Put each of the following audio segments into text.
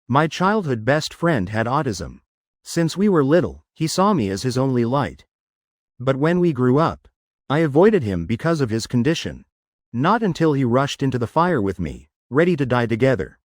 My childhood best friend had autism. Since we were little, he saw me as his only light. But when we grew up, I avoided him because of his condition. Not until he rushed into the fire with me, ready to die together,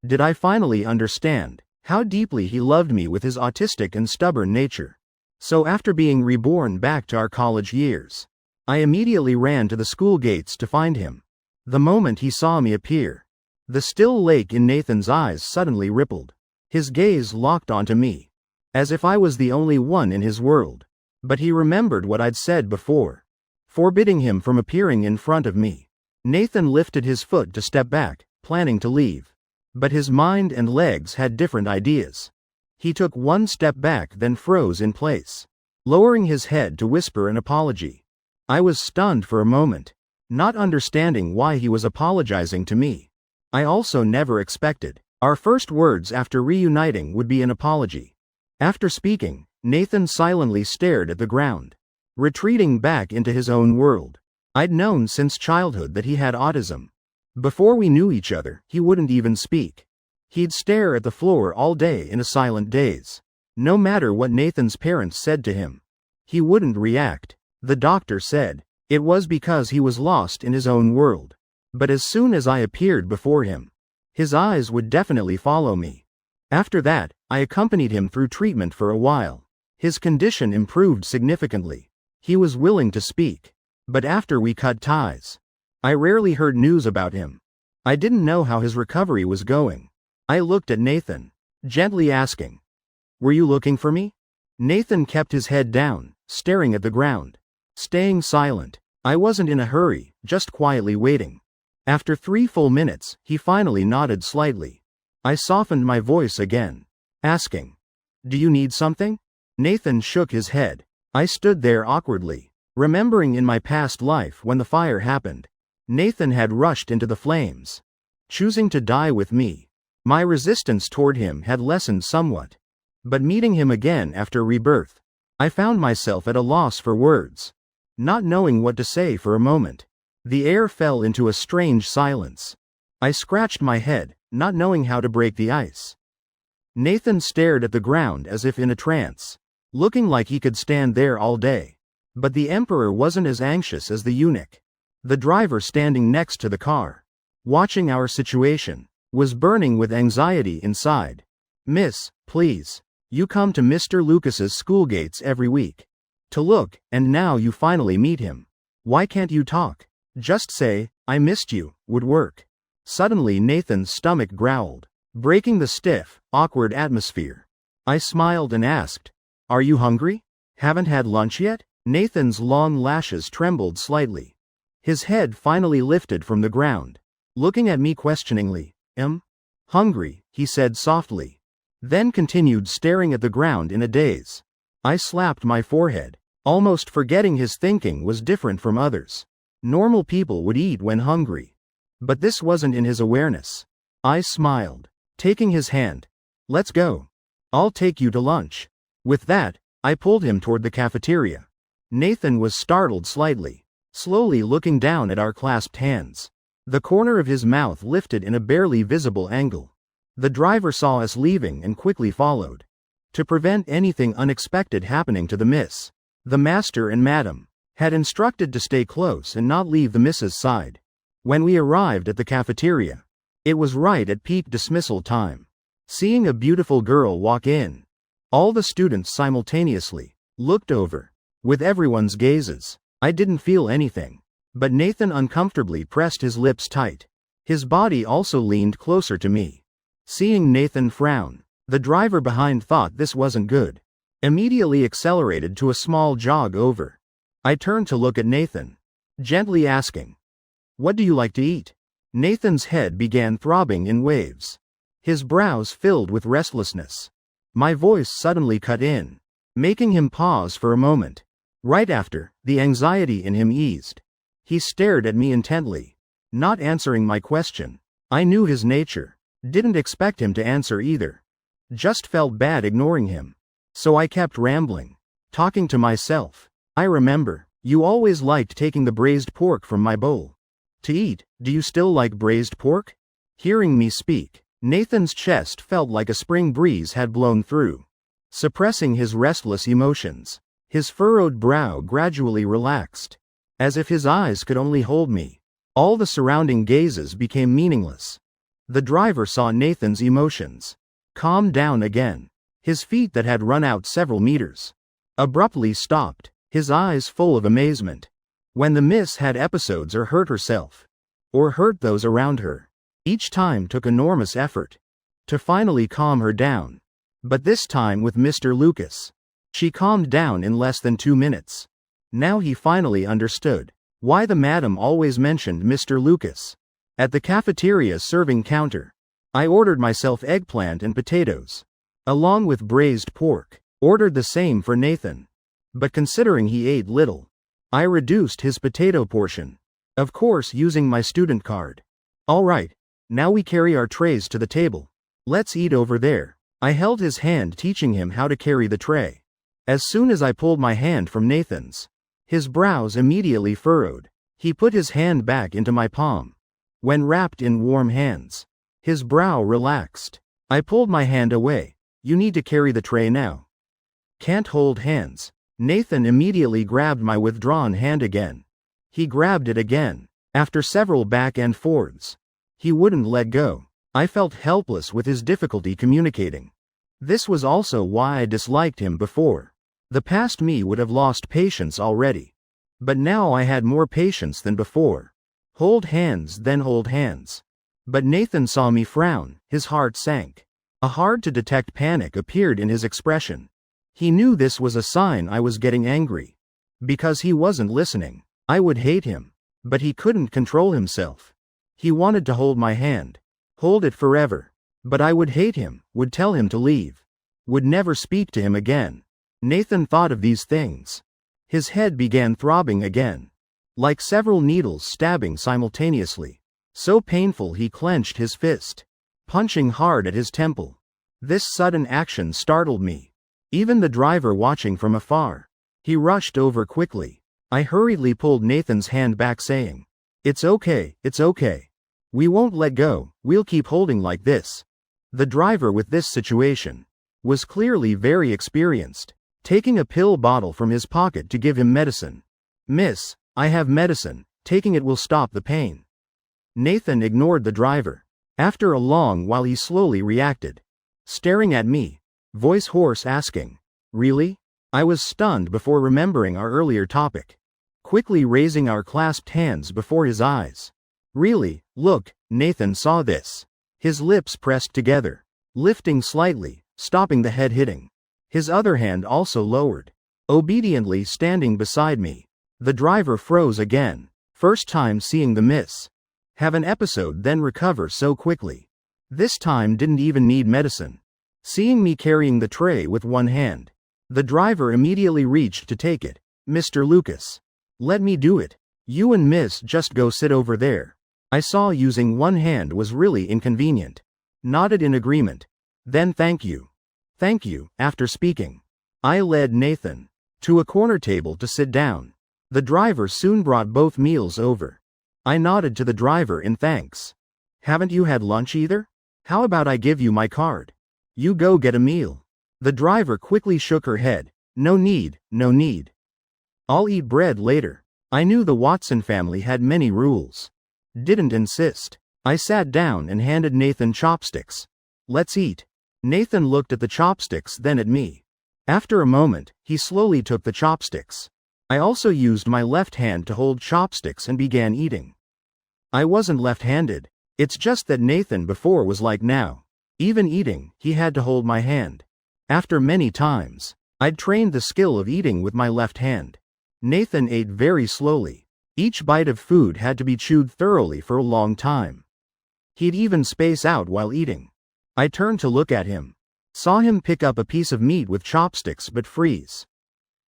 did I finally understand how deeply he loved me with his autistic and stubborn nature. So after being reborn back to our college years, I immediately ran to the school gates to find him. The moment he saw me appear, the still lake in Nathan's eyes suddenly rippled. His gaze locked onto me, as if I was the only one in his world. But he remembered what I'd said before, forbidding him from appearing in front of me. Nathan lifted his foot to step back, planning to leave. But his mind and legs had different ideas. He took one step back, then froze in place, lowering his head to whisper an apology. I was stunned for a moment, not understanding why he was apologizing to me. I also never expected our first words after reuniting would be an apology. After speaking, Nathan silently stared at the ground, retreating back into his own world. I'd known since childhood that he had autism. Before we knew each other, he wouldn't even speak. He'd stare at the floor all day in a silent daze. No matter what Nathan's parents said to him, he wouldn't react. The doctor said it was because he was lost in his own world. But as soon as I appeared before him, his eyes would definitely follow me. After that, I accompanied him through treatment for a while. His condition improved significantly. He was willing to speak. But after we cut ties, I rarely heard news about him. I didn't know how his recovery was going. I looked at Nathan, gently asking, "Were you looking for me?" Nathan kept his head down, staring at the ground, staying silent. I wasn't in a hurry, just quietly waiting. After 3 full minutes, he finally nodded slightly. I softened my voice again, asking, "Do you need something?" Nathan shook his head. I stood there awkwardly, remembering in my past life when the fire happened, Nathan had rushed into the flames, choosing to die with me. My resistance toward him had lessened somewhat. But meeting him again after rebirth, I found myself at a loss for words, not knowing what to say for a moment. The air fell into a strange silence. I scratched my head, not knowing how to break the ice. Nathan stared at the ground as if in a trance, looking like he could stand there all day. But the Emperor wasn't as anxious as the eunuch. The driver standing next to the car, watching our situation, was burning with anxiety inside. "Miss, please. You come to Mr. Lucas's school gates every week to look, and now you finally meet him. Why can't you talk? Just say, 'I missed you,' would work." Suddenly Nathan's stomach growled, breaking the stiff, awkward atmosphere. I smiled and asked, "Are you hungry? Haven't had lunch yet?" Nathan's long lashes trembled slightly. His head finally lifted from the ground, looking at me questioningly. Hungry," he said softly, then continued staring at the ground in a daze. I slapped my forehead, almost forgetting his thinking was different from others. Normal people would eat when hungry. But this wasn't in his awareness. I smiled, taking his hand. "Let's go. I'll take you to lunch." With that, I pulled him toward the cafeteria. Nathan was startled slightly, slowly looking down at our clasped hands. The corner of his mouth lifted in a barely visible angle. The driver saw us leaving and quickly followed, to prevent anything unexpected happening to the miss. The master and madam had instructed to stay close and not leave the miss's side. When we arrived at the cafeteria, it was right at peak dismissal time. Seeing a beautiful girl walk in, all the students simultaneously looked over, with everyone's gazes. I didn't feel anything. But Nathan uncomfortably pressed his lips tight. His body also leaned closer to me. Seeing Nathan frown, the driver behind thought this wasn't good. Immediately accelerated to a small jog over. I turned to look at Nathan, gently asking, "What do you like to eat?" Nathan's head began throbbing in waves. His brows filled with restlessness. My voice suddenly cut in, making him pause for a moment. Right after, the anxiety in him eased. He stared at me intently, not answering my question. I knew his nature, didn't expect him to answer either. Just felt bad ignoring him. So I kept rambling, talking to myself. "I remember, you always liked taking the braised pork from my bowl to eat. Do you still like braised pork?" Hearing me speak, Nathan's chest felt like a spring breeze had blown through, suppressing his restless emotions. His furrowed brow gradually relaxed, as if his eyes could only hold me. All the surrounding gazes became meaningless. The driver saw Nathan's emotions calm down again. His feet that had run out several meters abruptly stopped, his eyes full of amazement. When the miss had episodes or hurt herself, or hurt those around her, each time took enormous effort to finally calm her down. But this time with Mr. Lucas, she calmed down in less than 2 minutes. Now he finally understood why the madam always mentioned Mr. Lucas. At the cafeteria's serving counter, I ordered myself eggplant and potatoes, along with braised pork. Ordered the same for Nathan. But considering he ate little, I reduced his potato portion, of course using my student card. All right, now we carry our trays to the table. Let's eat over there. I held his hand, teaching him how to carry the tray. As soon as I pulled my hand from Nathan's, his brows immediately furrowed. He put his hand back into my palm. When wrapped in warm hands, his brow relaxed. I pulled my hand away. You need to carry the tray now. Can't hold hands. Nathan immediately grabbed my withdrawn hand again. He grabbed it again. After several back and forths, he wouldn't let go. I felt helpless with his difficulty communicating. This was also why I disliked him before. The past me would have lost patience already. But now I had more patience than before. Hold hands, then hold hands. But Nathan saw me frown, his heart sank. A hard-to-detect panic appeared in his expression. He knew this was a sign I was getting angry. Because he wasn't listening. I would hate him. But he couldn't control himself. He wanted to hold my hand. Hold it forever. But I would hate him, would tell him to leave. Would never speak to him again. Nathan thought of these things. His head began throbbing again, like several needles stabbing simultaneously. So painful he clenched his fist, punching hard at his temple. This sudden action startled me. Even the driver watching from afar. He rushed over quickly. I hurriedly pulled Nathan's hand back, saying, it's okay, it's okay. We won't let go, we'll keep holding like this. The driver with this situation was clearly very experienced. Taking a pill bottle from his pocket to give him medicine. Miss, I have medicine, taking it will stop the pain. Nathan ignored the driver. After a long while he slowly reacted. Staring at me, voice hoarse, asking, really? I was stunned before remembering our earlier topic. Quickly raising our clasped hands before his eyes. Really, look, Nathan saw this. His lips pressed together, lifting slightly, stopping the head hitting. His other hand also lowered, obediently standing beside me. The driver froze again. First time seeing the miss have an episode then recover so quickly. This time didn't even need medicine. Seeing me carrying the tray with one hand, the driver immediately reached to take it. Mr. Lucas, let me do it. You and Miss just go sit over there. I saw using one hand was really inconvenient. Nodded in agreement. Then thank you. Thank you. After speaking, I led Nathan to a corner table to sit down. The driver soon brought both meals over. I nodded to the driver in thanks. Haven't you had lunch either? How about I give you my card? You go get a meal. The driver quickly shook her head. No need, no need. I'll eat bread later. I knew the Watson family had many rules. Didn't insist. I sat down and handed Nathan chopsticks. Let's eat. Nathan looked at the chopsticks, then at me. After a moment, he slowly took the chopsticks. I also used my left hand to hold chopsticks and began eating. I wasn't left-handed. It's just that Nathan before was like now. Even eating, he had to hold my hand. After many times, I'd trained the skill of eating with my left hand. Nathan ate very slowly. Each bite of food had to be chewed thoroughly for a long time. He'd even space out while eating. I turned to look at him. Saw him pick up a piece of meat with chopsticks but freeze.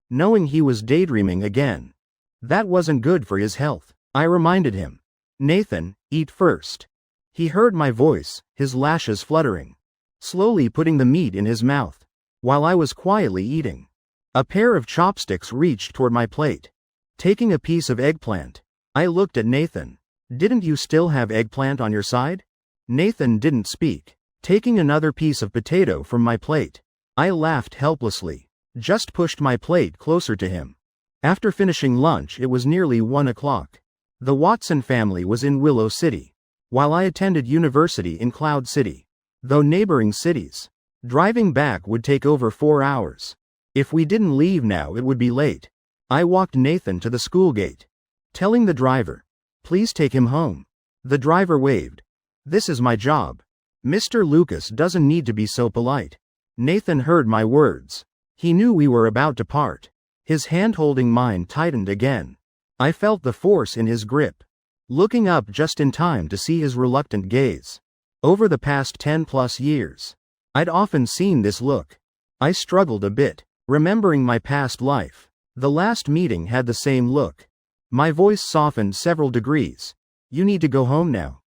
Knowing he was daydreaming again. That wasn't good for his health. I reminded him. Nathan, eat first. He heard my voice, his lashes fluttering. Slowly putting the meat in his mouth, while I was quietly eating. A pair of chopsticks reached toward my plate. Taking a piece of eggplant, I looked at Nathan. Didn't you still have eggplant on your side? Nathan didn't speak. taking another piece of potato from my plate. I laughed helplessly, just pushed my plate closer to him. After finishing lunch, it was nearly 1 o'clock. The Watson family was in Willow City, while I attended university in Cloud City, though neighboring cities. Driving back would take over 4 hours. If we didn't leave now, it would be late. I walked Nathan to the school gate, telling the driver, "Please take him home." The driver waved. "This is my job. Mr. Lucas doesn't need to be so polite." Nathan heard my words. He knew we were about to part. His hand holding mine tightened again. I felt the force in his grip, looking up just in time to see his reluctant gaze. Over the past 10+ years, I'd often seen this look. I struggled a bit, remembering my past life. The last meeting had the same look. My voice softened several degrees. "You need to go home now.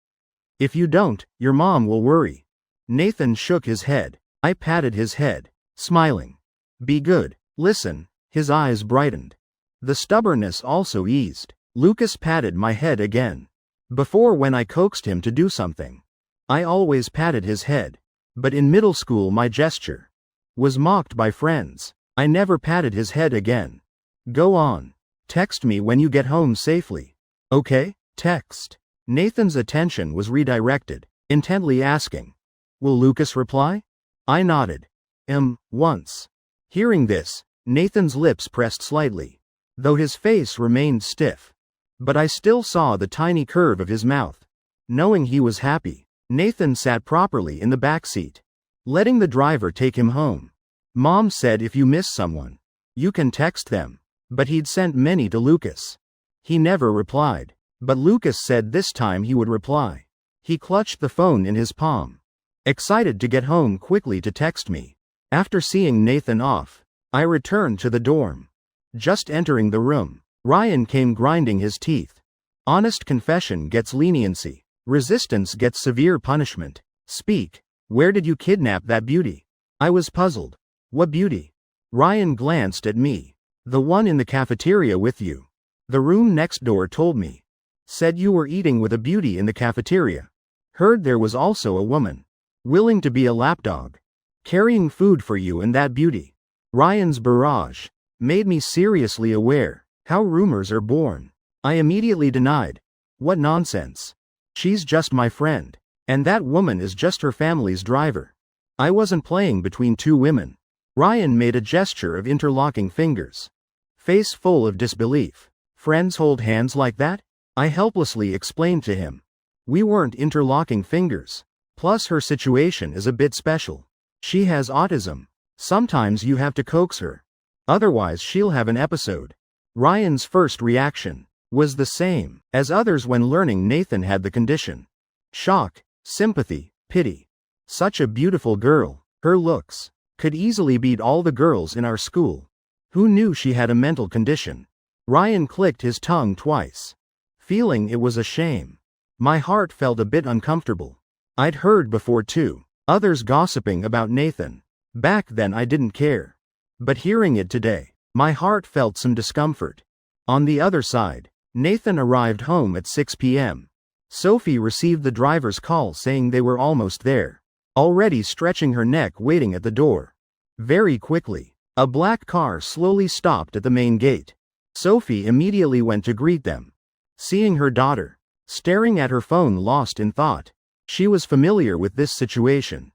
If you don't, your mom will worry." Nathan shook his head. I patted his head, smiling. "Be good. Listen." His eyes brightened. The stubbornness also eased. Lucas patted my head again. Before, when I coaxed him to do something, I always patted his head. But in middle school my gesture was mocked by friends. I never patted his head again. "Go on. Text me when you get home safely. Okay?" Text. Nathan's attention was redirected, intently asking, "Will Lucas reply?" I nodded. Once. Hearing this, Nathan's lips pressed slightly, though his face remained stiff. But I still saw the tiny curve of his mouth. Knowing he was happy, Nathan sat properly in the back seat, letting the driver take him home. Mom said if you miss someone, you can text them. But he'd sent many to Lucas. He never replied. But Lucas said this time he would reply. He clutched the phone in his palm, excited to get home quickly to text me. After seeing Nathan off, I returned to the dorm. Just entering the room, Ryan came grinding his teeth. Honest confession gets leniency. Resistance gets severe punishment. Speak. Where did you kidnap that beauty? I was puzzled. What beauty? Ryan glanced at me. The one in the cafeteria with you. The room next door told me. Said you were eating with a beauty in the cafeteria. Heard there was also a woman, willing to be a lapdog, carrying food for you and that beauty. Ryan's barrage made me seriously aware how rumors are born. I immediately denied. What nonsense. She's just my friend, and that woman is just her family's driver. I wasn't playing between two women. Ryan made a gesture of interlocking fingers, face full of disbelief. Friends hold hands like that? I helplessly explained to him. We weren't interlocking fingers. Plus her situation is a bit special. She has autism. Sometimes you have to coax her. Otherwise she'll have an episode. Ryan's first reaction was the same as others when learning Nathan had the condition. Shock, sympathy, pity. Such a beautiful girl. Her looks could easily beat all the girls in our school. Who knew she had a mental condition? Ryan clicked his tongue twice, feeling it was a shame. My heart felt a bit uncomfortable. I'd heard before too, others gossiping about Nathan. Back then I didn't care. But hearing it today, my heart felt some discomfort. On the other side, Nathan arrived home at 6 p.m. Sophie received the driver's call saying they were almost there, already stretching her neck waiting at the door. Very quickly, a black car slowly stopped at the main gate. Sophie immediately went to greet them. Seeing her daughter staring at her phone lost in thought, she was familiar with this situation.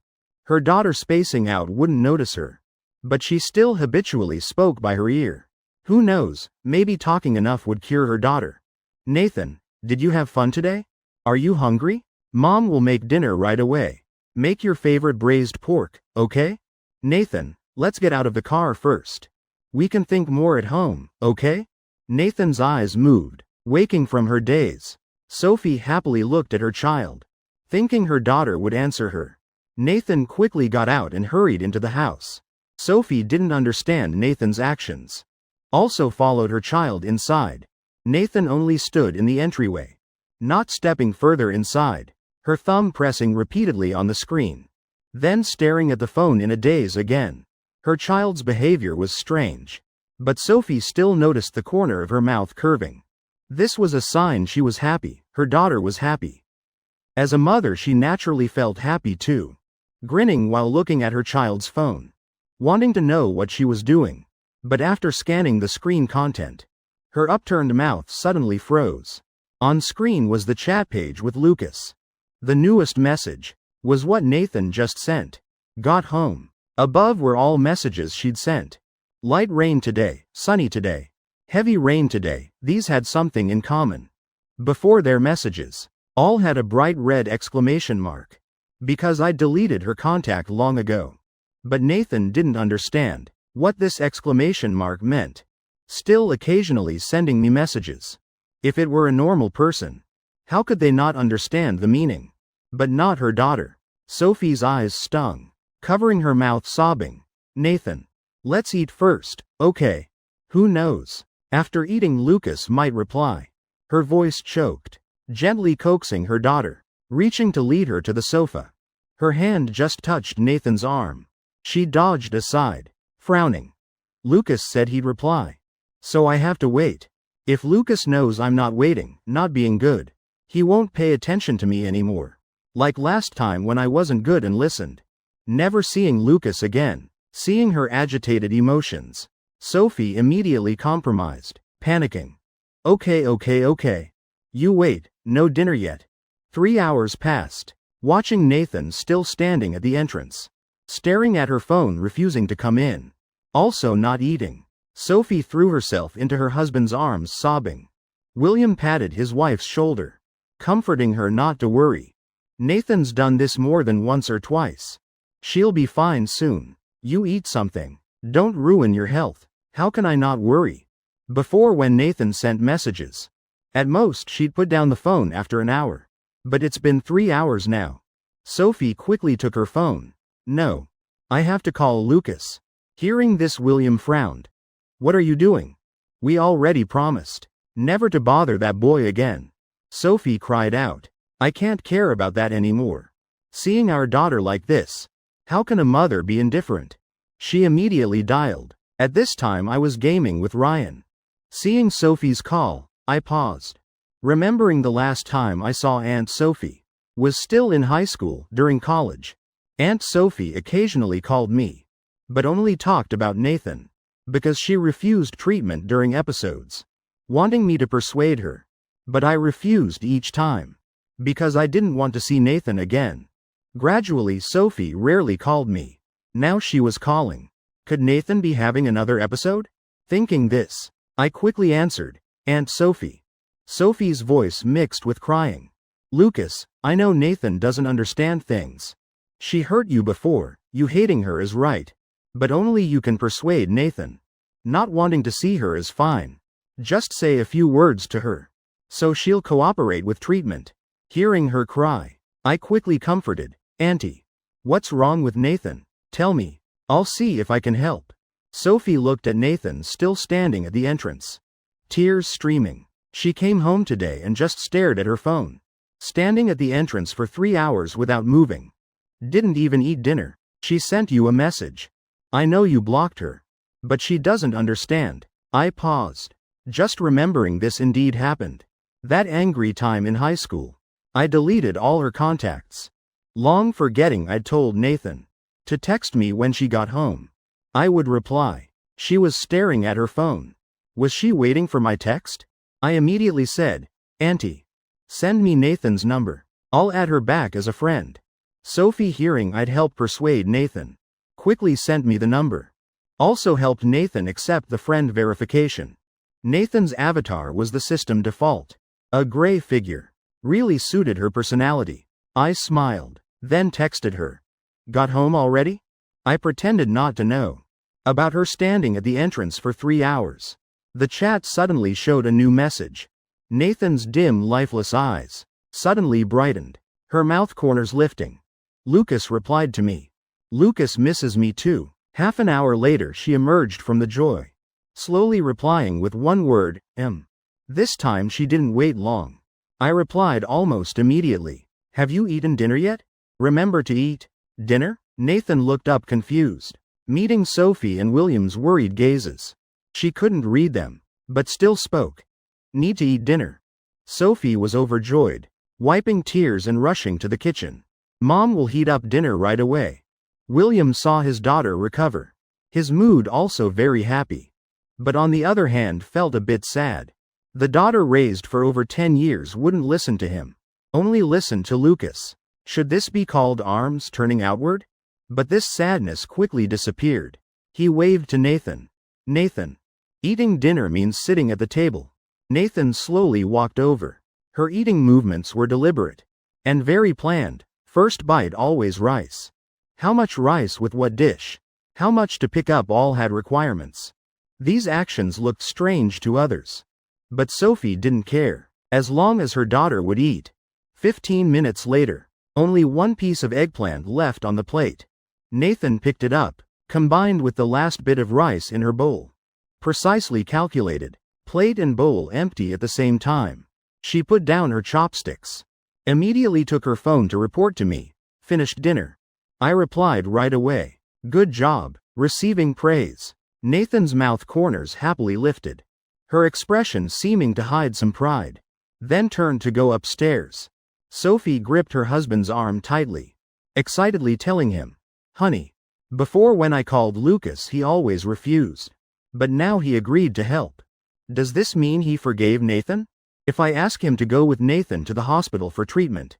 Her daughter spacing out wouldn't notice her, but she still habitually spoke by her ear. Who knows, maybe talking enough would cure her daughter. Nathan, did you have fun today? Are you hungry? Mom will make dinner right away. Make your favorite braised pork, okay? Nathan, let's get out of the car first. We can think more at home, okay? Nathan's eyes moved, waking from her daze. Sophie happily looked at her child, thinking her daughter would answer her. Nathan quickly got out and hurried into the house. Sophie didn't understand Nathan's actions. Also followed her child inside. Nathan only stood in the entryway, not stepping further inside, her thumb pressing repeatedly on the screen, then staring at the phone in a daze again. Her child's behavior was strange, but Sophie still noticed the corner of her mouth curving. This was a sign she was happy, her daughter was happy. As a mother she naturally felt happy too. grinning while looking at her child's phone, wanting to know what she was doing. But after scanning the screen content, her upturned mouth suddenly froze. On screen was the chat page with Lucas. The newest message was what Nathan just sent. Got home. Above were all messages she'd sent. Light rain today, sunny today, heavy rain today. These had something in common. Before their messages, all had a bright red exclamation mark. Because I'd deleted her contact long ago. But Nathan didn't understand what this exclamation mark meant. Still occasionally sending me messages. If it were a normal person, how could they not understand the meaning? But not her daughter. Sophie's eyes stung, covering her mouth sobbing. Nathan, let's eat first, okay? Who knows? After eating, Lucas might reply. Her voice choked, gently coaxing her daughter, reaching to lead her to the sofa. Her hand just touched Nathan's arm. She dodged aside, frowning. Lucas said he'd reply. So I have to wait. If Lucas knows I'm not waiting, not being good, he won't pay attention to me anymore. Like last time when I wasn't good and listened. Never seeing Lucas again, seeing her agitated emotions, Sophie immediately compromised, panicking. Okay. You wait, no dinner yet. 3 hours passed, watching Nathan still standing at the entrance, staring at her phone, refusing to come in. Also not eating. Sophie threw herself into her husband's arms, sobbing. William patted his wife's shoulder, comforting her not to worry. Nathan's done this more than once or twice. She'll be fine soon. You eat something. Don't ruin your health. How can I not worry? Before, when Nathan sent messages, at most she'd put down the phone after an hour. But it's been 3 hours now. Sophie quickly took her phone. No. I have to call Lucas. Hearing this, William frowned. What are you doing? We already promised never to bother that boy again. Sophie cried out. I can't care about that anymore. Seeing our daughter like this, how can a mother be indifferent? She immediately dialed. At this time I was gaming with Ryan. Seeing Sophie's call, I paused. Remembering the last time I saw Aunt Sophie was still in high school during college. Aunt Sophie occasionally called me, but only talked about Nathan, because she refused treatment during episodes, wanting me to persuade her. But I refused each time, because I didn't want to see Nathan again. Gradually Sophie rarely called me. Now she was calling. Could Nathan be having another episode? Thinking this, I quickly answered, Aunt Sophie. Sophie's voice mixed with crying. Lucas, I know Nathan doesn't understand things. She hurt you before, you hating her is right. But only you can persuade Nathan. Not wanting to see her is fine. Just say a few words to her, so she'll cooperate with treatment. Hearing her cry, I quickly comforted, Auntie. What's wrong with Nathan? Tell me. I'll see if I can help. Sophie looked at Nathan still standing at the entrance, tears streaming. She came home today and just stared at her phone, standing at the entrance for 3 hours without moving. Didn't even eat dinner. She sent you a message. I know you blocked her, but she doesn't understand. I paused, just remembering this indeed happened. That angry time in high school. I deleted all her contacts, long forgetting I'd told Nathan to text me when she got home. I would reply. She was staring at her phone. Was she waiting for my text? I immediately said, Auntie, send me Nathan's number. I'll add her back as a friend. Sophie, hearing I'd help persuade Nathan, quickly sent me the number. Also helped Nathan accept the friend verification. Nathan's avatar was the system default. A gray figure. Really suited her personality. I smiled, then texted her. Got home already? I pretended not to know about her standing at the entrance for 3 hours. The chat suddenly showed a new message. Nathan's dim, lifeless eyes suddenly brightened, her mouth corners lifting. Lucas replied to me. Lucas misses me too. Half an hour later she emerged from the joy, slowly replying with one word, M. This time she didn't wait long. I replied almost immediately. Have you eaten dinner yet? Remember to eat. Dinner? Nathan looked up confused, meeting Sophie and William's worried gazes. She couldn't read them, but still spoke. Need to eat dinner. Sophie was overjoyed, wiping tears and rushing to the kitchen. Mom will heat up dinner right away. William saw his daughter recover. His mood also very happy. But on the other hand felt a bit sad. The daughter raised for over 10 years wouldn't listen to him. Only listened to Lucas. Should this be called arms turning outward? But this sadness quickly disappeared. He waved to Nathan. Nathan. Eating dinner means sitting at the table. Nathan slowly walked over. Her eating movements were deliberate. And very planned. First bite always rice. How much rice with what dish? How much to pick up all had requirements. These actions looked strange to others. But Sophie didn't care, as long as her daughter would eat. 15 minutes later, only one piece of eggplant left on the plate. Nathan picked it up, combined with the last bit of rice in her bowl. Precisely calculated, plate and bowl empty at the same time. She put down her chopsticks. Immediately took her phone to report to me. Finished dinner. I replied right away. Good job, receiving praise. Nathan's mouth corners happily lifted. Her expression seeming to hide some pride. Then turned to go upstairs. Sophie gripped her husband's arm tightly, excitedly telling him, "Honey." Before when I called Lucas he always refused. But now he agreed to help. Does this mean he forgave Nathan? If I ask him to go with Nathan to the hospital for treatment,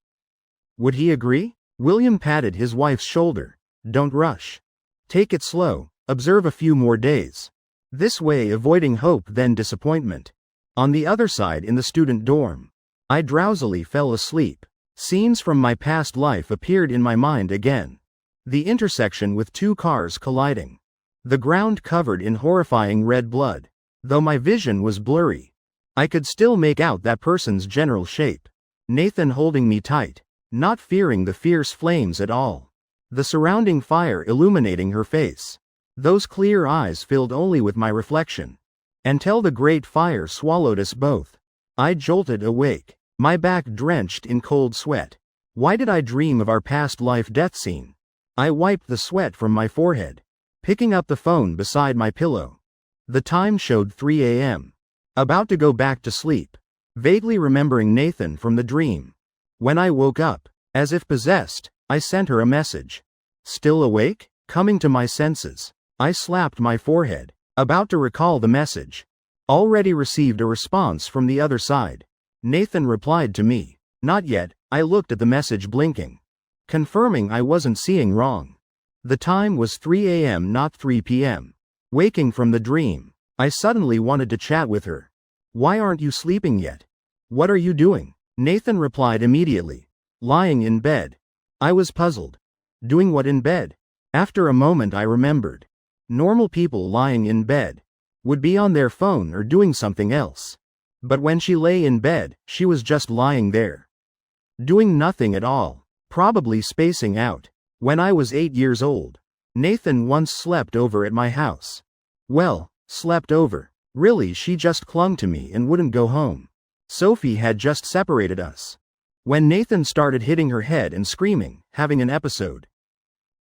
would he agree? William patted his wife's shoulder. Don't rush. Take it slow, observe a few more days. This way avoiding hope then disappointment. On the other side in the student dorm, I drowsily fell asleep. Scenes from my past life appeared in my mind again. The intersection with two cars colliding. The ground covered in horrifying red blood. Though my vision was blurry, I could still make out that person's general shape. Nathan holding me tight, not fearing the fierce flames at all. The surrounding fire illuminating her face. Those clear eyes filled only with my reflection. Until the great fire swallowed us both. I jolted awake, my back drenched in cold sweat. Why did I dream of our past life death scene? I wiped the sweat from my forehead, picking up the phone beside my pillow. The time showed 3 a.m. About to go back to sleep, vaguely remembering Nathan from the dream. When I woke up, as if possessed, I sent her a message. Still awake? Coming to my senses, I slapped my forehead, about to recall the message. Already received a response from the other side. Nathan replied to me. Not yet. I looked at the message blinking, confirming I wasn't seeing wrong. The time was 3 a.m. not 3 p.m. Waking from the dream, I suddenly wanted to chat with her. Why aren't you sleeping yet? What are you doing? Nathan replied immediately. Lying in bed. I was puzzled. Doing what in bed? After a moment I remembered. Normal people lying in bed would be on their phone or doing something else. But when she lay in bed, she was just lying there. Doing nothing at all. Probably spacing out. When I was 8 years old, Nathan once slept over at my house. Well, slept over. Really, she just clung to me and wouldn't go home. Sophie had just separated us. When Nathan started hitting her head and screaming, having an episode.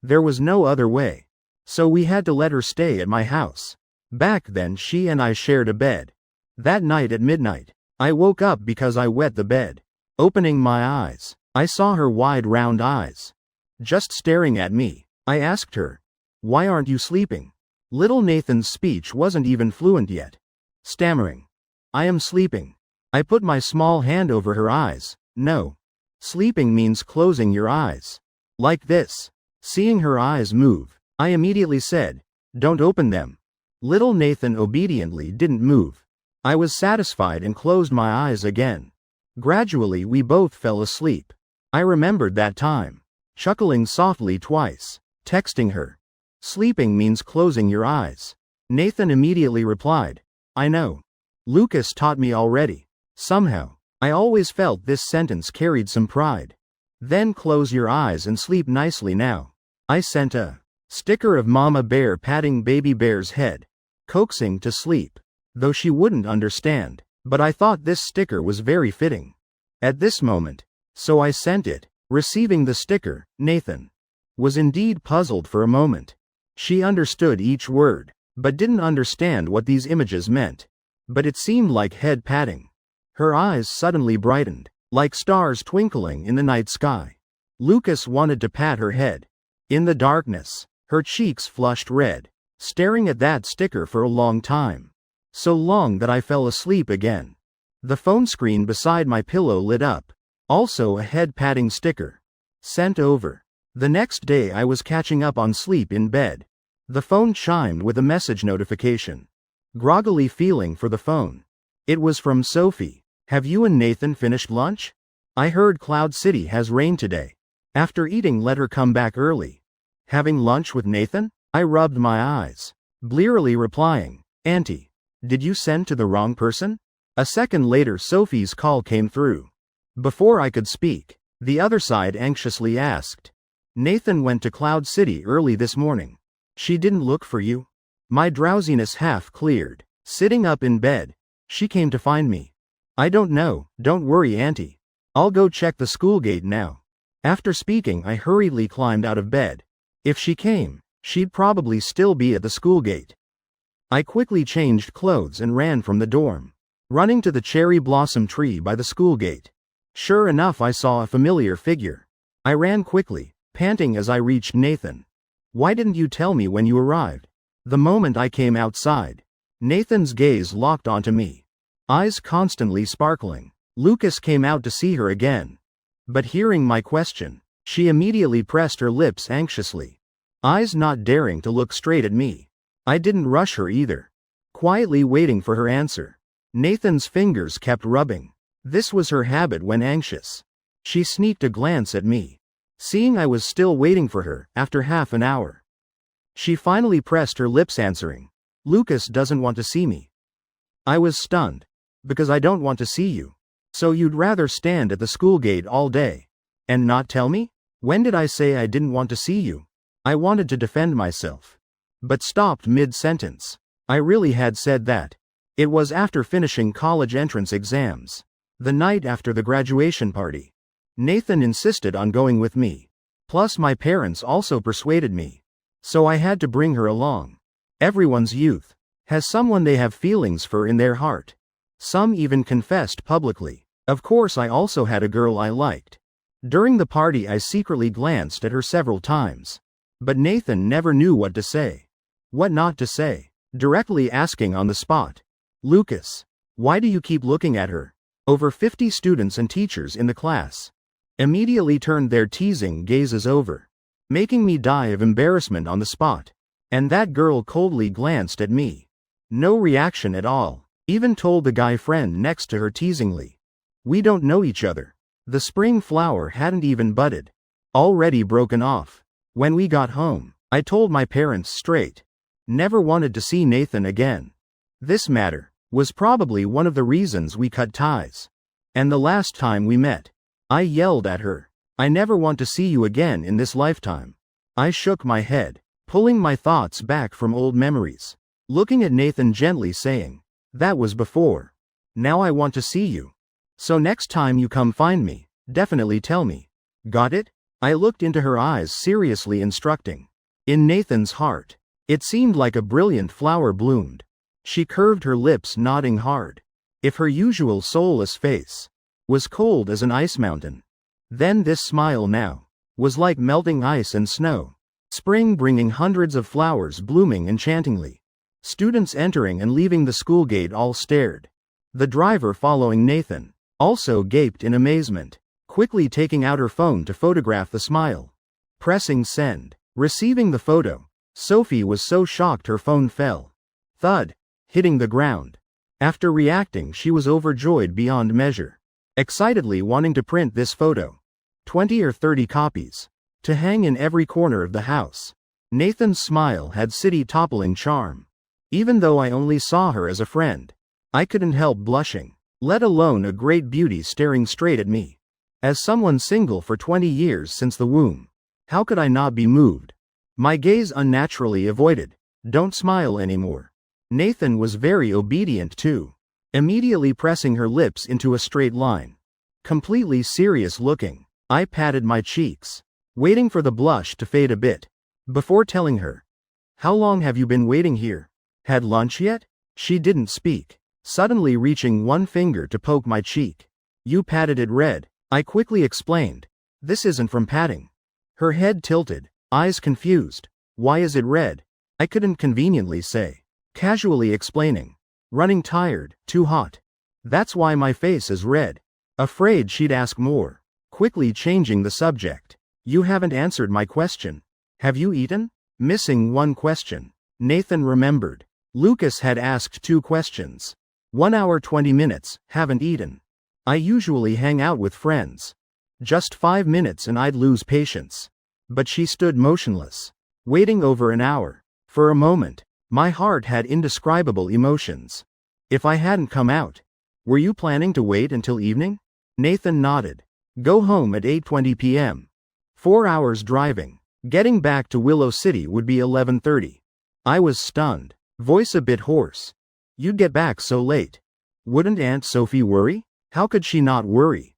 There was no other way. So we had to let her stay at my house. Back then she and I shared a bed. That night at midnight, I woke up because I wet the bed. Opening my eyes, I saw her wide round eyes, just staring at me. I asked her, "Why aren't you sleeping?" Little Nathan's speech wasn't even fluent yet. Stammering, "I am sleeping." I put my small hand over her eyes. No. Sleeping means closing your eyes. Like this. Seeing her eyes move, I immediately said, "Don't open them." Little Nathan obediently didn't move. I was satisfied and closed my eyes again. Gradually we both fell asleep. I remembered that time. Chuckling softly twice. Texting her. Sleeping means closing your eyes. Nathan immediately replied, "I know. Lucas taught me already." Somehow, I always felt this sentence carried some pride. Then close your eyes and sleep nicely now. I sent a sticker of Mama Bear patting Baby Bear's head, coaxing to sleep, though she wouldn't understand. But I thought this sticker was very fitting at this moment, so I sent it. Receiving the sticker, Nathan was indeed puzzled for a moment. She understood each word, but didn't understand what these images meant. But it seemed like head patting. Her eyes suddenly brightened, like stars twinkling in the night sky. Lucas wanted to pat her head. In the darkness, her cheeks flushed red, staring at that sticker for a long time. So long that I fell asleep again. The phone screen beside my pillow lit up. Also a head-patting sticker. Sent over. The next day I was catching up on sleep in bed. The phone chimed with a message notification. Groggily feeling for the phone. It was from Sophie. Have you and Nathan finished lunch? I heard Cloud City has rain today. After eating, let her come back early. Having lunch with Nathan? I rubbed my eyes. Blearily replying, Auntie, did you send to the wrong person? A second later Sophie's call came through. Before I could speak, the other side anxiously asked. Nathan went to Cloud City early this morning. She didn't look for you? My drowsiness half cleared. Sitting up in bed, she came to find me. I don't know, don't worry Auntie. I'll go check the school gate now. After speaking I hurriedly climbed out of bed. If she came, she'd probably still be at the school gate. I quickly changed clothes and ran from the dorm, running to the cherry blossom tree by the school gate. Sure enough I saw a familiar figure. I ran quickly, panting as I reached Nathan. Why didn't you tell me when you arrived? The moment I came outside, Nathan's gaze locked onto me. Eyes constantly sparkling. Lucas came out to see her again. But hearing my question, she immediately pressed her lips anxiously. Eyes not daring to look straight at me. I didn't rush her either. Quietly waiting for her answer. Nathan's fingers kept rubbing. This was her habit when anxious. She sneaked a glance at me. Seeing I was still waiting for her after half an hour, she finally pressed her lips answering. Lucas doesn't want to see me. I was stunned. Because I don't want to see you. So you'd rather stand at the school gate all day and not tell me? When did I say I didn't want to see you? I wanted to defend myself, but stopped mid-sentence. I really had said that. It was after finishing college entrance exams. The night after the graduation party. Nathan insisted on going with me. Plus my parents also persuaded me. So I had to bring her along. Everyone's youth has someone they have feelings for in their heart. Some even confessed publicly. Of course I also had a girl I liked. During the party I secretly glanced at her several times. But Nathan never knew what to say. What not to say. Directly asking on the spot. Lucas, why do you keep looking at her? Over 50 students and teachers in the class immediately turned their teasing gazes over, making me die of embarrassment on the spot. And that girl coldly glanced at me. No reaction at all. Even told the guy friend next to her teasingly. We don't know each other. The spring flower hadn't even budded. Already broken off. When we got home, I told my parents straight. Never wanted to see Nathan again. This matter was probably one of the reasons we cut ties. And the last time we met, I yelled at her. I never want to see you again in this lifetime. I shook my head, pulling my thoughts back from old memories. Looking at Nathan gently saying, that was before. Now I want to see you. So next time you come find me, definitely tell me. Got it? I looked into her eyes seriously instructing. In Nathan's heart, it seemed like a brilliant flower bloomed. She curved her lips nodding hard. If her usual soulless face was cold as an ice mountain, then this smile now was like melting ice and snow. Spring bringing hundreds of flowers blooming enchantingly. Students entering and leaving the school gate all stared. The driver following Nathan also gaped in amazement, quickly taking out her phone to photograph the smile. Pressing send. Receiving the photo, Sophie was so shocked her phone fell. Thud. Hitting the ground. After reacting, she was overjoyed beyond measure. Excitedly wanting to print this photo. 20 or 30 copies. To hang in every corner of the house. Nathan's smile had city-toppling charm. Even though I only saw her as a friend, I couldn't help blushing, let alone a great beauty staring straight at me. As someone single for 20 years since the womb, how could I not be moved? My gaze unnaturally avoided. Don't smile anymore. Nathan was very obedient too, immediately pressing her lips into a straight line. Completely serious looking, I patted my cheeks, waiting for the blush to fade a bit, before telling her, how long have you been waiting here? Had lunch yet? She didn't speak, suddenly reaching one finger to poke my cheek. You patted it red, I quickly explained. This isn't from patting. Her head tilted, eyes confused. Why is it red? I couldn't conveniently say. Casually explaining. Running tired, too hot. That's why my face is red. Afraid she'd ask more. Quickly changing the subject. You haven't answered my question. Have you eaten? Missing one question. Nathan remembered. Lucas had asked 2 questions. 1 hour 20 minutes, haven't eaten. I usually hang out with friends. Just 5 minutes and I'd lose patience. But she stood motionless. Waiting over an hour. For a moment, my heart had indescribable emotions. If I hadn't come out. Were you planning to wait until evening? Nathan nodded. Go home at 8:20 p.m. 4 hours driving. Getting back to Willow City would be 11:30. I was stunned. Voice a bit hoarse. You'd get back so late. Wouldn't Aunt Sophie worry? How could she not worry?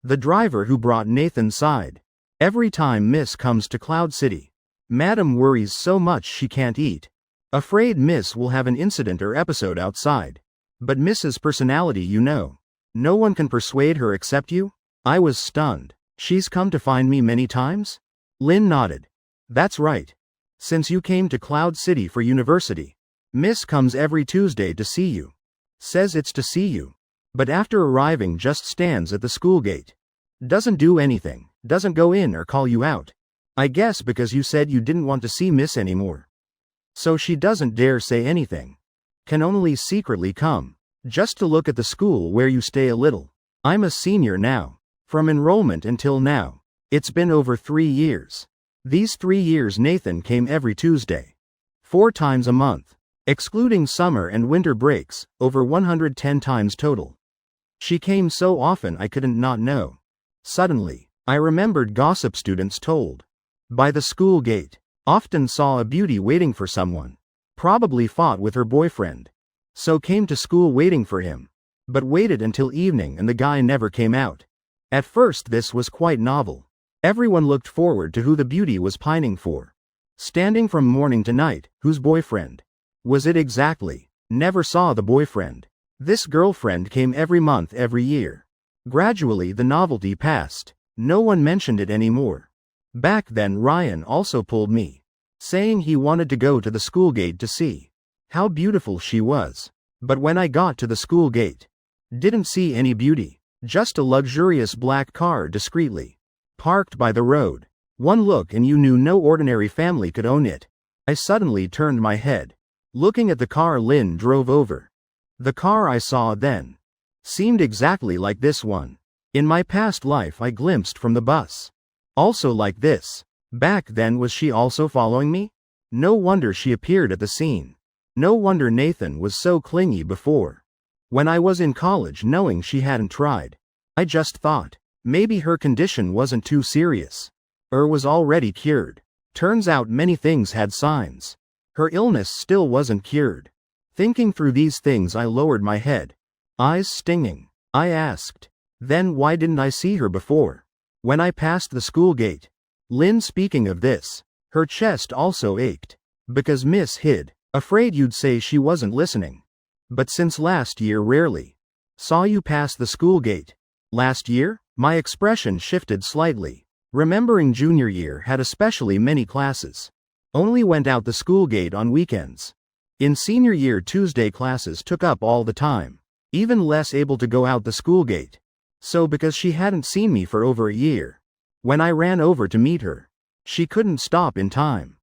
The driver who brought Nathan sighed. Every time Miss comes to Cloud City, Madam worries so much she can't eat. Afraid Miss will have an incident or episode outside. But Miss's personality, you know. No one can persuade her except you? I was stunned. She's come to find me many times? Lynn nodded. That's right. Since you came to Cloud City for university. Miss comes every Tuesday to see you. Says it's to see you. But after arriving just stands at the school gate. Doesn't do anything, doesn't go in or call you out. I guess because you said you didn't want to see Miss anymore. So she doesn't dare say anything. Can only secretly come. Just to look at the school where you stay a little. I'm a senior now. From enrollment until now. It's been over 3 years. These 3 years Nathan came every Tuesday. 4 times a month. Excluding summer and winter breaks, over 110 times total. She came so often I couldn't not know. Suddenly, I remembered gossip students told. By the school gate. Often saw a beauty waiting for someone. Probably fought with her boyfriend. So came to school waiting for him. But waited until evening and the guy never came out. At first this was quite novel. Everyone looked forward to who the beauty was pining for. Standing from morning to night, whose boyfriend? Was it exactly? Never saw the boyfriend. This girlfriend came every month every year. Gradually the novelty passed. No one mentioned it anymore. Back then Ryan also pulled me. Saying he wanted to go to the school gate to see how beautiful she was. But when I got to the school gate, didn't see any beauty. Just a luxurious black car discreetly parked by the road. One look and you knew no ordinary family could own it. I suddenly turned my head, looking at the car Lynn drove over. The car I saw then seemed exactly like this one. In my past life I glimpsed from the bus. Also like this. Back then was she also following me? No wonder she appeared at the scene. No wonder Nathan was so clingy before. When I was in college knowing she hadn't tried. I just thought, maybe her condition wasn't too serious. Or was already cured. Turns out many things had signs. Her illness still wasn't cured. Thinking through these things I lowered my head. Eyes stinging. I asked. Then why didn't I see her before? When I passed the school gate. Lynn speaking of this. Her chest also ached. Because Miss hid. Afraid you'd say she wasn't listening. But since last year rarely. Saw you pass the school gate. Last year? My expression shifted slightly. Remembering junior year had especially many classes. Only went out the school gate on weekends. In senior year Tuesday classes took up all the time. Even less able to go out the school gate. So because she hadn't seen me for over a year. When I ran over to meet her. She couldn't stop in time.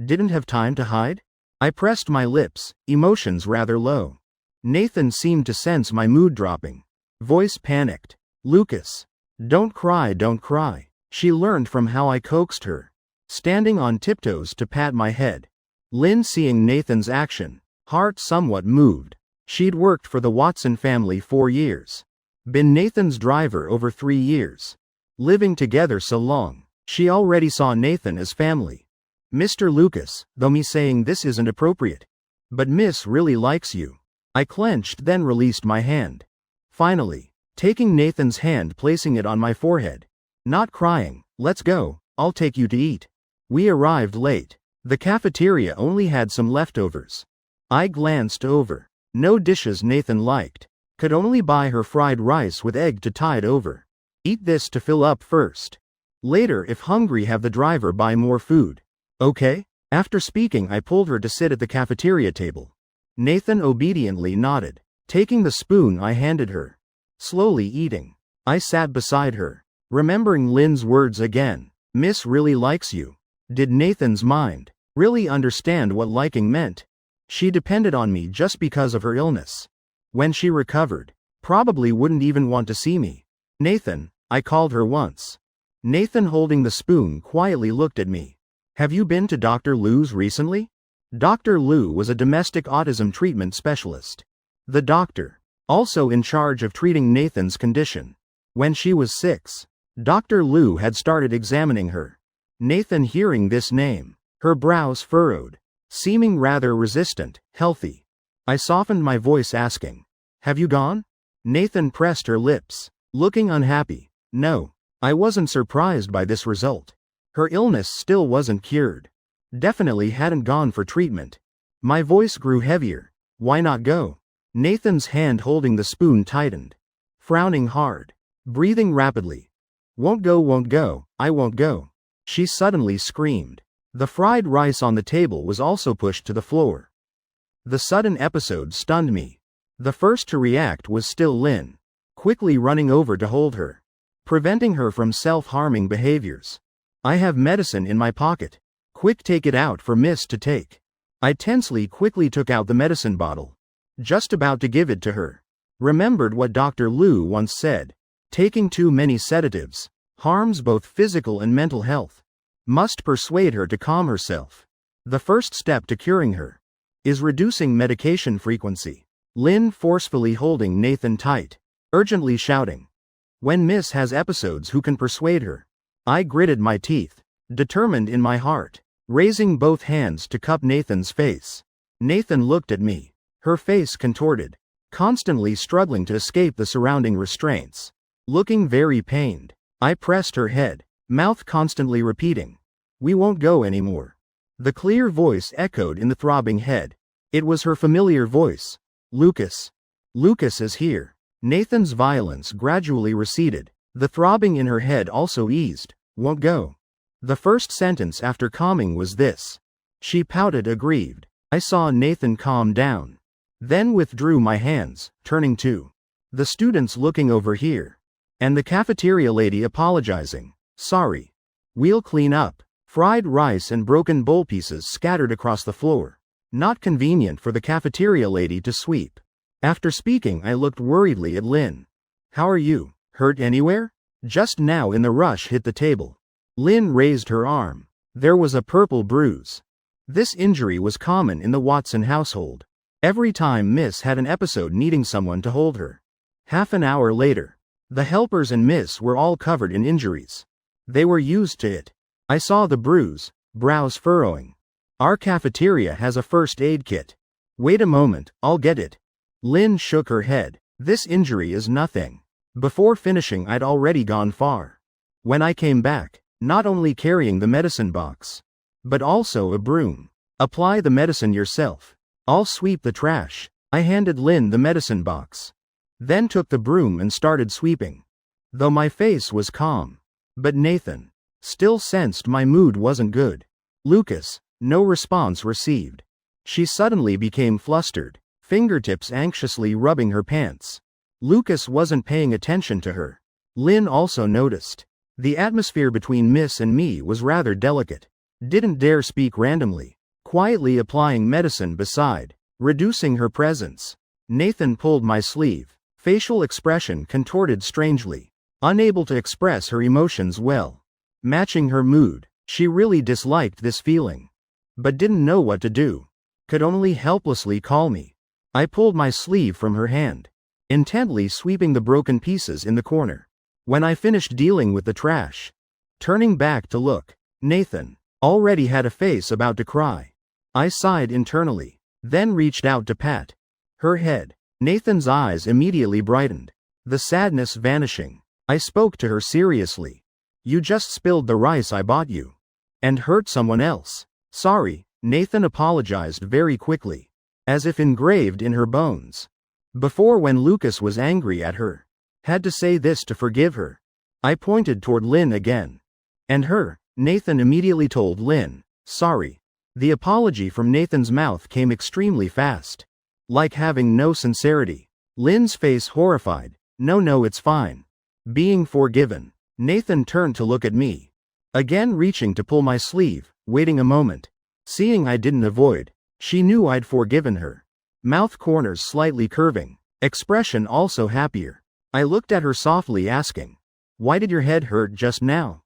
Didn't have time to hide? I pressed my lips, emotions rather low. Nathan seemed to sense my mood dropping. Voice panicked. Lucas. Don't cry, don't cry. She learned from how I coaxed her. Standing on tiptoes to pat my head. Lynn seeing Nathan's action. Heart somewhat moved. She'd worked for the Watson family 4 years. Been Nathan's driver over 3 years. Living together so long. She already saw Nathan as family. Mr. Lucas, though me saying this isn't appropriate. But Miss really likes you. I clenched then released my hand. Finally, taking Nathan's hand placing it on my forehead. Not crying, let's go, I'll take you to eat. We arrived late. The cafeteria only had some leftovers. I glanced over. No dishes Nathan liked. Could only buy her fried rice with egg to tide over. Eat this to fill up first. Later, if hungry, have the driver buy more food. Okay? After speaking, I pulled her to sit at the cafeteria table. Nathan obediently nodded. Taking the spoon, I handed her. Slowly eating. I sat beside her, remembering Lynn's words again. Miss really likes you. Did Nathan's mind really understand what liking meant? She depended on me just because of her illness. When she recovered, probably wouldn't even want to see me. Nathan, I called her once. Nathan, holding the spoon, quietly looked at me. Have you been to Dr. Liu's recently? Dr. Liu was a domestic autism treatment specialist. The doctor, also in charge of treating Nathan's condition. When she was 6, Dr. Liu had started examining her. Nathan, hearing this name, her brows furrowed, seeming rather resistant. Healthy. I softened my voice, asking, have you gone? Nathan pressed her lips, looking unhappy. No. I wasn't surprised by this result. Her illness still wasn't cured. Definitely hadn't gone for treatment. My voice grew heavier. Why not go? Nathan's hand holding the spoon tightened. Frowning hard. Breathing rapidly. Won't go, I won't go. She suddenly screamed. The fried rice on the table was also pushed to the floor. The sudden episode stunned me. The first to react was still Lynn, quickly running over to hold her, preventing her from self-harming behaviors. I have medicine in my pocket. Quick, take it out for Miss to take. I tensely quickly took out the medicine bottle, just about to give it to her. Remembered what Dr. Liu once said. Taking too many sedatives harms both physical and mental health. Must persuade her to calm herself. The first step to curing her is reducing medication frequency. Lynn forcefully holding Nathan tight, urgently shouting. When Miss has episodes, who can persuade her? I gritted my teeth, determined in my heart, raising both hands to cup Nathan's face. Nathan looked at me, her face contorted, constantly struggling to escape the surrounding restraints. Looking very pained, I pressed her head, mouth constantly repeating, we won't go anymore. The clear voice echoed in the throbbing head. It was her familiar voice. Lucas. Lucas is here. Nathan's violence gradually receded. The throbbing in her head also eased. Won't go. The first sentence after calming was this. She pouted, aggrieved. I saw Nathan calm down. Then withdrew my hands, turning to the students looking over here. And the cafeteria lady apologizing. Sorry. We'll clean up. Fried rice and broken bowl pieces scattered across the floor. Not convenient for the cafeteria lady to sweep. After speaking, I looked worriedly at Lynn. How are you? Hurt anywhere? Just now in the rush hit the table. Lynn raised her arm. There was a purple bruise. This injury was common in the Watson household. Every time Miss had an episode needing someone to hold her. Half an hour later, the helpers and Miss were all covered in injuries. They were used to it. I saw the bruise, brows furrowing. Our cafeteria has a first aid kit. Wait a moment, I'll get it. Lynn shook her head. This injury is nothing. Before finishing, I'd already gone far. When I came back, not only carrying the medicine box, but also a broom. Apply the medicine yourself. I'll sweep the trash. I handed Lynn the medicine box. Then took the broom and started sweeping. Though my face was calm. But Nathan still sensed my mood wasn't good. Lucas, no response received. She suddenly became flustered, fingertips anxiously rubbing her pants. Lucas wasn't paying attention to her. Lynn also noticed. The atmosphere between Miss and me was rather delicate. Didn't dare speak randomly. Quietly applying medicine beside, reducing her presence. Nathan pulled my sleeve. Facial expression contorted strangely. Unable to express her emotions well. Matching her mood. She really disliked this feeling. But didn't know what to do. Could only helplessly call me. I pulled my sleeve from her hand, intently sweeping the broken pieces in the corner. When I finished dealing with the trash, turning back to look, Nathan already had a face about to cry. I sighed internally, then reached out to pat her head. Nathan's eyes immediately brightened, the sadness vanishing. I spoke to her seriously. You just spilled the rice I bought you. And hurt someone else. Sorry, Nathan apologized very quickly, as if engraved in her bones. Before, when Lucas was angry at her, had to say this to forgive her. I pointed toward Lynn again. And her, Nathan immediately told Lynn. Sorry. The apology from Nathan's mouth came extremely fast. Like having no sincerity. Lynn's face horrified. No, it's fine. Being forgiven. Nathan turned to look at me. Again reaching to pull my sleeve, waiting a moment. Seeing I didn't avoid, she knew I'd forgiven her. Mouth corners slightly curving. Expression also happier. I looked at her softly asking. Why did your head hurt just now?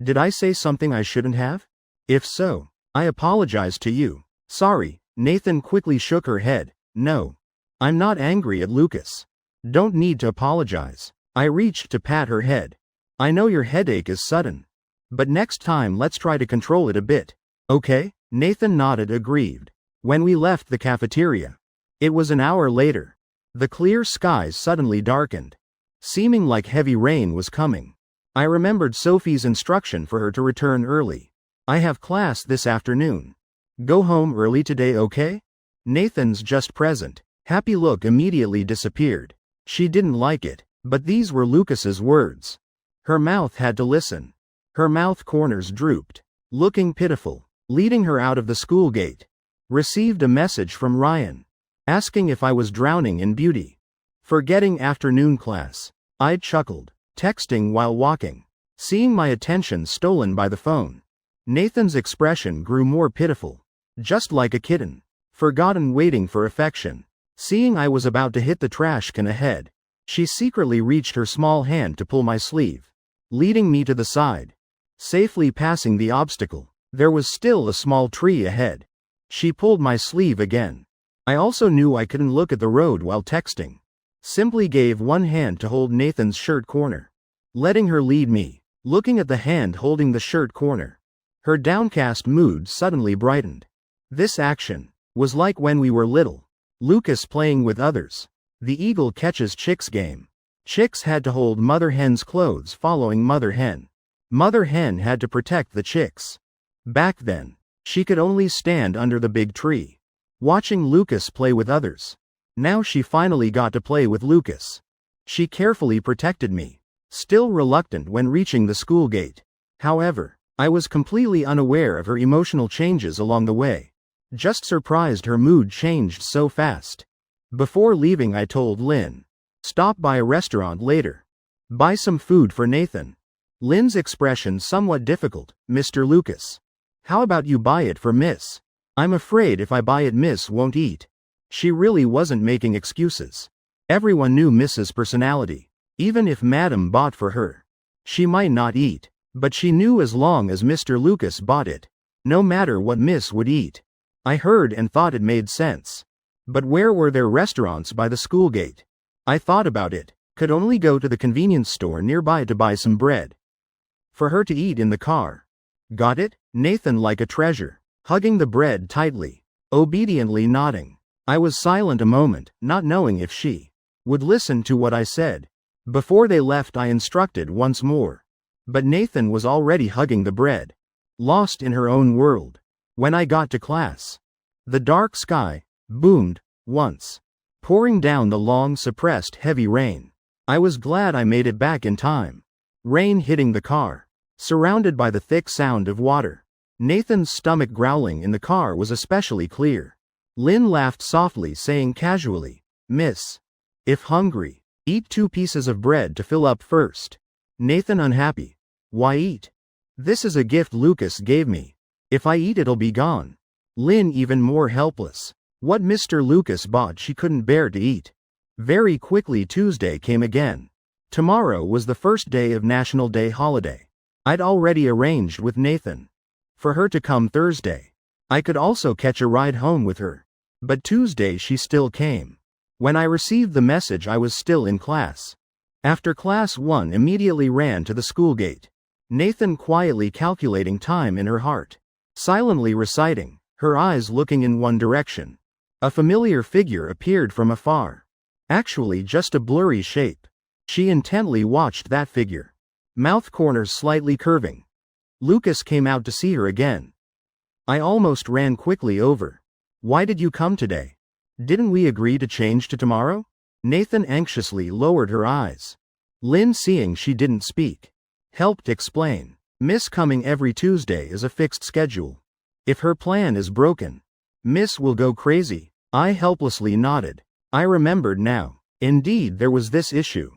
Did I say something I shouldn't have? If so, I apologize to you. Sorry. Nathan quickly shook her head. No. I'm not angry at Lucas. Don't need to apologize. I reached to pat her head. I know your headache is sudden. But next time let's try to control it a bit. Okay? Nathan nodded aggrieved. When we left the cafeteria. It was an hour later. The clear skies suddenly darkened. Seeming like heavy rain was coming. I remembered Sophie's instruction for her to return early. I have class this afternoon. Go home early today, okay? Nathan's just present. Happy look immediately disappeared. She didn't like it, but these were Lucas's words. Her mouth had to listen. Her mouth corners drooped. Looking pitiful. Leading her out of the school gate. Received a message from Ryan. Asking if I was drowning in beauty. Forgetting afternoon class. I chuckled. Texting while walking. Seeing my attention stolen by the phone. Nathan's expression grew more pitiful. Just like a kitten. Forgotten waiting for affection. Seeing I was about to hit the trash can ahead. She secretly reached her small hand to pull my sleeve. Leading me to the side. Safely passing the obstacle. There was still a small tree ahead. She pulled my sleeve again. I also knew I couldn't look at the road while texting. Simply gave one hand to hold Nathan's shirt corner. Letting her lead me. Looking at the hand holding the shirt corner. Her downcast mood suddenly brightened. This action was like when we were little. Lucas playing with others. The eagle catches chicks game. Chicks had to hold mother hen's clothes following mother hen. Mother hen had to protect the chicks. Back then, she could only stand under the big tree. Watching Lucas play with others. Now she finally got to play with Lucas. She carefully protected me. Still reluctant when reaching the school gate. However, I was completely unaware of her emotional changes along the way. Just surprised her mood changed so fast. Before leaving I told Lynn. Stop by a restaurant later. Buy some food for Nathan. Lynn's expression somewhat difficult. Mr. Lucas. How about you buy it for Miss? I'm afraid if I buy it Miss won't eat. She really wasn't making excuses. Everyone knew Miss's personality. Even if Madam bought for her. She might not eat. But she knew as long as Mr. Lucas bought it. No matter what Miss would eat. I heard and thought it made sense. But where were there restaurants by the school gate? I thought about it. Could only go to the convenience store nearby to buy some bread. For her to eat in the car. Got it? Nathan like a treasure. Hugging the bread tightly. Obediently nodding. I was silent a moment, not knowing if she would listen to what I said. Before they left I instructed once more. But Nathan was already hugging the bread. Lost in her own world. When I got to class. The dark sky boomed once. Pouring down the long suppressed heavy rain. I was glad I made it back in time. Rain hitting the car. Surrounded by the thick sound of water. Nathan's stomach growling in the car was especially clear. Lynn laughed softly saying casually, Miss. If hungry, eat 2 pieces of bread to fill up first. Nathan unhappy. Why eat? This is a gift Lucas gave me. If I eat it'll be gone. Lynn even more helpless. What Mr. Lucas bought she couldn't bear to eat. Very quickly Tuesday came again. Tomorrow was the first day of National Day holiday. I'd already arranged with Nathan. For her to come Thursday. I could also catch a ride home with her. But Tuesday she still came. When I received the message I was still in class. After class 1 immediately ran to the school gate. Nathan quietly calculating time in her heart. Silently reciting, her eyes looking in one direction. A familiar figure appeared from afar. Actually just a blurry shape. She intently watched that figure. Mouth corners slightly curving. Lucas came out to see her again. I almost ran quickly over. Why did you come today? Didn't we agree to change to tomorrow? Nathan anxiously lowered her eyes. Lynn seeing she didn't speak. Helped explain. Miss coming every Tuesday is a fixed schedule. If her plan is broken, Miss will go crazy. I helplessly nodded. I remembered now. Indeed, there was this issue.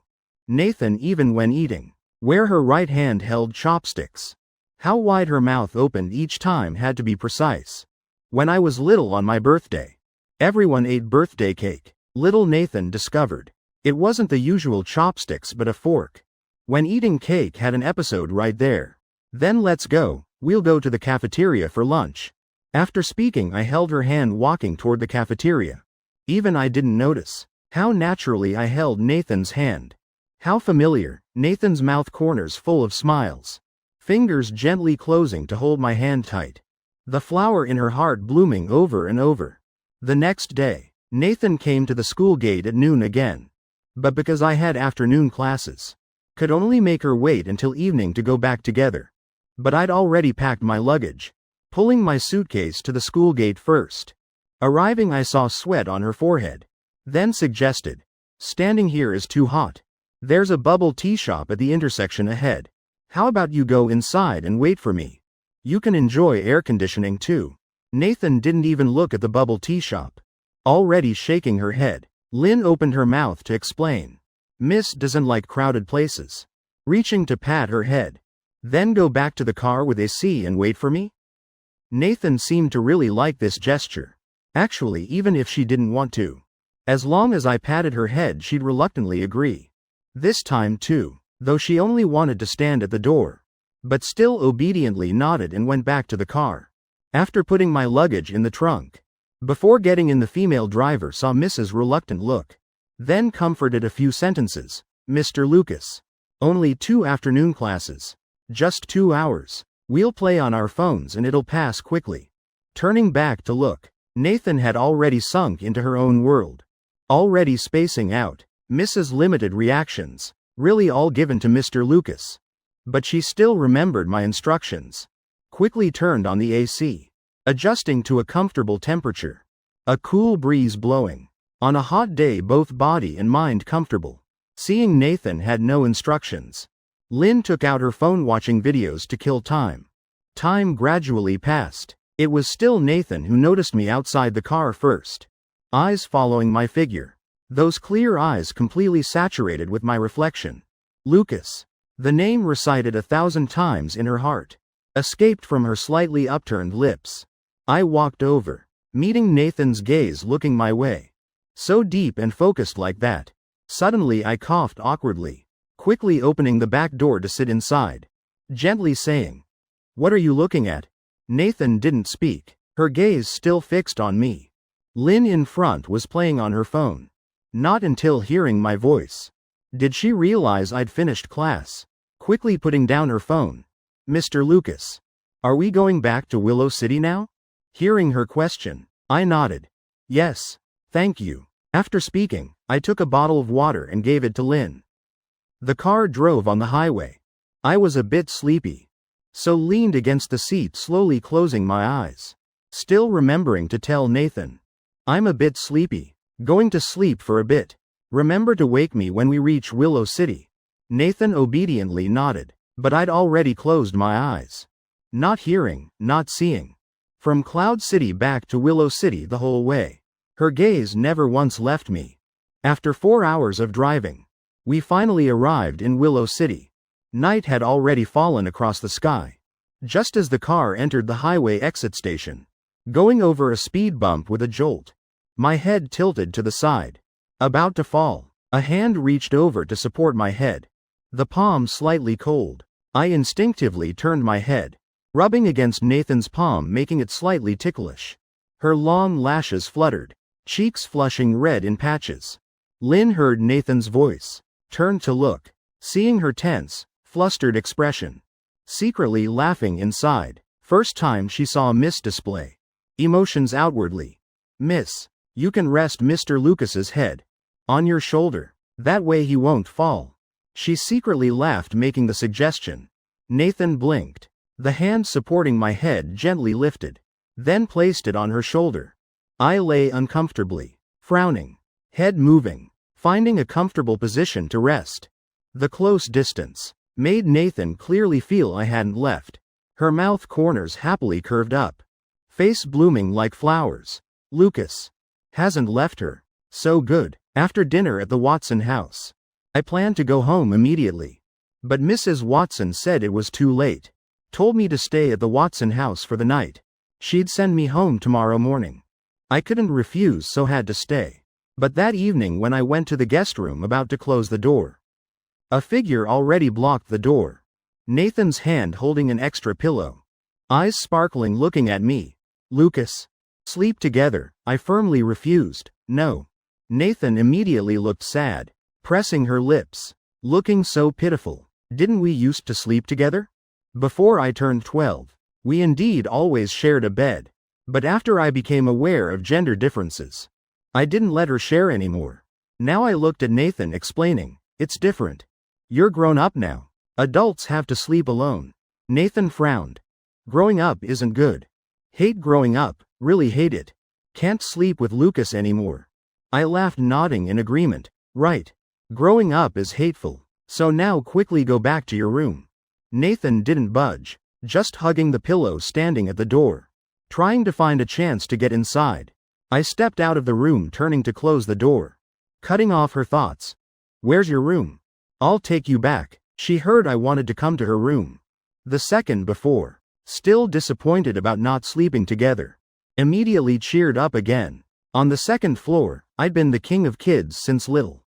Nathan, even when eating, where her right hand held chopsticks. How wide her mouth opened each time had to be precise. When I was little on my birthday, everyone ate birthday cake. Little Nathan discovered it wasn't the usual chopsticks but a fork. When eating cake had an episode right there. Then let's go, we'll go to the cafeteria for lunch. After speaking, I held her hand walking toward the cafeteria. Even I didn't notice how naturally I held Nathan's hand. How familiar, Nathan's mouth corners full of smiles. Fingers gently closing to hold my hand tight. The flower in her heart blooming over and over. The next day, Nathan came to the school gate at noon again. But because I had afternoon classes, could only make her wait until evening to go back together. But I'd already packed my luggage, pulling my suitcase to the school gate first. Arriving, I saw sweat on her forehead. Then suggested, standing here is too hot. There's a bubble tea shop at the intersection ahead. How about you go inside and wait for me? You can enjoy air conditioning too. Nathan didn't even look at the bubble tea shop. Already shaking her head, Lynn opened her mouth to explain. Miss doesn't like crowded places. Reaching to pat her head. Then go back to the car with AC and wait for me? Nathan seemed to really like this gesture. Actually, even if she didn't want to. As long as I patted her head, she'd reluctantly agree. This time too, though she only wanted to stand at the door. But still obediently nodded and went back to the car. After putting my luggage in the trunk. Before getting in, the female driver saw Mrs. reluctant look. Then comforted a few sentences. Mr. Lucas. Only 2 afternoon classes. Just 2 hours. We'll play on our phones and it'll pass quickly. Turning back to look, Nathan had already sunk into her own world. Already spacing out. Mrs. limited reactions. Really all given to Mr. Lucas. But she still remembered my instructions. Quickly turned on the AC. Adjusting to a comfortable temperature. A cool breeze blowing. On a hot day, both body and mind comfortable. Seeing Nathan had no instructions. Lynn took out her phone watching videos to kill time. Time gradually passed. It was still Nathan who noticed me outside the car first. Eyes following my figure. Those clear eyes completely saturated with my reflection. Lucas. The name recited 1,000 times in her heart. Escaped from her slightly upturned lips. I walked over, meeting Nathan's gaze looking my way. So deep and focused like that. Suddenly I coughed awkwardly. Quickly opening the back door to sit inside. Gently saying, "What are you looking at?" Nathan didn't speak. Her gaze still fixed on me. Lynn in front was playing on her phone. Not until hearing my voice did she realize I'd finished class. Quickly putting down her phone. "Mr. Lucas, are we going back to Willow City now?" Hearing her question, I nodded. "Yes, thank you." After speaking, I took a bottle of water and gave it to Lynn. The car drove on the highway. I was a bit sleepy, so leaned against the seat, slowly closing my eyes. Still remembering to tell Nathan, "I'm a bit sleepy. Going to sleep for a bit. Remember to wake me when we reach Willow City." Nathan obediently nodded, but I'd already closed my eyes. Not hearing, not seeing. From Cloud City back to Willow City the whole way. Her gaze never once left me. After 4 hours of driving, we finally arrived in Willow City. Night had already fallen across the sky. Just as the car entered the highway exit station, going over a speed bump with a jolt. My head tilted to the side. About to fall. A hand reached over to support my head. The palm slightly cold. I instinctively turned my head, rubbing against Nathan's palm, making it slightly ticklish. Her long lashes fluttered, cheeks flushing red in patches. Lynn heard Nathan's voice, turned to look, seeing her tense, flustered expression. Secretly laughing inside. First time she saw Miss display emotions outwardly. "Miss, you can rest Mr. Lucas's head on your shoulder. That way he won't fall." She secretly laughed, making the suggestion. Nathan blinked. The hand supporting my head gently lifted, then placed it on her shoulder. I lay uncomfortably, frowning, head moving, finding a comfortable position to rest. The close distance, made Nathan clearly feel I hadn't left. Her mouth corners happily curved up. Face blooming like flowers. Lucas hasn't left her. So good. After dinner at the Watson house, I planned to go home immediately. But Mrs. Watson said it was too late. Told me to stay at the Watson house for the night. She'd send me home tomorrow morning. I couldn't refuse, so had to stay. But that evening when I went to the guest room about to close the door, a figure already blocked the door. Nathan's hand holding an extra pillow. Eyes sparkling looking at me. Lucas. Sleep together, I firmly refused. No. Nathan immediately looked sad, pressing her lips, looking so pitiful. Didn't we used to sleep together? Before I turned 12, we indeed always shared a bed. But after I became aware of gender differences, I didn't let her share anymore. Now I looked at Nathan explaining, it's different. You're grown up now. Adults have to sleep alone. Nathan frowned. Growing up isn't good. Hate growing up, really hate it. Can't sleep with Lucas anymore. I laughed, nodding in agreement. Right. Growing up is hateful. So now quickly go back to your room. Nathan didn't budge, just hugging the pillow, standing at the door, trying to find a chance to get inside. I stepped out of the room, turning to close the door, cutting off her thoughts. Where's your room? I'll take you back. She heard I wanted to come to her room the second before. Still disappointed about not sleeping together. Immediately cheered up again. On the second floor, I'd been the king of kids since little.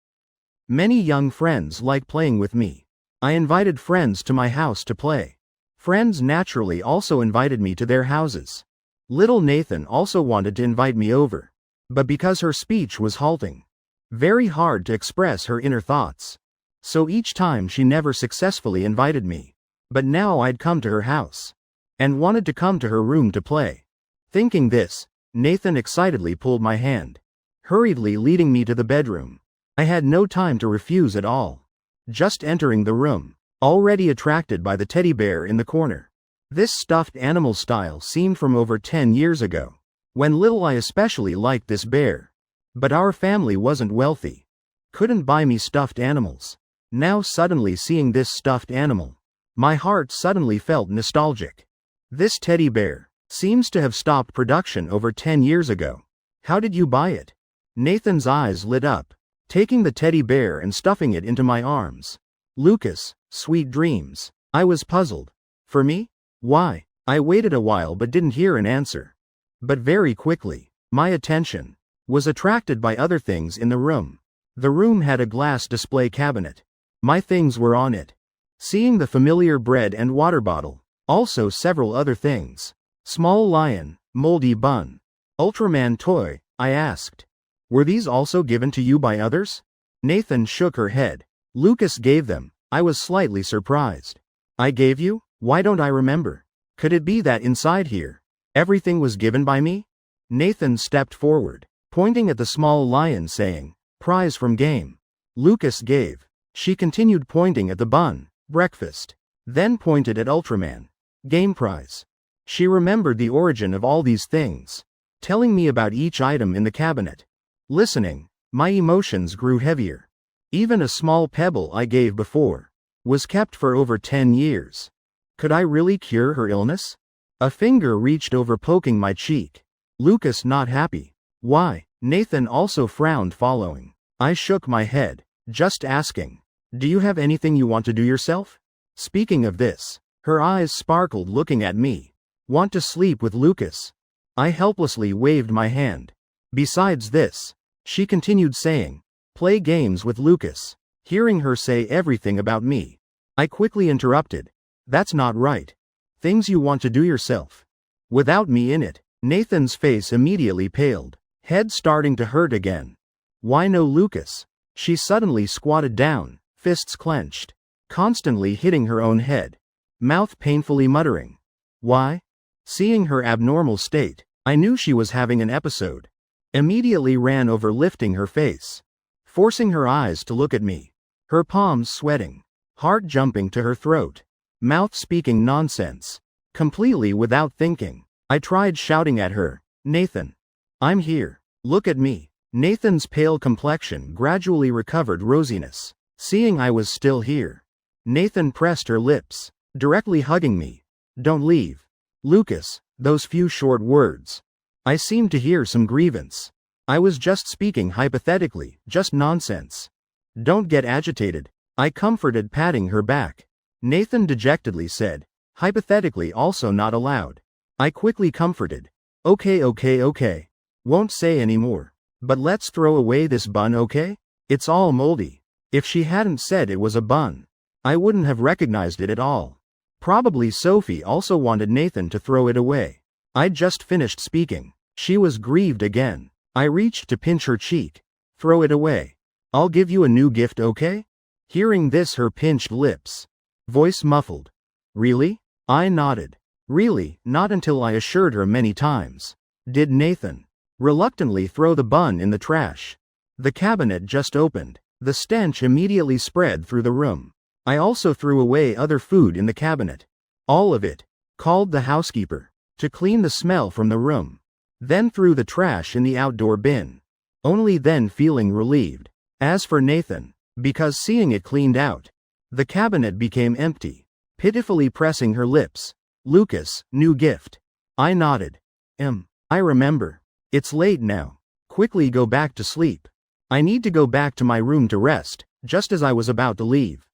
Many young friends liked playing with me. I invited friends to my house to play. Friends naturally also invited me to their houses. Little Nathan also wanted to invite me over. But because her speech was halting, very hard to express her inner thoughts, so each time she never successfully invited me. But now I'd come to her house, and wanted to come to her room to play. Thinking this, Nathan excitedly pulled my hand, hurriedly leading me to the bedroom. I had no time to refuse at all. Just entering the room, already attracted by the teddy bear in the corner. This stuffed animal style seemed from over 10 years ago. When little I especially liked this bear. But our family wasn't wealthy. Couldn't buy me stuffed animals. Now suddenly seeing this stuffed animal, my heart suddenly felt nostalgic. This teddy bear seems to have stopped production over 10 years ago. How did you buy it? Nathan's eyes lit up, taking the teddy bear and stuffing it into my arms. Lucas, sweet dreams. I was puzzled. For me? Why? I waited a while but didn't hear an answer. But very quickly, my attention was attracted by other things in the room. The room had a glass display cabinet. My things were on it. Seeing the familiar bread and water bottle, also several other things. Small lion, moldy bun, Ultraman toy, I asked. Were these also given to you by others? Nathan shook her head. Lucas gave them. I was slightly surprised. I gave you? Why don't I remember? Could it be that inside here, everything was given by me? Nathan stepped forward, pointing at the small lion saying, prize from game. Lucas gave. She continued pointing at the bun, breakfast. Then pointed at Ultraman. Game prize. She remembered the origin of all these things, telling me about each item in the cabinet. Listening, my emotions grew heavier. Even a small pebble I gave before was kept for over 10 years. Could I really cure her illness? A finger reached over, poking my cheek. Lucas not happy. Why? Nathan also frowned, following. I shook my head, just asking. Do you have anything you want to do yourself? Speaking of this, her eyes sparkled looking at me. Want to sleep with Lucas? I helplessly waved my hand. Besides this, she continued saying, play games with Lucas. Hearing her say everything about me, I quickly interrupted. That's not right. Things you want to do yourself, without me in it. Nathan's face immediately paled, head starting to hurt again. Why no Lucas? She suddenly squatted down, fists clenched, constantly hitting her own head, mouth painfully muttering. Why? Seeing her abnormal state, I knew she was having an episode. Immediately ran over, lifting her face, forcing her eyes to look at me, her palms sweating, heart jumping to her throat, mouth speaking nonsense, completely without thinking. I tried shouting at her, Nathan, I'm here, look at me. Nathan's pale complexion gradually recovered rosiness. Seeing I was still here, Nathan pressed her lips, directly hugging me. Don't leave. Lucas, those few short words. I seemed to hear some grievance. I was just speaking hypothetically, just nonsense. Don't get agitated. I comforted, patting her back. Nathan dejectedly said, hypothetically also not allowed. I quickly comforted. Okay. Won't say any more. But let's throw away this bun, okay? It's all moldy. If she hadn't said it was a bun, I wouldn't have recognized it at all. Probably Sophie also wanted Nathan to throw it away. I'd just finished speaking. She was grieved again. I reached to pinch her cheek. Throw it away. I'll give you a new gift, okay? Hearing this, her pinched lips. Voice muffled. Really? I nodded. Really, not until I assured her many times. Did Nathan reluctantly throw the bun in the trash? The cabinet just opened. The stench immediately spread through the room. I also threw away other food in the cabinet. All of it. Called the housekeeper to clean the smell from the room. Then threw the trash in the outdoor bin. Only then feeling relieved. As for Nathan, because seeing it cleaned out, the cabinet became empty. Pitifully pressing her lips. Lucas, new gift. I nodded. I remember. It's late now. Quickly go back to sleep. I need to go back to my room to rest, just as I was about to leave.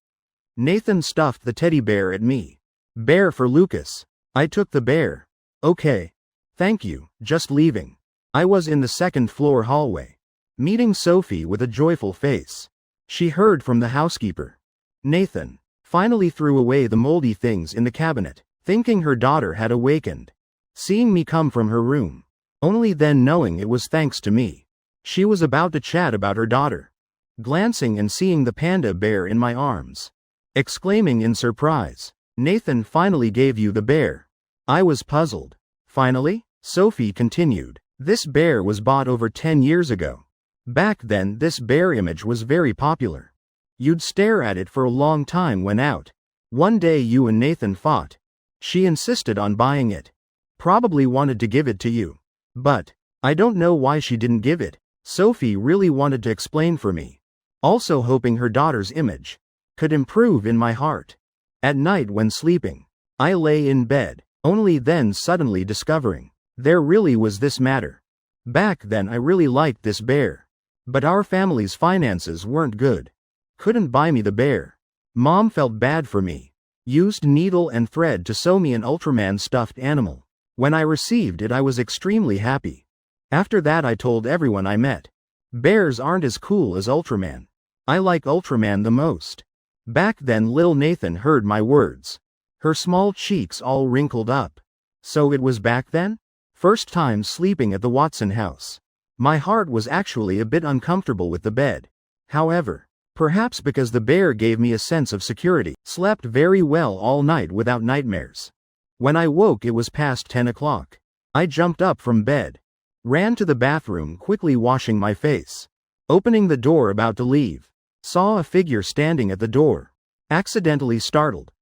Nathan stuffed the teddy bear at me. Bear for Lucas. I took the bear. Okay. Thank you, just leaving. I was in the second floor hallway, meeting Sophie with a joyful face. She heard from the housekeeper. Nathan finally threw away the moldy things in the cabinet, thinking her daughter had awakened. Seeing me come from her room, only then knowing it was thanks to me. She was about to chat about her daughter. Glancing and seeing the panda bear in my arms. Exclaiming in surprise, Nathan finally gave you the bear. I was puzzled. Finally? Sophie continued. This bear was bought over 10 years ago. Back then this bear image was very popular. You'd stare at it for a long time when out. One day you and Nathan fought. She insisted on buying it. Probably wanted to give it to you. But I don't know why she didn't give it. Sophie really wanted to explain for me. Also hoping her daughter's image could improve in my heart. At night when sleeping, I lay in bed, only then suddenly discovering there really was this matter. Back then I really liked this bear. But our family's finances weren't good. Couldn't buy me the bear. Mom felt bad for me. Used needle and thread to sew me an Ultraman stuffed animal. When I received it I was extremely happy. After that I told everyone I met. Bears aren't as cool as Ultraman. I like Ultraman the most. Back then Lil Nathan heard my words. Her small cheeks all wrinkled up. So it was back then? First time sleeping at the Watson house. My heart was actually a bit uncomfortable with the bed. However, perhaps because the bear gave me a sense of security. Slept very well all night without nightmares. When I woke it was past 10 o'clock. I jumped up from bed. Ran to the bathroom quickly washing my face. Opening the door about to leave. Saw a figure standing at the door. Accidentally startled.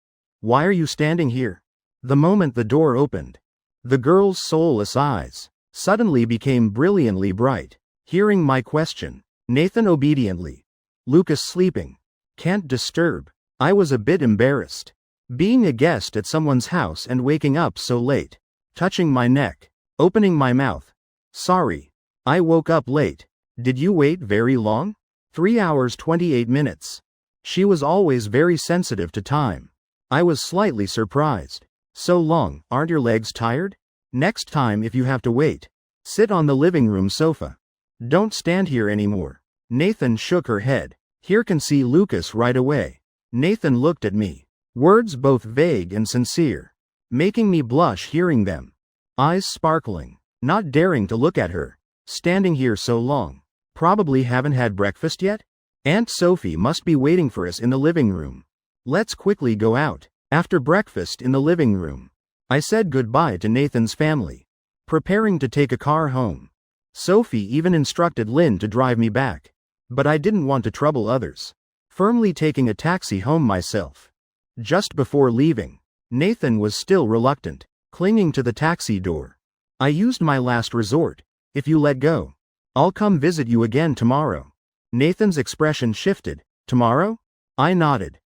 Why are you standing here? The moment the door opened, the girl's soulless eyes suddenly became brilliantly bright. Hearing my question, Nathan obediently. Lucas sleeping. Can't disturb. I was a bit embarrassed. Being a guest at someone's house and waking up so late. Touching my neck. Opening my mouth. Sorry. I woke up late. Did you wait very long? 3 hours 28 minutes. She was always very sensitive to time. I was slightly surprised. So long, aren't your legs tired? Next time if you have to wait, sit on the living room sofa. Don't stand here anymore. Nathan shook her head. Here can see Lucas right away. Nathan looked at me. Words both vague and sincere. Making me blush hearing them. Eyes sparkling. Not daring to look at her. Standing here so long. Probably haven't had breakfast yet? Aunt Sophie must be waiting for us in the living room. Let's quickly go out. After breakfast in the living room, I said goodbye to Nathan's family. Preparing to take a car home. Sophie even instructed Lynn to drive me back. But I didn't want to trouble others. Firmly taking a taxi home myself. Just before leaving, Nathan was still reluctant, clinging to the taxi door. I used my last resort. If you let go, I'll come visit you again tomorrow. Nathan's expression shifted. Tomorrow? I nodded.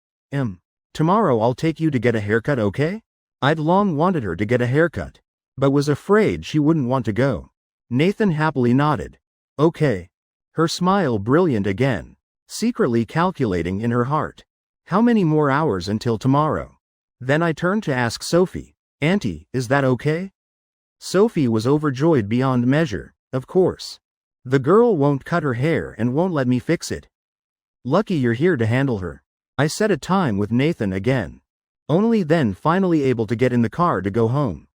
Tomorrow I'll take you to get a haircut, okay? I'd long wanted her to get a haircut, but was afraid she wouldn't want to go. Nathan happily nodded. Okay. Her smile brilliant again, secretly calculating in her heart. How many more hours until tomorrow? Then I turned to ask Sophie, Auntie, is that okay? Sophie was overjoyed beyond measure, of course. The girl won't cut her hair and won't let me fix it. Lucky you're here to handle her. I set a time with Nathan again. Only then finally able to get in the car to go home.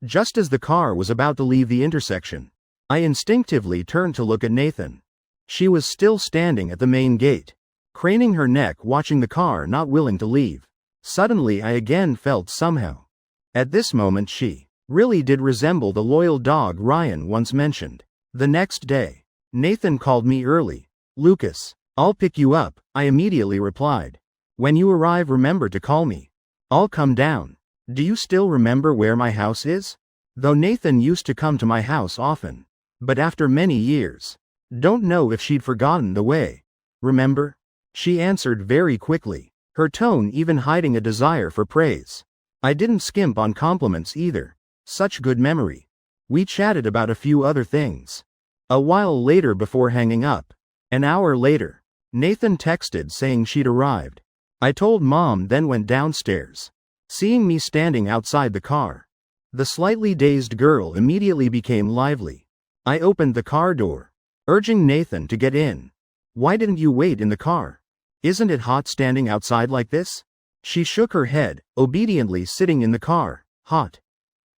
Just as the car was about to leave the intersection, I instinctively turned to look at Nathan. She was still standing at the main gate, craning her neck watching the car, not willing to leave. Suddenly I again felt somehow. At this moment she really did resemble the loyal dog Ryan once mentioned. The next day, Nathan called me early. Lucas, I'll pick you up, I immediately replied. When you arrive, remember to call me. I'll come down. Do you still remember where my house is? Though Nathan used to come to my house often, but after many years, don't know if she'd forgotten the way. Remember? She answered very quickly, her tone even hiding a desire for praise. I didn't skimp on compliments either. Such good memory. We chatted about a few other things. A while later, before hanging up, an hour later, Nathan texted saying she'd arrived. I told Mom, then went downstairs. Seeing me standing outside the car, the slightly dazed girl immediately became lively. I opened the car door, urging Nathan to get in. Why didn't you wait in the car? Isn't it hot standing outside like this? She shook her head, obediently sitting in the car. Hot.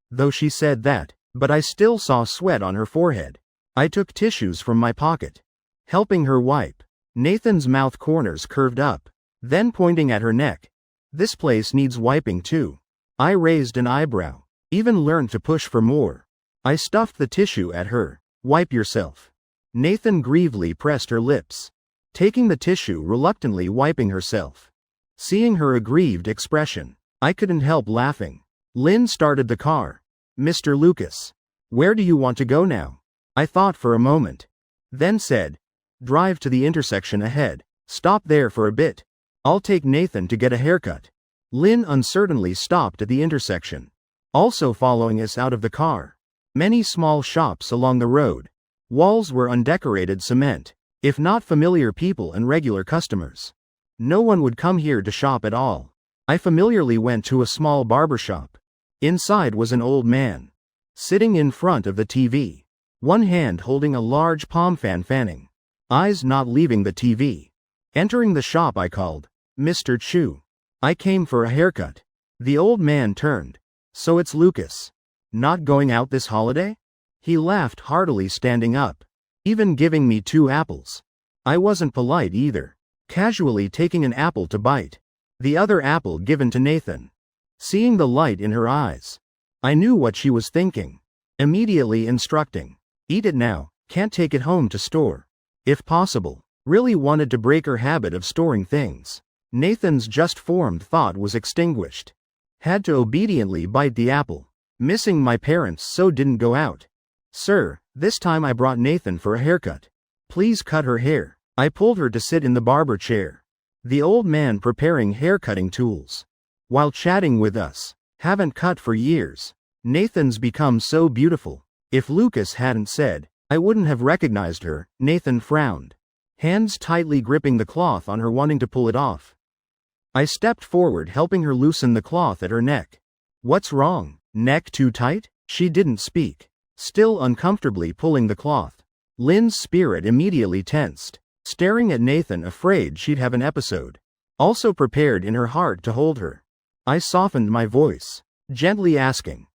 Though she said that, but I still saw sweat on her forehead. I took tissues from my pocket, helping her wipe. Nathan's mouth corners curved up, then pointing at her neck. This place needs wiping too. I raised an eyebrow, even learned to push for more. I stuffed the tissue at her. Wipe yourself. Nathan gravely pressed her lips, taking the tissue, reluctantly wiping herself. Seeing her aggrieved expression, I couldn't help laughing. Lynn started the car. Mr. Lucas, where do you want to go now? I thought for a moment, then said, drive to the intersection ahead. Stop there for a bit. I'll take Nathan to get a haircut. Lynn uncertainly stopped at the intersection, also following us out of the car. Many small shops along the road. Walls were undecorated cement. If not familiar people and regular customers, no one would come here to shop at all. I familiarly went to a small barber shop. Inside was an old man, sitting in front of the TV, one hand holding a large palm fan, fanning, eyes not leaving the TV. Entering the shop, I called, Mr. Chu. I came for a haircut. The old man turned. So it's Lucas. Not going out this holiday? He laughed heartily, standing up, even giving me 2 apples. I wasn't polite either, casually taking an apple to bite, the other apple given to Nathan. Seeing the light in her eyes, I knew what she was thinking, immediately instructing, eat it now, can't take it home to store. If possible, really wanted to break her habit of storing things. Nathan's just formed thought was extinguished. Had to obediently bite the apple. Missing my parents, so didn't go out. Sir, this time I brought Nathan for a haircut. Please cut her hair. I pulled her to sit in the barber chair. The old man preparing haircutting tools, while chatting with us. Haven't cut for years. Nathan's become so beautiful. If Lucas hadn't said, I wouldn't have recognized her. Nathan frowned, hands tightly gripping the cloth on her, wanting to pull it off. I stepped forward, helping her loosen the cloth at her neck. What's wrong? Neck too tight? She didn't speak, still uncomfortably pulling the cloth. Lynn's spirit immediately tensed, staring at Nathan, afraid she'd have an episode. Also prepared in her heart to hold her. I softened my voice, gently asking,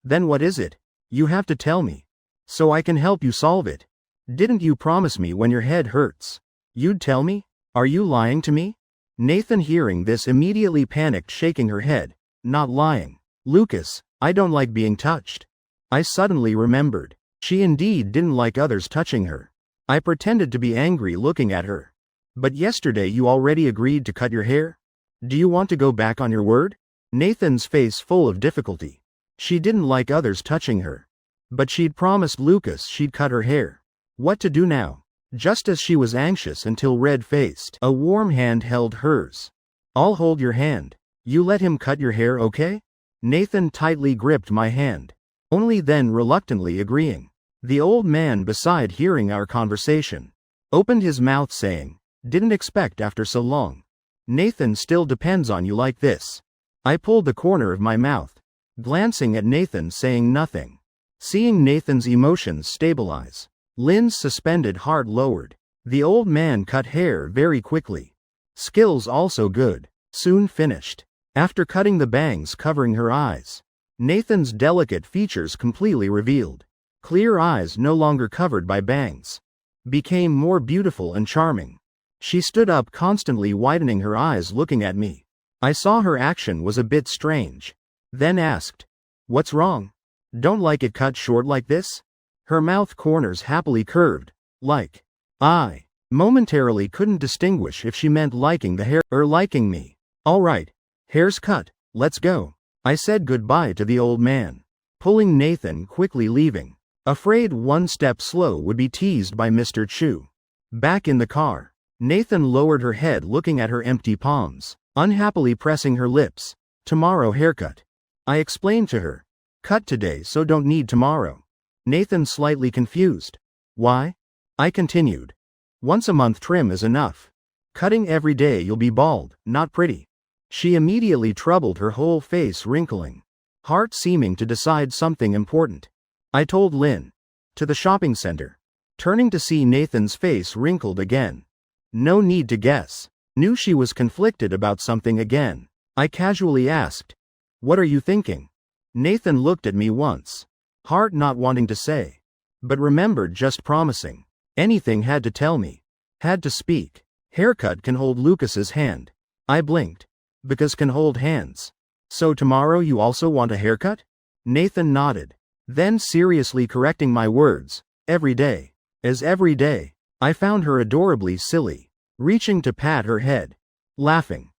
then what is it? You have to tell me, so I can help you solve it. Didn't you promise me when your head hurts, you'd tell me? Are you lying to me? Nathan, hearing this, immediately panicked, shaking her head. Not lying. Lucas, I don't like being touched. I suddenly remembered. She indeed didn't like others touching her. I pretended to be angry, looking at her. But yesterday you already agreed to cut your hair? Do you want to go back on your word? Nathan's face full of difficulty. She didn't like others touching her, but she'd promised Lucas she'd cut her hair. What to do now? Just as she was anxious until red-faced, a warm hand held hers. I'll hold your hand. You let him cut your hair, okay? Nathan tightly gripped my hand, only then reluctantly agreeing. The old man beside hearing our conversation opened his mouth saying, "Didn't expect after so long. Nathan still depends on you like this." I pulled the corner of my mouth, glancing at Nathan saying nothing. Seeing Nathan's emotions stabilize, Lynn's suspended heart lowered. The old man cut hair very quickly. Skills also good. Soon finished. After cutting the bangs covering her eyes, Nathan's delicate features completely revealed. Clear eyes no longer covered by bangs became more beautiful and charming. She stood up, constantly widening her eyes looking at me. I saw her action was a bit strange, then asked, "What's wrong? Don't like it cut short like this?" Her mouth corners happily curved, like I momentarily couldn't distinguish if she meant liking the hair or liking me. "All right, hair's cut, let's go." I said goodbye to the old man, pulling Nathan, quickly leaving, afraid one step slow would be teased by Mr. Chu. Back in the car, Nathan lowered her head looking at her empty palms, unhappily pressing her lips. "Tomorrow haircut," I explained to her. "Cut today so don't need tomorrow." Nathan slightly confused. "Why?" I continued. "Once a month trim is enough. Cutting every day you'll be bald, not pretty." She immediately troubled, her whole face wrinkling, heart seeming to decide something important. I told Lynn. "To the shopping center." Turning to see Nathan's face wrinkled again. No need to guess. Knew she was conflicted about something again. I casually asked, "What are you thinking?" Nathan looked at me once, heart not wanting to say, but remembered just promising. Anything had to tell me. Had to speak. "Haircut can hold Lucas's hand." I blinked. "Because can hold hands. So tomorrow you also want a haircut?" Nathan nodded. Then seriously correcting my words, "Every day." As every day. I found her adorably silly, reaching to pat her head, laughing.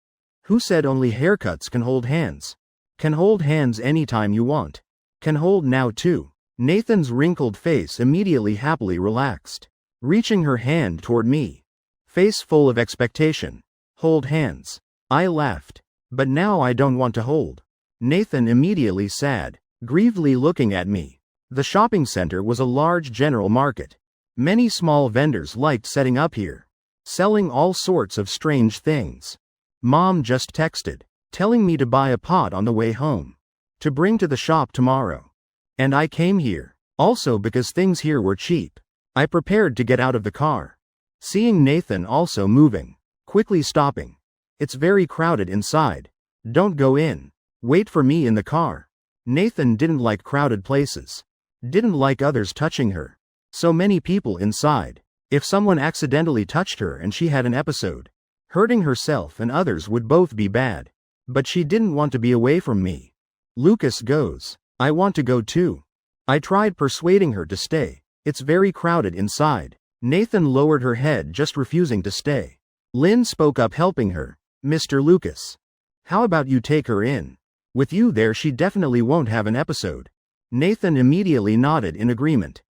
"Who said only haircuts can hold hands? Can hold hands anytime you want. Can hold now too." Nathan's wrinkled face immediately happily relaxed, reaching her hand toward me, face full of expectation. "Hold hands." I laughed. "But now I don't want to hold." Nathan immediately sad, grievedly looking at me. The shopping center was a large general market. Many small vendors liked setting up here, selling all sorts of strange things. Mom just texted, telling me to buy a pot on the way home, to bring to the shop tomorrow. And I came here, also because things here were cheap. I prepared to get out of the car, seeing Nathan also moving, quickly stopping. "It's very crowded inside. Don't go in. Wait for me in the car." Nathan didn't like crowded places. Didn't like others touching her. So many people inside. If someone accidentally touched her and she had an episode, hurting herself and others would both be bad. But she didn't want to be away from me. "Lucas goes. I want to go too." I tried persuading her to stay. "It's very crowded inside." Nathan lowered her head, just refusing to stay. Lynn spoke up, helping her. "Mr. Lucas, how about you take her in? With you there she definitely won't have an episode." Nathan immediately nodded in agreement.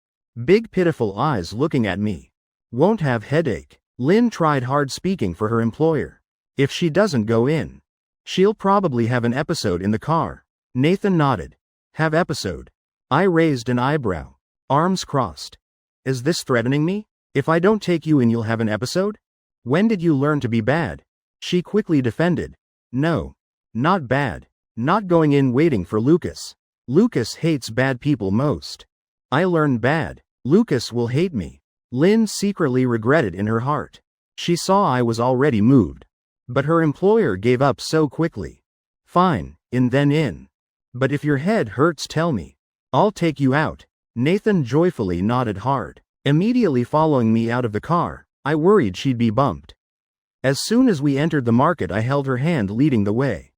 Big pitiful eyes looking at me. "Won't have headache." Lynn tried hard speaking for her employer. "If she doesn't go in, she'll probably have an episode in the car." Nathan nodded. "Have episode?" I raised an eyebrow, arms crossed. "Is this threatening me? If I don't take you in you'll have an episode? When did you learn to be bad?" She quickly defended. "No. Not bad. Not going in waiting for Lucas. Lucas hates bad people most. I learned bad. Lucas will hate me." Lynn secretly regretted in her heart. She saw I was already moved. But her employer gave up so quickly. "Fine, in then in. But if your head hurts tell me. I'll take you out." Nathan joyfully nodded hard, immediately following me out of the car. I worried she'd be bumped. As soon as we entered the market I held her hand leading the way.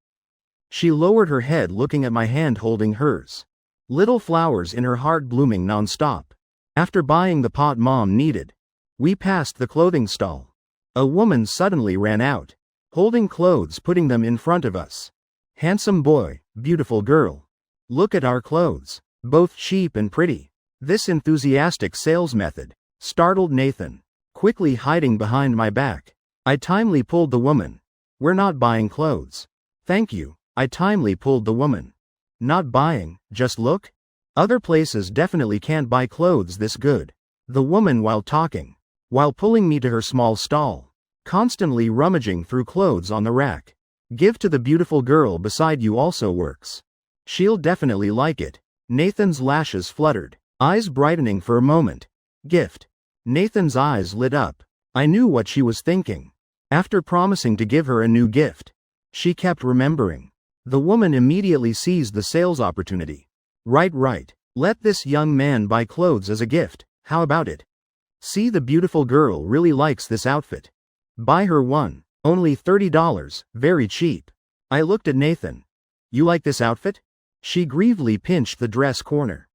She lowered her head looking at my hand holding hers. Little flowers in her heart blooming non-stop. After buying the pot Mom needed, we passed the clothing stall. A woman suddenly ran out, holding clothes, putting them in front of us. "Handsome boy, beautiful girl. Look at our clothes. Both cheap and pretty." This enthusiastic sales method startled Nathan, quickly hiding behind my back. I timely pulled the woman, We're not buying clothes. Thank you. I timely pulled the woman. Not buying, just look? Other places definitely can't buy clothes this good. The woman while pulling me to her small stall, constantly rummaging through clothes on the rack. Give to the beautiful girl beside you also works. She'll definitely like it. Nathan's lashes fluttered, eyes brightening for a moment. Gift. Nathan's eyes lit up. I knew what she was thinking. After promising to give her a new gift, she kept remembering. The woman immediately seized the sales opportunity. Right. Let this young man buy clothes as a gift, how about it? See, the beautiful girl really likes this outfit. Buy her one. Only $30, very cheap. I looked at Nathan. You like this outfit? She grievedly pinched the dress corner.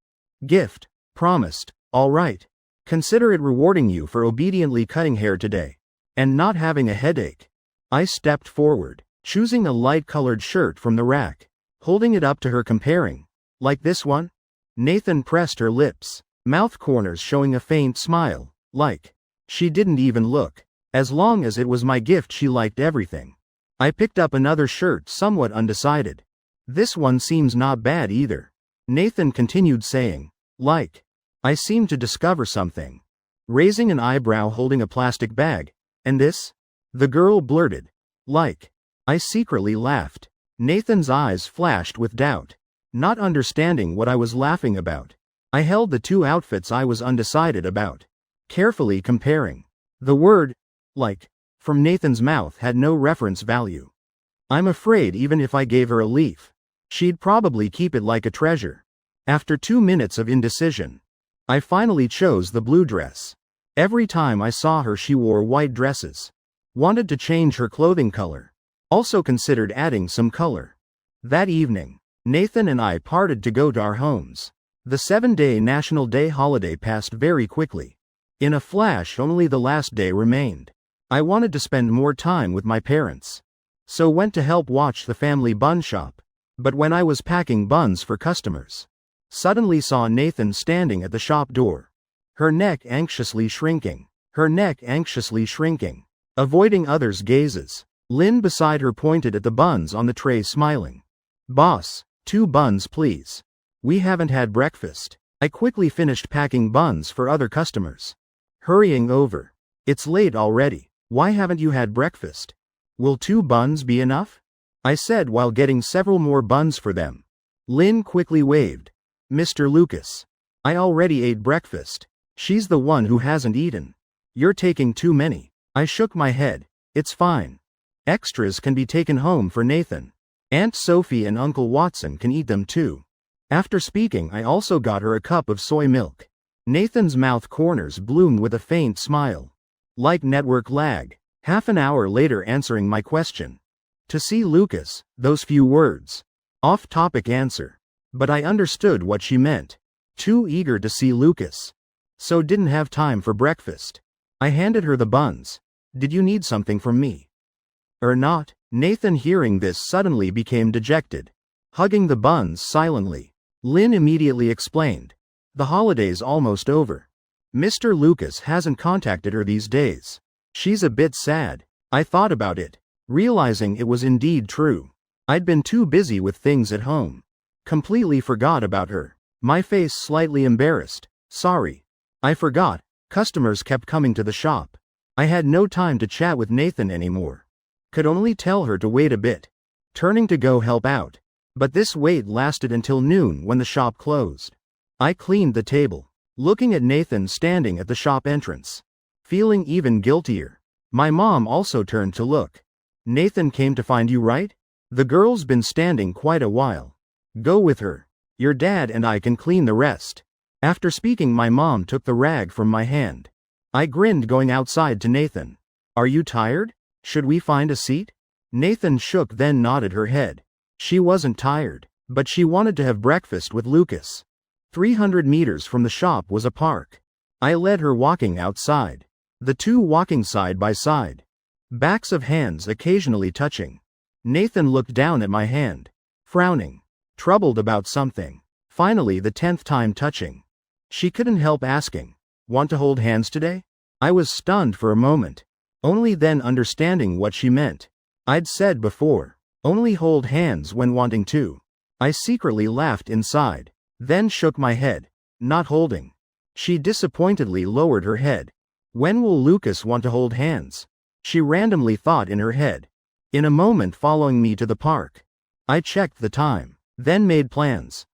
Gift. Promised. All right. Consider it rewarding you for obediently cutting hair today. And not having a headache. I stepped forward, choosing a light-colored shirt from the rack, holding it up to her comparing. Like this one? Nathan pressed her lips, mouth corners showing a faint smile. Like. She didn't even look. As long as it was my gift, she liked everything. I picked up another shirt, somewhat undecided. This one seems not bad either. Nathan continued saying. Like. I seemed to discover something. Raising an eyebrow, holding a plastic bag. And this? The girl blurted. Like. I secretly laughed. Nathan's eyes flashed with doubt, not understanding what I was laughing about. I held the two outfits I was undecided about, carefully comparing. The word, like, from Nathan's mouth had no reference value. I'm afraid even if I gave her a leaf, she'd probably keep it like a treasure. After 2 minutes of indecision, I finally chose the blue dress. Every time I saw her, she wore white dresses. Wanted to change her clothing color. Also considered adding some color. That evening, Nathan and I parted to go to our homes. The 7-day National Day holiday passed very quickly. In a flash, only the last day remained. I wanted to spend more time with my parents, so went to help watch the family bun shop. But when I was packing buns for customers, suddenly saw Nathan standing at the shop door. Her neck anxiously shrinking. Avoiding others' gazes. Lynn beside her pointed at the buns on the tray, smiling. Boss, 2 buns please. We haven't had breakfast. I quickly finished packing buns for other customers. Hurrying over. It's late already. Why haven't you had breakfast? Will 2 buns be enough? I said while getting several more buns for them. Lynn quickly waved. Mr. Lucas. I already ate breakfast. She's the one who hasn't eaten. You're taking too many. I shook my head. It's fine. Extras can be taken home for Nathan. Aunt Sophie and Uncle Watson can eat them too. After speaking, I also got her a cup of soy milk. Nathan's mouth corners bloomed with a faint smile. Like network lag. Half an hour later, answering my question. To see Lucas, those few words. Off-topic answer. But I understood what she meant. Too eager to see Lucas. So didn't have time for breakfast. I handed her the buns. Did you need something from me? Or not? Nathan, hearing this, suddenly became dejected, hugging the buns silently. Lynn immediately explained. The holiday's almost over. Mr. Lucas hasn't contacted her these days. She's a bit sad. I thought about it, realizing it was indeed true. I'd been too busy with things at home. Completely forgot about her. My face slightly embarrassed. Sorry. I forgot. Customers kept coming to the shop. I had no time to chat with Nathan anymore. Could only tell her to wait a bit. Turning to go help out. But this wait lasted until noon when the shop closed. I cleaned the table, looking at Nathan standing at the shop entrance, feeling even guiltier. My mom also turned to look. Nathan came to find you, right? The girl's been standing quite a while. Go with her. Your dad and I can clean the rest. After speaking, my mom took the rag from my hand. I grinned, going outside to Nathan. Are you tired? Should we find a seat? Nathan shook, then nodded her head. She wasn't tired, but she wanted to have breakfast with Lucas. 300 meters from the shop was a park. I led her walking outside. The two walking side by side. Backs of hands occasionally touching. Nathan looked down at my hand, frowning, troubled about something. Finally, the 10th time touching. She couldn't help asking, "Want to hold hands today?" I was stunned for a moment, only then understanding what she meant. I'd said before. Only hold hands when wanting to. I secretly laughed inside, then shook my head. Not holding. She disappointedly lowered her head. When will Lucas want to hold hands? She randomly thought in her head. In a moment following me to the park. I checked the time, then made plans.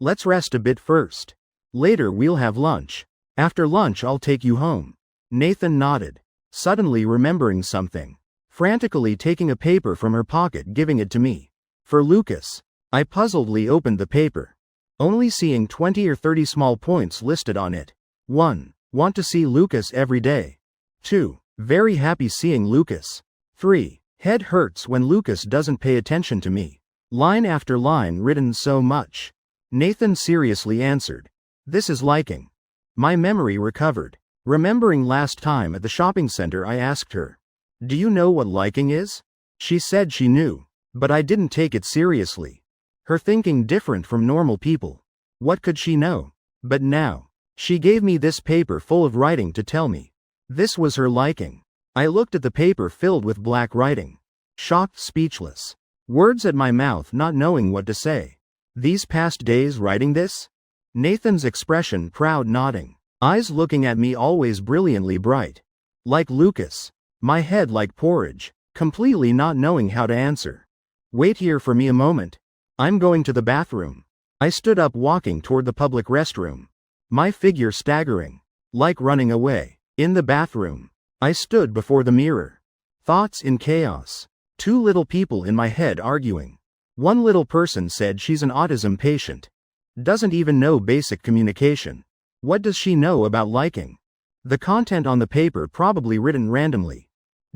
Let's rest a bit first. Later we'll have lunch. After lunch I'll take you home. Nathan nodded, suddenly remembering something. Frantically taking a paper from her pocket, giving it to me. For Lucas. I puzzledly opened the paper. Only seeing 20 or 30 small points listed on it. 1. Want to see Lucas every day. 2. Very happy seeing Lucas. 3. Head hurts when Lucas doesn't pay attention to me. Line after line written so much. Nathan seriously answered. This is liking. My memory recovered. Remembering last time at the shopping center I asked her. Do you know what liking is? She said she knew, but I didn't take it seriously. Her thinking different from normal people. What could she know? But now, she gave me this paper full of writing to tell me. This was her liking. I looked at the paper filled with black writing. Shocked, speechless. Words at my mouth, not knowing what to say. These past days writing this? Nathan's expression proud, nodding. Eyes looking at me always brilliantly bright. Like Lucas. My head like porridge, completely not knowing how to answer. Wait here for me a moment. I'm going to the bathroom. I stood up, walking toward the public restroom. My figure staggering. Like running away. In the bathroom. I stood before the mirror. Thoughts in chaos. 2 little people in my head arguing. One little person said she's an autism patient. Doesn't even know basic communication. What does she know about liking? The content on the paper probably written randomly.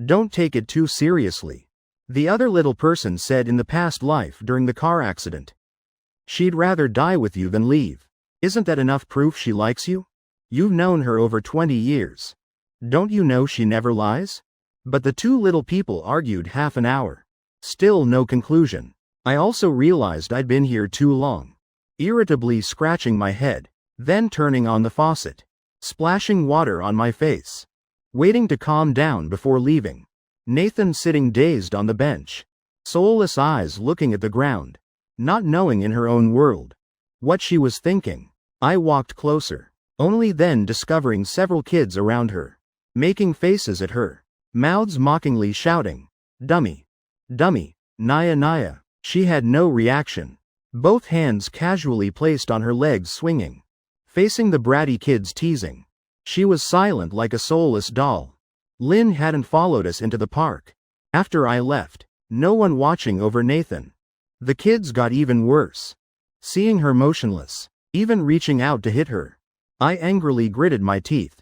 Don't take it too seriously. The other little person said in the past life during the car accident. She'd rather die with you than leave. Isn't that enough proof she likes you? You've known her over 20 years. Don't you know she never lies? But the 2 little people argued half an hour. Still no conclusion. I also realized I'd been here too long. Irritably scratching my head, then turning on the faucet. Splashing water on my face. Waiting to calm down before leaving. Nathan sitting dazed on the bench. Soulless eyes looking at the ground. Not knowing in her own world what she was thinking. I walked closer. Only then discovering several kids around her. Making faces at her. Mouths mockingly shouting. Dummy. Dummy. Naya Naya. She had no reaction. Both hands casually placed on her legs, swinging. Facing the bratty kids teasing. She was silent like a soulless doll. Lynn hadn't followed us into the park. After I left, no one watching over Nathan. The kids got even worse. Seeing her motionless, even reaching out to hit her. I angrily gritted my teeth.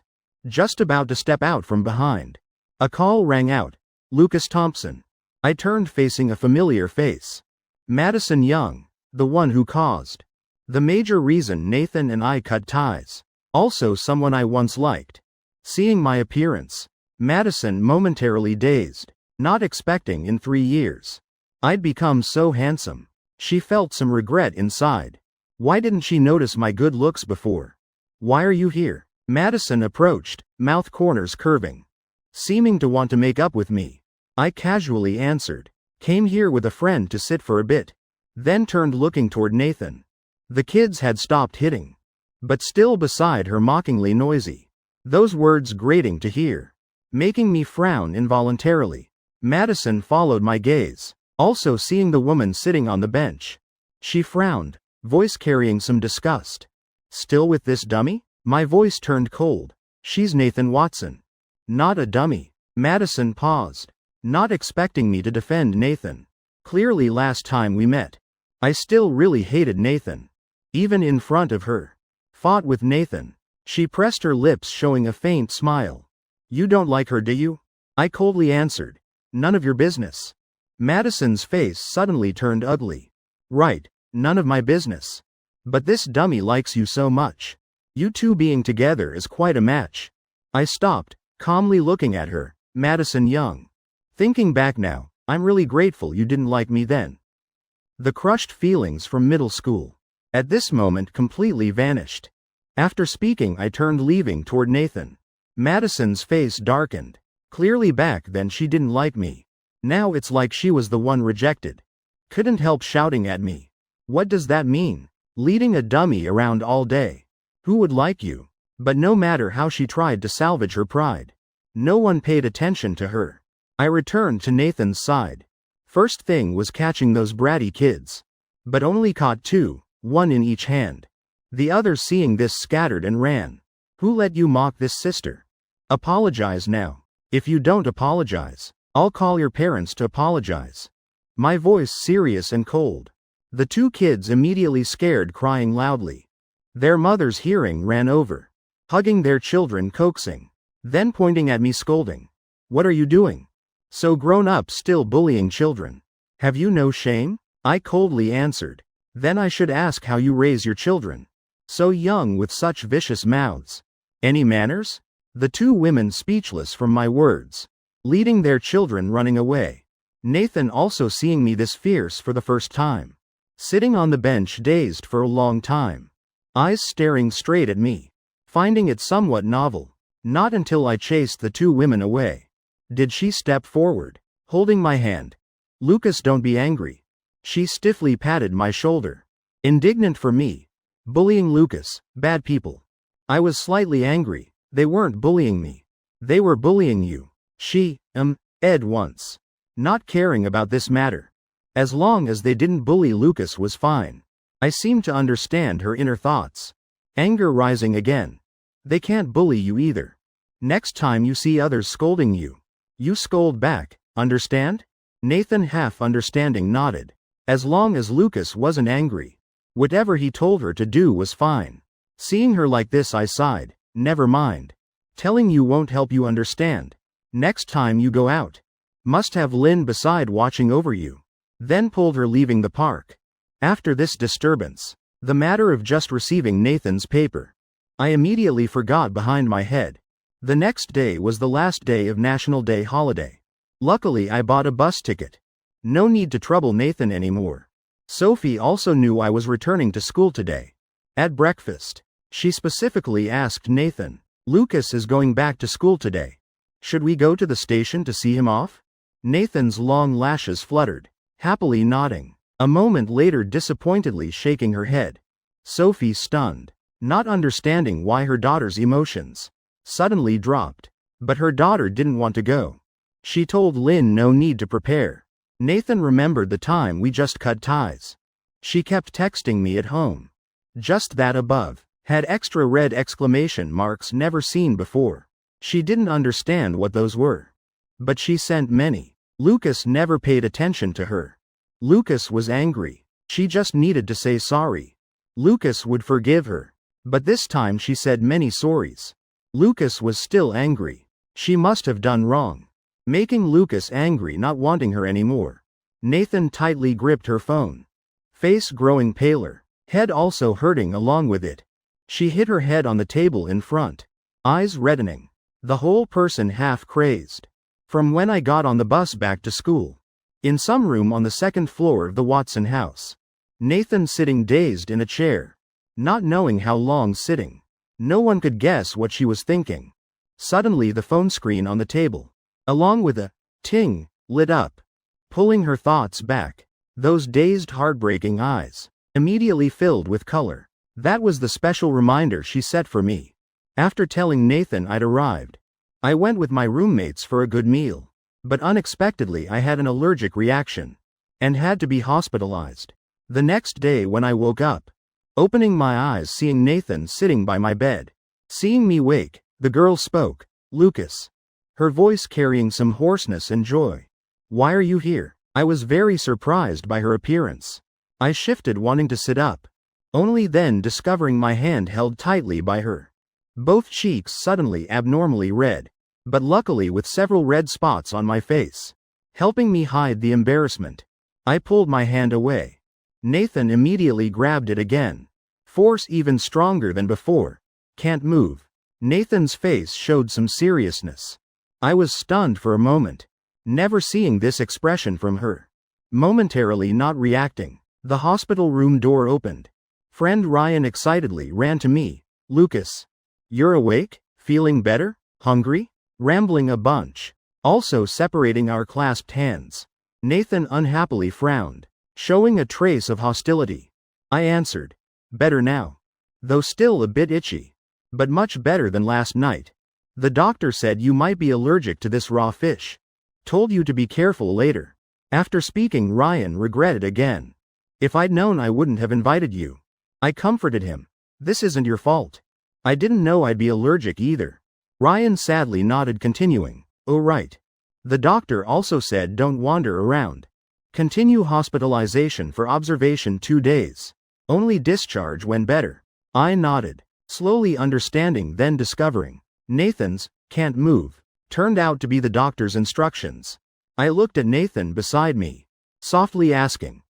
Just about to step out from behind. A call rang out. Lucas Thompson. I turned, facing a familiar face. Madison Young, the one who caused the major reason Nathan and I cut ties. Also someone I once liked. Seeing my appearance, Madison momentarily dazed, not expecting in 3 years I'd become so handsome. She felt some regret inside. Why didn't she notice my good looks before? Why are you here? Madison approached, mouth corners curving, seeming to want to make up with me. I casually answered, came here with a friend to sit for a bit. Then turned, looking toward Nathan. The kids had stopped hitting, but still beside her, mockingly noisy. Those words grating to hear, making me frown involuntarily. Madison followed my gaze, also seeing the woman sitting on the bench. She frowned, voice carrying some disgust. Still with this dummy? My voice turned cold. She's Nathan Watson. Not a dummy. Madison paused, not expecting me to defend Nathan. Clearly last time we met, I still really hated Nathan. Even in front of her. Fought with Nathan. She pressed her lips, showing a faint smile. You don't like her, do you? I coldly answered. None of your business. Madison's face suddenly turned ugly. Right, none of my business. But this dummy likes you so much. You two being together is quite a match. I stopped, calmly looking at her, Madison Young. Thinking back now, I'm really grateful you didn't like me then. The crushed feelings from middle school, at this moment, completely vanished. After speaking, I turned, leaving toward Nathan. Madison's face darkened. Clearly back then she didn't like me. Now it's like she was the one rejected. Couldn't help shouting at me. What does that mean? Leading a dummy around all day. Who would like you? But no matter how she tried to salvage her pride, no one paid attention to her. I returned to Nathan's side. First thing was catching those bratty kids. But only caught two, one in each hand. The others seeing this scattered and ran. Who let you mock this sister? Apologize now. If you don't apologize, I'll call your parents to apologize. My voice serious and cold. The two kids immediately scared, crying loudly. Their mothers hearing ran over, hugging their children, coaxing, then pointing at me, scolding. What are you doing? So grown up, still bullying children. Have you no shame? I coldly answered. Then I should ask how you raise your children. So young with such vicious mouths. Any manners? The two women speechless from my words, leading their children running away. Nathan also seeing me this fierce for the first time. Sitting on the bench dazed for a long time. Eyes staring straight at me. Finding it somewhat novel. Not until I chased the two women away did she step forward, holding my hand. Lucas, don't be angry. She stiffly patted my shoulder. Indignant for me. Bullying Lucas, bad people. I was slightly angry. They weren't bullying me. They were bullying you. She, Ed once. Not caring about this matter. As long as they didn't bully Lucas was fine. I seemed to understand her inner thoughts. Anger rising again. They can't bully you either. Next time you see others scolding you, you scold back, understand? Nathan, half understanding, nodded. As long as Lucas wasn't angry, whatever he told her to do was fine. Seeing her like this, I sighed. Never mind. Telling you won't help you understand. Next time you go out, must have Lynn beside watching over you. Then pulled her, leaving the park. After this disturbance, the matter of just receiving Nathan's paper, I immediately forgot behind my head. The next day was the last day of National Day holiday. Luckily I bought a bus ticket. No need to trouble Nathan anymore. Sophie also knew I was returning to school today. At breakfast, she specifically asked Nathan, Lucas is going back to school today. Should we go to the station to see him off? Nathan's long lashes fluttered, happily nodding. A moment later, disappointedly shaking her head. Sophie, stunned, not understanding why her daughter's emotions suddenly dropped. But her daughter didn't want to go. She told Lynn no need to prepare. Nathan remembered the time we just cut ties. She kept texting me at home. Just that above had extra red exclamation marks never seen before. She didn't understand what those were. But she sent many. Lucas never paid attention to her. Lucas was angry. She just needed to say sorry. Lucas would forgive her. But this time she said many sorries. Lucas was still angry. She must have done wrong, making Lucas angry, not wanting her anymore. Nathan tightly gripped her phone. Face growing paler, head also hurting along with it. She hit her head on the table in front, eyes reddening, the whole person half crazed. From when I got on the bus back to school, in some room on the second floor of the Watson house, Nathan sitting dazed in a chair, not knowing how long sitting. No one could guess what she was thinking. Suddenly the phone screen on the table, along with a ting, lit up, pulling her thoughts back. Those dazed, heartbreaking eyes, immediately filled with color. That was the special reminder she set for me. After telling Nathan I'd arrived, I went with my roommates for a good meal. But unexpectedly I had an allergic reaction, and had to be hospitalized. The next day when I woke up, opening my eyes seeing Nathan sitting by my bed. Seeing me wake, the girl spoke, Lucas. Her voice carrying some hoarseness and joy. Why are you here? I was very surprised by her appearance. I shifted, wanting to sit up, only then discovering my hand held tightly by her. Both cheeks suddenly abnormally red, but luckily with several red spots on my face, helping me hide the embarrassment. I pulled my hand away. Nathan immediately grabbed it again. Force even stronger than before. Can't move. Nathan's face showed some seriousness. I was stunned for a moment, never seeing this expression from her. Momentarily not reacting, the hospital room door opened. Friend Ryan excitedly ran to me. Lucas, you're awake? Feeling better? Hungry? Rambling a bunch. also separating our clasped hands. Nathan unhappily frowned, showing a trace of hostility. I answered, "Better now. Though still a bit itchy. But much better than last night. The doctor said you might be allergic to this raw fish. Told you to be careful later." After speaking, Ryan regretted again. "If I'd known, I wouldn't have invited you." I comforted him. "This isn't your fault. I didn't know I'd be allergic either." Ryan sadly nodded, continuing, "Oh right. The doctor also said don't wander around. Continue hospitalization for observation 2 days. Only discharge when better." I nodded, slowly understanding, then discovering Nathan's "can't move" turned out to be the doctor's instructions. I looked at Nathan beside me, softly asking,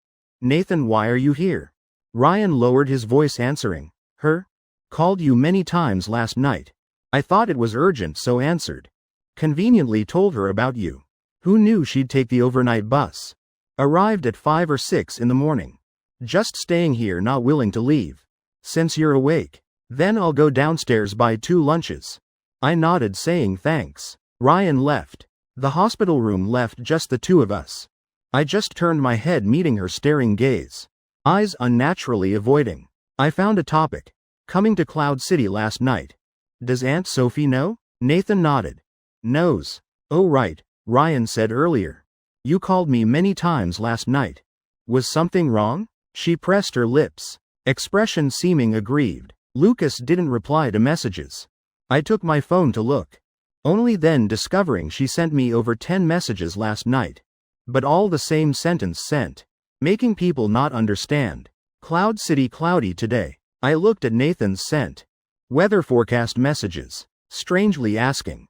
"Nathan, why are you here?" Ryan lowered his voice, answering, "Her? Called you many times last night. I thought it was urgent, so answered. Conveniently told her about you. Who knew she'd take the overnight bus? Arrived at 5 or 6 in the morning. Just staying here, not willing to leave. Since you're awake. Then I'll go downstairs, buy 2 lunches." I nodded, saying thanks. Ryan left. The hospital room left just the 2 of us. I just turned my head, meeting her staring gaze. Eyes unnaturally avoiding. I found a topic. "Coming to Cloud City last night. Does Aunt Sophie know?" Nathan nodded. "Knows. Oh right," Ryan said earlier. "You called me many times last night. Was something wrong?" She pressed her lips, expression seeming aggrieved. "Lucas didn't reply to messages." I took my phone to look. Only then discovering she sent me over 10 messages last night. But all the same sentence sent. Making people not understand. "Cloud City cloudy today." I looked at Nathan's sent weather forecast messages, strangely asking,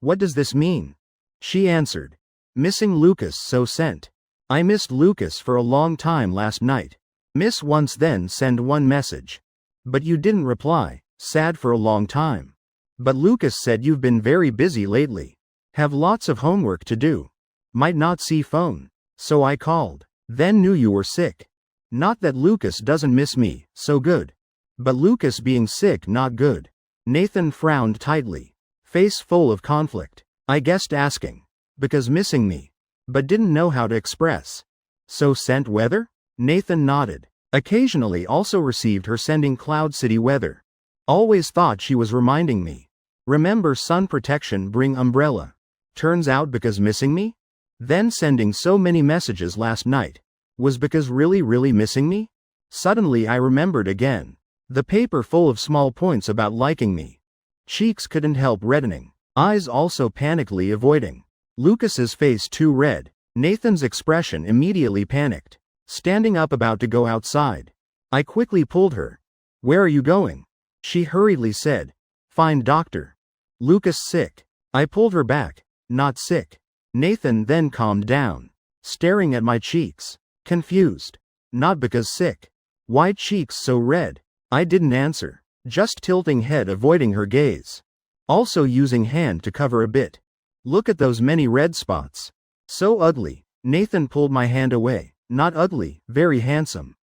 "What does this mean?" She answered, "Missing Lucas, so sent." I missed Lucas for a long time last night. Miss once, then send 1 message. But you didn't reply, sad for a long time. But Lucas said you've been very busy lately. Have lots of homework to do. Might not see phone. So I called. Then knew you were sick. Not that Lucas doesn't miss me, so good. But Lucas being sick, not good." Nathan frowned tightly, face full of conflict. I guessed asking, "Because missing me?" But didn't know how to express. "So sent weather?" Nathan nodded. Occasionally also received her sending Cloud City weather. Always thought she was reminding me. Remember sun protection, bring umbrella. Turns out because missing me? Then sending so many messages last night was because really missing me? Suddenly I remembered again. The paper full of small points about liking me. Cheeks couldn't help reddening. Eyes also panically avoiding. Lucas's face too red. Nathan's expression immediately panicked. Standing up, about to go outside. I quickly pulled her. "Where are you going?" She hurriedly said, "Find doctor. Lucas sick." I pulled her back. "Not sick." Nathan then calmed down, staring at my cheeks, confused. "Not because sick. Why cheeks so red?" I didn't answer, just tilting head, avoiding her gaze. Also using hand to cover a bit. "Look at those many red spots. So ugly." Nathan pulled my hand away. "Not ugly, very handsome.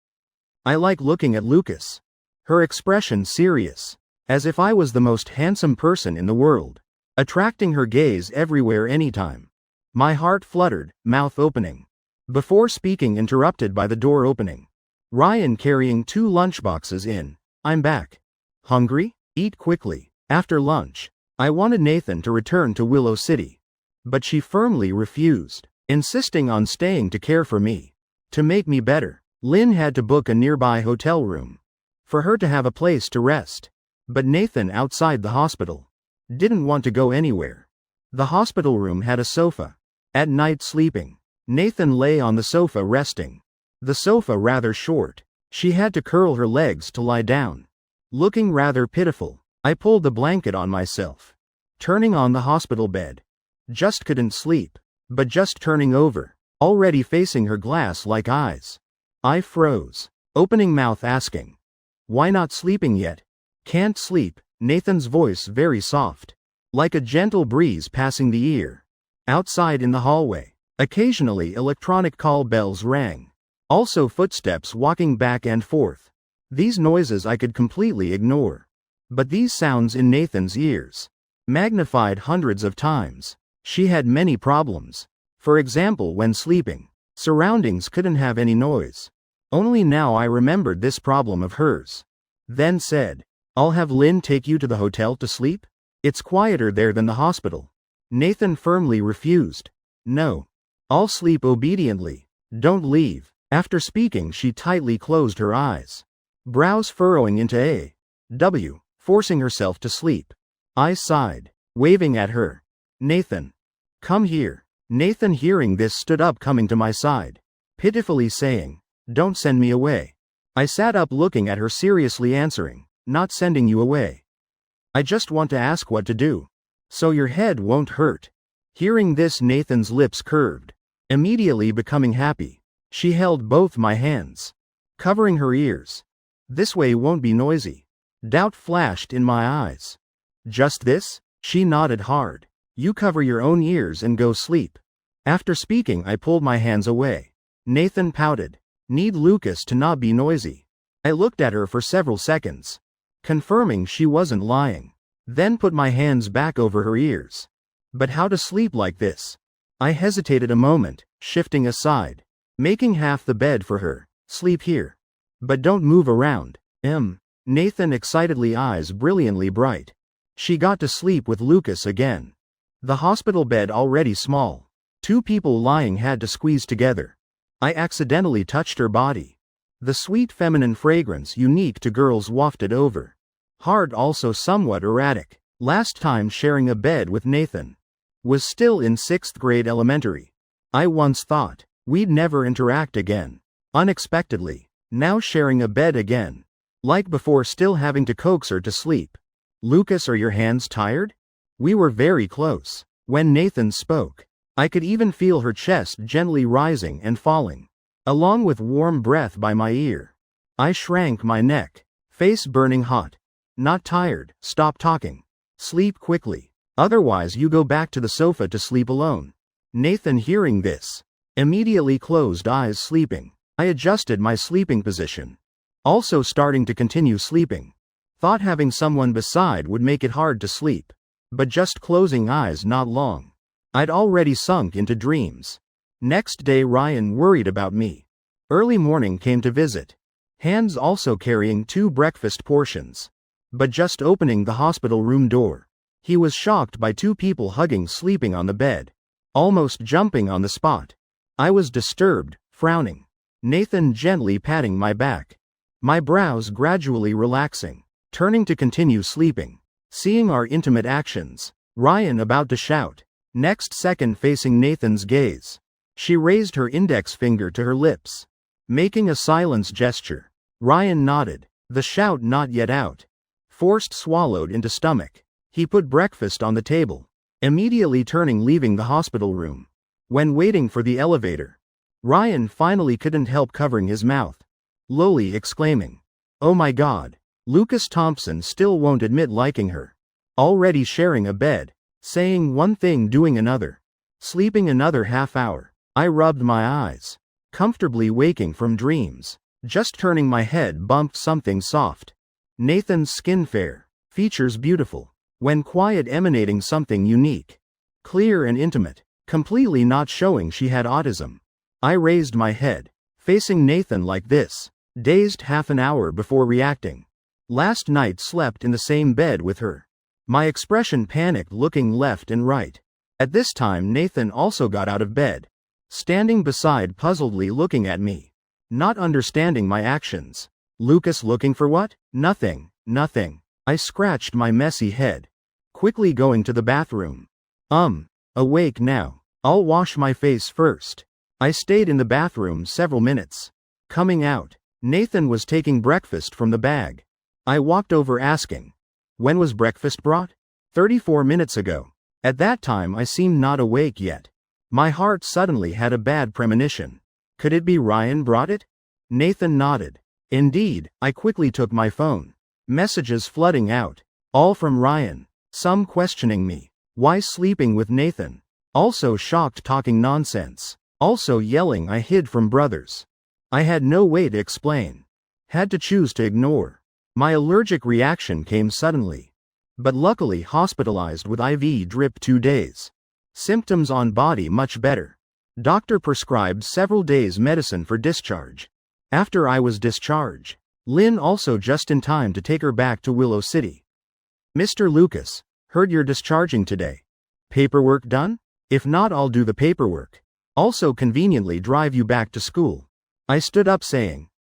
I like looking at Lucas." Her expression serious, as if I was the most handsome person in the world, attracting her gaze everywhere, anytime. My heart fluttered, mouth opening. Before speaking, interrupted by the door opening. Ryan carrying 2 lunchboxes in. "I'm back. Hungry? Eat quickly. After lunch." I wanted Nathan to return to Willow City. But she firmly refused, insisting on staying to care for me. To make me better, Lynn had to book a nearby hotel room for her to have a place to rest. But Nathan, outside the hospital, didn't want to go anywhere. The hospital room had a sofa. At night sleeping, Nathan lay on the sofa resting. The sofa rather short. She had to curl her legs to lie down. Looking rather pitiful, I pulled the blanket on myself. Turning on the hospital bed. Just couldn't sleep. But just turning over, already facing her glass-like eyes. I froze, opening mouth asking, "Why not sleeping yet?" "Can't sleep," Nathan's voice very soft, like a gentle breeze passing the ear. Outside in the hallway, occasionally electronic call bells rang. Also footsteps walking back and forth. These noises I could completely ignore. But these sounds in Nathan's ears, magnified hundreds of times. She had many problems. For example, when sleeping, surroundings couldn't have any noise. Only now I remembered this problem of hers. Then said, "I'll have Lynn take you to the hotel to sleep? It's quieter there than the hospital." Nathan firmly refused. "No. I'll sleep obediently. Don't leave." After speaking, she tightly closed her eyes, brows furrowing into a W, forcing herself to sleep. I sighed, waving at her. "Nathan, come here." Nathan, hearing this, stood up, coming to my side, pitifully saying, "Don't send me away." I sat up, looking at her seriously, answering, "Not sending you away. I just want to ask what to do, so your head won't hurt." Hearing this, Nathan's lips curved, immediately becoming happy. She held both my hands, covering her ears. "This way won't be noisy." Doubt flashed in my eyes. "Just this?" She nodded hard. "You cover your own ears and go sleep." After speaking, I pulled my hands away. Nathan pouted. "Need Lucas to not be noisy." I looked at her for several seconds, confirming she wasn't lying. Then put my hands back over her ears. "But how to sleep like this?" I hesitated a moment, shifting aside, making half the bed for her. "Sleep here. But don't move around." Nathan excitedly, eyes brilliantly bright. She got to sleep with Lucas again. The hospital bed already small. 2 people lying had to squeeze together. I accidentally touched her body. The sweet feminine fragrance unique to girls wafted over. Heart also somewhat erratic. Last time sharing a bed with Nathan was still in 6th grade elementary. I once thought we'd never interact again. Unexpectedly, now sharing a bed again. Like before, still having to coax her to sleep. "Lucas, are your hands tired?" We were very close. When Nathan spoke, I could even feel her chest gently rising and falling, along with warm breath by my ear. I shrank my neck, face burning hot. "Not tired, stop talking. Sleep quickly. Otherwise you go back to the sofa to sleep alone." Nathan, hearing this, immediately closed eyes, sleeping. I adjusted my sleeping position, also starting to continue sleeping. Thought having someone beside would make it hard to sleep. But just closing eyes, not long, I'd already sunk into dreams. Next day, Ryan worried about me. Early morning came to visit. Hands also carrying 2 breakfast portions. But just opening the hospital room door, he was shocked by 2 people hugging, sleeping on the bed, almost jumping on the spot. I was disturbed, frowning. Nathan gently patting my back. My brows gradually relaxing, turning to continue sleeping. Seeing our intimate actions, Ryan about to shout. Next second, facing Nathan's gaze, she raised her index finger to her lips, making a silence gesture. Ryan nodded. The shout not yet out. Forced swallowed into stomach. He put breakfast on the table, immediately turning, leaving the hospital room. When waiting for the elevator, Ryan finally couldn't help covering his mouth, lowly exclaiming, "Oh my God. Lucas Thompson still won't admit liking her. Already sharing a bed, saying one thing, doing another, sleeping another half hour." I rubbed my eyes, comfortably waking from dreams. Just turning my head, bumped something soft. Nathan's skin fair, features beautiful, when quiet, emanating something unique, clear and intimate, completely not showing she had autism. I raised my head, facing Nathan like this, dazed half an hour before reacting. Last night slept in the same bed with her. My expression panicked, looking left and right. At this time Nathan also got out of bed, standing beside, puzzledly looking at me, not understanding my actions. "Lucas, looking for what?" Nothing. I scratched my messy head, quickly going to the bathroom. Awake now. I'll wash my face first." I stayed in the bathroom several minutes. Coming out, Nathan was taking breakfast from the bag. I walked over, asking, "When was breakfast brought?" 34 minutes ago. At that time I seemed not awake yet. My heart suddenly had a bad premonition. Could it be Ryan brought it? Nathan nodded. Indeed. I quickly took my phone. Messages flooding out. All from Ryan. Some questioning me. Why sleeping with Nathan? Also shocked, talking nonsense. Also yelling. I hid from brothers. I had no way to explain. Had to choose to ignore. My allergic reaction came suddenly. But luckily hospitalized with IV drip 2 days. Symptoms on body much better. Doctor prescribed several days medicine for discharge. After I was discharged, Lynn also just in time to take her back to Willow City. Mr. Lucas, heard you're discharging today. Paperwork done? If not, I'll do the paperwork. Also conveniently drive you back to school. I stood up saying,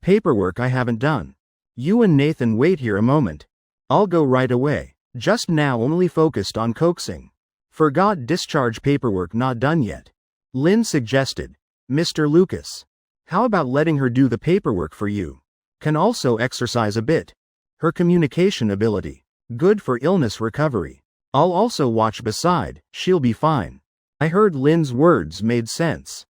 paperwork I haven't done. You and Nathan wait here a moment. I'll go right away. Just now only focused on coaxing. Forgot discharge paperwork not done yet. Lynn suggested, Mr. Lucas, how about letting her do the paperwork for you? Can also exercise a bit. Her communication ability, good for illness recovery. I'll also watch beside, she'll be fine. I heard Lynn's words made sense.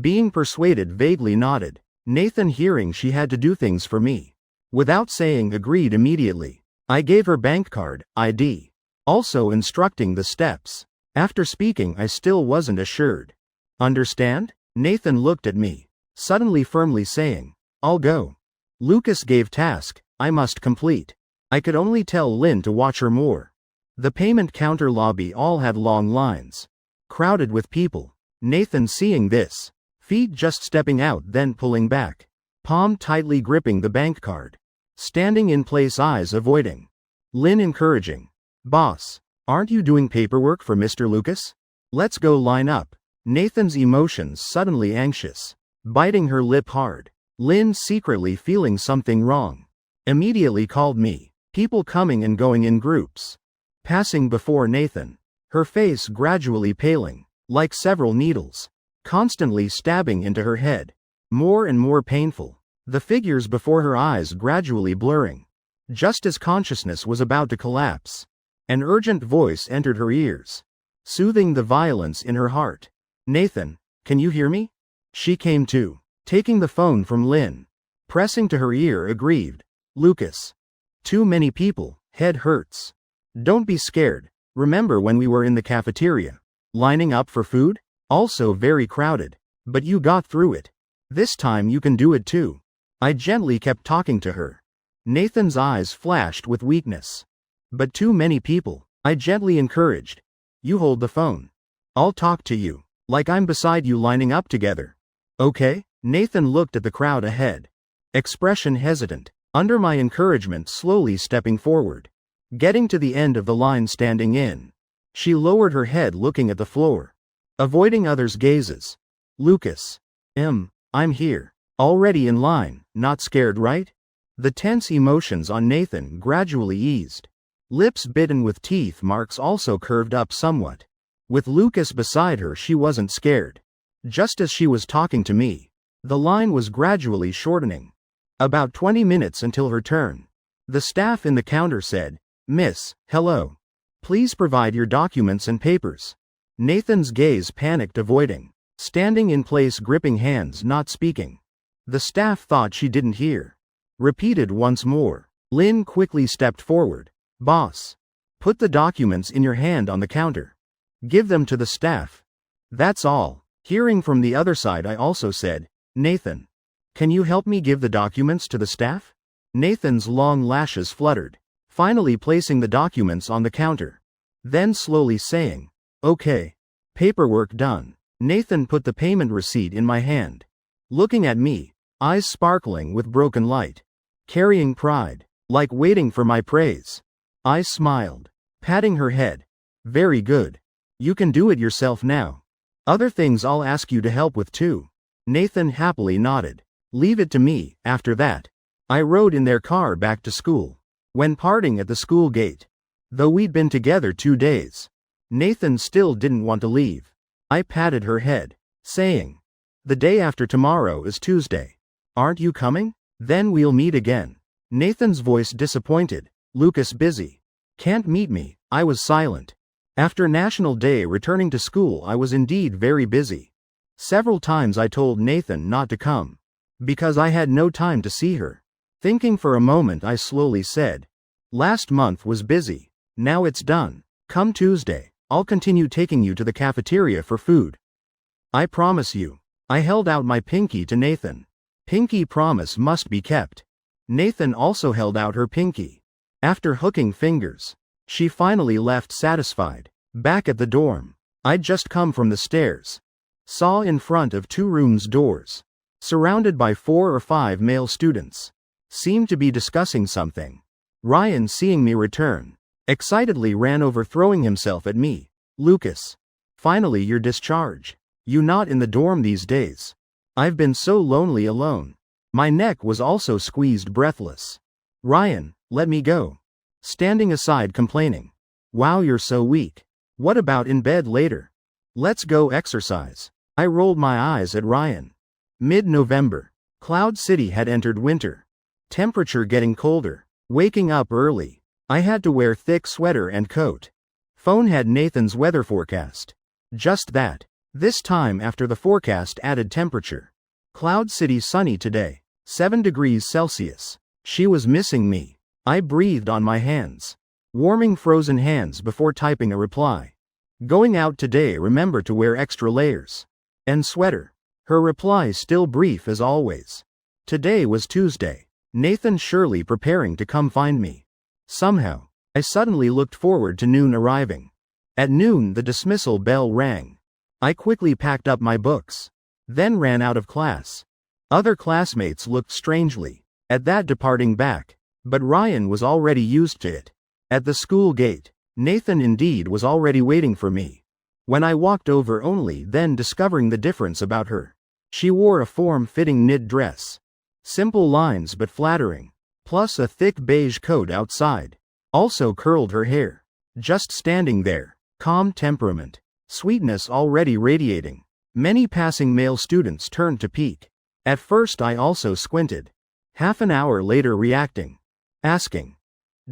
Being persuaded, vaguely nodded. Nathan, hearing she had to do things for me, without saying, agreed immediately. I gave her bank card, ID, also instructing the steps. After speaking, I still wasn't assured. Understand? Nathan looked at me, suddenly firmly saying, I'll go. Lucas gave task, I must complete. I could only tell Lynn to watch her more. The payment counter lobby all had long lines, crowded with people. Nathan, seeing this, feet just stepping out then pulling back, palm tightly gripping the bank card, standing in place, eyes avoiding. Lynn encouraging, Boss, aren't you doing paperwork for Mr. Lucas? Let's go line up. Nathan's emotions suddenly anxious, biting her lip hard. Lynn, secretly feeling something wrong, immediately called me. People coming and going in groups, passing before Nathan, her face gradually paling, like several needles, constantly stabbing into her head, more and more painful, the figures before her eyes gradually blurring. Just as consciousness was about to collapse, an urgent voice entered her ears, soothing the violence in her heart. Nathan, can you hear me? She came to, taking the phone from Lynn, pressing to her ear, aggrieved. Lucas. Too many people, head hurts. Don't be scared. Remember when we were in the cafeteria, lining up for food? Also very crowded. But you got through it. This time you can do it too. I gently kept talking to her. Nathan's eyes flashed with weakness. But too many people, I gently encouraged. You hold the phone. I'll talk to you, like I'm beside you lining up together. Okay? Nathan looked at the crowd ahead, expression hesitant, under my encouragement slowly stepping forward. Getting to the end of the line, standing in. She lowered her head looking at the floor, avoiding others' gazes. Lucas. I'm here. Already in line, not scared, right? The tense emotions on Nathan gradually eased. Lips bitten with teeth marks also curved up somewhat. With Lucas beside her, she wasn't scared. Just as she was talking to me, the line was gradually shortening. About 20 minutes until her turn. The staff in the counter said, Miss, hello. Please provide your documents and papers. Nathan's gaze panicked, avoiding. Standing in place, gripping hands, not speaking. The staff thought she didn't hear. Repeated once more. Lynn quickly stepped forward. Boss. Put the documents in your hand on the counter. Give them to the staff. That's all. Hearing from the other side, I also said, Nathan. Can you help me give the documents to the staff? Nathan's long lashes fluttered, finally placing the documents on the counter. Then slowly saying, Okay. Paperwork done. Nathan put the payment receipt in my hand. Looking at me, eyes sparkling with broken light. Carrying pride, like waiting for my praise. I smiled, patting her head. Very good. You can do it yourself now. Other things I'll ask you to help with too. Nathan happily nodded. Leave it to me. After that, I rode in their car back to school. When parting at the school gate, though we'd been together 2 days, Nathan still didn't want to leave. I patted her head, saying, The day after tomorrow is Tuesday. Aren't you coming? Then we'll meet again. Nathan's voice disappointed. Lucas busy. Can't meet me. I was silent. After National Day returning to school, I was indeed very busy. Several times I told Nathan not to come, because I had no time to see her. Thinking for a moment, I slowly said, Last month was busy. Now it's done. Come Tuesday, I'll continue taking you to the cafeteria for food. I promise you. I held out my pinky to Nathan. Pinky promise must be kept. Nathan also held out her pinky. After hooking fingers, she finally left satisfied. Back at the dorm, I'd just come from the stairs. Saw in front of 2 rooms' doors. Surrounded by 4 or 5 male students. Seemed to be discussing something. Ryan, seeing me return, excitedly ran over, throwing himself at me. Lucas. Finally your discharge. You not in the dorm these days? I've been so lonely alone. My neck was also squeezed, breathless. Ryan, let me go. Standing aside, complaining. Wow, you're so weak. What about in bed later? Let's go exercise. I rolled my eyes at Ryan. Mid-November. Cloud City had entered winter. Temperature getting colder. Waking up early. I had to wear thick sweater and coat. Phone had Nathan's weather forecast. Just that. This time after the forecast added temperature. Cloud City sunny today. 7 degrees Celsius. She was missing me. I breathed on my hands. Warming frozen hands before typing a reply. Going out today, remember to wear extra layers. And sweater. Her reply still brief as always. Today was Tuesday. Nathan surely preparing to come find me. Somehow, I suddenly looked forward to noon arriving. At noon the dismissal bell rang. I quickly packed up my books. Then ran out of class. Other classmates looked strangely at that departing back, but Ryan was already used to it. At the school gate, Nathan indeed was already waiting for me. When I walked over, only then discovering the difference about her. She wore a form-fitting knit dress. Simple lines but flattering, plus a thick beige coat outside. Also curled her hair. Just standing there, calm temperament, sweetness already radiating. Many passing male students turned to peek. At first I also squinted. Half an hour later reacting. Asking.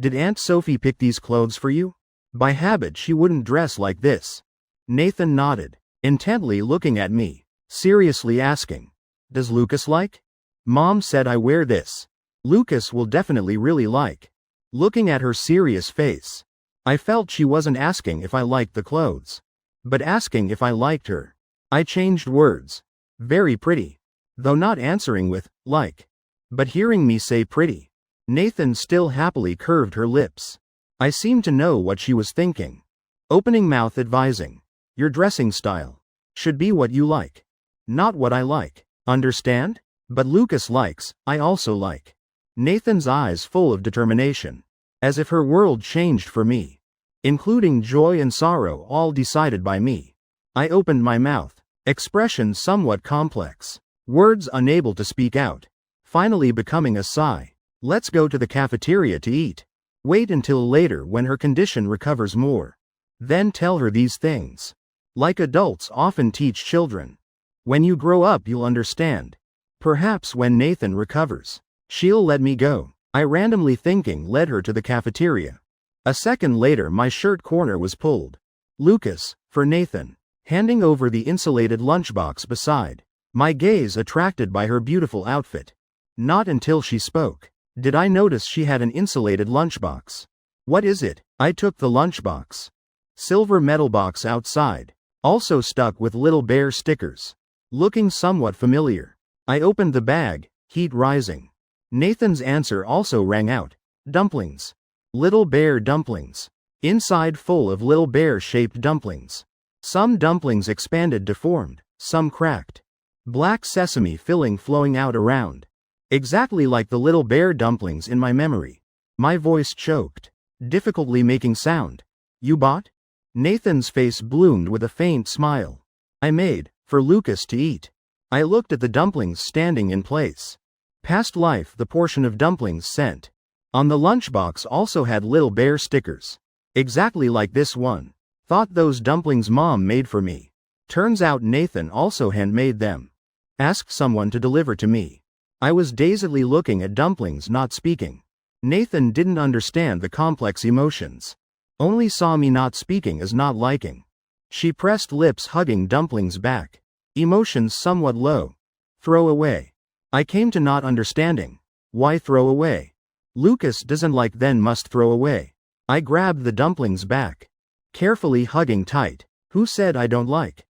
Did Aunt Sophie pick these clothes for you? By habit she wouldn't dress like this. Nathan nodded, intently looking at me, seriously asking. Does Lucas like? Mom said I wear this. Lucas will definitely really like. Looking at her serious face. I felt she wasn't asking if I liked the clothes, but asking if I liked her. I changed words. Very pretty. Though not answering with, like. But hearing me say pretty. Nathan still happily curved her lips. I seemed to know what she was thinking. Opening mouth advising. Your dressing style should be what you like. Not what I like. Understand? But Lucas likes, I also like. Nathan's eyes full of determination. As if her world changed for me. Including joy and sorrow, all decided by me. I opened my mouth. Expression somewhat complex. Words unable to speak out. Finally becoming a sigh. Let's go to the cafeteria to eat. Wait until later when her condition recovers more. Then tell her these things. Like adults often teach children. When you grow up you'll understand. Perhaps when Nathan recovers, she'll let me go. I randomly thinking led her to the cafeteria. A second later my shirt corner was pulled. Lucas, for Nathan. Handing over the insulated lunchbox beside. My gaze attracted by her beautiful outfit. Not until she spoke did I notice she had an insulated lunchbox. What is it? I took the lunchbox. Silver metal box outside. Also stuck with little bear stickers. Looking somewhat familiar. I opened the bag, heat rising. Nathan's answer also rang out. Dumplings. Little bear dumplings. Inside full of little bear-shaped dumplings. Some dumplings expanded, deformed, some cracked. Black sesame filling flowing out around. Exactly like the little bear dumplings in my memory. My voice choked, difficultly making sound. You bought? Nathan's face bloomed with a faint smile. I made, for Lucas to eat. I looked at the dumplings standing in place. Past life, the portion of dumplings sent. On the lunchbox also had little bear stickers. Exactly like this one. Thought those dumplings Mom made for me. Turns out Nathan also handmade them. Asked someone to deliver to me. I was dazedly looking at dumplings, not speaking. Nathan didn't understand the complex emotions. Only saw me not speaking as not liking. She pressed lips, hugging dumplings back. Emotions somewhat low. Throw away. I came to not understanding. Why throw away? Lucas doesn't like, then must throw away. I grabbed the dumplings back. Carefully hugging tight. Who said I don't like?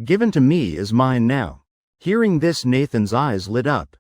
Given to me is mine now. Hearing this, Nathan's eyes lit up.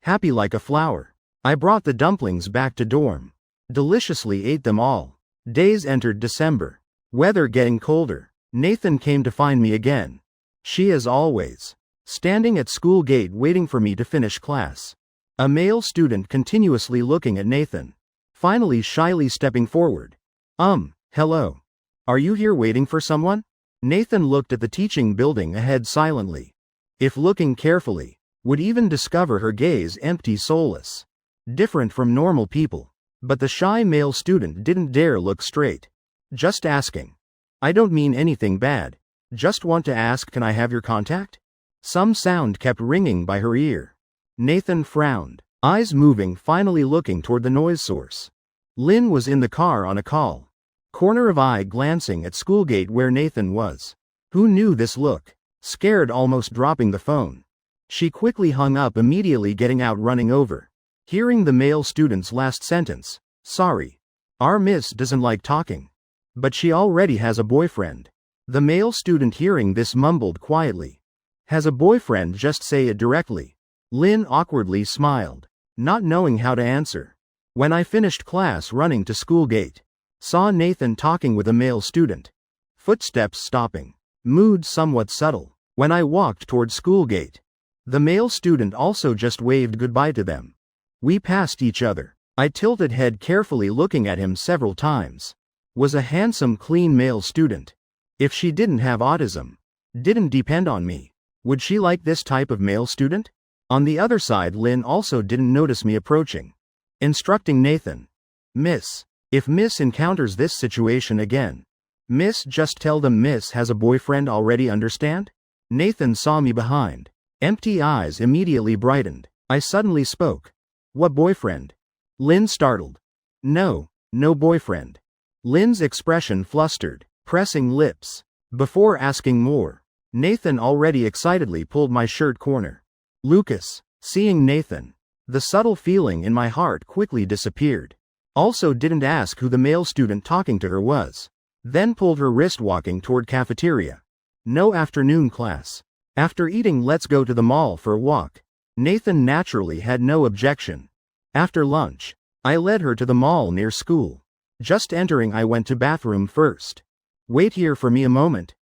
Happy like a flower. I brought the dumplings back to dorm. Deliciously ate them all. Days entered December. Weather getting colder. Nathan came to find me again. She is always standing at school gate waiting for me to finish class. A male student continuously looking at Nathan. Finally shyly stepping forward. Hello. Are you here waiting for someone? Nathan looked at the teaching building ahead silently. If looking carefully, would even discover her gaze empty, soulless. Different from normal people. But the shy male student didn't dare look straight. Just asking. I don't mean anything bad. Just want to ask, can I have your contact? Some sound kept ringing by her ear. Nathan frowned, eyes moving, finally looking toward the noise source. Lynn was in the car on a call. Corner of eye glancing at school gate where Nathan was. Who knew this look? Scared, almost dropping the phone. She quickly hung up, immediately getting out, running over. Hearing the male student's last sentence. Sorry. Our miss doesn't like talking. But she already has a boyfriend. The male student hearing this mumbled quietly. Has a boyfriend, just say it directly. Lynn awkwardly smiled, not knowing how to answer. When I finished class, running to school gate. Saw Nathan talking with a male student. Footsteps stopping. Mood somewhat subtle. When I walked toward school gate. The male student also just waved goodbye to them. We passed each other. I tilted head carefully, looking at him several times. Was a handsome, clean male student. If she didn't have autism, didn't depend on me, would she like this type of male student? On the other side, Lynn also didn't notice me approaching. Instructing Nathan. Miss. If Miss encounters this situation again, Miss, just tell them Miss has a boyfriend already, understand? Nathan saw me behind. Empty eyes immediately brightened. I suddenly spoke. What boyfriend? Lynn startled. No boyfriend. Lynn's expression flustered, pressing lips. Before asking more, Nathan already excitedly pulled my shirt corner. Lucas. Seeing Nathan, the subtle feeling in my heart quickly disappeared. Also didn't ask who the male student talking to her was. Then pulled her wrist, walking toward cafeteria. No afternoon class. After eating, let's go to the mall for a walk. Nathan naturally had no objection. After lunch, I led her to the mall near school. Just entering, I went to bathroom first. Wait here for me a moment.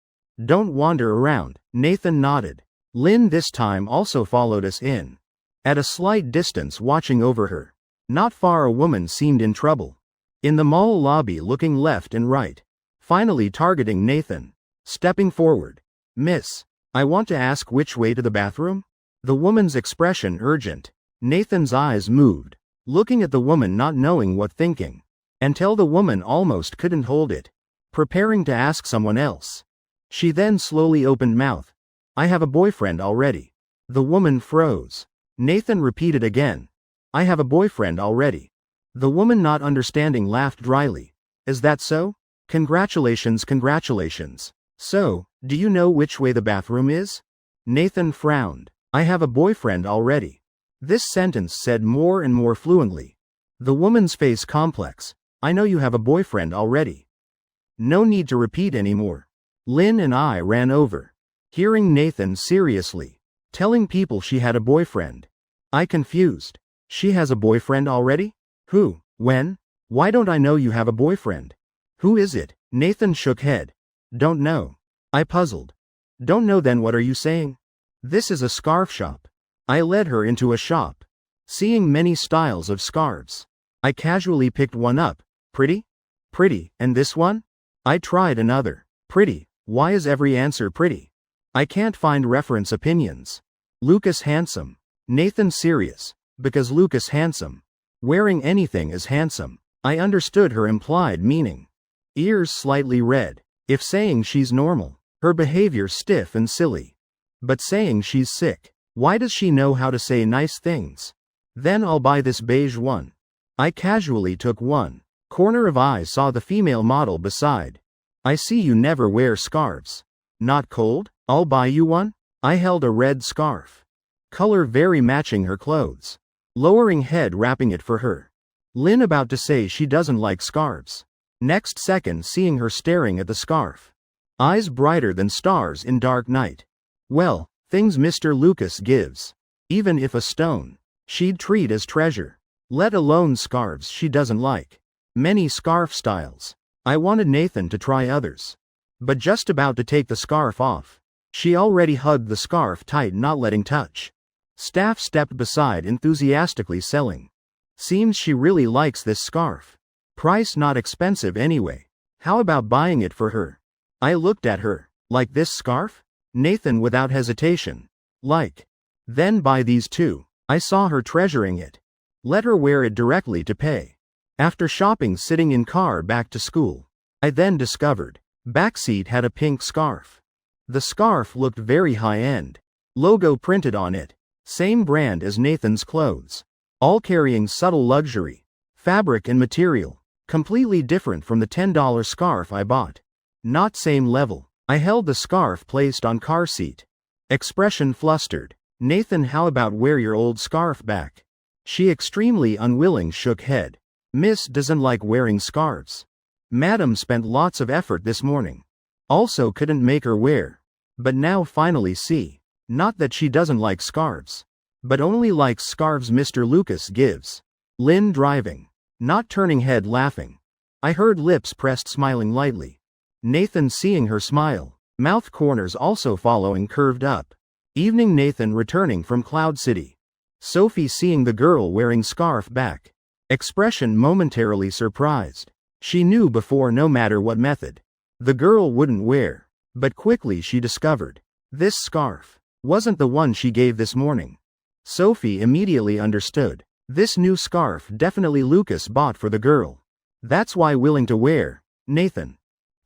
Don't wander around. Nathan nodded. Lynn this time also followed us in. At a slight distance, watching over her. Not far, a woman seemed in trouble. In the mall lobby, looking left and right. Finally targeting Nathan. Stepping forward. Miss, I want to ask, which way to the bathroom? The woman's expression urgent. Nathan's eyes moved. Looking at the woman, not knowing what thinking. Until the woman almost couldn't hold it. Preparing to ask someone else. She then slowly opened mouth. I have a boyfriend already. The woman froze. Nathan repeated again. I have a boyfriend already. The woman, not understanding, laughed dryly. Is that so? Congratulations. So, do you know which way the bathroom is? Nathan frowned. I have a boyfriend already. This sentence said more and more fluently. The woman's face complex. I know you have a boyfriend already. No need to repeat anymore. Lynn and I ran over. Hearing Nathan seriously telling people she had a boyfriend. I confused. She has a boyfriend already? Who? When? Why don't I know you have a boyfriend? Who is it? Nathan shook head. Don't know. I puzzled. Don't know, then what are you saying? This is a scarf shop. I led her into a shop. Seeing many styles of scarves. I casually picked one up. Pretty? Pretty. And this one? I tried another. Pretty. Why is every answer pretty? I can't find reference opinions. Lucas handsome. Nathan serious. Because Lucas handsome. Wearing anything is handsome. I understood her implied meaning. Ears slightly red. If saying she's normal. Her behavior stiff and silly. But saying she's sick. Why does she know how to say nice things? Then I'll buy this beige one. I casually took one. Corner of eye saw the female model beside. I see you never wear scarves. Not cold? I'll buy you one. I held a red scarf. Color very matching her clothes. Lowering head, wrapping it for her. Lynn about to say she doesn't like scarves. Next second, seeing her staring at the scarf. Eyes brighter than stars in dark night. Well, things Mr. Lucas gives. Even if a stone, she'd treat as treasure. Let alone scarves she doesn't like. Many scarf styles. I wanted Nathan to try others. but just about to take the scarf off. She already hugged the scarf tight, not letting touch. Staff stepped beside, enthusiastically selling. Seems she really likes this scarf. Price not expensive anyway. How about buying it for her? I looked at her. Like this scarf? Nathan without hesitation. Like. Then buy these too. I saw her treasuring it. Let her wear it directly to pay. After shopping, sitting in car back to school, I then discovered backseat had a pink scarf. The scarf looked very high-end. Logo printed on it. Same brand as Nathan's clothes. All carrying subtle luxury. Fabric and material. Completely different from the $10 scarf I bought. Not same level. I held the scarf placed on car seat. Expression flustered. Nathan, how about wear your old scarf back? She extremely unwilling shook head. Miss doesn't like wearing scarves. Madam spent lots of effort this morning. Also couldn't make her wear. But now finally see. Not that she doesn't like scarves. But only likes scarves Mr. Lucas gives. Lynn driving. Not turning head laughing. I heard lips pressed smiling lightly. Nathan seeing her smile. Mouth corners also following curved up. Evening Nathan returning from Cloud City. Sophie seeing the girl wearing scarf back. Expression momentarily surprised. She knew before no matter what method the girl wouldn't wear. But quickly she discovered. This scarf wasn't the one she gave this morning. Sophie immediately understood. This new scarf definitely Lucas bought for the girl. That's why willing to wear. Nathan.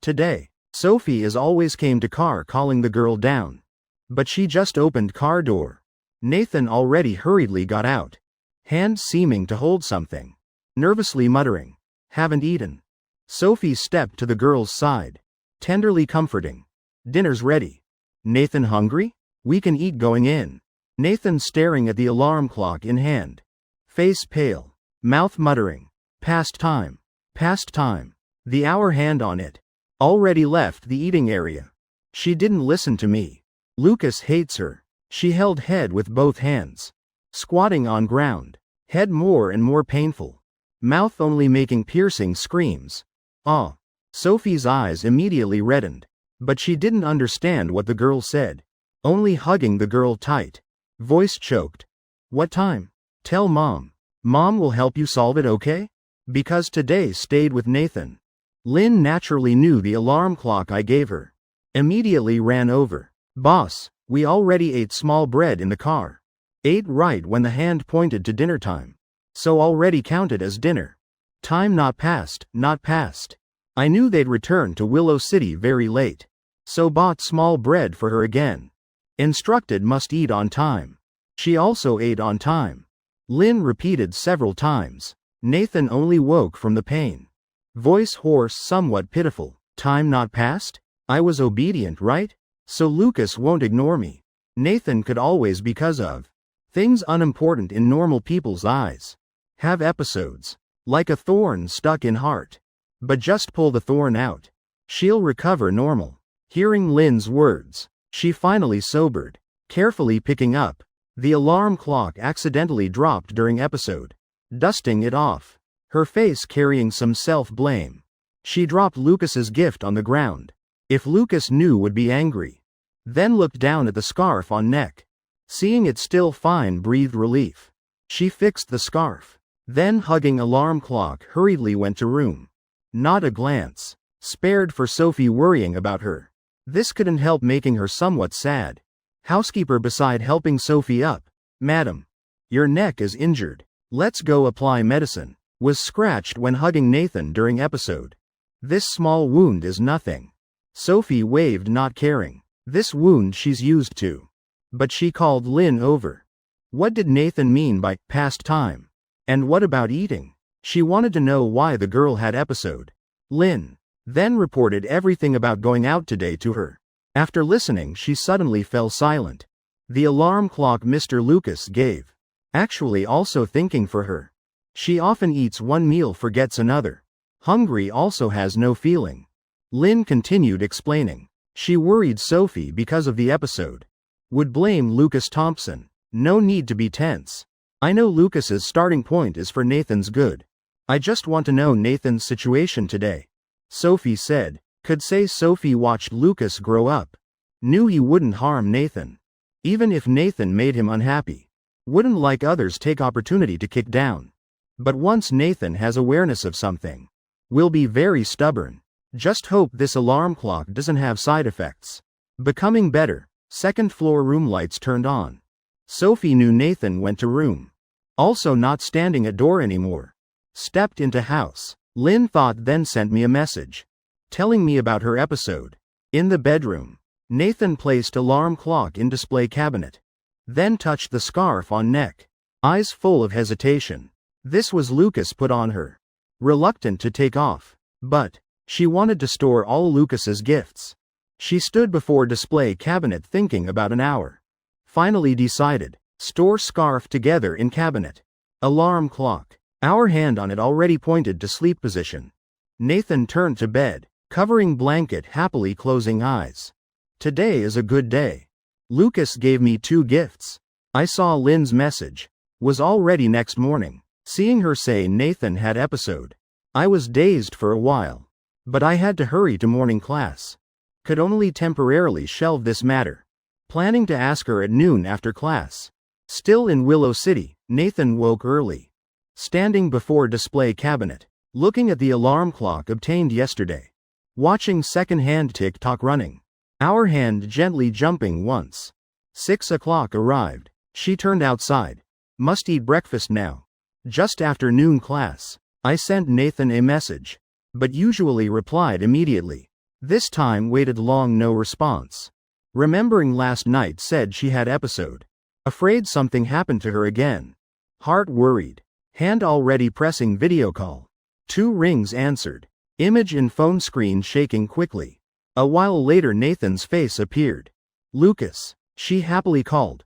Today. Sophie as always came to car calling the girl down. But she just opened car door. Nathan already hurriedly got out. Hand seeming to hold something. Nervously muttering. Haven't eaten. Sophie stepped to the girl's side. Tenderly comforting. Dinner's ready. Nathan hungry? We can eat going in. Nathan staring at the alarm clock in hand. Face pale. Mouth muttering. Past time. Past time. The hour hand on it. Already left the eating area. She didn't listen to me. Lucas hates her. She held head with both hands. Squatting on ground. Head more and more painful. Mouth only making piercing screams. Ah. Sophie's eyes immediately reddened. But she didn't understand what the girl said. Only hugging the girl tight. Voice choked. What time? Tell Mom. Mom will help you solve it, okay? Because today stayed with Nathan. Lynn naturally knew the alarm clock I gave her. Immediately ran over. Boss, we already ate small bread in the car. Ate right when the hand pointed to dinner time. So already counted as dinner. Time not passed, not passed. I knew they'd return to Willow City very late. So bought small bread for her again. Instructed must eat on time. She also ate on time. Lynn repeated several times. Nathan only woke from the pain. Voice hoarse, somewhat pitiful. Time not passed? I was obedient, right? So Lucas won't ignore me. Nathan could always, because of things unimportant in normal people's eyes, have episodes. Like a thorn stuck in heart. But just pull the thorn out. She'll recover normal. Hearing Lynn's words, she finally sobered. Carefully picking up. The alarm clock accidentally dropped during episode. Dusting it off. Her face carrying some self-blame. She dropped Lucas's gift on the ground. If Lucas knew would be angry. Then looked down at the scarf on neck. Seeing it still fine, breathed relief. She fixed the scarf. Then hugging alarm clock hurriedly went to room. Not a glance. Spared for Sophie worrying about her. This couldn't help making her somewhat sad. Housekeeper beside helping Sophie up. Madam. Your neck is injured. Let's go apply medicine. Was scratched when hugging Nathan during episode. This small wound is nothing. Sophie waved, not caring. This wound she's used to. But she called Lynn over. What did Nathan mean by past time? And what about eating? She wanted to know why the girl had episode. Lynn then reported everything about going out today to her. After listening, she suddenly fell silent. The alarm clock Mr. Lucas gave. Actually also thinking for her. She often eats one meal, forgets another. Hungry, also has no feeling. Lynn continued explaining. She worried Sophie because of the episode. Would blame Lucas Thompson. No need to be tense. I know Lucas's starting point is for Nathan's good. I just want to know Nathan's situation today. Sophie said, Could say Sophie watched Lucas grow up. Knew he wouldn't harm Nathan. Even if Nathan made him unhappy. Wouldn't like others take opportunity to kick down. But once Nathan has awareness of something, will be very stubborn. Just hope this alarm clock doesn't have side effects. Becoming better. Second floor room lights turned on. Sophie knew Nathan went to room. Also not standing at door anymore. Stepped into house. Lynn thought then sent me a message. Telling me about her episode. In the bedroom. Nathan placed alarm clock in display cabinet. Then touched the scarf on neck. Eyes full of hesitation. This was Lucas put on her. Reluctant to take off. But she wanted to store all Lucas's gifts. She stood before display cabinet thinking about an hour. Finally decided. Store scarf together in cabinet. Alarm clock. Our hand on it already pointed to sleep position. Nathan turned to bed. Covering blanket happily closing eyes. Today is a good day. Lucas gave me 2 gifts. I saw Lynn's message. Was all ready next morning. Seeing her say Nathan had episode. I was dazed for a while. But I had to hurry to morning class. Could only temporarily shelve this matter. Planning to ask her at noon after class. Still in Willow City, Nathan woke early. Standing before display cabinet. Looking at the alarm clock obtained yesterday. Watching second-hand TikTok running. Our hand gently jumping once. 6 o'clock arrived. She turned outside. Must eat breakfast now. Just after noon class. I sent Nathan a message. But usually replied immediately. This time waited long, no response. Remembering last night said she had episode. Afraid something happened to her again. Heart worried. Hand already pressing video call. 2 rings answered. Image in phone screen shaking quickly. A while later Nathan's face appeared. Lucas. She happily called.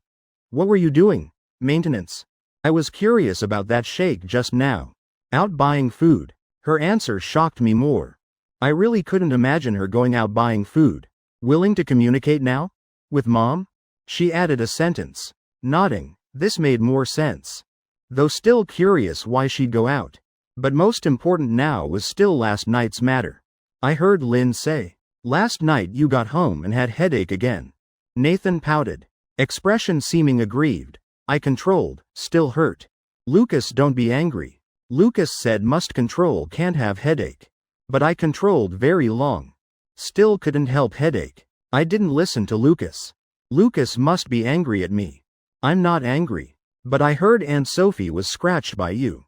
What were you doing? Maintenance. I was curious about that shake just now. Out buying food. Her answer shocked me more. I really couldn't imagine her going out buying food. Willing to communicate now? With mom? She added a sentence. Nodding. This made more sense. Though still curious why she'd go out. But most important now was still last night's matter. I heard Lynn say. Last night you got home and had headache again. Nathan pouted. Expression seeming aggrieved. I controlled, still hurt. Lucas, don't be angry. Lucas said must control, can't have headache. But I controlled very long. Still couldn't help headache. I didn't listen to Lucas. Lucas must be angry at me. I'm not angry. But I heard Aunt Sophie was scratched by you.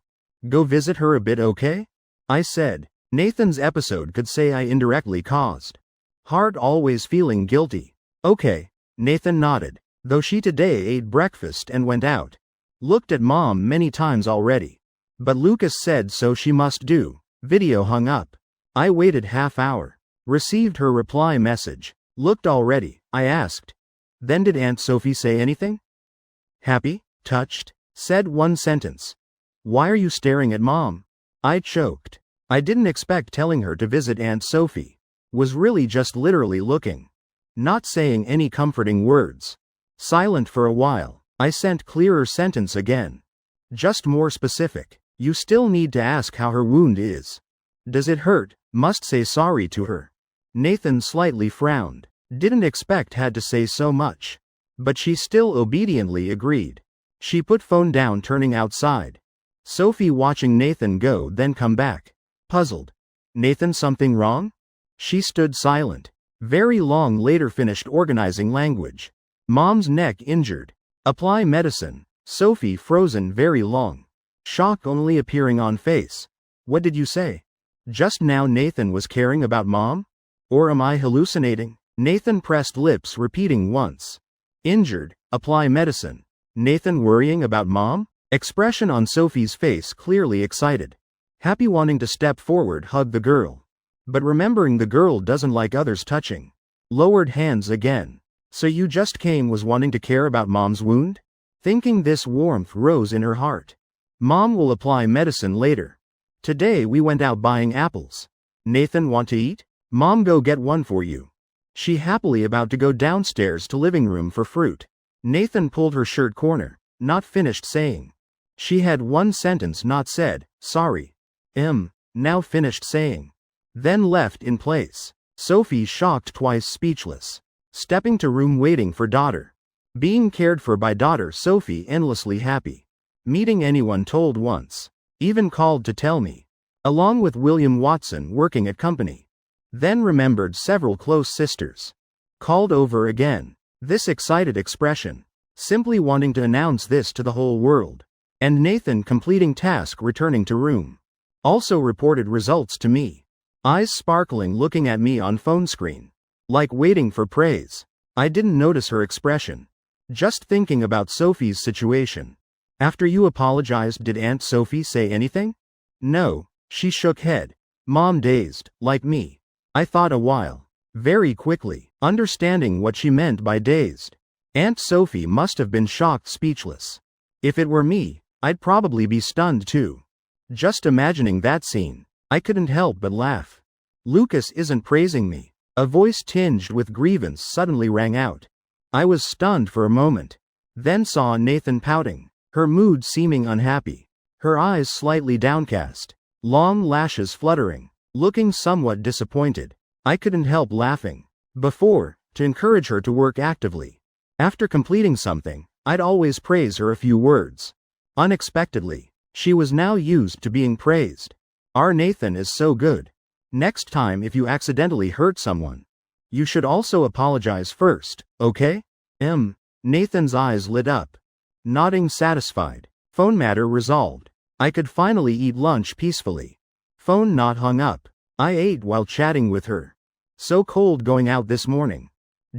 Go visit her a bit, okay? I said. Nathan's episode could say I indirectly caused. Heart always feeling guilty. Okay. Nathan nodded. Though she today ate breakfast and went out. Looked at mom many times already. But Lucas said so she must do. Video hung up. I waited half hour. Received her reply message. Looked already. I asked. Then did Aunt Sophie say anything? Happy? Touched? Said one sentence. Why are you staring at mom? I choked. I didn't expect telling her to visit Aunt Sophie. Was really just literally looking. Not saying any comforting words. Silent for a while. I sent clearer sentence again. Just more specific. You still need to ask how her wound is. Does it hurt? Must say sorry to her. Nathan slightly frowned. Didn't expect had to say so much. But she still obediently agreed. She put phone down, turning outside. Sophie watching Nathan go then come back. Puzzled. Nathan, something wrong? She stood silent. Very long later finished organizing language. Mom's neck injured. Apply medicine. Sophie frozen very long. Shock only appearing on face. What did you say? Just now Nathan was caring about mom? Or am I hallucinating? Nathan pressed lips repeating once. Injured. Apply medicine. Nathan worrying about mom? Expression on Sophie's face clearly excited. Happy, wanting to step forward, hug the girl. But remembering the girl doesn't like others touching. Lowered hands again. So you just came was wanting to care about mom's wound? Thinking this warmth rose in her heart. Mom will apply medicine later. Today we went out buying apples. Nathan, want to eat? Mom, go get one for you. She happily about to go downstairs to living room for fruit. Nathan pulled her shirt corner, not finished saying. She had one sentence not said, sorry. Now finished saying. Then left in place. Sophie shocked, twice speechless. Stepping to room, waiting for daughter. Being cared for by daughter. Sophie endlessly happy. Meeting anyone told once. Even called to tell me. Along with William Watson working at company. Then remembered several close sisters. Called over again. This excited expression. Simply wanting to announce this to the whole world. And Nathan completing task, returning to room. Also reported results to me. Eyes sparkling, looking at me on phone screen. Like waiting for praise. I didn't notice her expression. Just thinking about Sophie's situation. After you apologized, did Aunt Sophie say anything? No, she shook head. Mom dazed, like me. I thought a while. Very quickly, understanding what she meant by dazed. Aunt Sophie must have been shocked, speechless. If it were me, I'd probably be stunned too. Just imagining that scene, I couldn't help but laugh. Lucas isn't praising me. A voice tinged with grievance suddenly rang out. I was stunned for a moment. Then saw Nathan pouting, her mood seeming unhappy. Her eyes slightly downcast, long lashes fluttering, looking somewhat disappointed. I couldn't help laughing. Before, to encourage her to work actively. After completing something, I'd always praise her a few words. Unexpectedly, she was now used to being praised. Our Nathan is so good. Next time if you accidentally hurt someone, you should also apologize first, okay? Nathan's eyes lit up. Nodding satisfied. Phone matter resolved. I could finally eat lunch peacefully. Phone not hung up. I ate while chatting with her. So cold going out this morning.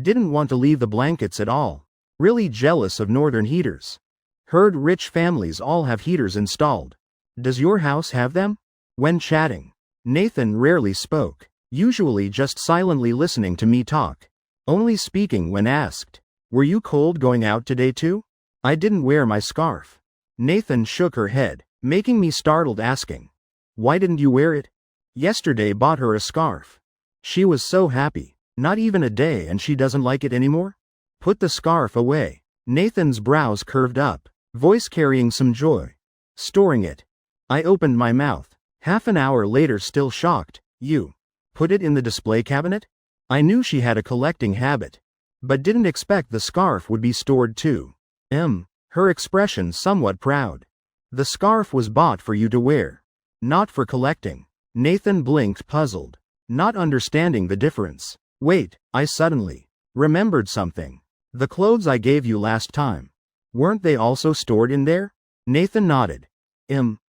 Didn't want to leave the blankets at all. Really jealous of northern heaters. Heard rich families all have heaters installed. Does your house have them? When chatting, Nathan rarely spoke, usually just silently listening to me talk. Only speaking when asked. Were you cold going out today too? I didn't wear my scarf. Nathan shook her head, making me startled, asking. Why didn't you wear it? Yesterday bought her a scarf. She was so happy. Not even a day and she doesn't like it anymore? Put the scarf away. Nathan's brows curved up, voice carrying some joy. Storing it. I opened my mouth. Half an hour later, still shocked. You put it in the display cabinet? I knew she had a collecting habit, but didn't expect the scarf would be stored too. Her expression somewhat proud. The scarf was bought for you to wear, not for collecting. Nathan blinked, puzzled, not understanding the difference. Wait, I suddenly remembered something. The clothes I gave you last time, weren't they also stored in there? Nathan nodded.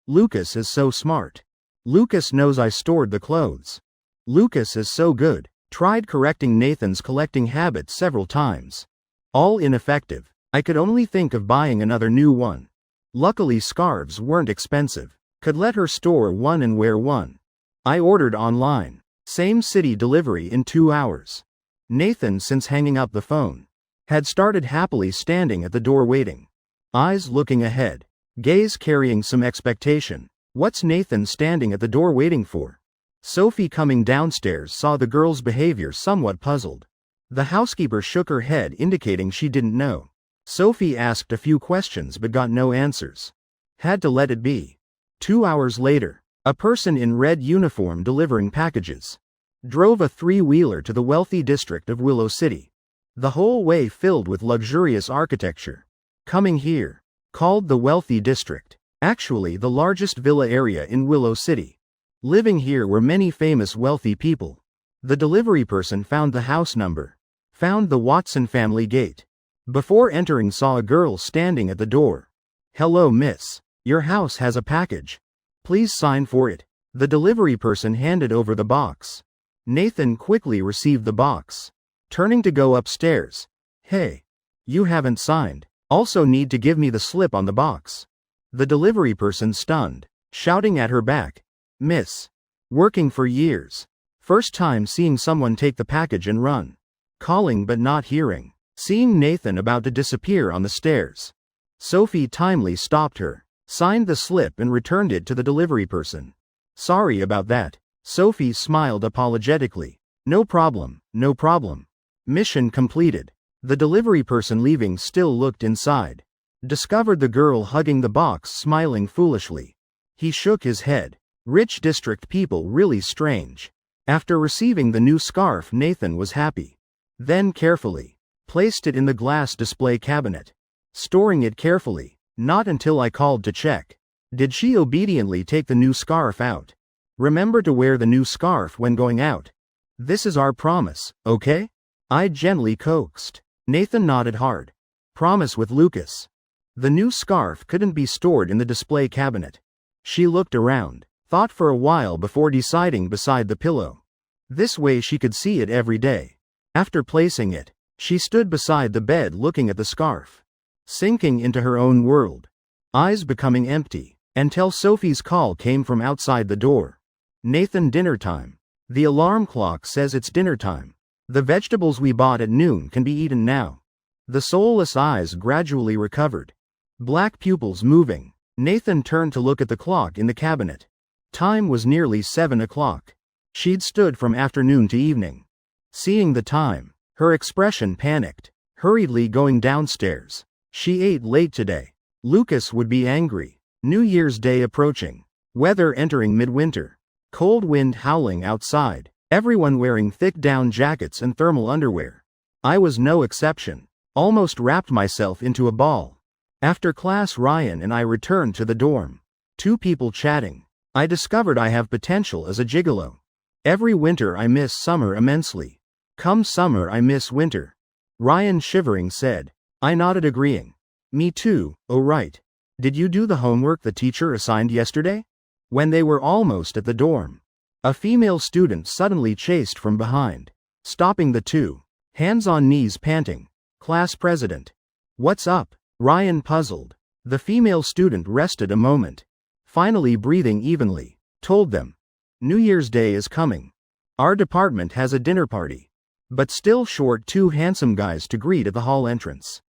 Lucas is so smart. Lucas knows I stored the clothes. Lucas is so good. Tried correcting Nathan's collecting habit several times. All ineffective. I could only think of buying another new one. Luckily scarves weren't expensive. Could let her store one and wear one. I ordered online. Same city delivery in 2 hours. Nathan, since hanging up the phone, had started happily standing at the door waiting. Eyes looking ahead. Gaze carrying some expectation. What's Nathan standing at the door waiting for? Sophie coming downstairs saw the girl's behavior, somewhat puzzled. The housekeeper shook her head, indicating she didn't know. Sophie asked a few questions but got no answers. Had to let it be. 2 hours later, a person in red uniform delivering packages drove a 3-wheeler to the wealthy district of Willow City. The whole way filled with luxurious architecture. Coming here, called the wealthy district. Actually the largest villa area in Willow City. Living here were many famous wealthy people. The delivery person found the house number. Found the Watson family gate. Before entering saw a girl standing at the door. Hello miss. Your house has a package. Please sign for it. The delivery person handed over the box. Nathan quickly received the box. Turning to go upstairs. Hey. You haven't signed. Also need to give me the slip on the box. The delivery person stunned, shouting at her back. Miss. Working for years. First time seeing someone take the package and run. Calling but not hearing. Seeing Nathan about to disappear on the stairs. Sophie timely stopped her, signed the slip and returned it to the delivery person. Sorry about that. Sophie smiled apologetically. No problem, no problem. Mission completed. The delivery person leaving still looked inside. Discovered the girl hugging the box, smiling foolishly. He shook his head. Rich district people really strange. After receiving the new scarf, Nathan was happy. Then carefully placed it in the glass display cabinet, storing it carefully. Not until I called to check did she obediently take the new scarf out. Remember to wear the new scarf when going out. This is our promise, okay? I gently coaxed. Nathan nodded hard. Promise with Lucas. The new scarf couldn't be stored in the display cabinet. She looked around, thought for a while before deciding beside the pillow. This way she could see it every day. After placing it, she stood beside the bed looking at the scarf, sinking into her own world, eyes becoming empty, until Sophie's call came from outside the door. Nathan, dinner time. The alarm clock says it's dinner time. The vegetables we bought at noon can be eaten now. The soulless eyes gradually recovered, black pupils moving. Nathan turned to look at the clock in the cabinet. Time was nearly 7 o'clock. She'd stood from afternoon to evening. Seeing the time, her expression panicked, hurriedly going downstairs. She ate late today. Lucas would be angry. New Year's Day approaching. Weather entering midwinter. Cold wind howling outside. Everyone wearing thick down jackets and thermal underwear. I was no exception. Almost wrapped myself into a ball. After class, Ryan and I returned to the dorm. Two people chatting. I discovered I have potential as a gigolo. Every winter I miss summer immensely. Come summer I miss winter. Ryan shivering said. I nodded agreeing. Me too, oh right. Did you do the homework the teacher assigned yesterday? When they were almost at the dorm, a female student suddenly chased from behind, stopping the two. Hands on knees panting. Class president. What's up? Ryan puzzled. The female student rested a moment, finally breathing evenly, told them. New Year's Day is coming. Our department has a dinner party. But still short two handsome guys to greet at the hall entrance.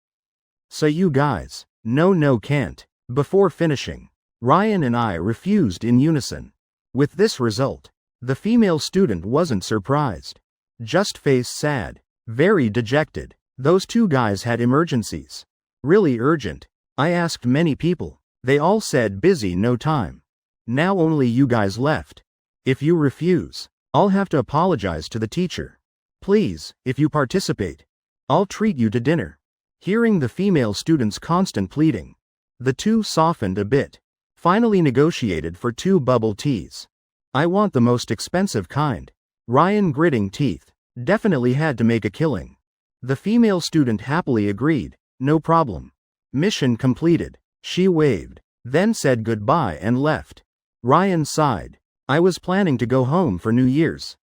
So you guys. No can't. Before finishing, Ryan and I refused in unison. With this result, the female student wasn't surprised. Just face sad. Very dejected. Those two guys had emergencies. Really urgent. I asked many people. They all said busy, no time. Now only you guys left. If you refuse, I'll have to apologize to the teacher. Please, if you participate, I'll treat you to dinner. Hearing the female student's constant pleading, the two softened a bit. Finally negotiated for 2 bubble teas. I want the most expensive kind. Ryan, gritting teeth, definitely had to make a killing. The female student happily agreed. No problem. Mission completed. She waved, then said goodbye and left. Ryan sighed. I was planning to go home for New Year's.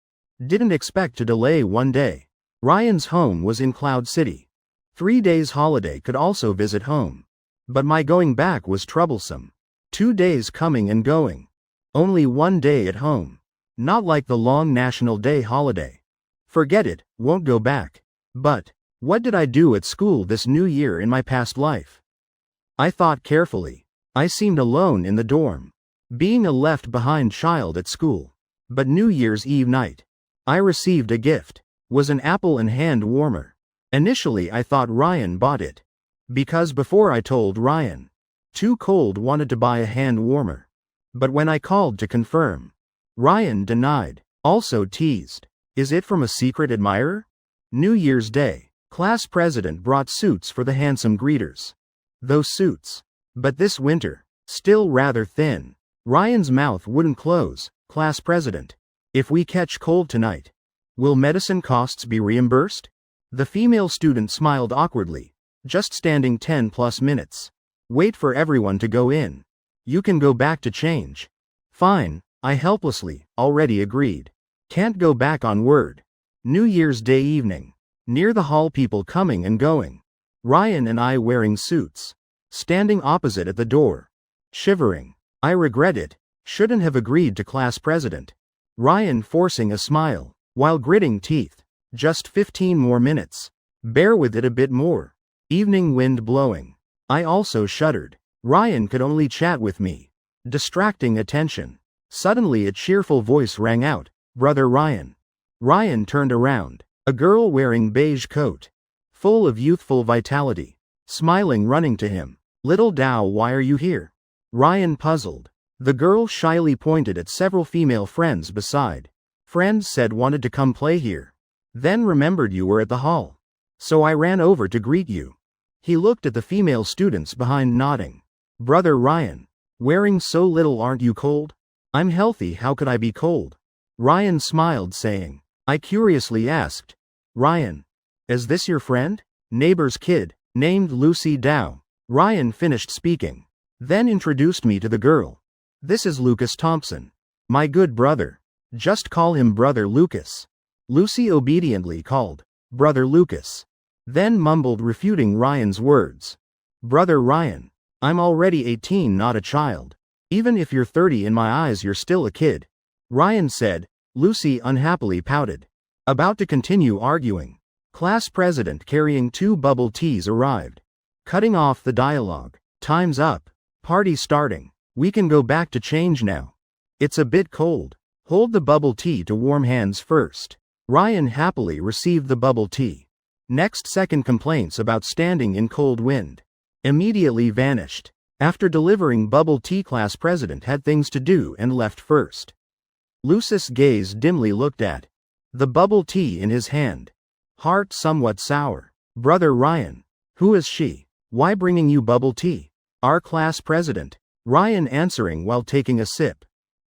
Didn't expect to delay one day. Ryan's home was in Cloud City. 3 days holiday could also visit home. But my going back was troublesome. 2 days coming and going. Only 1 day at home. Not like the long National Day holiday. Forget it, won't go back. But what did I do at school this new year in my past life? I thought carefully. I seemed alone in the dorm, being a left behind child at school. But New Year's Eve night, I received a gift. Was an apple and hand warmer. Initially I thought Ryan bought it. Because before I told Ryan, Too Cold wanted to buy a hand warmer. But when I called to confirm, Ryan denied, also teased. Is it from a secret admirer? New Year's Day, class president brought suits for the handsome greeters. Those suits. But this winter, still rather thin. Ryan's mouth wouldn't close. Class president. If we catch cold tonight, will medicine costs be reimbursed? The female student smiled awkwardly. Just standing 10+ minutes. Wait for everyone to go in. You can go back to change. Fine, I helplessly, already agreed. Can't go back on word. New Year's Day evening. Near the hall, people coming and going. Ryan and I wearing suits. Standing opposite at the door. Shivering. I regret it. Shouldn't have agreed to class president. Ryan forcing a smile, while gritting teeth. Just 15 more minutes. Bear with it a bit more. Evening wind blowing. I also shuddered. Ryan could only chat with me, distracting attention. Suddenly a cheerful voice rang out. Brother Ryan. Ryan turned around. A girl wearing beige coat, full of youthful vitality, smiling, running to him. Little Dao, why are you here? Ryan puzzled. The girl shyly pointed at several female friends beside. Friends said wanted to come play here. Then remembered you were at the hall. So I ran over to greet you. He looked at the female students behind nodding. Brother Ryan. Wearing so little, aren't you cold? I'm healthy, how could I be cold? Ryan smiled, saying. I curiously asked. Ryan. Is this your friend? Neighbor's kid, named Lucy Dow. Ryan finished speaking. Then introduced me to the girl. This is Lucas Thompson. My good brother. Just call him Brother Lucas. Lucy obediently called. Brother Lucas. Then mumbled, refuting Ryan's words. Brother Ryan. I'm already 18, not a child. Even if you're 30, in my eyes you're still a kid. Ryan said. Lucy unhappily pouted. About to continue arguing. Class president carrying 2 bubble teas arrived. Cutting off the dialogue. Time's up. Party starting. We can go back to change now. It's a bit cold. Hold the bubble tea to warm hands first. Ryan happily received the bubble tea. Next second, complaints about standing in cold wind. Immediately vanished. After delivering bubble tea, class president had things to do and left first. Lucis gazed dimly, looked at the bubble tea in his hand. Heart somewhat sour. Brother Ryan. Who is she? Why bringing you bubble tea? Our class president. Ryan answering while taking a sip.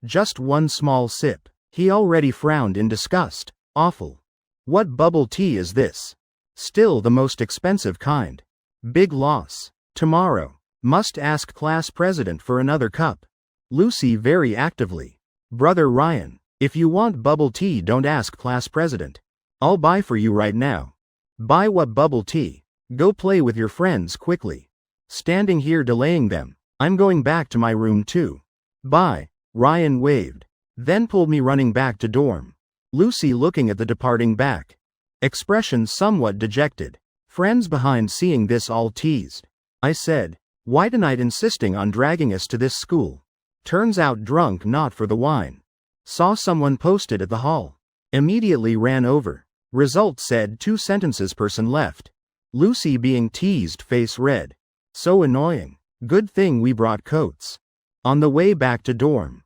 Just one small sip. He already frowned in disgust. Awful. What bubble tea is this? Still the most expensive kind. Big loss. Tomorrow. Must ask class president for another cup. Lucy very actively. Brother Ryan, if you want bubble tea, don't ask class president. I'll buy for you right now. Buy what bubble tea? Go play with your friends quickly. Standing here delaying them. I'm going back to my room too. Bye. Ryan waved. Then pulled me running back to dorm. Lucy looking at the departing back. Expression somewhat dejected. Friends behind seeing this all teased. I said, why tonight insisting on dragging us to this school? Turns out drunk, not for the wine. Saw someone posted at the hall. Immediately ran over. Result said 2 sentences, person left. Lucy being teased, face red. So annoying. Good thing we brought coats. On the way back to dorm.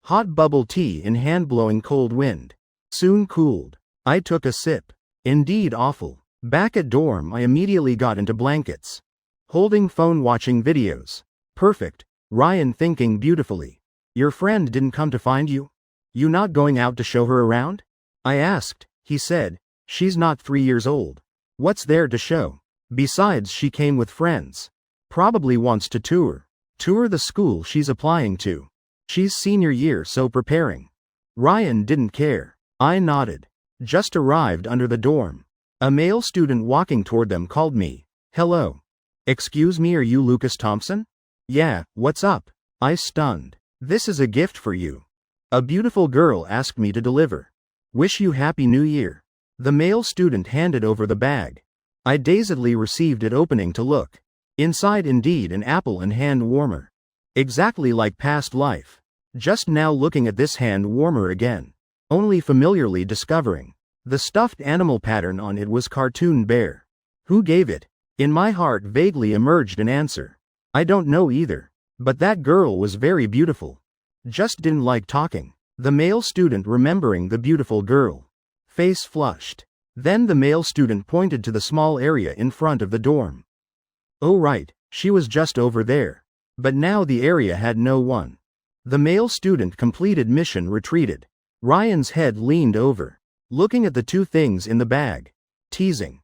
Hot bubble tea in hand, blowing cold wind. Soon cooled. I took a sip. Indeed awful. Back at dorm, I immediately got into blankets. Holding phone, watching videos. Perfect. Ryan thinking beautifully. Your friend didn't come to find you? You not going out to show her around? I asked. He said, she's not 3 years old. What's there to show? Besides, she came with friends. Probably wants to tour the school she's applying to. She's senior year, so preparing. Ryan didn't care. I nodded. Just arrived under the dorm. A male student walking toward them called me. Hello. Excuse me, are you Lucas Thompson? Yeah, what's up? I stunned. This is a gift for you. A beautiful girl asked me to deliver. Wish you Happy New Year. The male student handed over the bag. I dazedly received it, opening to look. Inside, indeed, an apple and hand warmer. Exactly like past life. Just now looking at this hand warmer again. Only familiarly discovering. The stuffed animal pattern on it was cartoon bear. Who gave it? In my heart vaguely emerged an answer. I don't know either. But that girl was very beautiful. Just didn't like talking. The male student remembering the beautiful girl. Face flushed. Then the male student pointed to the small area in front of the dorm. Oh right, she was just over there. But now the area had no one. The male student completed mission, retreated. Ryan's head leaned over. Looking at the 2 things in the bag. Teasing.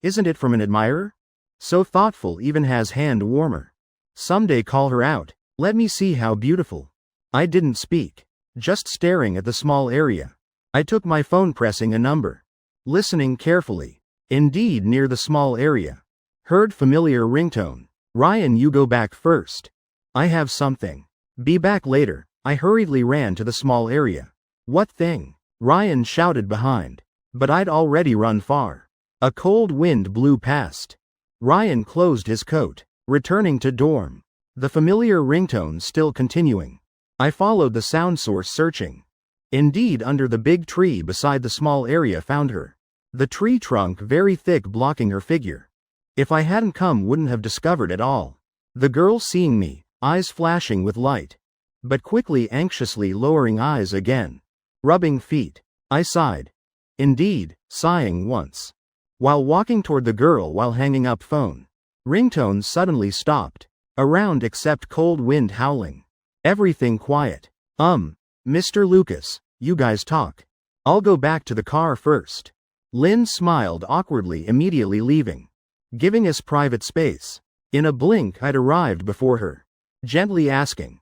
Isn't it from an admirer? So thoughtful, even has hand warmer. Someday call her out. Let me see how beautiful. I didn't speak. Just staring at the small area. I took my phone, pressing a number. Listening carefully. Indeed, near the small area. Heard familiar ringtone. Ryan, you go back first. I have something. Be back later. I hurriedly ran to the small area. What thing? Ryan shouted behind. But I'd already run far. A cold wind blew past. Ryan closed his coat. Returning to dorm. The familiar ringtone still continuing. I followed the sound source, searching. Indeed, under the big tree beside the small area found her. The tree trunk very thick, blocking her figure. If I hadn't come, wouldn't have discovered at all. The girl seeing me, eyes flashing with light. But quickly, anxiously lowering eyes again. Rubbing feet. I sighed. Indeed, sighing once. While walking toward the girl while hanging up phone. Ringtone suddenly stopped. Around except cold wind howling. Everything quiet. Mr. Lucas, you guys talk. I'll go back to the car first. Lynn smiled awkwardly, immediately leaving. Giving us private space. In a blink I'd arrived before her. Gently asking.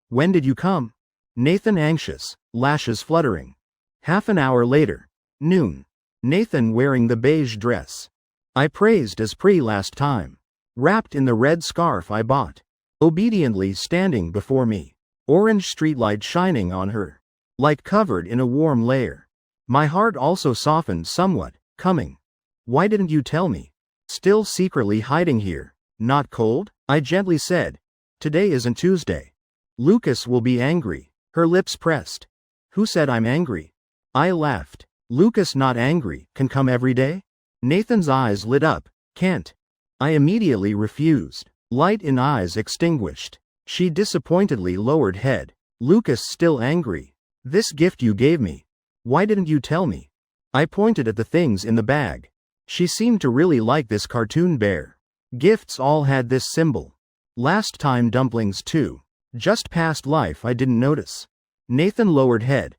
When did you come? Nathan anxious, lashes fluttering. Half an hour later. Noon. Nathan wearing the beige dress. I praised as pretty last time. Wrapped in the red scarf I bought. Obediently standing before me. Orange streetlight shining on her. Like covered in a warm layer. My heart also softened somewhat, coming. Why didn't you tell me? Still secretly hiding here. Not cold? I gently said. Today isn't Tuesday. Lucas will be angry. Her lips pressed. Who said I'm angry? I laughed. Lucas not angry, can come every day? Nathan's eyes lit up. Can't. I immediately refused. Light in eyes extinguished. She disappointedly lowered head. Lucas still angry. This gift you gave me. Why didn't you tell me? I pointed at the things in the bag. She seemed to really like this cartoon bear. Gifts all had this symbol. Last time dumplings too. Just past life I didn't notice. Nathan lowered head.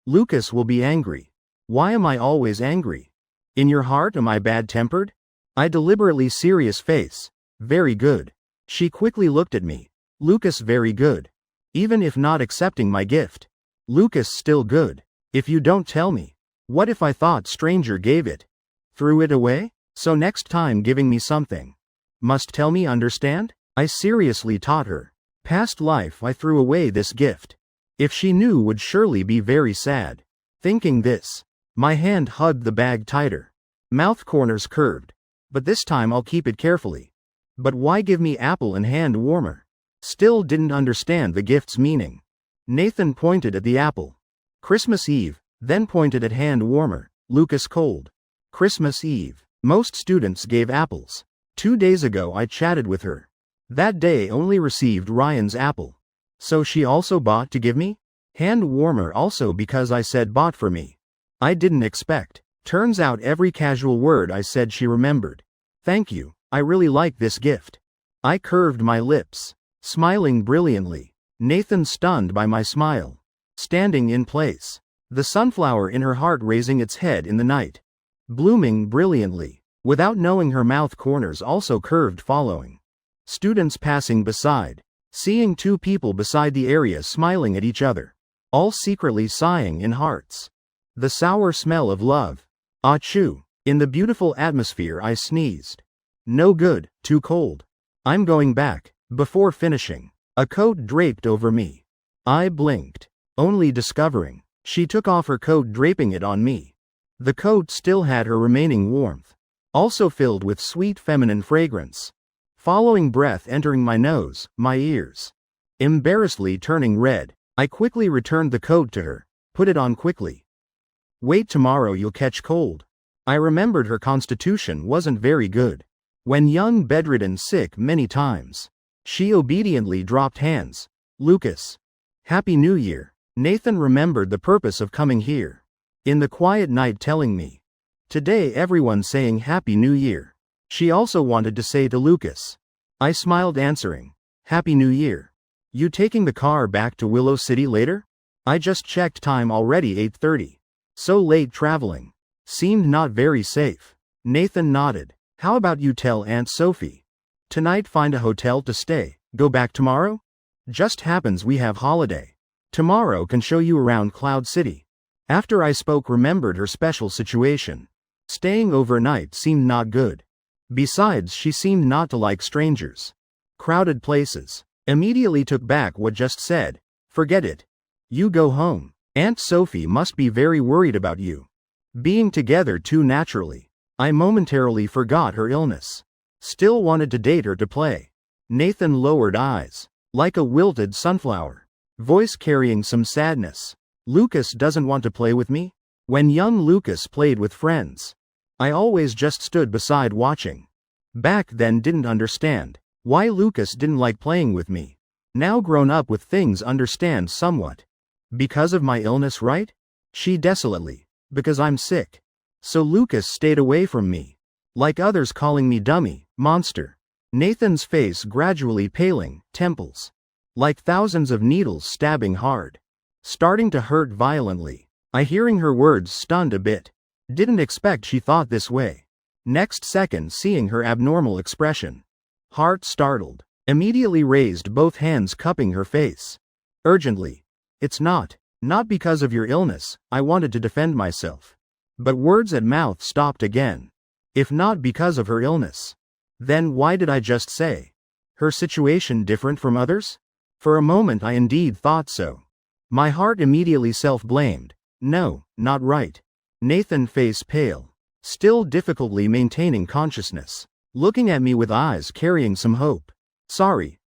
Lucas will be angry. Why am I always angry? In your heart am I bad-tempered? I deliberately serious face. Very good. She quickly looked at me. Lucas very good. Even if not accepting my gift. Lucas still good. If you don't tell me. What if I thought stranger gave it? Threw it away? So next time giving me something. Must tell me, understand? I seriously taught her. Past life I threw away this gift. If she knew would surely be very sad. Thinking this. My hand hugged the bag tighter. Mouth corners curved. But this time I'll keep it carefully. But why give me apple and hand warmer? Still didn't understand the gift's meaning. Nathan pointed at the apple. Christmas Eve, then pointed at hand warmer. Lucas cold. Christmas Eve. Most students gave apples. 2 days ago I chatted with her. That day only received Ryan's apple. So she also bought to give me? Hand warmer also because I said bought for me. I didn't expect. Turns out every casual word I said she remembered. Thank you, I really like this gift. I curved my lips. Smiling brilliantly. Nathan stunned by my smile. Standing in place. The sunflower in her heart raising its head in the night. Blooming brilliantly. Without knowing her mouth corners also curved following. Students passing beside. Seeing 2 people beside the area smiling at each other. All secretly sighing in hearts. The sour smell of love. Achoo. In the beautiful atmosphere I sneezed. No good, too cold. I'm going back. Before finishing. A coat draped over me. I blinked. Only discovering. She took off her coat, draping it on me. The coat still had her remaining warmth. Also filled with sweet feminine fragrance. Following breath entering my nose, my ears. Embarrassedly turning red, I quickly returned the coat to her. Put it on quickly. Wait, tomorrow you'll catch cold. I remembered her constitution wasn't very good. When young, bedridden, sick many times. She obediently dropped hands. Lucas. Happy New Year. Nathan remembered the purpose of coming here. In the quiet night telling me. Today everyone saying Happy New Year. She also wanted to say to Lucas. I smiled answering. Happy New Year. You taking the car back to Willow City later? I just checked time already 8:30. So late traveling. Seemed not very safe. Nathan nodded. How about you tell Aunt Sophie? Tonight find a hotel to stay. Go back tomorrow? Just happens we have holiday. Tomorrow can show you around Cloud City. After I spoke remembered her special situation. Staying overnight seemed not good. Besides she seemed not to like strangers. Crowded places. Immediately took back what just said. Forget it. You go home. Aunt Sophie must be very worried about you. Being together too naturally. I momentarily forgot her illness. Still wanted to date her to play. Nathan lowered eyes. Like a wilted sunflower. Voice carrying some sadness. Lucas doesn't want to play with me? When young Lucas played with friends. I always just stood beside watching. Back then didn't understand. Why Lucas didn't like playing with me. Now grown up with things understand somewhat. Because of my illness, right? She desolately. Because I'm sick. So Lucas stayed away from me. Like others calling me dummy, monster. Nathan's face gradually paling, temples. Like thousands of needles stabbing hard. Starting to hurt violently. I hearing her words stunned a bit. Didn't expect she thought this way. Next second seeing her abnormal expression. Heart startled. Immediately raised both hands cupping her face. Urgently. It's not because of your illness, I wanted to defend myself. But words at mouth stopped again. If not because of her illness. Then why did I just say? Her situation different from others? For a moment I indeed thought so. My heart immediately self-blamed. No, not right. Nathan face pale. Still difficultly maintaining consciousness. Looking at me with eyes carrying some hope. Sorry,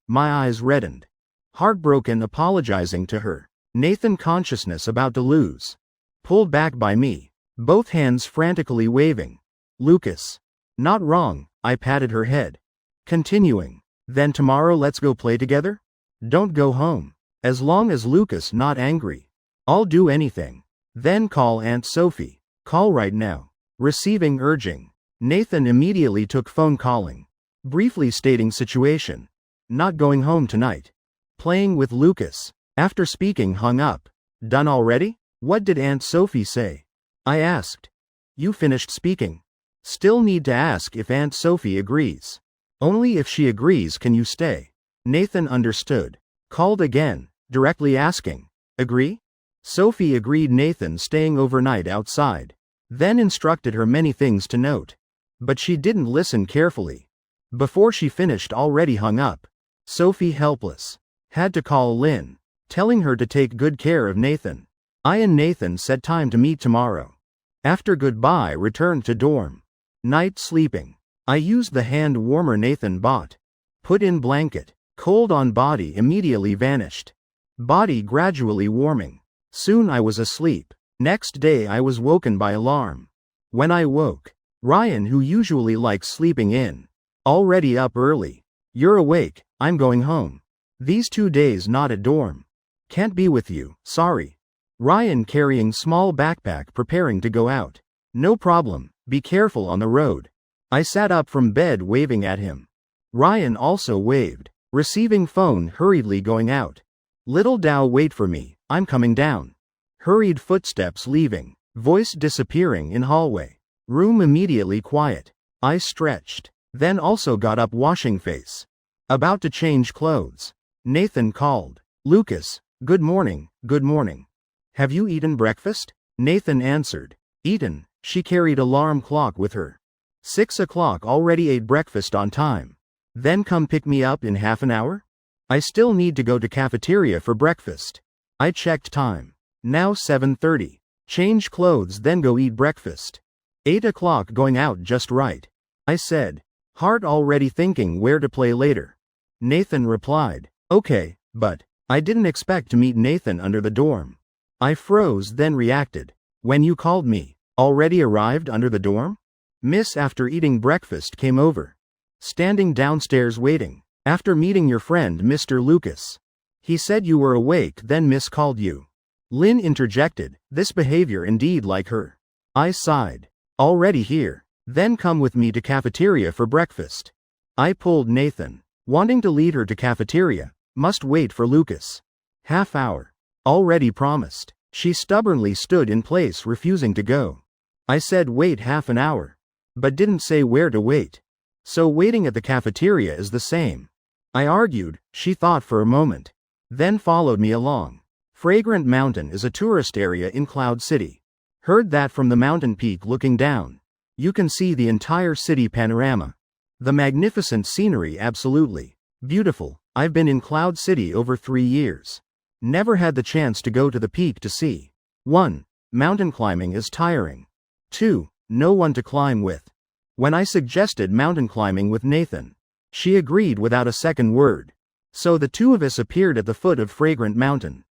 my eyes reddened. Heartbroken apologizing to her. Nathan consciousness about to lose. Pulled back by me. Both hands frantically waving. Lucas. Not wrong, I patted her head. Continuing. Then tomorrow let's go play together? Don't go home. As long as Lucas not angry. I'll do anything. Then call Aunt Sophie. Call right now. Receiving urging. Nathan immediately took phone calling. Briefly stating situation. Not going home tonight. Playing with Lucas. After speaking hung up. Done already? What did Aunt Sophie say? I asked. You finished speaking? Still need to ask if Aunt Sophie agrees. Only if she agrees can you stay. Nathan understood. Called again, directly asking. Agree? Sophie agreed. Nathan staying overnight outside. Then instructed her many things to note. But she didn't listen carefully. Before she finished already hung up. Sophie helpless. Had to call Lynn. Telling her to take good care of Nathan. I and Nathan set time to meet tomorrow. After goodbye returned to dorm. Night sleeping. I used the hand warmer Nathan bought. Put in blanket. Cold on body immediately vanished. Body gradually warming. Soon I was asleep. Next day I was woken by alarm. When I woke, Ryan, who usually likes sleeping in, already up early. You're awake, I'm going home. These 2 days not at dorm. Can't be with you, sorry. Ryan carrying small backpack preparing to go out. No problem, be careful on the road. I sat up from bed waving at him. Ryan also waved. Receiving phone hurriedly going out. Little Dow wait for me, I'm coming down. Hurried footsteps leaving. Voice disappearing in hallway. Room immediately quiet. I stretched. Then also got up washing face. About to change clothes. Nathan called. Lucas, good morning, good morning. Have you eaten breakfast? Nathan answered. Eaten. She carried alarm clock with her. 6 o'clock already ate breakfast on time. Then come pick me up in half an hour? I still need to go to cafeteria for breakfast. I checked time. Now 7:30. Change clothes then go eat breakfast. 8 o'clock going out just right. I said. Heart already thinking where to play later. Nathan replied. Okay, but I didn't expect to meet Nathan under the dorm. I froze then reacted. When you called me, already arrived under the dorm? Miss after eating breakfast came over. Standing downstairs waiting. After meeting your friend Mr. Lucas. He said you were awake then Miss called you. Lynn interjected, this behavior indeed like her. I sighed. Already here. Then come with me to cafeteria for breakfast. I pulled Nathan. Wanting to lead her to cafeteria. Must wait for Lucas. Half hour. Already promised. She stubbornly stood in place refusing to go. I said wait half an hour. But didn't say where to wait. So waiting at the cafeteria is the same. I argued, she thought for a moment. Then followed me along. Fragrant Mountain is a tourist area in Cloud City. Heard that from the mountain peak looking down. You can see the entire city panorama. The magnificent scenery absolutely beautiful. I've been in Cloud City over 3 years. Never had the chance to go to the peak to see. 1. Mountain climbing is tiring. 2. No one to climb with. When I suggested mountain climbing with Nathan, she agreed without a second word. So the two of us appeared at the foot of Fragrant Mountain.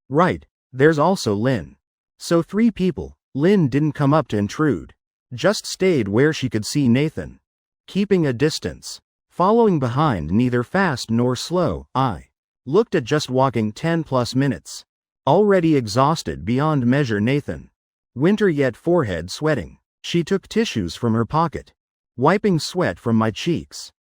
Right, there's also Lynn. So 3 people. Lynn didn't come up to intrude. Just stayed where she could see Nathan. Keeping a distance. Following behind neither fast nor slow. I looked at just walking 10+ minutes. Already exhausted beyond measure Nathan. Winter yet forehead sweating. She took tissues from her pocket, wiping sweat from my cheeks.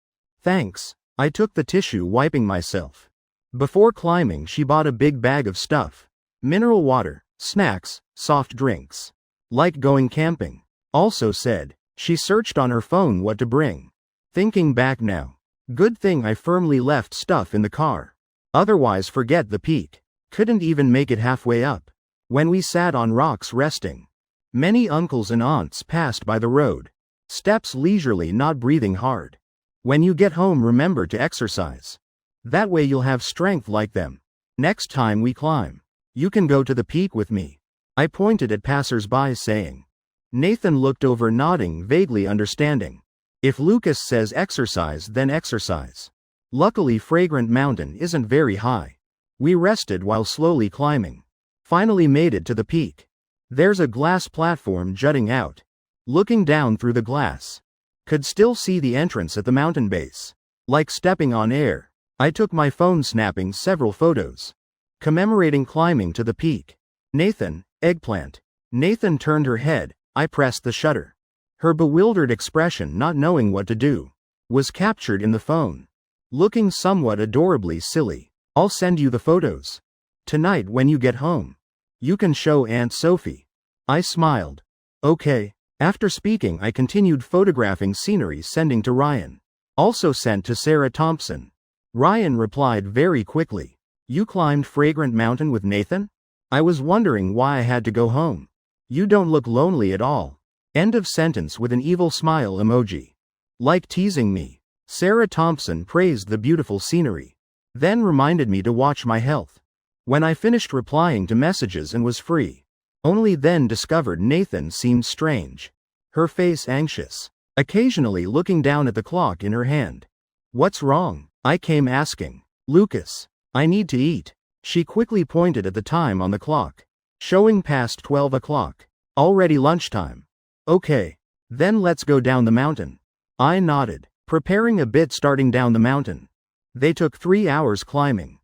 Thanks. I took the tissue, wiping myself. Before climbing, she bought a big bag of stuff. Mineral water, snacks, soft drinks. Like going camping. Also said. She searched on her phone what to bring. Thinking back now. Good thing I firmly left stuff in the car. Otherwise forget the peak. Couldn't even make it halfway up. When we sat on rocks resting. Many uncles and aunts passed by the road. Steps leisurely, not breathing hard. When you get home, remember to exercise. That way you'll have strength like them. Next time we climb, you can go to the peak with me. I pointed at passers-by, saying. Nathan looked over, nodding, vaguely understanding. If Lucas says exercise, then exercise. Luckily, Fragrant Mountain isn't very high. We rested while slowly climbing. Finally made it to the peak. There's a glass platform jutting out. Looking down through the glass. Could still see the entrance at the mountain base. Like stepping on air. I took my phone, snapping several photos. Commemorating climbing to the peak. Nathan, eggplant. Nathan turned her head. I pressed the shutter. Her bewildered expression, not knowing what to do, was captured in the phone. Looking somewhat adorably silly. I'll send you the photos. Tonight when you get home. You can show Aunt Sophie. I smiled. Okay. After speaking, I continued photographing scenery, sending to Ryan. Also sent to Sarah Thompson. Ryan replied very quickly. You climbed Fragrant Mountain with Nathan? I was wondering why I had to go home. You don't look lonely at all. End of sentence with an evil smile emoji. Like teasing me. Sarah Thompson praised the beautiful scenery. Then reminded me to watch my health. When I finished replying to messages and was free. Only then discovered Nathan seemed strange. Her face anxious. Occasionally looking down at the clock in her hand. What's wrong? I came asking. Lucas. I need to eat. She quickly pointed at the time on the clock. Showing past 12 o'clock. Already lunchtime. Okay. Then let's go down the mountain. I nodded. Preparing a bit, starting down the mountain. They took 3 hours climbing.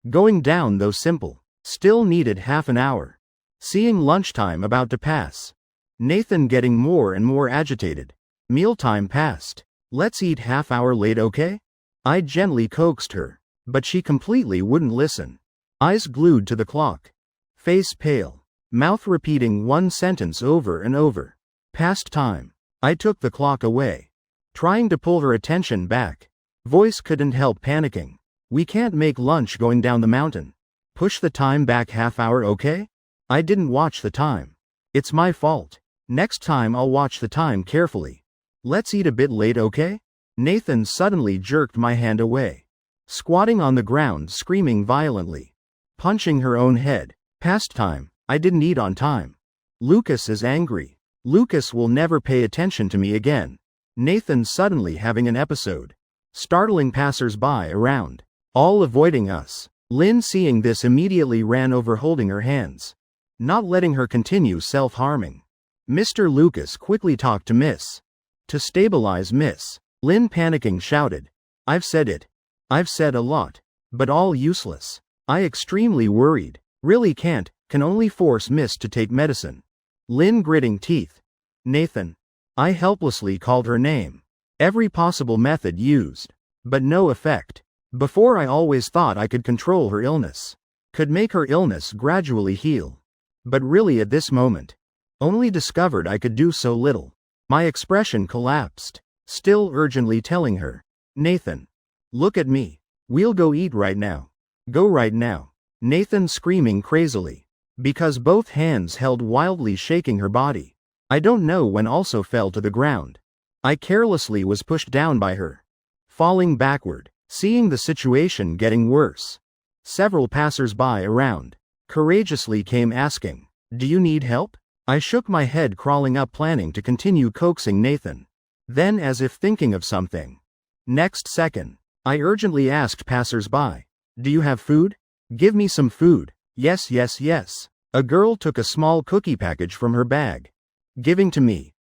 Going down, though simple. Still needed half an hour. Seeing lunchtime about to pass. Nathan getting more and more agitated. Mealtime passed. Let's eat half-hour late, okay? I gently coaxed her. But she completely wouldn't listen. Eyes glued to the clock. Face pale. Mouth repeating one sentence over and over. Past time. I took the clock away. Trying to pull her attention back. Voice couldn't help panicking. We can't make lunch going down the mountain. Push the time back half-hour, okay? I didn't watch the time. It's my fault. Next time I'll watch the time carefully. Let's eat a bit late, okay? Nathan suddenly jerked my hand away. Squatting on the ground, screaming violently. Punching her own head. Past time. I didn't eat on time. Lucas is angry. Lucas will never pay attention to me again. Nathan suddenly having an episode. Startling passers-by around. All avoiding us. Lynn seeing this immediately ran over, holding her hands. Not letting her continue self-harming. Mr. Lucas quickly talked to Miss. To stabilize Miss. Lynn panicking shouted. I've said it. I've said a lot. But all useless. I extremely worried. Really can't, can only force Miss to take medicine. Lynn gritting teeth. Nathan. I helplessly called her name. Every possible method used. But no effect. Before I always thought I could control her illness. Could make her illness gradually heal. But really at this moment. Only discovered I could do so little. My expression collapsed. Still urgently telling her. Nathan. Look at me. We'll go eat right now. Go right now. Nathan screaming crazily. Because both hands held wildly, shaking her body. I don't know when, also fell to the ground. I carelessly was pushed down by her. Falling backward. Seeing the situation getting worse. Several passers-by around. Courageously came asking. Do you need help? I shook my head, crawling up, planning to continue coaxing Nathan. Then, as if thinking of something. Next second. I urgently asked passers-by. Do you have food? Give me some food. Yes, yes, yes. A girl took a small cookie package from her bag. Giving to me.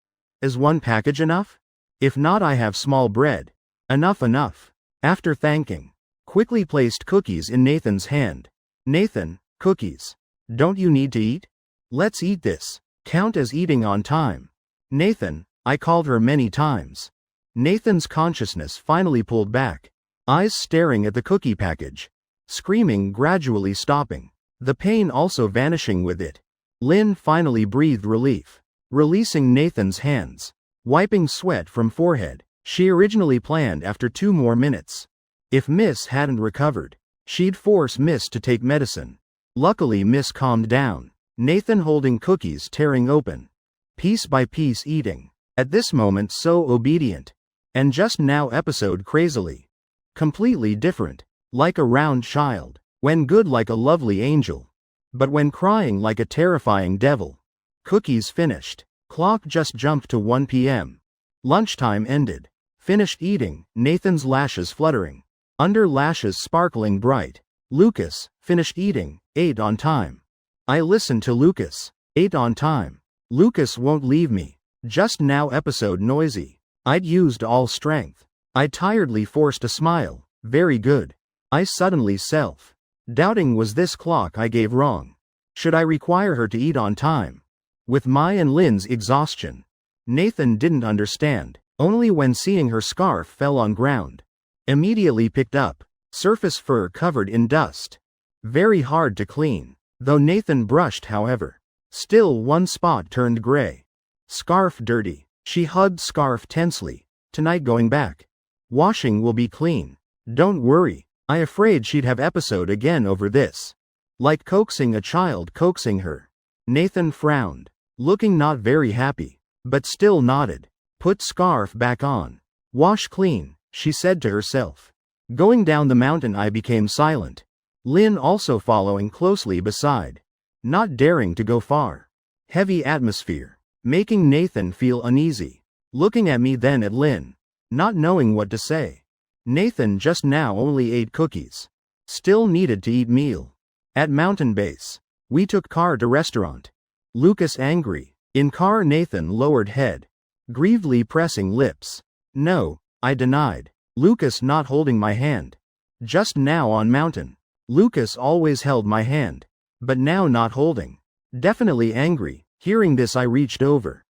Is one package enough? If not, I have small bread. Enough, enough. After thanking. Quickly placed cookies in Nathan's hand. Nathan, cookies. Don't you need to eat? Let's eat this. Count as eating on time. Nathan, I called her many times. Nathan's consciousness finally pulled back, eyes staring at the cookie package. Screaming gradually stopping, the pain also vanishing with it. Lynn finally breathed relief, releasing Nathan's hands, wiping sweat from forehead. She originally planned after 2 more minutes. If Miss hadn't recovered, she'd force Miss to take medicine. Luckily Miss calmed down, Nathan holding cookies tearing open, piece by piece eating, at this moment so obedient. And just now episode crazily. Completely different, like a round child, when good like a lovely angel, but when crying like a terrifying devil. Cookies finished, clock just jumped to 1 p.m. Lunchtime ended. Finished eating, Nathan's lashes fluttering, under lashes sparkling bright. Lucas, finished eating, ate on time. I listened to Lucas, ate on time. Lucas won't leave me. Just now episode noisy. I'd used all strength. I tiredly forced a smile. Very good. I suddenly self-doubting, was this clock I gave wrong? Should I require her to eat on time? With my and Lynn's exhaustion. Nathan didn't understand. Only when seeing her scarf fell on ground. Immediately picked up. Surface fur covered in dust. Very hard to clean. Though Nathan brushed however. Still one spot turned gray. Scarf dirty. She hugged scarf tensely. Tonight going back. Washing will be clean. Don't worry. I afraid she'd have episode again over this. Like coaxing a child coaxing her. Nathan frowned. Looking not very happy. But still nodded. Put scarf back on. Wash clean, she said to herself. Going down the mountain I became silent. Lynn also following closely beside. Not daring to go far. Heavy atmosphere. Making Nathan feel uneasy. Looking at me then at Lynn. Not knowing what to say. Nathan just now only ate cookies. Still needed to eat meal. At mountain base. We took car to restaurant. Lucas angry. In car Nathan lowered head. Grievedly pressing lips. No, I denied. Lucas not holding my hand. Just now on mountain. Lucas always held my hand. But now not holding. Definitely angry. Hearing this I reached over.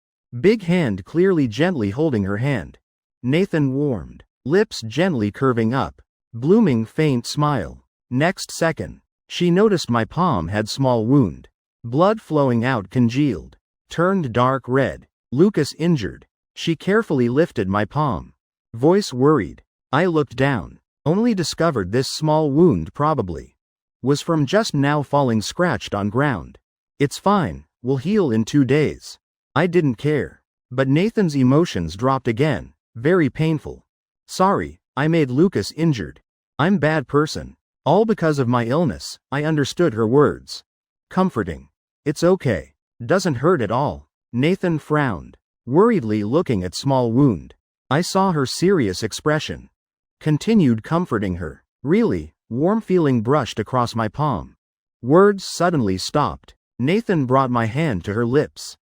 Big hand clearly gently holding her hand. Nathan warmed. Lips gently curving up. Blooming faint smile. Next second. She noticed my palm had small wound. Blood flowing out congealed. Turned dark red. Lucas injured. She carefully lifted my palm. Voice worried. I looked down. Only discovered this small wound probably was from just now falling scratched on ground. It's fine, will heal in 2 days. I didn't care. But Nathan's emotions dropped again. Very painful. Sorry, I made Lucas injured. I'm bad person. All because of my illness. I understood her words. Comforting. It's okay. Doesn't hurt at all. Nathan frowned. Worriedly looking at small wound. I saw her serious expression. Continued comforting her. Really, warm feeling brushed across my palm. Words suddenly stopped. Nathan brought my hand to her lips.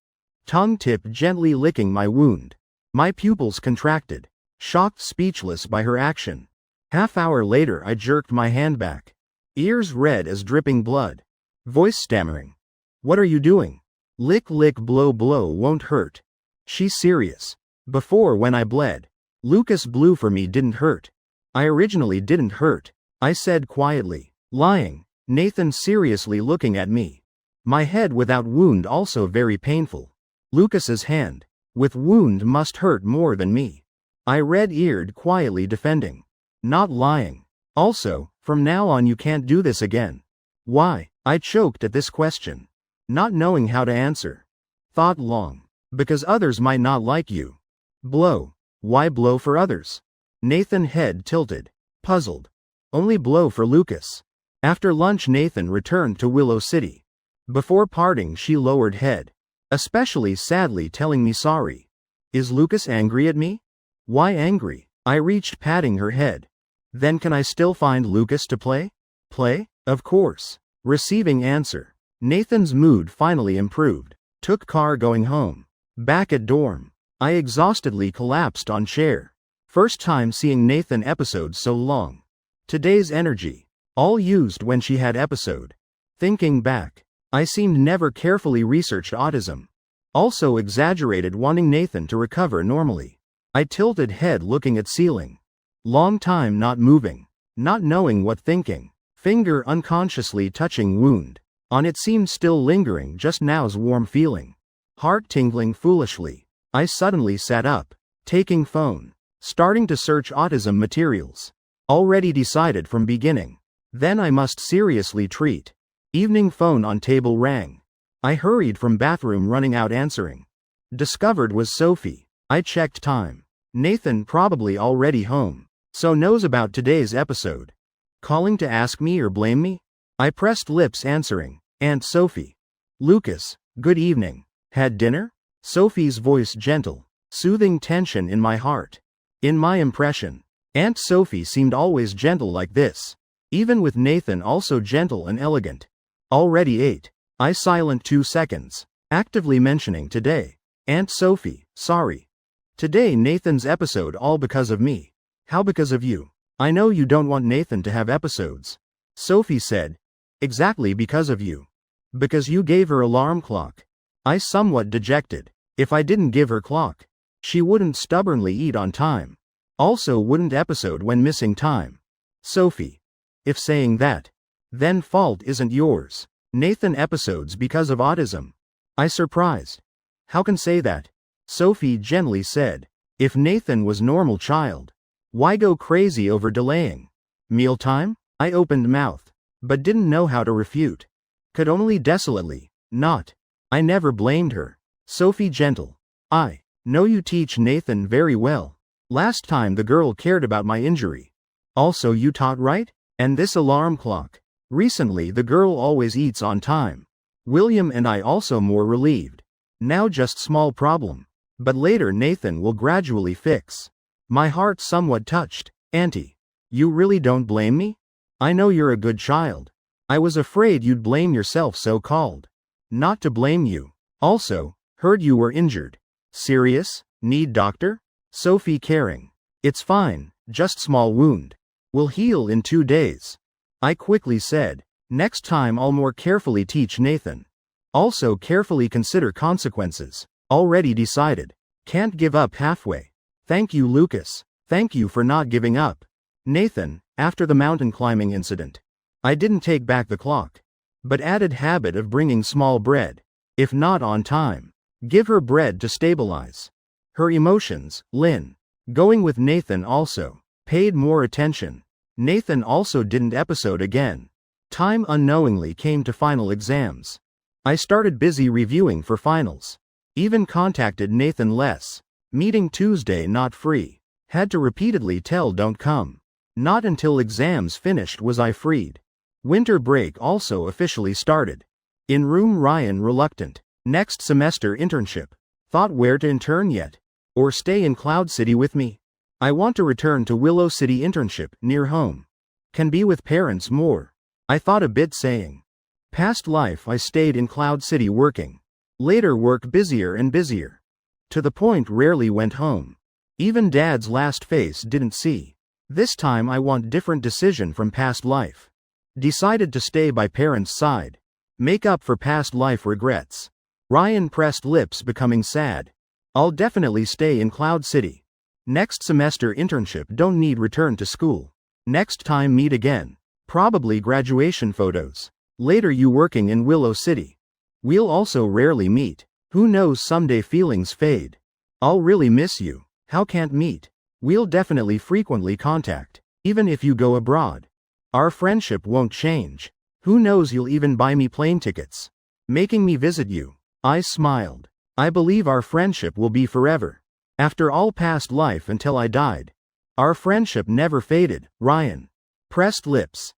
Tongue tip gently licking my wound. My pupils contracted. Shocked speechless by her action. Half hour later I jerked my hand back. Ears red as dripping blood. Voice stammering. What are you doing? Lick lick blow blow won't hurt. She's serious. Before when I bled. Lucas blew for me didn't hurt. I originally didn't hurt. I said quietly. Lying. Nathan seriously looking at me. My head without wound also very painful. Lucas's hand. With wound must hurt more than me. I red-eared quietly defending. Not lying. Also, from now on you can't do this again. Why? I choked at this question. Not knowing how to answer. Thought long. Because others might not like you. Blow. Why blow for others? Nathan head tilted. Puzzled. Only blow for Lucas. After lunch Nathan returned to Willow City. Before parting she lowered head. Especially sadly telling me sorry. Is Lucas angry at me? Why angry? I reached patting her head. Then can I still find Lucas to play? Play? Of course. Receiving answer. Nathan's mood finally improved. Took car going home. Back at dorm. I exhaustedly collapsed on chair. First time seeing Nathan episode so long. Today's energy. All used when she had episode. Thinking back. I seemed never carefully researched autism. Also exaggerated, wanting Nathan to recover normally. I tilted head looking at ceiling. Long time not moving. Not knowing what thinking. Finger unconsciously touching wound. On it seemed still lingering just now's warm feeling. Heart tingling foolishly. I suddenly sat up. Taking phone. Starting to search autism materials. Already decided from beginning. Then I must seriously treat. Evening phone on table rang. I hurried from bathroom running out answering. Discovered was Sophie. I checked time. Nathan probably already home. So knows about today's episode. Calling to ask me or blame me? I pressed lips answering. Aunt Sophie. Lucas, good evening. Had dinner? Sophie's voice gentle, soothing tension in my heart. In my impression, Aunt Sophie seemed always gentle like this. Even with Nathan also gentle and elegant. Already ate. I silent 2 seconds. Actively mentioning today. Aunt Sophie, sorry. Today Nathan's episode all because of me. How because of you? I know you don't want Nathan to have episodes. Sophie said. Exactly because of you. Because you gave her alarm clock. I somewhat dejected. If I didn't give her clock, she wouldn't stubbornly eat on time. Also wouldn't episode when missing time. Sophie. If saying that, then fault isn't yours. Nathan episodes because of autism. I surprised. How can say that? Sophie gently said. If Nathan was normal child, why go crazy over delaying? Mealtime? I opened mouth, but didn't know how to refute. Could only desolately, not. I never blamed her. Sophie gentle. I know you teach Nathan very well. Last time the girl cared about my injury. Also you taught right? And this alarm clock. Recently the girl always eats on time. William and I also more relieved. Now just small problem. But later Nathan will gradually fix. My heart somewhat touched. Auntie. You really don't blame me? I know you're a good child. I was afraid you'd blame yourself so-called. Not to blame you. Also, heard you were injured. Serious? Need doctor? Sophie caring. It's fine, just small wound. Will heal in 2 days. I quickly said. Next time I'll more carefully teach Nathan. Also carefully consider consequences. Already decided. Can't give up halfway. Thank you Lucas. Thank you for not giving up. Nathan, after the mountain climbing incident. I didn't take back the clock. But added habit of bringing small bread. If not on time. Give her bread to stabilize her emotions. Lynn. Going with Nathan also. Paid more attention. Nathan also didn't episode again. Time unknowingly came to final exams. I started busy reviewing for finals. Even contacted Nathan less. Meeting Tuesday not free. Had to repeatedly tell don't come. Not until exams finished was I freed. Winter break also officially started. In room Ryan reluctant. Next semester internship. Thought where to intern yet? Or stay in Cloud City with me? I want to return to Willow City internship near home. Can be with parents more. I thought a bit saying. Past life I stayed in Cloud City working. Later work busier and busier. To the point rarely went home. Even dad's last face didn't see. This time I want different decision from past life. Decided to stay by parents' side. Make up for past life regrets. Ryan pressed lips becoming sad. I'll definitely stay in Cloud City. Next semester internship don't need return to school. Next time meet again. Probably graduation photos. Later you working in Willow City. We'll also rarely meet. Who knows someday feelings fade. I'll really miss you. How can't meet? We'll definitely frequently contact. Even if you go abroad. Our friendship won't change. Who knows you'll even buy me plane tickets. Making me visit you. I smiled. I believe our friendship will be forever. After all past life until I died. Our friendship never faded. Ryan. Pressed lips.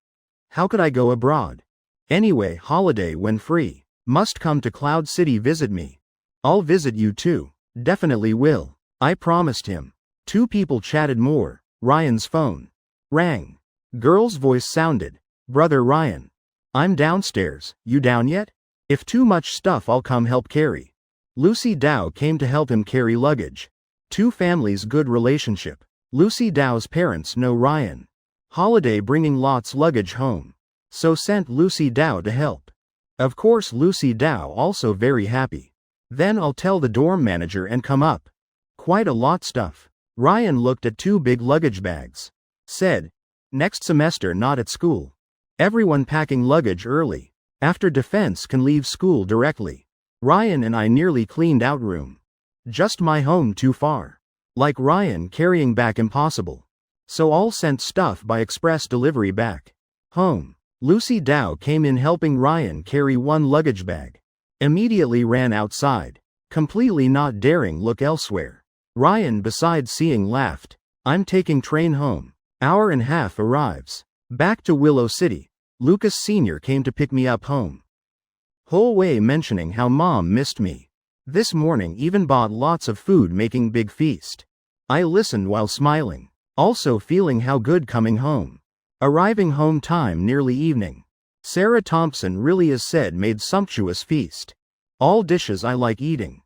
How could I go abroad? Anyway, holiday when free. Must come to Cloud City visit me. I'll visit you too. Definitely will. I promised him. 2 people chatted more. Ryan's phone rang. Girl's voice sounded. Brother Ryan. I'm downstairs. You down yet? If too much stuff I'll come help carry. Lucy Dow came to help him carry luggage. 2 families good relationship. Lucy Dow's parents know Ryan. Holiday bringing lots luggage home. So sent Lucy Dow to help. Of course Lucy Dow also very happy. Then I'll tell the dorm manager and come up. Quite a lot stuff. Ryan looked at 2 big luggage bags. Said, next semester not at school. Everyone packing luggage early. After defense can leave school directly. Ryan and I nearly cleaned out room. Just my home too far. Like Ryan carrying back impossible. So all sent stuff by express delivery back home. Lucy Dow came in helping Ryan carry 1 luggage bag. Immediately ran outside. Completely not daring look elsewhere. Ryan besides seeing laughed. I'm taking train home. Hour and half arrives. Back to Willow City. Lucas Sr. came to pick me up home. Whole way mentioning how mom missed me. This morning even bought lots of food making big feast. I listened while smiling. Also feeling how good coming home. Arriving home time nearly evening. Sarah Thompson really is said made sumptuous feast. All dishes I like eating.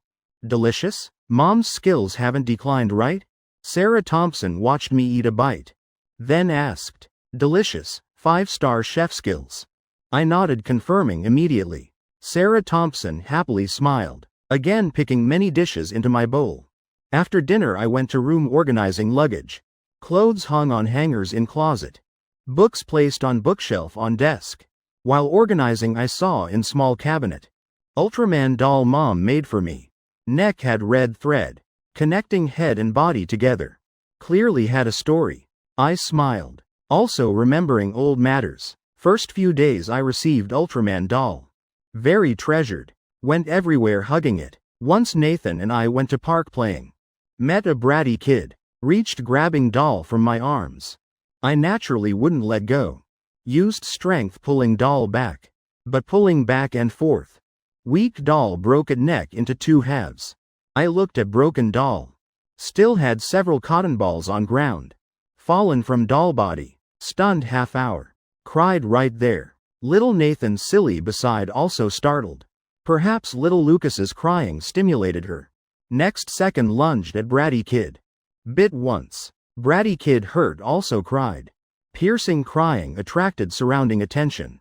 Delicious? Mom's skills haven't declined, right? Sarah Thompson watched me eat a bite. Then asked. Delicious, 5-star chef skills. I nodded confirming immediately. Sarah Thompson happily smiled. Again picking many dishes into my bowl. After dinner I went to room organizing luggage. Clothes hung on hangers in closet. Books placed on bookshelf on desk. While organizing I saw in small cabinet. Ultraman doll mom made for me. Neck had red thread. Connecting head and body together. Clearly had a story. I smiled. Also remembering old matters. First few days I received Ultraman doll. Very treasured. Went everywhere hugging it. Once Nathan and I went to park playing. Met a bratty kid. Reached grabbing doll from my arms. I naturally wouldn't let go. Used strength pulling doll back. But pulling back and forth. Weak doll broke at neck into 2 halves. I looked at broken doll. Still had several cotton balls on ground. Fallen from doll body. Stunned half hour. Cried right there. Little Nathan silly beside also startled. Perhaps little Lucas's crying stimulated her. Next second lunged at bratty kid. Bit once. Bratty kid hurt also cried. Piercing crying attracted surrounding attention.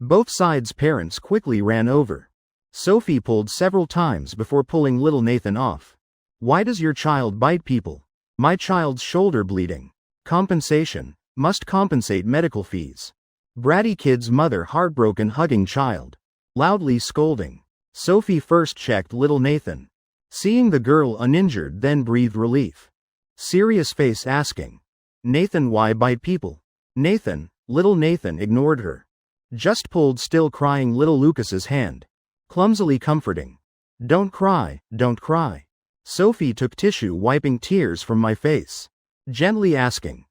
Both sides' parents quickly ran over. Sophie pulled several times before pulling little Nathan off. Why does your child bite people? My child's shoulder bleeding. Compensation. Must compensate medical fees. Bratty kid's mother heartbroken hugging child. Loudly scolding. Sophie first checked little Nathan. Seeing the girl uninjured then breathed relief. Serious face asking. Nathan, why bite people? Nathan, little Nathan ignored her. Just pulled still crying little Lucas's hand. Clumsily comforting. Don't cry, don't cry. Sophie took tissue wiping tears from my face. Gently asking.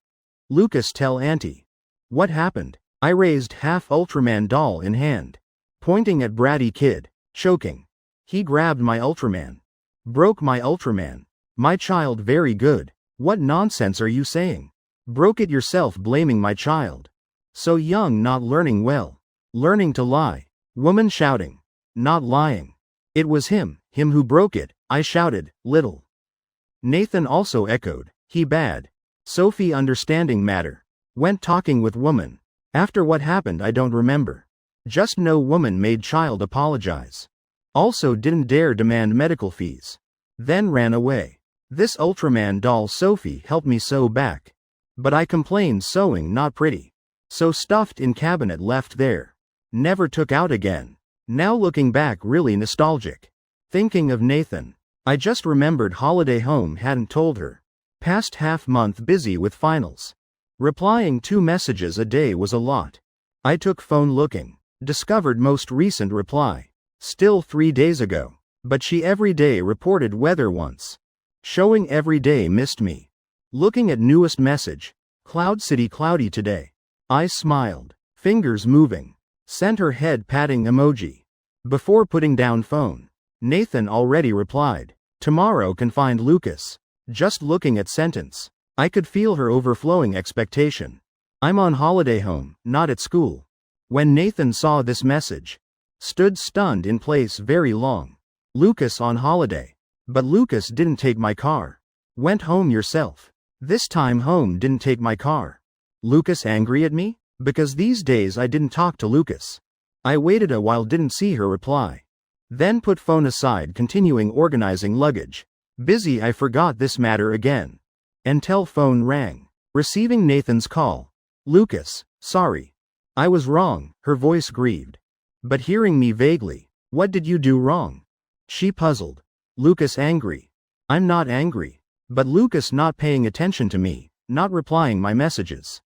Lucas, tell auntie. What happened? I raised half Ultraman doll in hand. Pointing at bratty kid. Choking. He grabbed my Ultraman. Broke my Ultraman. My child very good. What nonsense are you saying? Broke it yourself blaming my child. So young not learning well. Learning to lie. Woman shouting. Not lying. It was him who broke it, I shouted, little. Nathan also echoed, he bad. Sophie understanding matter. Went talking with woman. After what happened I don't remember. Just know woman made child apologize. Also didn't dare demand medical fees. Then ran away. This Ultraman doll Sophie helped me sew back. But I complained sewing not pretty. So stuffed in cabinet left there. Never took out again. Now looking back really nostalgic. Thinking of Nathan. I just remembered holiday home hadn't told her. Past half month busy with finals. Replying 2 messages a day was a lot. I took phone looking. Discovered most recent reply. Still 3 days ago. But she every day reported weather once. Showing every day missed me. Looking at newest message. Cloud City cloudy today. I smiled. Fingers moving. Sent her head patting emoji. Before putting down phone. Nathan already replied. Tomorrow can find Lucas. Just looking at sentence. I could feel her overflowing expectation. I'm on holiday home, not at school. When Nathan saw this message. Stood stunned in place very long. Lucas on holiday. But Lucas didn't take my car. Went home yourself. This time home didn't take my car. Lucas angry at me? Because these days I didn't talk to Lucas. I waited a while didn't see her reply. Then put phone aside, continuing organizing luggage. Busy, I forgot this matter again. Until phone rang. Receiving Nathan's call. Lucas, sorry. I was wrong, her voice grieved. But hearing me vaguely. What did you do wrong? She puzzled. Lucas angry. I'm not angry. But Lucas not paying attention to me, not replying my messages.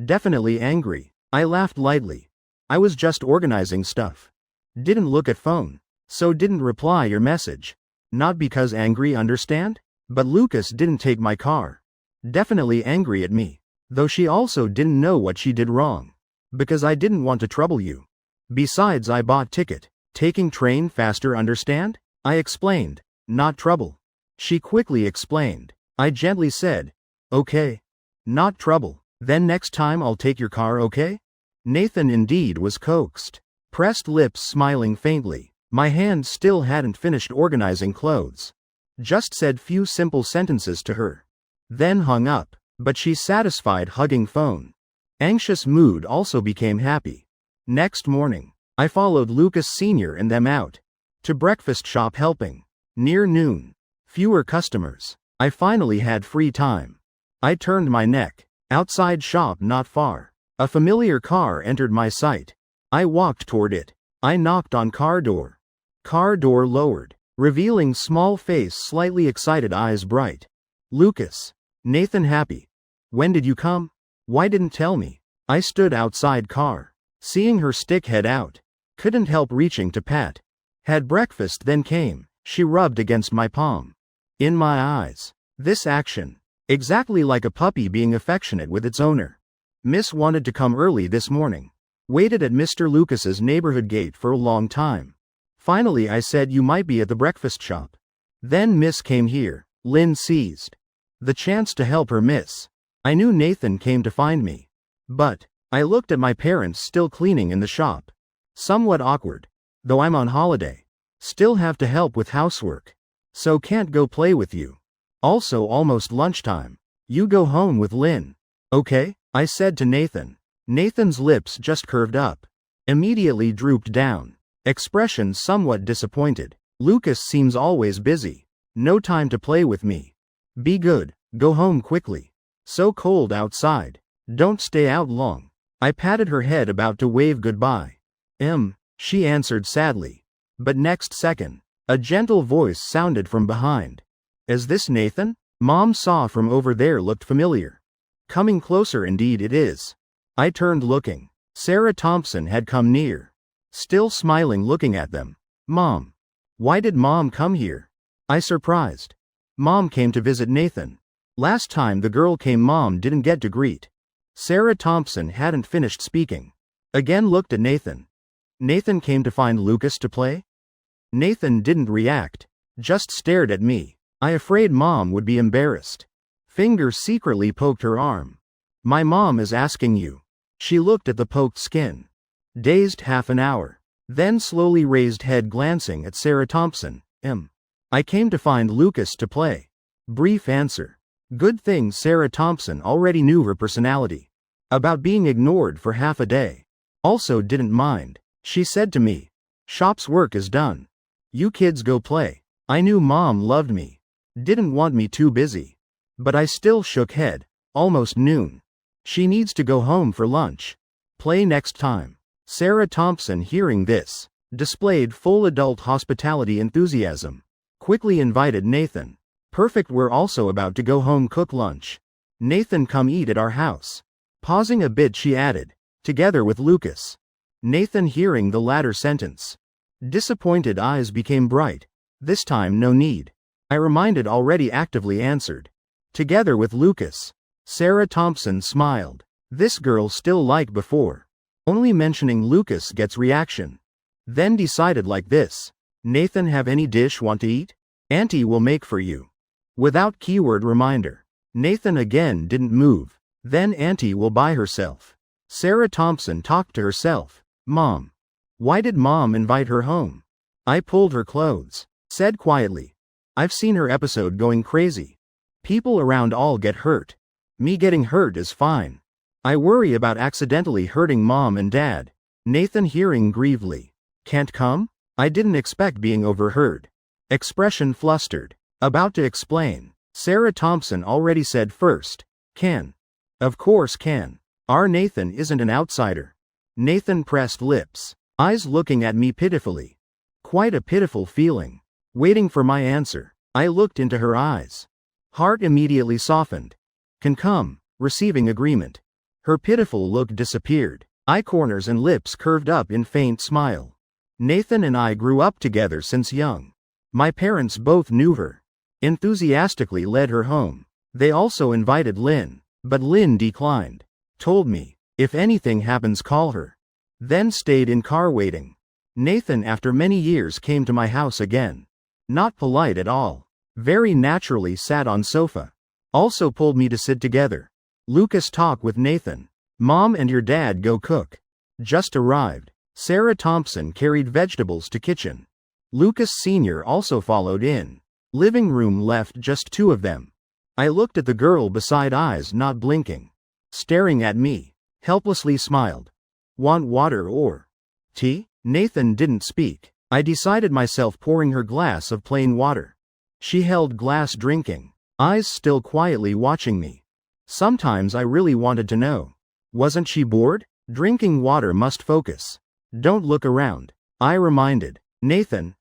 Definitely angry. I laughed lightly. I was just organizing stuff. Didn't look at phone. So didn't reply your message. Not because angry, understand? But Lucas didn't take my car. Definitely angry at me. Though she also didn't know what she did wrong. Because I didn't want to trouble you. Besides, I bought ticket. Taking train faster, understand? I explained. Not trouble. She quickly explained. I gently said. Okay. Not trouble. Then next time I'll take your car, okay? Nathan indeed was coaxed. Pressed lips, smiling faintly. My hand still hadn't finished organizing clothes. Just said few simple sentences to her. Then hung up. But she satisfied, hugging phone. Anxious mood also became happy. Next morning, I followed Lucas Sr. and them out. To breakfast shop helping. Near noon. Fewer customers. I finally had free time. I turned my neck. Outside shop not far. A familiar car entered my sight. I walked toward it. I knocked on car door. Car door lowered. Revealing small face, slightly excited, eyes bright. Lucas. Nathan happy. When did you come? Why didn't tell me? I stood outside car. Seeing her stick head out. Couldn't help reaching to pat. Had breakfast then came. She rubbed against my palm. In my eyes. This action. Exactly like a puppy being affectionate with its owner. Miss wanted to come early this morning. Waited at Mr. Lucas's neighborhood gate for a long time. Finally I said you might be at the breakfast shop. Then Miss came here. Lynn seized the chance to help her miss. I knew Nathan came to find me. But I looked at my parents still cleaning in the shop. Somewhat awkward. Though I'm on holiday. Still have to help with housework. So can't go play with you. Also almost lunchtime. You go home with Lynn. Okay? I said to Nathan. Nathan's lips just curved up. Immediately drooped down. Expression somewhat disappointed. Lucas seems always busy. No time to play with me. Be good. Go home quickly. So cold outside. Don't stay out long. I patted her head, about to wave goodbye. She answered sadly. But next second, a gentle voice sounded from behind. Is this Nathan? Mom saw from over there looked familiar. Coming closer, indeed it is. I turned looking. Sarah Thompson had come near. Still smiling, looking at them. Mom. Why did Mom come here? I surprised. Mom came to visit Nathan. Last time the girl came, Mom didn't get to greet. Sarah Thompson hadn't finished speaking. Again looked at Nathan. Nathan came to find Lucas to play? Nathan didn't react. Just stared at me. I afraid Mom would be embarrassed. Finger secretly poked her arm. My mom is asking you. She looked at the poked skin. Dazed half an hour. Then slowly raised head, glancing at Sarah Thompson. I came to find Lucas to play. Brief answer. Good thing Sarah Thompson already knew her personality. About being ignored for half a day. Also didn't mind. She said to me. Shop's work is done. You kids go play. I knew Mom loved me. Didn't want me too busy. But I still shook head. Almost noon. She needs to go home for lunch. Play next time. Sarah Thompson, hearing this, displayed full adult hospitality enthusiasm. Quickly invited Nathan. Perfect, we're also about to go home, cook lunch. Nathan, come eat at our house. Pausing a bit, she added, together with Lucas. Nathan, hearing the latter sentence. Disappointed eyes became bright. This time no need. I reminded, already actively answered. Together with Lucas. Sarah Thompson smiled. This girl still like before. Only mentioning Lucas gets reaction. Then decided like this. Nathan, have any dish want to eat? Auntie will make for you. Without keyword reminder. Nathan again didn't move. Then Auntie will buy herself. Sarah Thompson talked to herself. Mom. Why did Mom invite her home? I pulled her clothes. Said quietly. I've seen her episode going crazy. People around all get hurt. Me getting hurt is fine. I worry about accidentally hurting Mom and Dad. Nathan, hearing, grievedly. Can't come? I didn't expect being overheard. Expression flustered. About to explain. Sarah Thompson already said first. Can. Of course can. Our Nathan isn't an outsider. Nathan pressed lips. Eyes looking at me pitifully. Quite a pitiful feeling. Waiting for my answer. I looked into her eyes. Heart immediately softened. Can come. Receiving agreement. Her pitiful look disappeared. Eye corners and lips curved up in faint smile. Nathan and I grew up together since young. My parents both knew her. Enthusiastically led her home. They also invited Lynn, but Lynn declined. Told me, if anything happens call her. Then stayed in car waiting. Nathan after many years came to my house again. Not polite at all. Very naturally sat on sofa. Also pulled me to sit together. Lucas talk with Nathan. Mom and your dad go cook. Just arrived. Sarah Thompson carried vegetables to kitchen. Lucas Sr. also followed in. Living room left just two of them. I looked at the girl beside eyes not blinking. Staring at me. Helplessly smiled. Want water or tea? Nathan didn't speak. I decided myself pouring her glass of plain water. She held glass drinking. Eyes still quietly watching me. Sometimes I really wanted to know. Wasn't she bored? Drinking water must focus. Don't look around. I reminded. Nathan,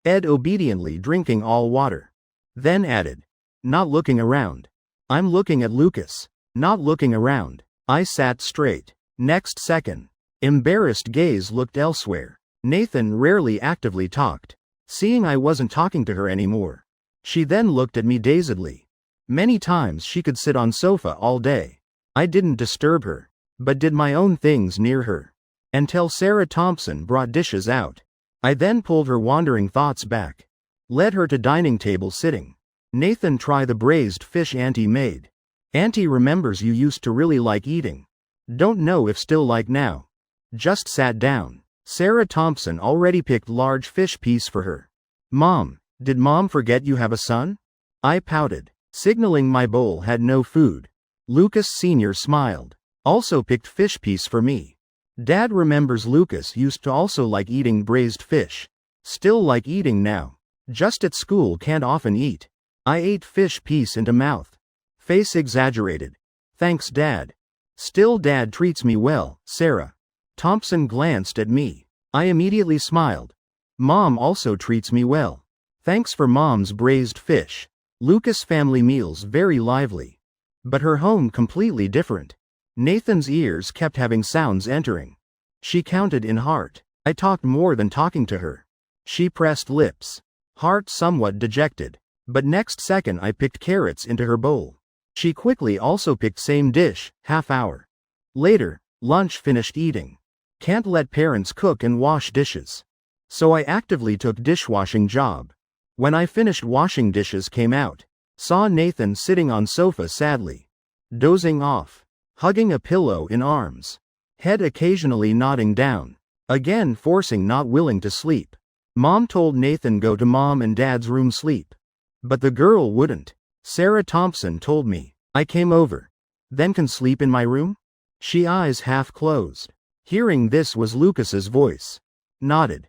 Ed obediently drinking all water. Then added. Not looking around. I'm looking at Lucas. Not looking around. I sat straight. Next second. Embarrassed gaze looked elsewhere. Nathan rarely actively talked. Seeing I wasn't talking to her anymore. She then looked at me dazedly. Many times she could sit on sofa all day. I didn't disturb her, but did my own things near her. Until Sarah Thompson brought dishes out. I then pulled her wandering thoughts back. Led her to dining table sitting. Nathan try the braised fish Auntie made. Auntie remembers you used to really like eating. Don't know if still like now. Just sat down. Sarah Thompson already picked large fish piece for her. Mom, did Mom forget you have a son? I pouted, signaling my bowl had no food. Lucas Sr. smiled. Also picked fish piece for me. Dad remembers Lucas used to also like eating braised fish. Still like eating now. Just at school can't often eat. I ate fish piece into mouth. Face exaggerated. Thanks Dad. Still Dad treats me well, Sarah. Thompson glanced at me. I immediately smiled. Mom also treats me well. Thanks for Mom's braised fish. Lucas family meals very lively. But her home completely different. Nathan's ears kept having sounds entering. She counted in heart. I talked more than talking to her. She pressed lips. Heart somewhat dejected. But next second I picked carrots into her bowl. She quickly also picked same dish, half hour. Later, lunch finished eating. Can't let parents cook and wash dishes. So I actively took dishwashing job. When I finished washing dishes came out. Saw Nathan sitting on sofa sadly. Dozing off. Hugging a pillow in arms. Head occasionally nodding down. Again forcing not willing to sleep. Mom told Nathan go to Mom and Dad's room sleep. But the girl wouldn't. Sarah Thompson told me. I came over. Then can sleep in my room? She eyes half closed. Hearing this was Lucas's voice. Nodded.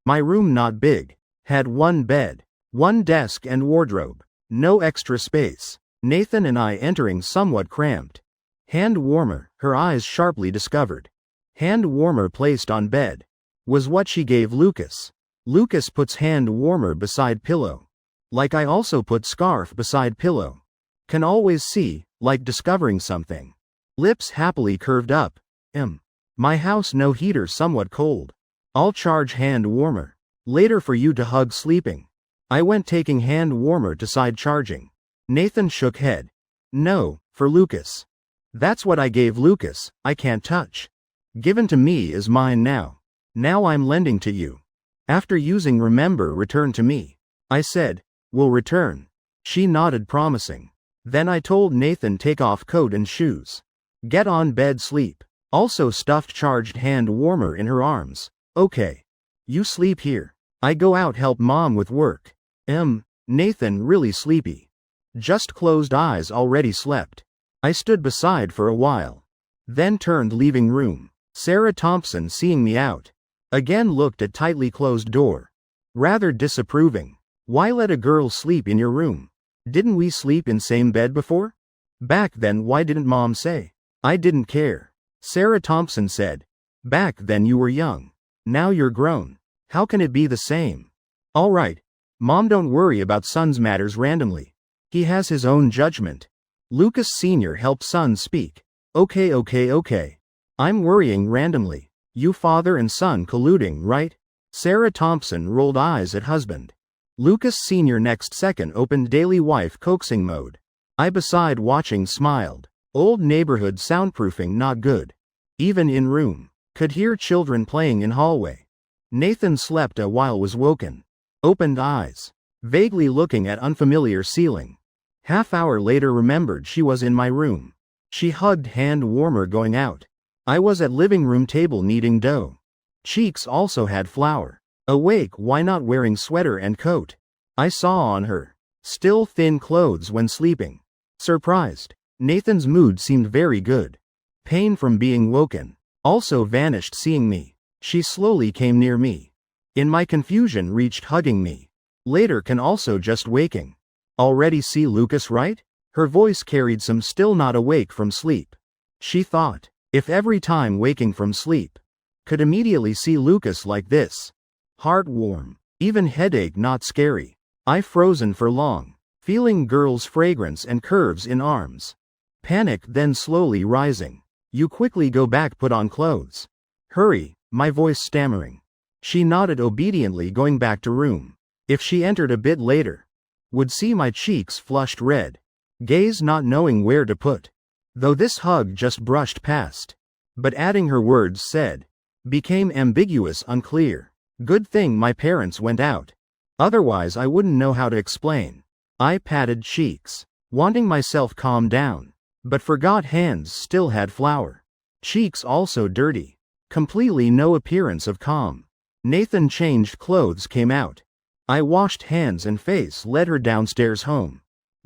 My room not big. Had one bed. One desk and wardrobe. No extra space. Nathan and I entering somewhat cramped. Hand warmer, her eyes sharply discovered. Hand warmer placed on bed. Was what she gave Lucas. Lucas puts hand warmer beside pillow. Like I also put scarf beside pillow. Can always see, like discovering something. Lips happily curved up. My house no heater somewhat cold. I'll charge hand warmer. Later for you to hug sleeping. I went taking hand warmer to side charging. Nathan shook head. No, for Lucas. That's what I gave Lucas, I can't touch. Given to me is mine now. Now I'm lending to you. After using remember return to me. I said, will return. She nodded promising. Then I told Nathan take off coat and shoes. Get on bed sleep. Also stuffed charged hand warmer in her arms. Okay. You sleep here. I go out help Mom with work. Nathan really sleepy. Just closed eyes already slept. I stood beside for a while. Then turned leaving room. Sarah Thompson seeing me out. Again looked at tightly closed door. Rather disapproving. Why let a girl sleep in your room? Didn't we sleep in same bed before? Back then why didn't mom say? I didn't care. Sarah Thompson said. Back then you were young. Now you're grown. How can it be the same? Alright. Mom, don't worry about son's matters randomly. He has his own judgment. Lucas Sr. helped son speak. Okay. I'm worrying randomly. You father and son colluding, right? Sarah Thompson rolled eyes at husband. Lucas Sr. next second opened daily wife coaxing mode. I beside watching smiled. Old neighborhood soundproofing not good. Even in room. Could hear children playing in hallway. Nathan slept a while was woken. Opened eyes. Vaguely looking at unfamiliar ceiling. Half hour later remembered she was in my room. She hugged hand warmer going out. I was at living room table kneading dough. Cheeks also had flour. Awake, why not wearing sweater and coat? I saw on her. Still thin clothes when sleeping. Surprised. Nathan's mood seemed very good. Pain from being woken. Also vanished seeing me. She slowly came near me. In my confusion reached hugging me. Later can also just waking. Already see Lucas, right? Her voice carried some still not awake from sleep. She thought, if every time waking from sleep, could immediately see Lucas like this. Heart warm. Even headache not scary. I frozen for long. Feeling girl's fragrance and curves in arms. Panic then slowly rising. You quickly go back put on clothes. Hurry, my voice stammering. She nodded obediently going back to room. If she entered a bit later, would see my cheeks flushed red. Gaze not knowing where to put. Though this hug just brushed past. But adding her words said. Became ambiguous unclear. Good thing my parents went out. Otherwise I wouldn't know how to explain. I patted cheeks. Wanting myself calm down. But forgot hands still had flour. Cheeks also dirty. Completely no appearance of calm. Nathan changed clothes came out. I washed hands and face led her downstairs home.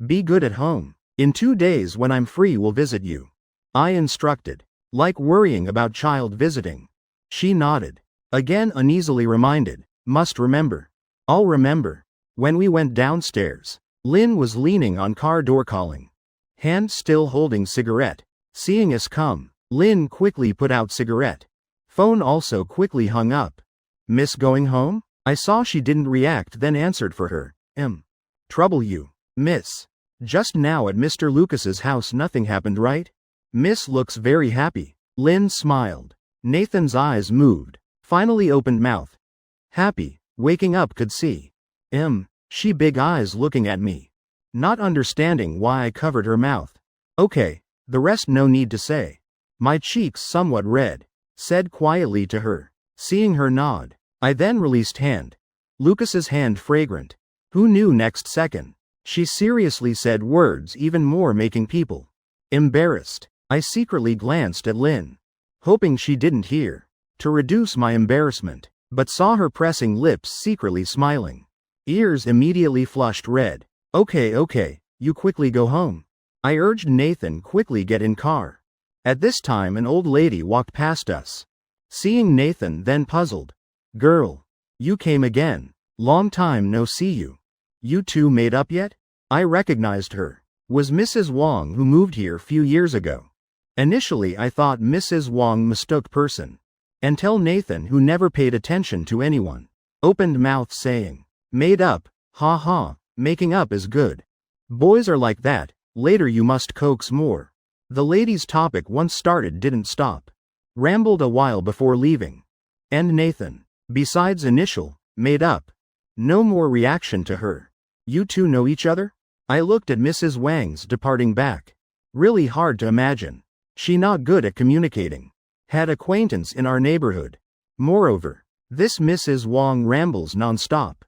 Be good at home. In 2 days when I'm free we'll visit you. I instructed. Like worrying about child visiting. She nodded. Again uneasily reminded. Must remember. I'll remember. When we went downstairs, Lynn was leaning on car door calling. Hand still holding cigarette. Seeing us come, Lynn quickly put out cigarette. Phone also quickly hung up. Miss going home? I saw she didn't react then answered for her. Trouble you, miss. Just now at Mr. Lucas's house nothing happened, right? Miss looks very happy. Lynn smiled. Nathan's eyes moved. Finally opened mouth. Happy, waking up could see. She big eyes looking at me. Not understanding why I covered her mouth. Okay, the rest no need to say. My cheeks somewhat red. Said quietly to her. Seeing her nod. I then released hand. Lucas's hand fragrant. Who knew next second? She seriously said words even more making people embarrassed. I secretly glanced at Lynn. Hoping she didn't hear. To reduce my embarrassment. But saw her pressing lips secretly smiling. Ears immediately flushed red. Okay, you quickly go home. I urged Nathan quickly get in car. At this time an old lady walked past us. Seeing Nathan then puzzled. Girl. You came again. Long time no see you. You two made up yet? I recognized her. Was Mrs. Wong who moved here few years ago. Initially I thought Mrs. Wong mistook person. Until Nathan who never paid attention to anyone. Opened mouth saying. Made up, ha, making up is good. Boys are like that, later you must coax more. The lady's topic once started didn't stop. Rambled a while before leaving. And Nathan. Besides initial, made up. No more reaction to her. You two know each other? I looked at Mrs. Wang's departing back. Really hard to imagine. She not good at communicating. Had acquaintance in our neighborhood. Moreover, this Mrs. Wong rambles non-stop.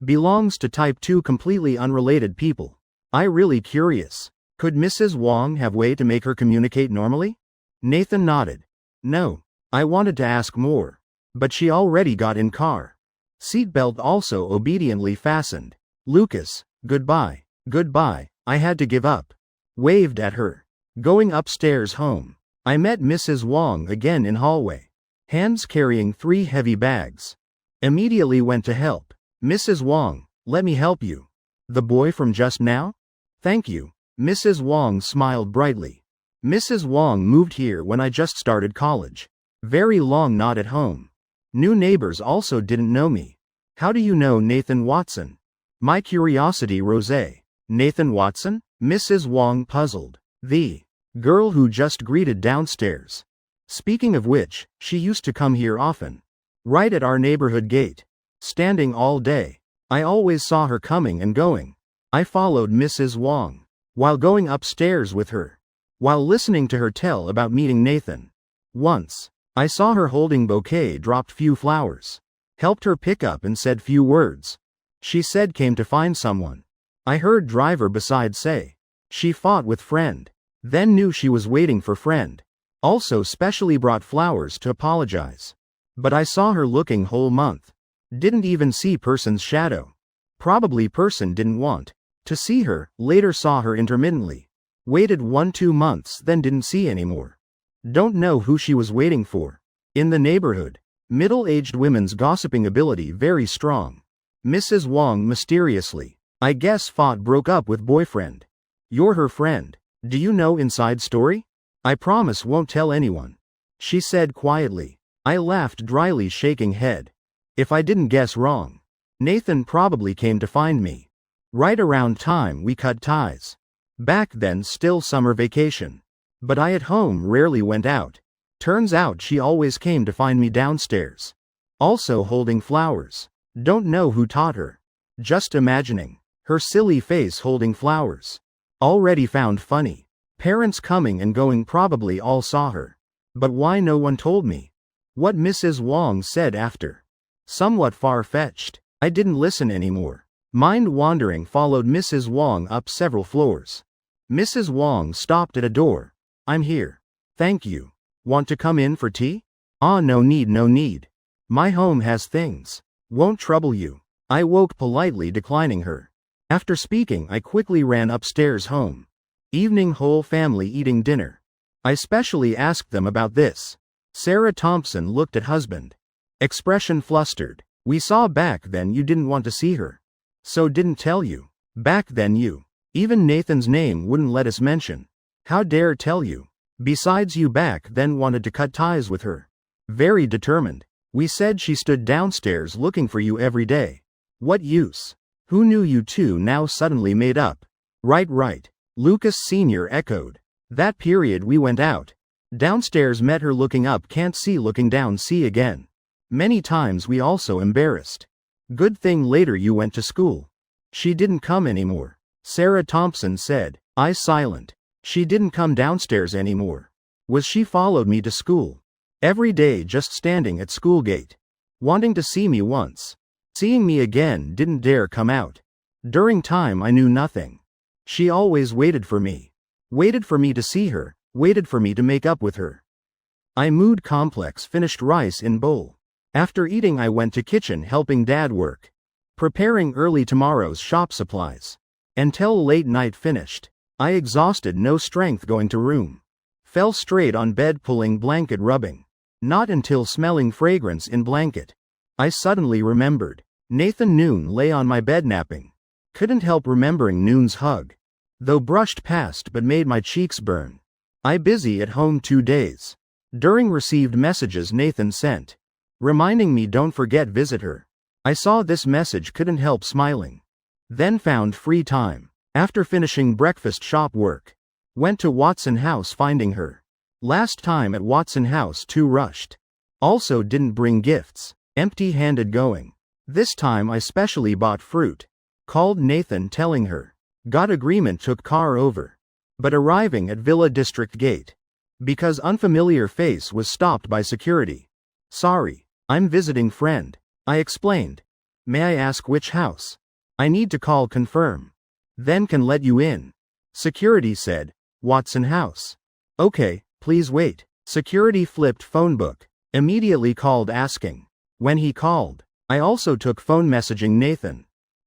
Belongs to type 2 completely unrelated people. I really curious. Could Mrs. Wong have way to make her communicate normally? Nathan nodded. No. I wanted to ask more. But she already got in car. Seatbelt also obediently fastened. Lucas, goodbye. Goodbye. I had to give up. Waved at her. Going upstairs home. I met Mrs. Wong again in hallway. hands carrying 3 heavy bags. Immediately went to help. Mrs. Wong, let me help you. The boy from just now? Thank you. Mrs. Wong smiled brightly. Mrs. Wong moved here when I just started college. Very long not at home. New neighbors also didn't know me. How do you know Nathan Watson? My curiosity rose. Nathan Watson? Mrs. Wong puzzled. The girl who just greeted downstairs. Speaking of which, she used to come here often. Right at our neighborhood gate. Standing all day. I always saw her coming and going. I followed Mrs. Wong. While going upstairs with her. While listening to her tell about meeting Nathan. Once, I saw her holding bouquet, dropped few flowers. Helped her pick up and said few words. She said came to find someone. I heard driver beside say. She fought with friend. Then knew she was waiting for friend. Also specially brought flowers to apologize. But I saw her looking whole month. Didn't even see person's shadow. Probably person didn't want to see her, later saw her intermittently. Waited 1-2 months then didn't see anymore. Don't know who she was waiting for. In the neighborhood. Middle-aged women's gossiping ability very strong. Mrs. Wong mysteriously. I guess fought broke up with boyfriend. You're her friend. Do you know inside story? I promise won't tell anyone. She said quietly. I laughed dryly shaking head. If I didn't guess wrong. Nathan probably came to find me. Right around time we cut ties. Back then still summer vacation. But I at home rarely went out. Turns out she always came to find me downstairs. Also holding flowers. Don't know who taught her. Just imagining. Her silly face holding flowers. Already found funny. Parents coming and going probably all saw her. But why no one told me? What Mrs. Wong said after. Somewhat far-fetched. I didn't listen anymore. Mind wandering followed Mrs. Wong up several floors. Mrs. Wong stopped at a door. I'm here. Thank you. Want to come in for tea? Ah, no need, no need. My home has things. Won't trouble you. I woke politely declining her. After speaking I quickly ran upstairs home. Evening whole family eating dinner. I specially asked them about this. Sarah Thompson looked at husband. Expression flustered. We saw back then you didn't want to see her. So didn't tell you. Back then you. Even Nathan's name wouldn't let us mention. How dare tell you. Besides you back then wanted to cut ties with her. Very determined. We said she stood downstairs looking for you every day. What use? Who knew you two now suddenly made up? Right. Lucas Sr. echoed. That period we went out. Downstairs met her looking up can't see looking down see again. Many times we also embarrassed. Good thing later you went to school. She didn't come anymore. Sarah Thompson said. I silent. She didn't come downstairs anymore. Was she followed me to school? Every day just standing at school gate. Wanting to see me once. Seeing me again didn't dare come out. During time I knew nothing. She always waited for me. Waited for me to see her. Waited for me to make up with her. I mood complex finished rice in bowl. After eating I went to kitchen helping dad work. Preparing early tomorrow's shop supplies. Until late night finished. I exhausted no strength going to room. Fell straight on bed pulling blanket rubbing. Not until smelling fragrance in blanket. I suddenly remembered. Nathan Noon lay on my bed napping. Couldn't help remembering Noon's hug. Though brushed past but made my cheeks burn. I busy at home 2 days. During received messages Nathan sent. Reminding me don't forget visit her. I saw this message couldn't help smiling. Then found free time. After finishing breakfast shop work. Went to Watson House finding her. Last time at Watson House too rushed. Also didn't bring gifts. Empty-handed going. This time I specially bought fruit. Called Nathan telling her. Got agreement took car over. But arriving at Villa District Gate. Because unfamiliar face was stopped by security. Sorry, I'm visiting friend. I explained. May I ask which house? I need to call confirm. Then can let you in. Security said, Watson House. Okay, please wait. Security flipped phone book. Immediately called asking. When he called, I also took phone messaging Nathan.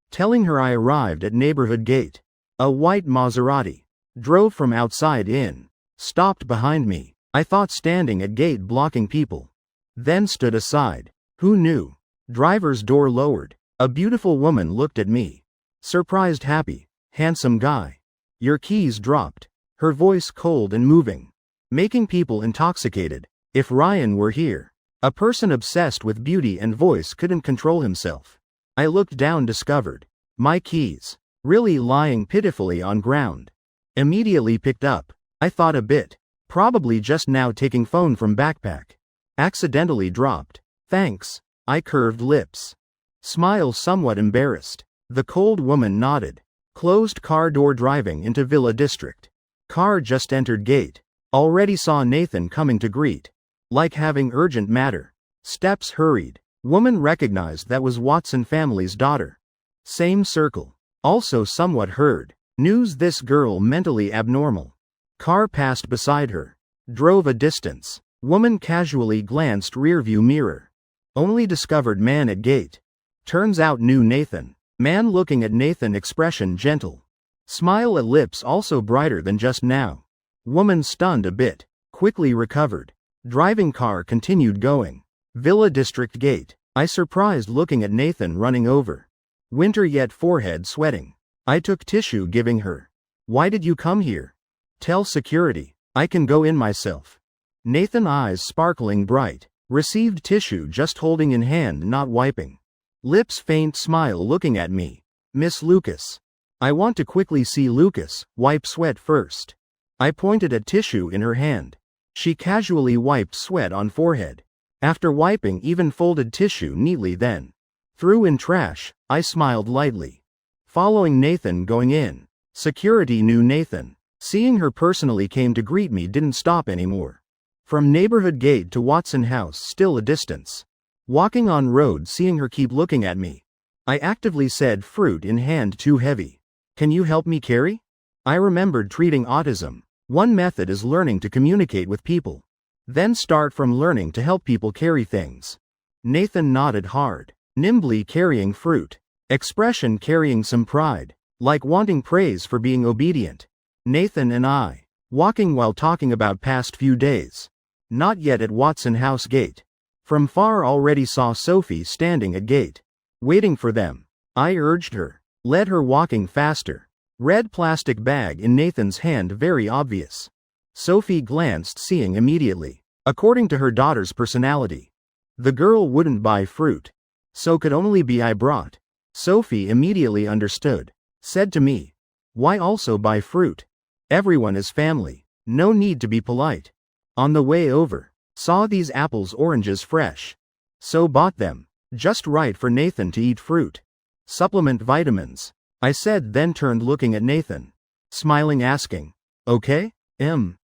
Telling her I arrived at neighborhood gate. A white Maserati. Drove from outside in. Stopped behind me. I thought standing at gate blocking people. then stood aside. Who knew? Driver's door lowered. A beautiful woman looked at me. Surprised, happy. Handsome guy. Your keys dropped. Her voice cold and moving, making people intoxicated. If Ryan were here, a person obsessed with beauty and voice couldn't control himself. I looked down, discovered my keys, really lying pitifully on ground. Immediately picked up. I thought a bit. Probably just now taking phone from backpack. Accidentally dropped. Thanks. I curved lips. Smile somewhat embarrassed. The cold woman nodded. Closed car door, driving into Villa District. Car just entered gate. Already saw Nathan coming to greet. Like having urgent matter. Steps hurried. Woman recognized that was Watson family's daughter. Same circle. Also somewhat heard. News this girl mentally abnormal. Car passed beside her. Drove a distance. Woman casually glanced rearview mirror. Only discovered man at gate. Turns out knew Nathan. Man looking at Nathan, expression gentle. Smile at lips also brighter than just now. Woman stunned a bit. Quickly recovered. Driving car continued going. Villa District gate. I surprised looking at Nathan running over. Winter yet forehead sweating. I took tissue giving her. Why did you come here? Tell security. I can go in myself. Nathan eyes sparkling bright. Received tissue just holding in hand, not wiping. Lips faint smile looking at me. Miss Lucas. I want to quickly see Lucas, wipe sweat first. I pointed at tissue in her hand. She casually wiped sweat on forehead. After wiping, even folded tissue neatly, then threw in trash. I smiled lightly. Following Nathan going in. Security knew Nathan. Seeing her personally came to greet me, didn't stop anymore. From neighborhood gate to Watson house still a distance. Walking on road, seeing her keep looking at me. I actively said, fruit in hand too heavy. Can you help me carry? I remembered treating autism. One method is learning to communicate with people. Then start from learning to help people carry things. Nathan nodded hard. Nimbly carrying fruit. Expression carrying some pride. Like wanting praise for being obedient. Nathan and I. Walking while talking about past few days. Not yet at Watson house gate. From far already saw Sophie standing at gate. Waiting for them. I urged her. Led her walking faster. Red plastic bag in Nathan's hand, very obvious. Sophie glanced, seeing immediately. According to her daughter's personality. The girl wouldn't buy fruit. So could only be I brought. Sophie immediately understood. Said to me. Why also buy fruit? Everyone is family. No need to be polite. On the way over. Saw these apples, oranges fresh. So bought them. Just right for Nathan to eat fruit. Supplement vitamins. I said, then turned looking at Nathan. Smiling, asking. Okay?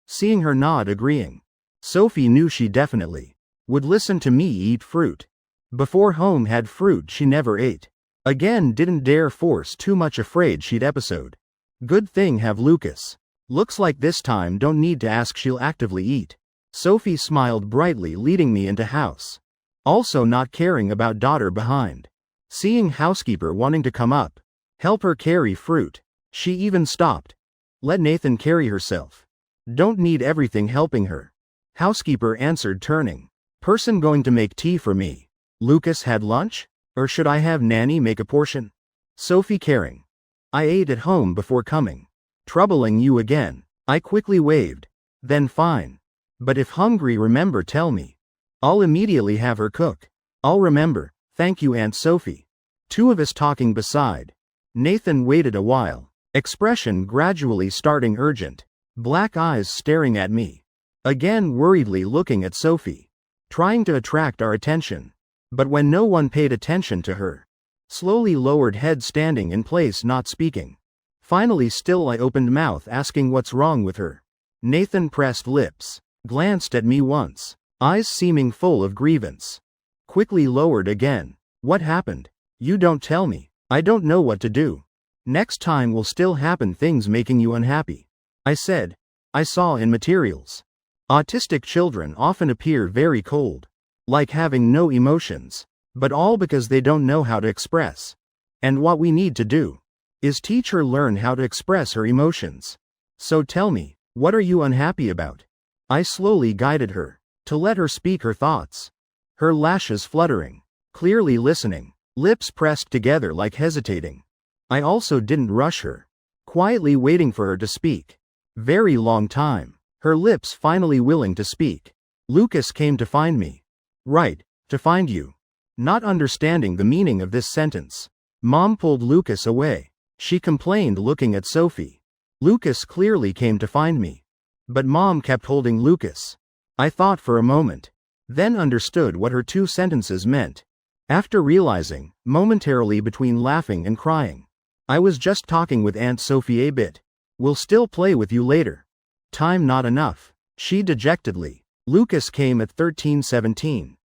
Seeing her nod, agreeing. Sophie knew she definitely would listen to me eat fruit. Before home had fruit she never ate. Again didn't dare force too much, afraid she'd episode. Good thing have Lucas. Looks like this time don't need to ask, she'll actively eat. Sophie smiled brightly, leading me into house. Also not caring about daughter behind. Seeing housekeeper wanting to come up. Help her carry fruit. She even stopped. Let Nathan carry herself. Don't need everything helping her. Housekeeper answered, turning. Person going to make tea for me. Lucas had lunch? Or should I have nanny make a portion? Sophie caring. I ate at home before coming. Troubling you again. I quickly waved. Then fine. But if hungry, remember, tell me. I'll immediately have her cook. I'll remember. Thank you, Aunt Sophie. Two of us talking beside. Nathan waited a while. Expression gradually starting urgent. Black eyes staring at me. Again worriedly looking at Sophie. Trying to attract our attention. But when no one paid attention to her. Slowly lowered head, standing in place, not speaking. Finally still, I opened mouth asking what's wrong with her. Nathan pressed lips. Glanced at me once. Eyes seeming full of grievance. Quickly lowered again. What happened? You don't tell me. I don't know what to do. Next time will still happen things making you unhappy. I said. I saw in materials. Autistic children often appear very cold. Like having no emotions. But all because they don't know how to express. And what we need to do is teach her learn how to express her emotions. So tell me, what are you unhappy about? I slowly guided her to let her speak her thoughts. her lashes fluttering, clearly listening, lips pressed together like hesitating. I also didn't rush her, quietly waiting for her to speak. Very long time, her lips finally willing to speak. Lucas came to find me. Right, to find you. Not understanding the meaning of this sentence, Mom pulled Lucas away. She complained, looking at Sophie. Lucas clearly came to find me. But Mom kept holding Lucas. I thought for a moment, then understood what her two sentences meant. After realizing, momentarily between laughing and crying, I was just talking with Aunt Sophie a bit. We'll still play with you later. Time not enough, she dejectedly. Lucas came at 13:17.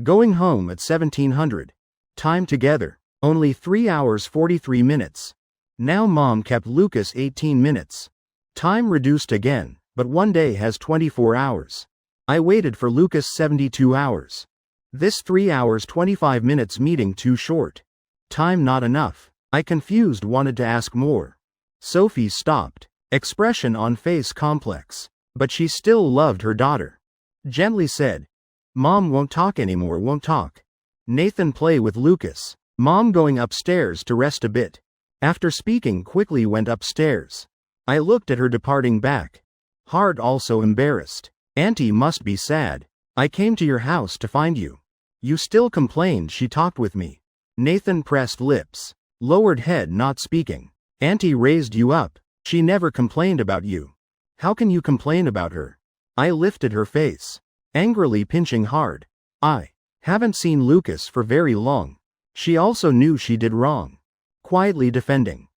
Going home at 1700. Time together, only 3 hours 43 minutes. Now Mom kept Lucas 18 minutes. Time reduced again, but one day has 24 hours. I waited for Lucas 72 hours. This 3 hours 25 minutes meeting too short. Time not enough. I confused, wanted to ask more. Sophie stopped, expression on face complex, but she still loved her daughter. Gently said, Mom won't talk anymore, won't talk. Nathan play with Lucas. Mom going upstairs to rest a bit. After speaking quickly went upstairs. I looked at her departing back. Heart also embarrassed. Auntie must be sad. I came to your house to find you. You still complained she talked with me. Nathan pressed lips. Lowered head, not speaking. Auntie raised you up. She never complained about you. How can you complain about her? I lifted her face. Angrily pinching hard. I haven't seen Lucas for very long. She also knew she did wrong. Quietly defending.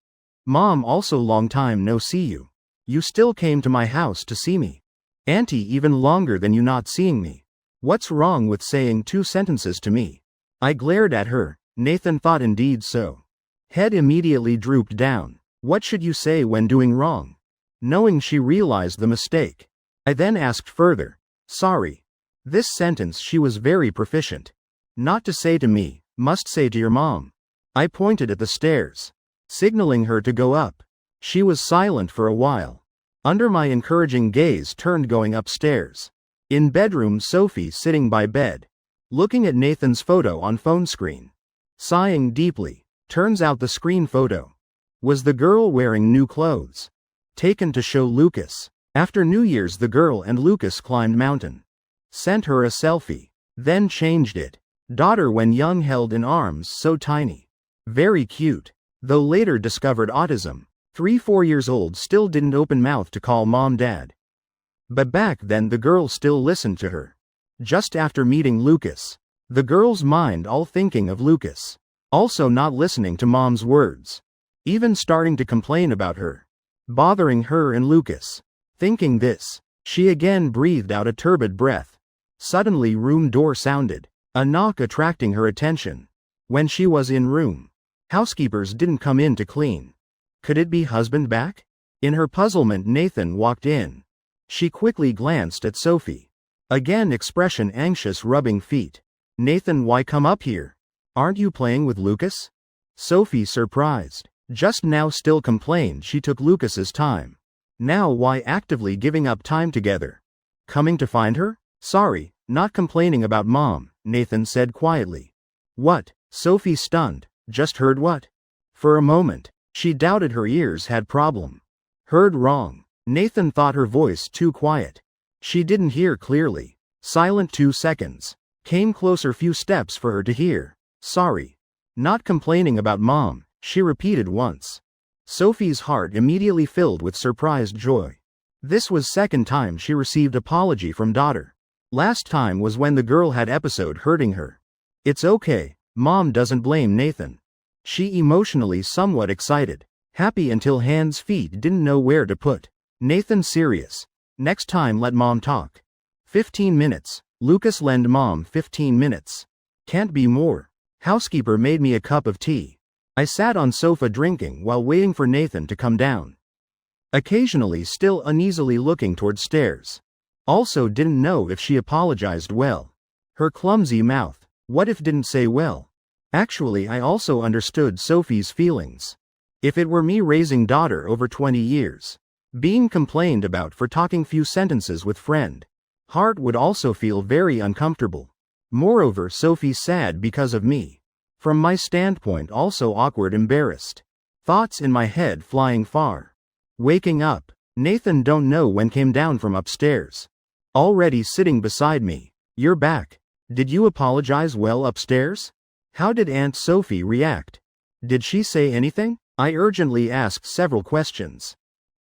Mom also long time no see you. You still came to my house to see me. Auntie even longer than you not seeing me. What's wrong with saying two sentences to me? I glared at her. Nathan thought indeed so. Head immediately drooped down. What should you say when doing wrong? Knowing she realized the mistake. I then asked further. Sorry. This sentence she was very proficient. Not to say to me, must say to your mom. I pointed at the stairs, signaling her to go up. She was silent for a while. Under my encouraging gaze turned going upstairs. In bedroom, Sophie sitting by bed, looking at Nathan's photo on phone screen. Sighing deeply. Turns out the screen photo was the girl wearing new clothes. Taken to show Lucas. After New Year's the girl and Lucas climbed mountain. Sent her a selfie. Then changed it. Daughter when young held in arms so tiny. Very cute. Though later discovered autism. 3-4 years old still didn't open mouth to call mom dad. But back then the girl still listened to her. Just after meeting Lucas. The girl's mind all thinking of Lucas. Also not listening to mom's words. Even starting to complain about her. Bothering her and Lucas. Thinking this. She again breathed out a turbid breath. Suddenly room door sounded. A knock attracting her attention. When she was in room. Housekeepers didn't come in to clean. Could it be husband back? In her puzzlement Nathan walked in. She quickly glanced at Sophie. Again expression anxious, rubbing feet. Nathan, why come up here? Aren't you playing with Lucas? Sophie surprised. Just now still complained she took Lucas's time. Now why actively giving up time together? Coming to find her? Sorry, not complaining about mom, Nathan said quietly. What? Sophie stunned. Just heard what? For a moment, she doubted her ears had problem. Heard wrong. Nathan thought her voice too quiet. She didn't hear clearly. Silent 2 seconds. Came closer few steps for her to hear. Sorry. Not complaining about mom, she repeated once. Sophie's heart immediately filled with surprised joy. This was second time she received apology from daughter. Last time was when the girl had episode hurting her. It's okay, mom doesn't blame Nathan. She emotionally somewhat excited. Happy until hands feet didn't know where to put. Nathan serious. Next time let mom talk. 15 minutes. Lucas lend mom 15 minutes. Can't be more. Housekeeper made me a cup of tea. I sat on sofa drinking while waiting for Nathan to come down. Occasionally still uneasily looking toward stairs. Also didn't know if she apologized well. Her clumsy mouth. What if didn't say well? Actually I also understood Sophie's feelings. If it were me raising daughter over 20 years. Being complained about for talking few sentences with friend. Heart would also feel very uncomfortable. Moreover, Sophie's sad because of me. From my standpoint, also awkward, embarrassed. Thoughts in my head flying far. Waking up, Nathan don't know when came down from upstairs. Already sitting beside me. You're back. Did you apologize well upstairs? How did Aunt Sophie react? Did she say anything? I urgently asked several questions.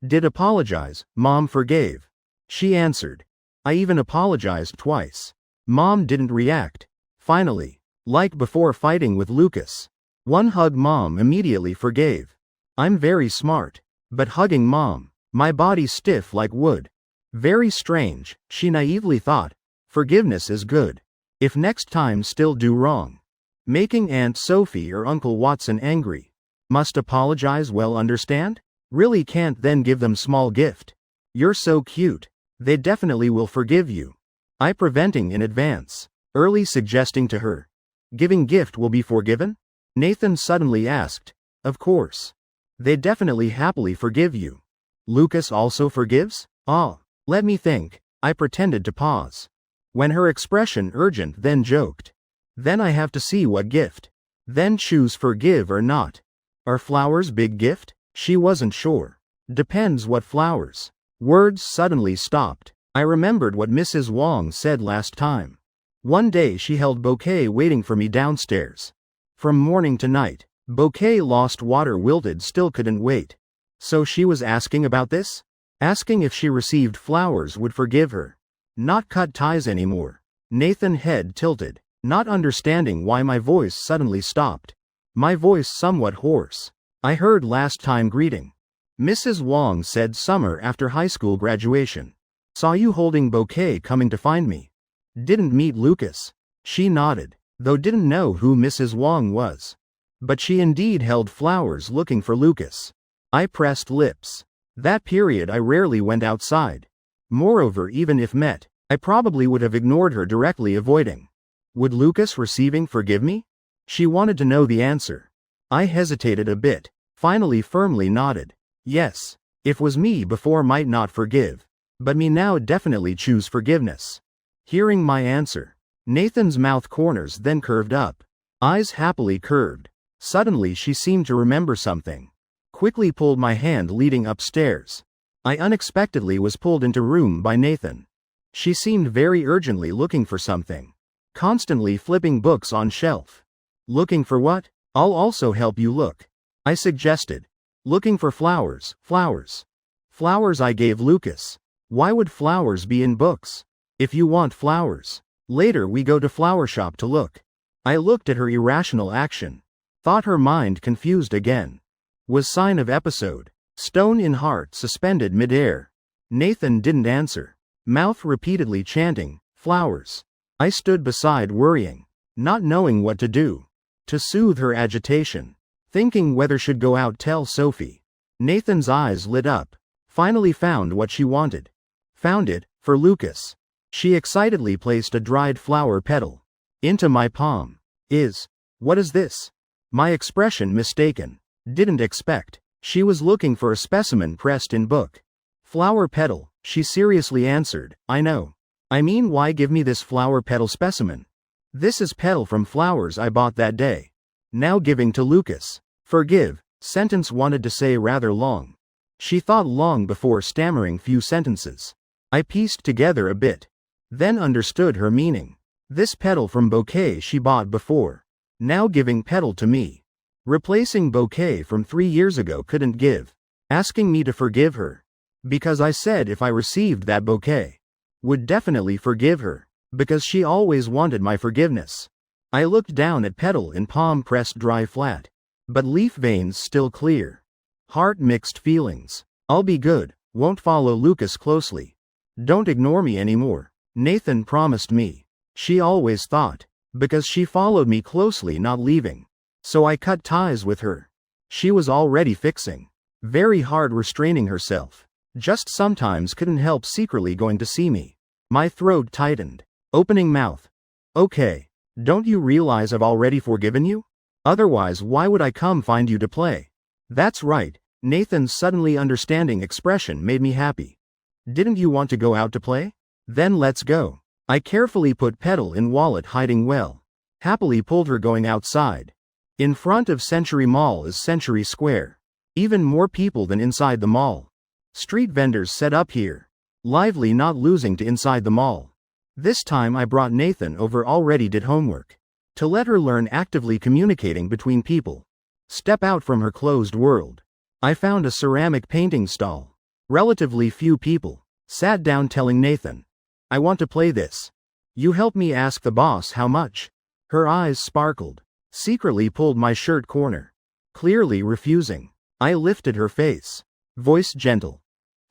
Did apologize, Mom forgave. She answered. I even apologized twice. Mom didn't react. Finally, like before fighting with Lucas. One hug, Mom immediately forgave. I'm very smart. But hugging Mom, my body stiff like wood. Very strange, she naively thought. Forgiveness is good. If next time still do wrong. Making Aunt Sophie or Uncle Watson angry. Must apologize well, understand? Really can't then give them small gift. You're so cute. They definitely will forgive you. I preventing in advance. Early suggesting to her. Giving gift will be forgiven? Nathan suddenly asked. Of course. They definitely happily forgive you. Lucas also forgives? Ah, let me think. I pretended to pause. When her expression urgent, then joked. Then I have to see what gift. Then choose forgive or not. Are flowers big gift? She wasn't sure. Depends what flowers. Words suddenly stopped. I remembered what Mrs. Wong said last time. One day she held bouquet waiting for me downstairs. From morning to night, bouquet lost water, wilted, still couldn't wait. So she was asking about this? Asking if she received flowers would forgive her. Not cut ties anymore. Nathan head tilted, not understanding why my voice suddenly stopped. My voice somewhat hoarse. I heard last time greeting. Mrs. Wong said summer after high school graduation. Saw you holding bouquet coming to find me. Didn't meet Lucas. She nodded, though didn't know who Mrs. Wong was. But she indeed held flowers looking for Lucas. I pressed lips. That period I rarely went outside. Moreover, even if met, I probably would have ignored her, directly avoiding. Would Lucas receiving forgive me? She wanted to know the answer. I hesitated a bit, finally firmly nodded. Yes, if was me before might not forgive, but me now definitely choose forgiveness. Hearing my answer, Nathan's mouth corners then curved up, eyes happily curved. Suddenly she seemed to remember something. Quickly pulled my hand leading upstairs. I unexpectedly was pulled into room by Nathan. She seemed very urgently looking for something. Constantly flipping books on shelf. Looking for what? I'll also help you look. I suggested. Looking for flowers, flowers. Flowers I gave Lucas. Why would flowers be in books? If you want flowers. Later we go to flower shop to look. I looked at her irrational action. Thought her mind confused again. Was sign of episode. Stone in heart suspended midair. Nathan didn't answer. Mouth repeatedly chanting, flowers. I stood beside worrying. Not knowing what to do. To soothe her agitation. Thinking whether should go out tell Sophie. Nathan's eyes lit up. Finally found what she wanted. Found it, for Lucas. She excitedly placed a dried flower petal. Into my palm. What is this? My expression mistaken. Didn't expect. She was looking for a specimen pressed in book. Flower petal, she seriously answered. I know. I mean, why give me this flower petal specimen? This is petal from flowers I bought that day. Now giving to Lucas. Forgive, sentence wanted to say rather long. She thought long before stammering few sentences. I pieced together a bit. Then understood her meaning. This petal from bouquet she bought before. Now giving petal to me. Replacing bouquet from 3 years ago, couldn't give. Asking me to forgive her. Because I said if I received that bouquet. Would definitely forgive her. Because she always wanted my forgiveness. I looked down at petal in palm pressed dry flat. But leaf veins still clear. Heart mixed feelings. I'll be good, won't follow Lucas closely. Don't ignore me anymore. Nathan promised me. She always thought. Because she followed me closely, not leaving. So I cut ties with her. She was already fixing. Very hard restraining herself. Just sometimes couldn't help secretly going to see me. My throat tightened. Opening mouth. Okay. Don't you realize I've already forgiven you? Otherwise why would I come find you to play? That's right. Nathan's suddenly understanding expression made me happy. Didn't you want to go out to play? Then let's go. I carefully put petal in wallet hiding well. Happily pulled her going outside. In front of Century Mall is Century Square. Even more people than inside the mall. Street vendors set up here. Lively, not losing to inside the mall. This time I brought Nathan over, already did homework. To let her learn actively communicating between people. Step out from her closed world. I found a ceramic painting stall. Relatively few people. Sat down telling Nathan. I want to play this. You help me ask the boss how much. Her eyes sparkled. Secretly pulled my shirt corner. Clearly refusing. I lifted her face. Voice gentle.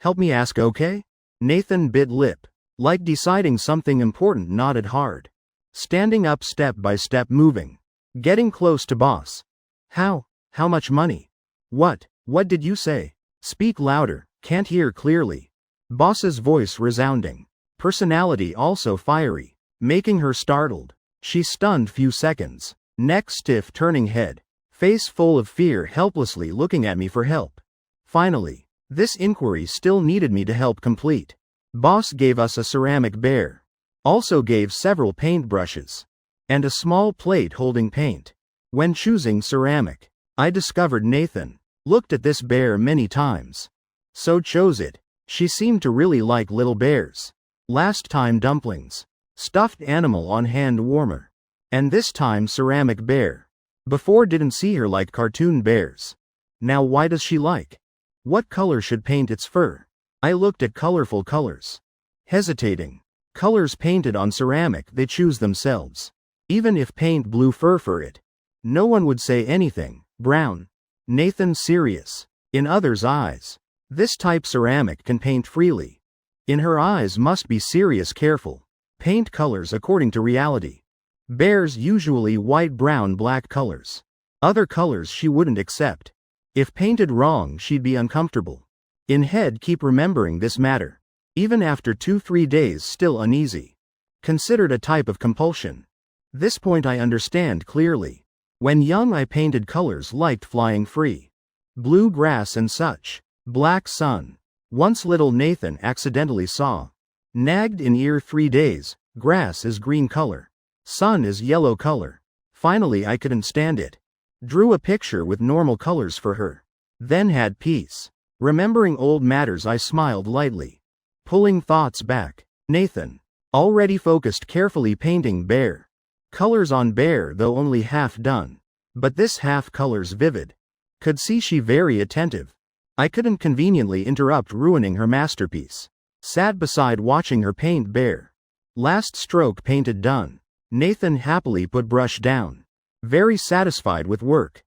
Help me ask, okay? Nathan bit lip. Like deciding something important, nodded hard. Standing up step by step, moving. Getting close to boss. How much money? What did you say? Speak louder, can't hear clearly. Boss's voice resounding. Personality also fiery. Making her startled. She stunned few seconds. Neck stiff, turning head. Face full of fear, helplessly looking at me for help. Finally, this inquiry still needed me to help complete. Boss gave us a ceramic bear. Also gave several paint brushes. And a small plate holding paint. When choosing ceramic, I discovered Nathan looked at this bear many times. So chose it. She seemed to really like little bears. Last time dumplings. Stuffed animal on hand warmer. And this time ceramic bear. Before didn't see her like cartoon bears. Now why does she like? What color should paint its fur? I looked at colorful colors. Hesitating. Colors painted on ceramic they choose themselves. Even if paint blue fur for it. No one would say anything. Brown. Nathan serious. In others' eyes. This type ceramic can paint freely. In her eyes must be serious, careful. Paint colors according to reality. Bears usually white, brown, black colors. Other colors she wouldn't accept. If painted wrong she'd be uncomfortable. In head keep remembering this matter. Even after 2-3 days still uneasy. Considered a type of compulsion. This point I understand clearly. When young I painted colors liked flying free. Blue grass and such. Black sun. Once little Nathan accidentally saw. Nagged in ear 3 days, grass is green color. Sun is yellow color. Finally I couldn't stand it. Drew a picture with normal colors for her. Then had peace. Remembering old matters I smiled lightly. Pulling thoughts back. Nathan. Already focused, carefully painting bear. Colors on bear though only half done. But this half colors vivid. Could see she very attentive. I couldn't conveniently interrupt, ruining her masterpiece. Sat beside watching her paint bear. Last stroke painted done. Nathan happily put brush down. Very satisfied with work.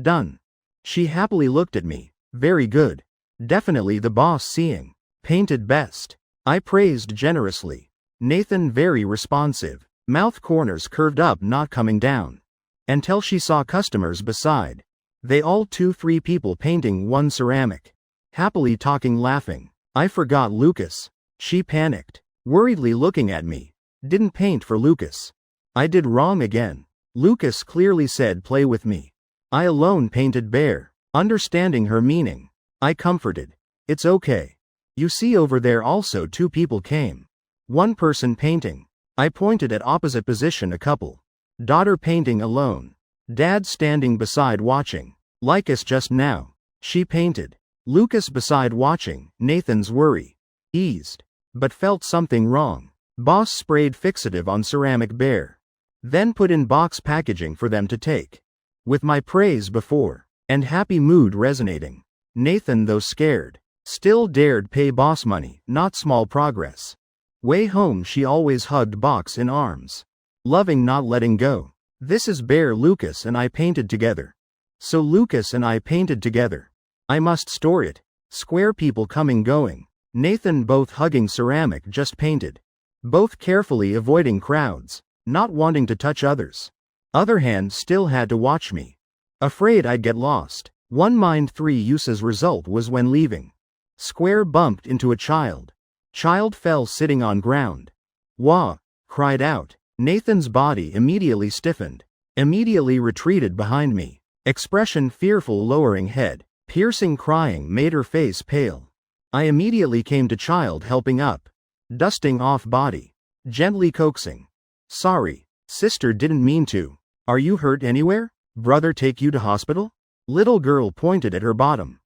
Done. She happily looked at me. Very good. Definitely the boss seeing. Painted best. I praised generously. Nathan very responsive. Mouth corners curved up, not coming down. Until she saw customers beside. They all 2-3 people painting one ceramic. Happily talking, laughing. I forgot Lucas. She panicked. Worriedly looking at me. Didn't paint for Lucas. I did wrong again. Lucas clearly said play with me. I alone painted bear. Understanding her meaning. I comforted. It's okay. You see over there also 2 people came. One person painting. I pointed at opposite position, a couple. Daughter painting alone. Dad standing beside watching. Like us just now. She painted. Lucas beside watching. Nathan's worry eased. But felt something wrong. Boss sprayed fixative on ceramic bear. Then put in box packaging for them to take. With my praise before. And happy mood resonating. Nathan, though scared, still dared pay boss money, not small progress. Way home she always hugged box in arms. Loving, not letting go. This is bear Lucas and I painted together. So Lucas and I painted together. I must store it. Square people coming going. Nathan both hugging ceramic just painted. Both carefully avoiding crowds. Not wanting to touch others. Other hand still had to watch me. Afraid I'd get lost. One mind 3 uses result was when leaving. Square bumped into a child. Child fell sitting on ground. Wah! Cried out. Nathan's body immediately stiffened. Immediately retreated behind me. Expression fearful, lowering head. Piercing crying made her face pale. I immediately came to child, helping up. Dusting off body. Gently coaxing. Sorry, sister didn't mean to. Are you hurt anywhere? Brother take you to hospital? Little girl pointed at her bottom.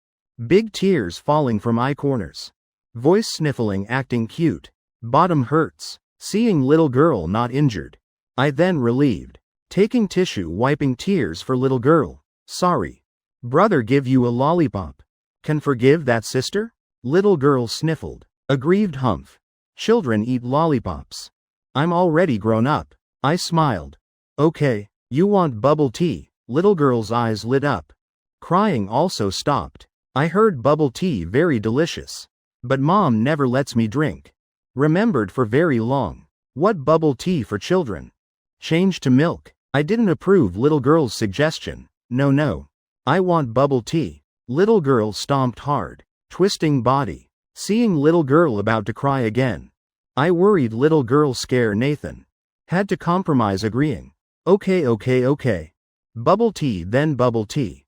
Big tears falling from eye corners. Voice sniffling acting cute. Bottom hurts. Seeing little girl not injured. I then relieved. Taking tissue wiping tears for little girl. Sorry. Brother give you a lollipop. Can forgive that sister? Little girl sniffled. Aggrieved humph. Children eat lollipops. I'm already grown up. I smiled. Okay, you want bubble tea? Little girl's eyes lit up. Crying also stopped. I heard bubble tea very delicious. But mom never lets me drink. Remembered for very long. What bubble tea for children? Change to milk. I didn't approve little girl's suggestion. No. I want bubble tea. Little girl stomped hard. Twisting body. Seeing little girl about to cry again. I worried little girl scare Nathan. Had to compromise agreeing. Okay. Bubble tea then bubble tea.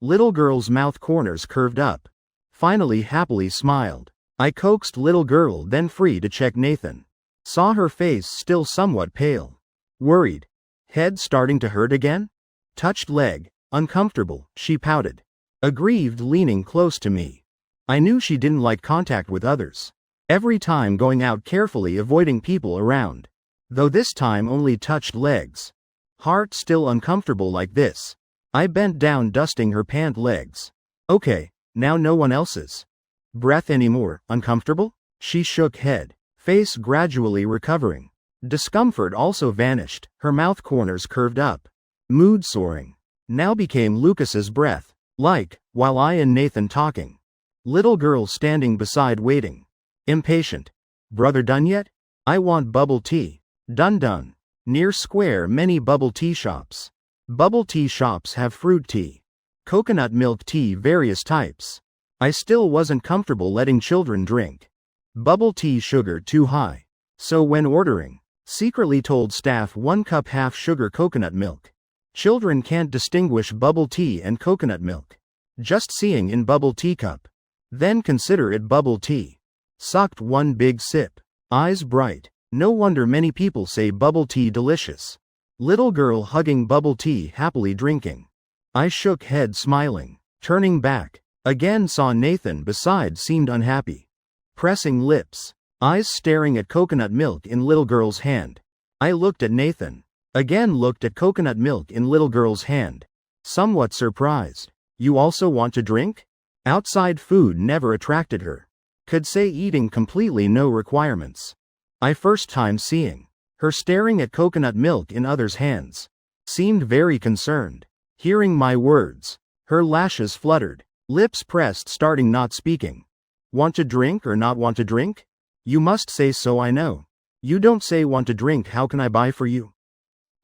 Little girl's mouth corners curved up. Finally happily smiled. I coaxed little girl then free to check Nathan. Saw her face still somewhat pale. Worried. Head starting to hurt again? Touched leg. Uncomfortable, she pouted. Aggrieved leaning close to me. I knew she didn't like contact with others. Every time going out carefully avoiding people around. Though this time only touched legs. Heart still uncomfortable like this. I bent down dusting her pant legs. Okay, now no one else's. Breath anymore, uncomfortable? She shook head. Face gradually recovering. Discomfort also vanished, her mouth corners curved up. Mood soaring. Now became Lucas's breath. Like, while I and Nathan talking. Little girl standing beside waiting. Impatient. Brother done yet? I want bubble tea. Done. Near square many bubble tea shops. Bubble tea shops have fruit tea. Coconut milk tea various types. I still wasn't comfortable letting children drink. Bubble tea sugar too high. So when ordering, secretly told staff 1 cup half sugar coconut milk. Children can't distinguish bubble tea and coconut milk. Just seeing in bubble tea cup. Then consider it bubble tea. Sucked 1 big sip. Eyes bright. No wonder many people say bubble tea delicious. Little girl hugging bubble tea happily drinking. I shook head smiling. Turning back. Again saw Nathan beside seemed unhappy. Pressing lips. Eyes staring at coconut milk in little girl's hand. I looked at Nathan. Again looked at coconut milk in little girl's hand. Somewhat surprised. You also want to drink? Outside food never attracted her. Could say eating completely no requirements. I first time seeing her staring at coconut milk in others' hands. Seemed very concerned. Hearing my words. Her lashes fluttered. Lips pressed starting not speaking. Want to drink or not want to drink? You must say so I know. You don't say want to drink how can I buy for you?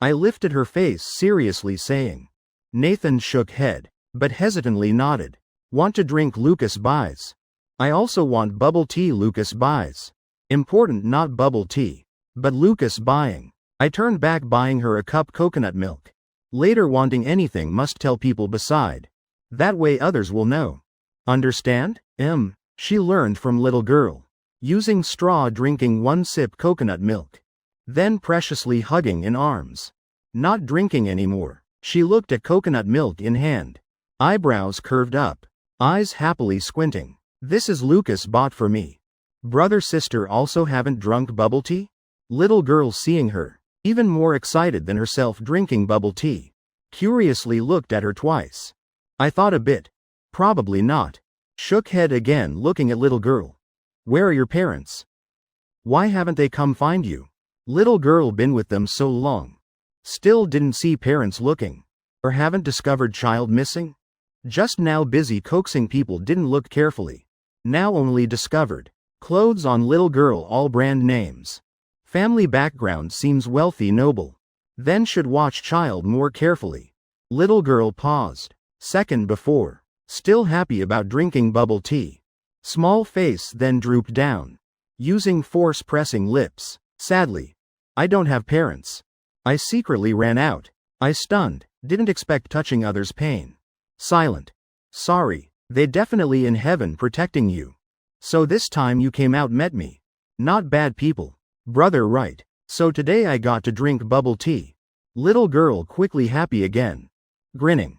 I lifted her face seriously saying. Nathan shook head, but hesitantly nodded. Want to drink Lucas buys. I also want bubble tea Lucas buys. Important not bubble tea, but Lucas buying. I turned back buying her a cup coconut milk. Later wanting anything must tell people beside. That way others will know. Understand? She learned from little girl. Using straw drinking 1 sip coconut milk. Then preciously hugging in arms. Not drinking anymore. She looked at coconut milk in hand. Eyebrows curved up. Eyes happily squinting. This is Lucas bought for me. Brother sister also haven't drunk bubble tea? Little girl seeing her. Even more excited than herself drinking bubble tea. Curiously looked at her twice. I thought a bit. Probably not. Shook head again looking at little girl. Where are your parents? Why haven't they come find you? Little girl been with them so long. Still didn't see parents looking. Or haven't discovered child missing? Just now busy coaxing people didn't look carefully. Now only discovered. Clothes on little girl all brand names. Family background seems wealthy noble. Then should watch child more carefully. Little girl paused. Second before. Still happy about drinking bubble tea. Small face then drooped down. Using force pressing lips. Sadly. I don't have parents. I secretly ran out. I stunned. Didn't expect touching others' pain. Silent. Sorry. They definitely in heaven protecting you. So this time you came out met me. Not bad people. Brother, right. So today I got to drink bubble tea. Little girl quickly happy again. Grinning.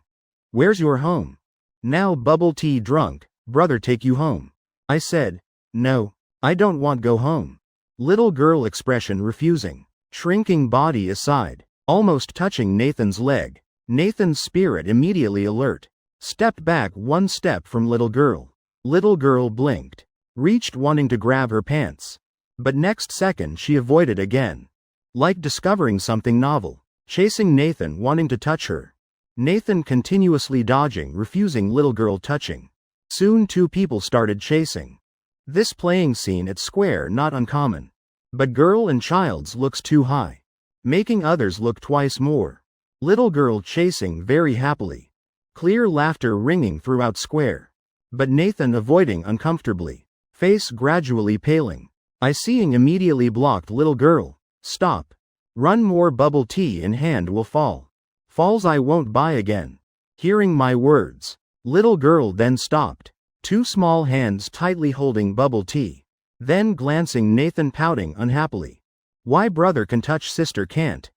Where's your home? Now bubble tea drunk, brother take you home. I said, no, I don't want go home. Little girl expression refusing. Shrinking body aside, almost touching Nathan's leg. Nathan's spirit immediately alert. Stepped back one step from little girl. Little girl blinked. Reached wanting to grab her pants. But next second she avoided again. Like discovering something novel. Chasing Nathan wanting to touch her. Nathan continuously dodging, refusing little girl touching. Soon two people started chasing. This playing scene at square not uncommon. But girl and child's looks too high. Making others look twice more. Little girl chasing very happily. Clear laughter ringing throughout square. But Nathan avoiding uncomfortably. Face gradually paling. I seeing immediately blocked little girl. Stop. Run, more bubble tea in hand will fall. Falls I won't buy again. Hearing my words. Little girl then stopped. Two small hands tightly holding bubble tea. Then glancing Nathan pouting unhappily. Why brother can touch sister can't?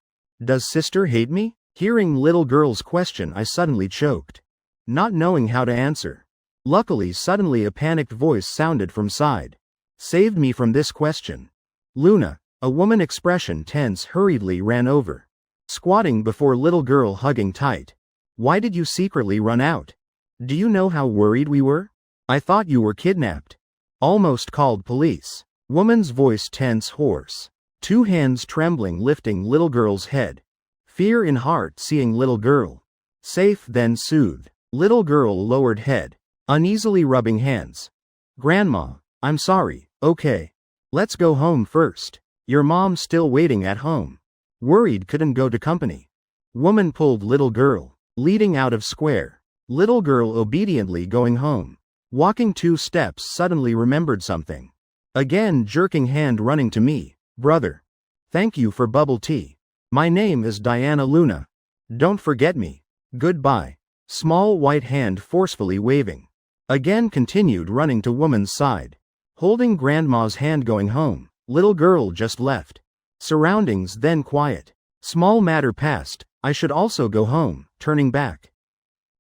Does sister hate me? Hearing little girl's question I suddenly choked. Not knowing how to answer. Luckily suddenly a panicked voice sounded from side. Saved me from this question. Luna, a woman expression tense hurriedly ran over. Squatting before little girl hugging tight. Why did you secretly run out? Do you know how worried we were? I thought you were kidnapped. Almost called police. Woman's voice tense hoarse. Two hands trembling lifting little girl's head. Fear in heart seeing little girl. Safe then soothed. Little girl lowered head. Uneasily rubbing hands. Grandma, I'm sorry, okay. Let's go home first. Your mom's still waiting at home. Worried couldn't go to company. Woman pulled little girl. Leading out of square. Little girl obediently going home. Walking 2 steps suddenly remembered something. Again jerking hand running to me. Brother. Thank you for bubble tea. My name is Diana Luna. Don't forget me. Goodbye. Small white hand forcefully waving. Again continued running to woman's side. Holding grandma's hand going home. Little girl just left. Surroundings then quiet. Small matter passed. I should also go home, turning back.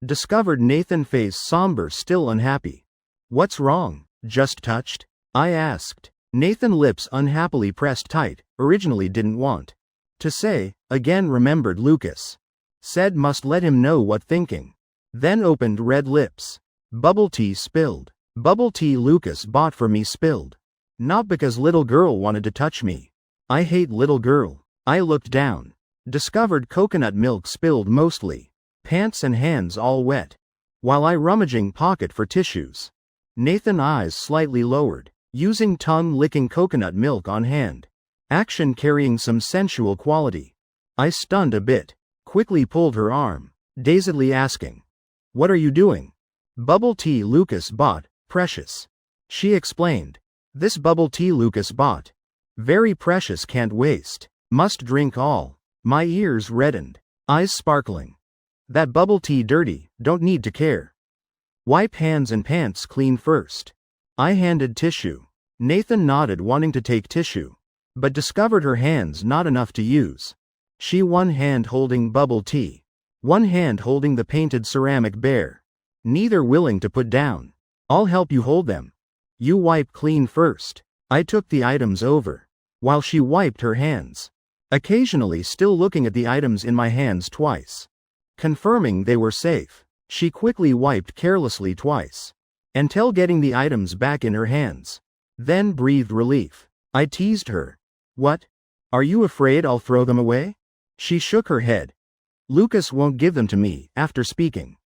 Discovered Nathan face somber still unhappy. What's wrong? Just touched? I asked. Nathan lips unhappily pressed tight, originally didn't want to say, again remembered Lucas. Said must let him know what thinking. Then opened red lips. Bubble tea spilled. Bubble tea Lucas bought for me spilled. Not because little girl wanted to touch me. I hate little girl. I looked down. Discovered coconut milk spilled mostly. Pants and hands all wet. While I rummaging pocket for tissues. Nathan eyes slightly lowered. Using tongue licking coconut milk on hand. Action carrying some sensual quality. I stunned a bit. Quickly pulled her arm. Dazedly asking. What are you doing? Bubble tea Lucas bought, precious. She explained. This bubble tea Lucas bought. Very precious, can't waste. Must drink all. My ears reddened. Eyes sparkling. That bubble tea dirty, don't need to care. Wipe hands and pants clean first. I handed tissue. Nathan nodded wanting to take tissue. But discovered her hands not enough to use. She one hand holding bubble tea. One hand holding the painted ceramic bear. Neither willing to put down. I'll help you hold them. You wipe clean first. I took the items over. While she wiped her hands. Occasionally still looking at the items in my hands twice. Confirming they were safe. She quickly wiped carelessly twice. Until getting the items back in her hands. Then breathed relief. I teased her. What? Are you afraid I'll throw them away? She shook her head. Lucas won't give them to me, after speaking.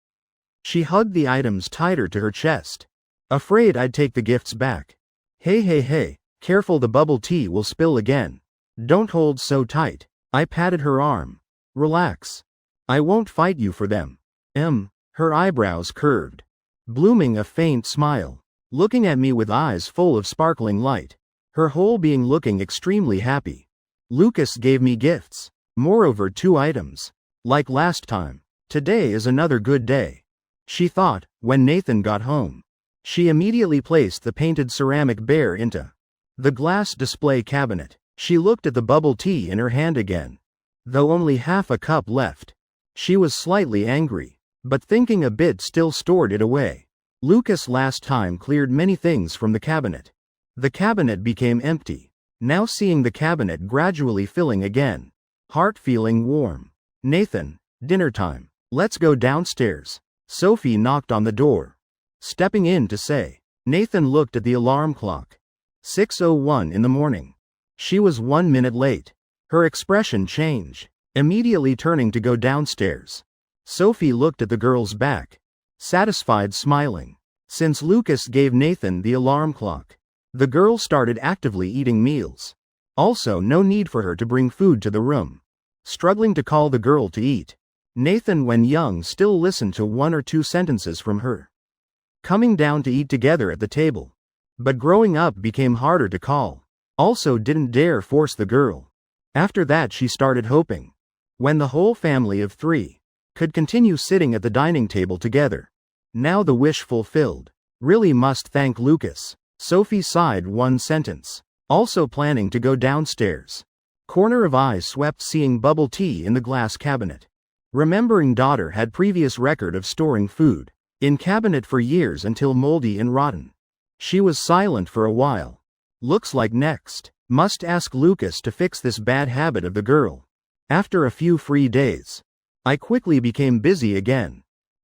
She hugged the items tighter to her chest. Afraid I'd take the gifts back. Hey, careful, the bubble tea will spill again. Don't hold so tight. I patted her arm. Relax. I won't fight you for them. Her eyebrows curved. Blooming a faint smile. Looking at me with eyes full of sparkling light. Her whole being looking extremely happy. Lucas gave me gifts. Moreover 2 items. Like last time. Today is another good day. She thought, when Nathan got home. She immediately placed the painted ceramic bear into the glass display cabinet. She looked at the bubble tea in her hand again. Though only half a cup left. She was slightly angry, but thinking a bit still stored it away. Lucas last time cleared many things from the cabinet. The cabinet became empty. Now seeing the cabinet gradually filling again. Heart feeling warm. Nathan, dinner time. Let's go downstairs. Sophie knocked on the door. Stepping in to say. Nathan looked at the alarm clock. 6:01 in the morning. She was 1 minute late. Her expression changed, immediately turning to go downstairs. Sophie looked at the girl's back. Satisfied, smiling. Since Lucas gave Nathan the alarm clock, the girl started actively eating meals. Also, no need for her to bring food to the room. Struggling to call the girl to eat. Nathan, when young, still listened to 1 or 2 sentences from her. Coming down to eat together at the table. But growing up became harder to call. Also didn't dare force the girl. After that she started hoping. When the whole family of 3 could continue sitting at the dining table together. Now the wish fulfilled. Really must thank Lucas. Sophie sighed 1 sentence. Also planning to go downstairs. Corner of eye swept seeing bubble tea in the glass cabinet. Remembering daughter had previous record of storing food in cabinet for years until moldy and rotten. She was silent for a while. Looks like next. Must ask Lucas to fix this bad habit of the girl. After a few free days. I quickly became busy again.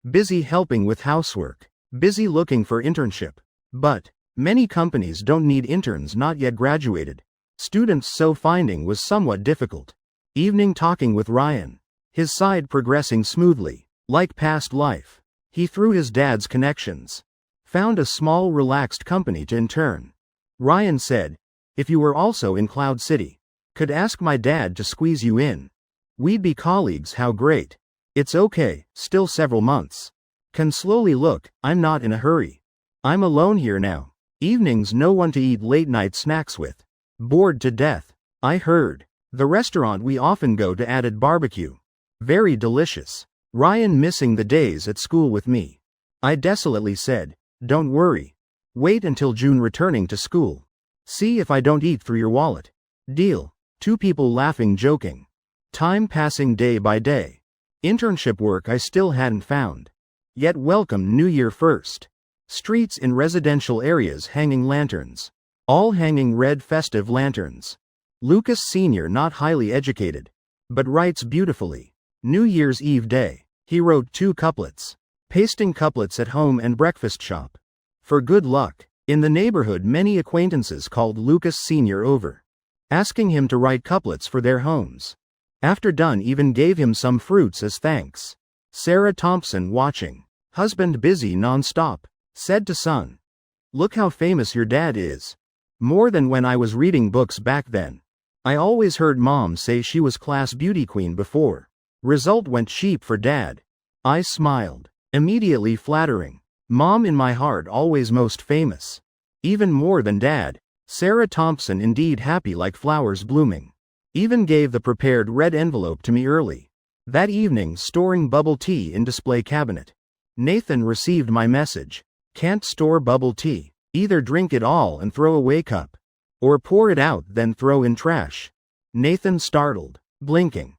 Busy helping with housework. Busy looking for internship. But many companies don't need interns not yet graduated. Students, so finding was somewhat difficult. Evening talking with Ryan. His side progressing smoothly. Like past life. He through his dad's connections. Found a small relaxed company to intern. Ryan said, if you were also in Cloud City, could ask my dad to squeeze you in. We'd be colleagues, how great. It's okay, still several months. Can slowly look, I'm not in a hurry. I'm alone here now. Evenings no one to eat late night snacks with. Bored to death. I heard. The restaurant we often go to added barbecue. Very delicious. Ryan missing the days at school with me. I desolately said, don't worry. Wait until June returning to school. See if I don't eat through your wallet. Deal. 2 people laughing, joking. Time passing day by day. Internship work I still hadn't found. Yet welcome New Year first. Streets in residential areas hanging lanterns. All hanging red festive lanterns. Lucas Sr. not highly educated. But writes beautifully. New Year's Eve day. He wrote 2 couplets. Pasting couplets at home and breakfast shop. For good luck. In the neighborhood many acquaintances called Lucas Sr. over. Asking him to write couplets for their homes. After done even gave him some fruits as thanks. Sarah Thompson watching. Husband busy non-stop. Said to son. Look how famous your dad is. More than when I was reading books back then. I always heard mom say she was class beauty queen before. Result went cheap for dad. I smiled. Immediately flattering. Mom in my heart always most famous. Even more than dad. Sarah Thompson indeed happy like flowers blooming. Even gave the prepared red envelope to me early. That evening storing bubble tea in display cabinet. Nathan received my message. Can't store bubble tea. Either drink it all and throw away cup. Or pour it out then throw in trash. Nathan startled. Blinking.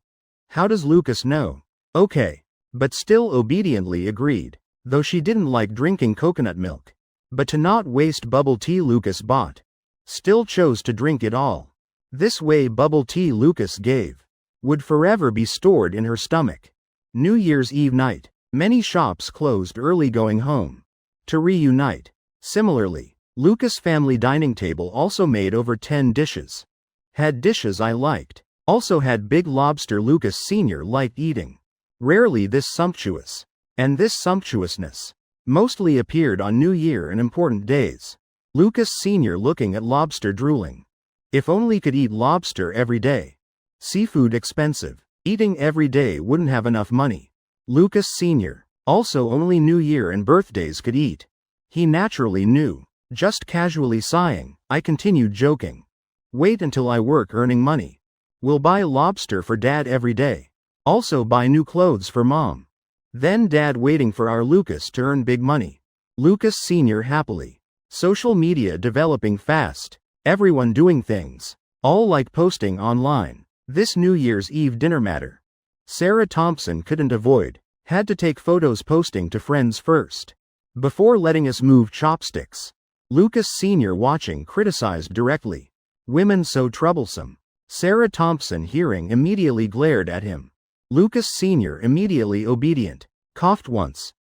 How does Lucas know? Okay. But still obediently agreed. Though she didn't like drinking coconut milk. But to not waste bubble tea Lucas bought. Still chose to drink it all. This way bubble tea Lucas gave. Would forever be stored in her stomach. New Year's Eve night. Many shops closed early going home. To reunite. Similarly, Lucas family dining table also made over 10 dishes. Had dishes I liked. Also had big lobster Lucas Sr. liked eating. Rarely this sumptuous. And this sumptuousness mostly appeared on New Year and important days. Lucas Sr. looking at lobster drooling. If only could eat lobster every day. Seafood expensive. Eating every day wouldn't have enough money. Lucas Sr. also only New Year and birthdays could eat. He naturally knew. Just casually sighing, I continued joking. Wait until I work earning money. We'll buy lobster for dad every day. Also buy new clothes for mom. Then dad waiting for our Lucas to earn big money. Lucas Sr. happily. Social media developing fast. Everyone doing things. All like posting online. This New Year's Eve dinner matter. Sarah Thompson couldn't avoid. Had to take photos posting to friends first. Before letting us move chopsticks. Lucas Sr. watching criticized directly. Women so troublesome. Sarah Thompson hearing immediately glared at him. Lucas Sr. immediately obedient. Coughed once.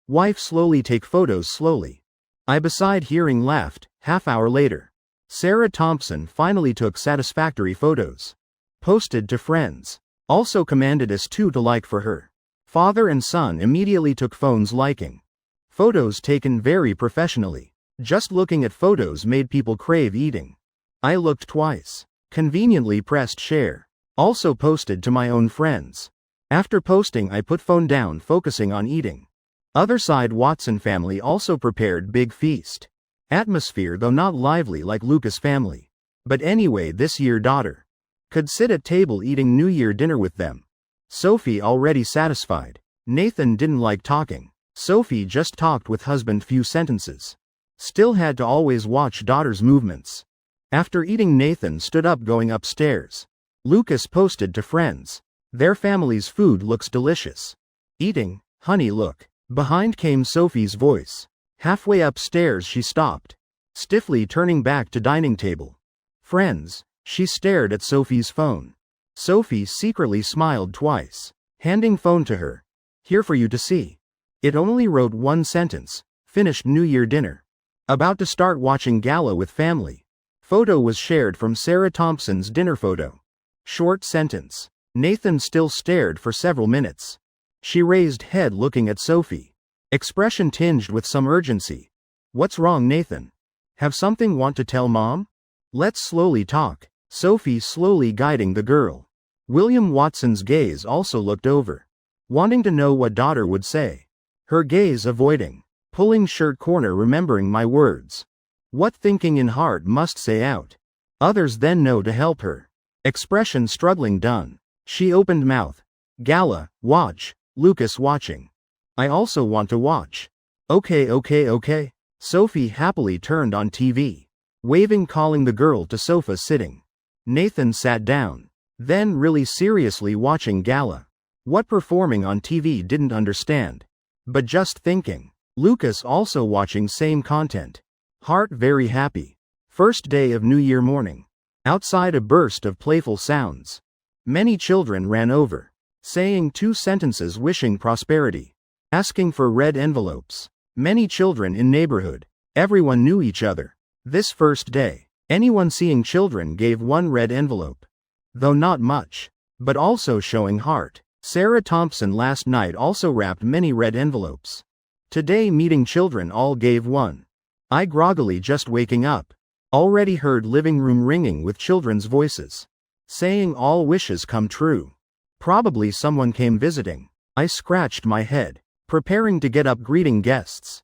Wife slowly take photos slowly. I beside hearing laughed, half-hour later. Sarah Thompson finally took satisfactory photos. Posted to friends. Also commanded us two to like for her. Father and son immediately took phones liking. Photos taken very professionally. Just looking at photos made people crave eating. I looked twice. Conveniently pressed share. Also posted to my own friends. After posting I put phone down focusing on eating. Other side Watson family also prepared big feast. Atmosphere though not lively like Lucas family. But anyway this year daughter. Could sit at table eating New Year dinner with them. Sophie already satisfied. Nathan didn't like talking. Sophie just talked with husband few sentences. Still had to always watch daughter's movements. After eating Nathan stood up going upstairs. Lucas posted to friends. Their family's food looks delicious. Eating, honey look. Behind came Sophie's voice. Halfway upstairs she stopped. Stiffly turning back to dining table. Friends, she stared at Sophie's phone. Sophie secretly smiled twice. Handing phone to her. Here for you to see. It only wrote one sentence. Finished New Year dinner. About to start watching gala with family. Photo was shared from Sarah Thompson's dinner photo. Short sentence. Nathan still stared for several minutes. She raised head looking at Sophie. Expression tinged with some urgency. What's wrong Nathan? Have something want to tell mom? Let's slowly talk. Sophie slowly guiding the girl. William Watson's gaze also looked over. Wanting to know what daughter would say. Her gaze avoiding. Pulling shirt corner remembering my words. What thinking in heart must say out. Others then know to help her. Expression struggling done. She opened mouth. Gala, watch. Lucas watching. I also want to watch. Okay. Sophie happily turned on TV. Waving calling the girl to sofa sitting. Nathan sat down. Then really seriously watching gala. What performing on TV didn't understand. But just thinking. Lucas also watching same content. Heart very happy. First day of New Year morning. Outside a burst of playful sounds. Many children ran over. Saying two sentences wishing prosperity. Asking for red envelopes. Many children in neighborhood. Everyone knew each other. This first day. Anyone seeing children gave one red envelope. Though not much. But also showing heart. Sarah Thompson last night also wrapped many red envelopes. Today meeting children all gave one. I groggily just waking up. Already heard living room ringing with children's voices. Saying all wishes come true. Probably someone came visiting. I scratched my head. Preparing to get up greeting guests.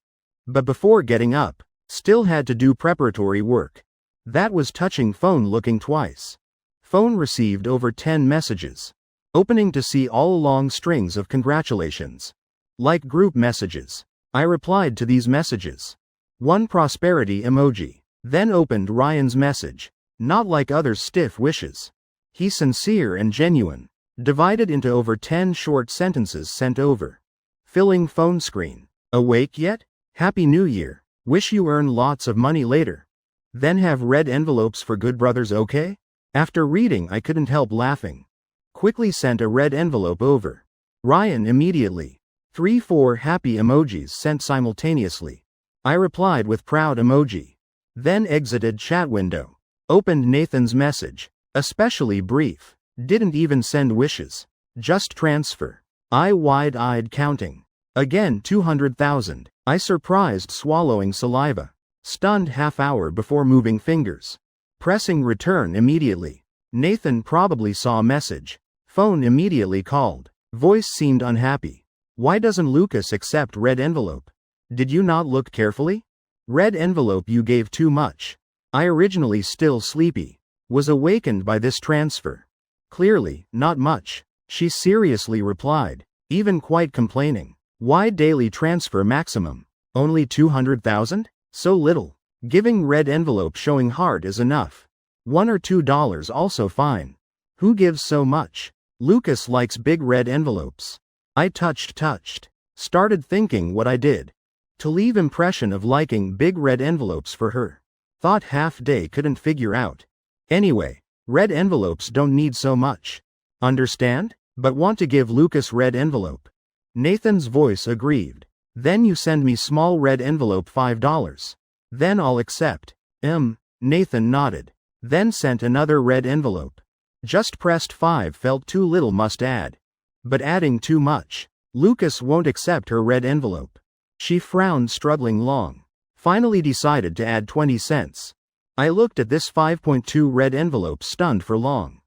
But before getting up, still had to do preparatory work. That was touching phone looking twice. Phone received over 10 messages. Opening to see all long strings of congratulations. Like group messages. I replied to these messages. One prosperity emoji. Then opened Ryan's message. Not like others stiff wishes. He sincere and genuine. Divided into over 10 short sentences sent over. Filling phone screen. Awake yet? Happy New Year. Wish you earn lots of money later. Then have red envelopes for good brothers okay? After reading I couldn't help laughing. Quickly sent a red envelope over. Ryan immediately. 3-4 happy emojis sent simultaneously. I replied with proud emoji. Then exited chat window. Opened Nathan's message. Especially brief. Didn't even send wishes. Just transfer. I wide-eyed counting. Again 200,000. I surprised swallowing saliva. Stunned half hour before moving fingers. Pressing return immediately. Nathan probably saw message. Phone immediately called. Voice seemed unhappy. Why doesn't Lucas accept red envelope? Did you not look carefully? Red envelope you gave too much. I originally still sleepy. Was awakened by this transfer. Clearly, not much. She seriously replied. Even quite complaining. Why daily transfer maximum? Only 200,000? So little. Giving red envelope showing heart is enough. $1 or $2 also fine. Who gives so much? Lucas likes big red envelopes. I touched. Started thinking what I did to leave impression of liking big red envelopes for her. Thought half day couldn't figure out. Anyway, red envelopes don't need so much. Understand? But want to give Lucas red envelope. Nathan's voice aggrieved. Then you send me small red envelope $5. Then I'll accept. Nathan nodded. Then sent another red envelope. Just pressed 5 felt too little must add. But adding too much. Lucas won't accept her red envelope. She frowned struggling long. Finally decided to add 20 cents. I looked at this 5.2 red envelope stunned for long.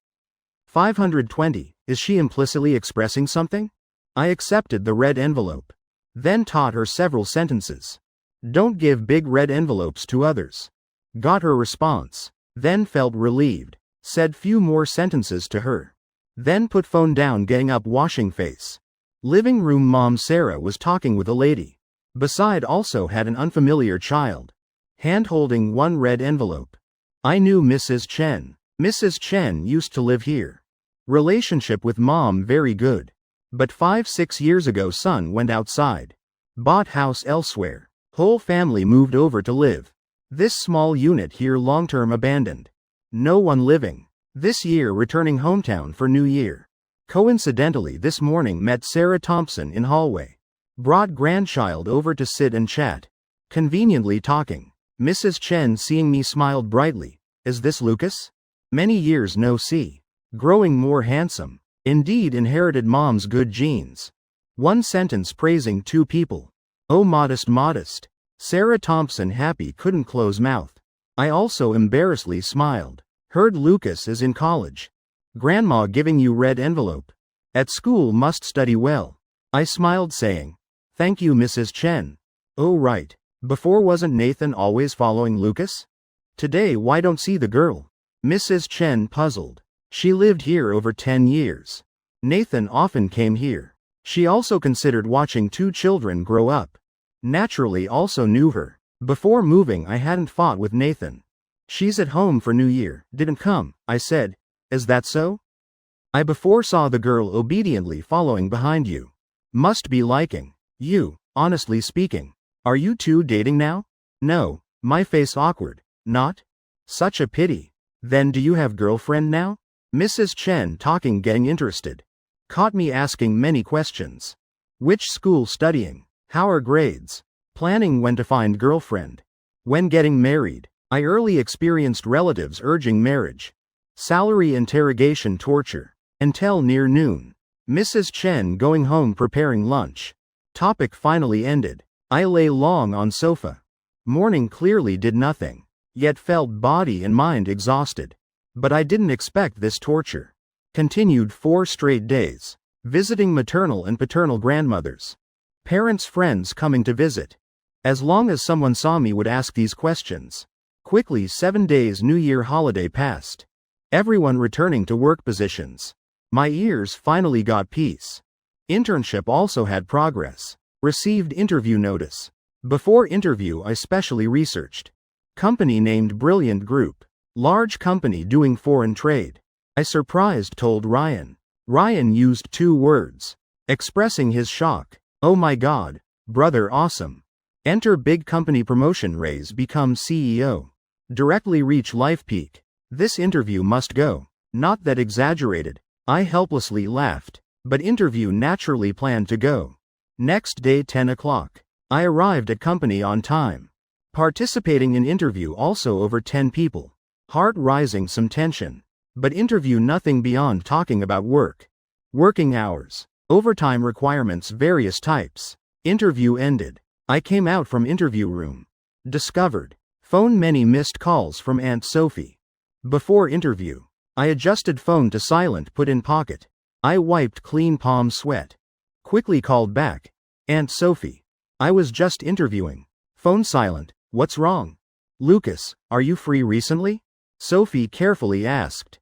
520, is she implicitly expressing something? I accepted the red envelope. Then taught her several sentences. Don't give big red envelopes to others. Got her response. Then felt relieved. Said few more sentences to her. Then put phone down getting up washing face. Living room mom Sarah was talking with a lady. Beside also had an unfamiliar child. Hand holding one red envelope. I knew Mrs. Chen. Mrs. Chen used to live here. Relationship with mom very good. But 5-6 years ago son went outside. Bought house elsewhere. Whole family moved over to live. This small unit here long-term abandoned. No one living. This year returning hometown for New Year. Coincidentally this morning met Sarah Thompson in hallway. Brought grandchild over to sit and chat. Conveniently talking. Mrs. Chen seeing me smiled brightly. Is this Lucas? Many years no see. Growing more handsome. Indeed inherited mom's good genes. One sentence praising two people. Oh modest. Sarah Thompson happy couldn't close mouth. I also embarrassedly smiled. Heard Lucas is in college. Grandma giving you red envelope. At school must study well. I smiled saying. Thank you Mrs. Chen. Oh right. Before wasn't Nathan always following Lucas? Today why don't see the girl? Mrs. Chen puzzled. She lived here over 10 years. Nathan often came here. She also considered watching two children grow up. Naturally also knew her. Before moving I hadn't fought with Nathan. She's at home for New Year, didn't come, I said. Is that so? I before saw the girl obediently following behind you. Must be liking you, honestly speaking. Are you two dating now? No, my face awkward. Not? Such a pity. Then do you have girlfriend now? Mrs. Chen talking getting interested. Caught me asking many questions. Which school studying? How are grades? Planning when to find girlfriend? When getting married? I early experienced relatives urging marriage. Salary interrogation torture. Until near noon. Mrs. Chen going home preparing lunch. Topic finally ended. I lay long on sofa. Morning clearly did nothing. Yet felt body and mind exhausted. But I didn't expect this torture. Continued 4 straight days. Visiting maternal and paternal grandmothers. Parents' friends coming to visit. As long as someone saw me would ask these questions. Quickly 7 days New Year holiday passed. Everyone returning to work positions. My ears finally got peace. Internship also had progress. Received interview notice. Before interview I specially researched. Company named Brilliant Group. Large company doing foreign trade. I surprised told Ryan. Ryan used 2 words. Expressing his shock. Oh my god, brother awesome. Enter big company promotion raise become CEO. Directly reach life peak. This interview must go. Not that exaggerated. I helplessly laughed. But interview naturally planned to go. Next day 10 o'clock. I arrived at company on time. Participating in interview also over 10 people. Heart rising some tension. But interview nothing beyond talking about work. Working hours. Overtime requirements various types. Interview ended. I came out from interview room. Discovered. Phone many missed calls from Aunt Sophie. Before interview. I adjusted phone to silent put in pocket. I wiped clean palm sweat. Quickly called back. Aunt Sophie. I was just interviewing. Phone silent. What's wrong? Lucas, are you free recently? Sophie carefully asked.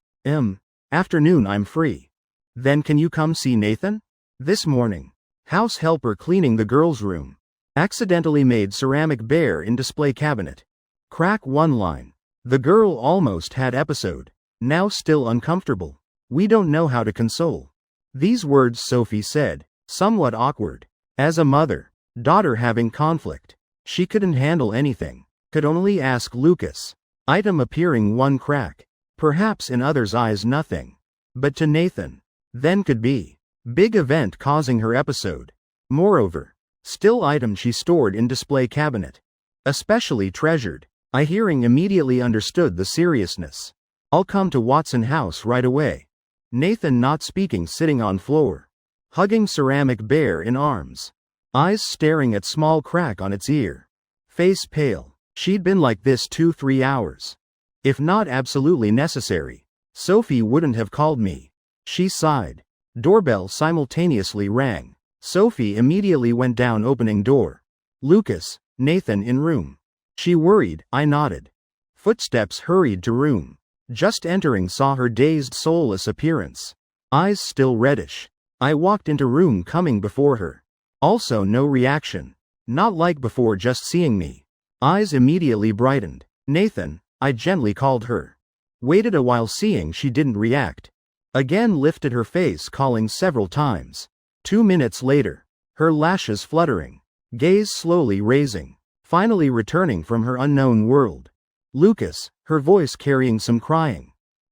Afternoon I'm free. Then can you come see Nathan? This morning. House helper cleaning the girls' room. Accidentally made ceramic bear in display cabinet. Crack one line. The girl almost had episode. Now still uncomfortable. We don't know how to console. These words Sophie said, somewhat awkward. As a mother, daughter having conflict, she couldn't handle anything. Could only ask Lucas. Item appearing one crack. Perhaps in others' eyes nothing. But to Nathan, then could be. Big event causing her episode. Moreover, still item she stored in display cabinet. Especially treasured. I hearing immediately understood the seriousness. I'll come to Watson House right away. Nathan not speaking sitting on floor. Hugging ceramic bear in arms. Eyes staring at small crack on its ear. Face pale. She'd been like this 2-3 hours. If not absolutely necessary, Sophie wouldn't have called me. She sighed. Doorbell simultaneously rang. Sophie immediately went down opening door. Lucas, Nathan in room. She worried, I nodded. Footsteps hurried to room. Just entering saw her dazed soulless appearance. Eyes still reddish. I walked into room coming before her. Also no reaction. Not like before just seeing me. Eyes immediately brightened. Nathan, I gently called her. Waited a while seeing she didn't react. Again lifted her face calling several times. 2 minutes later. Her lashes fluttering. Gaze slowly raising. Finally returning from her unknown world. Lucas, her voice carrying some crying.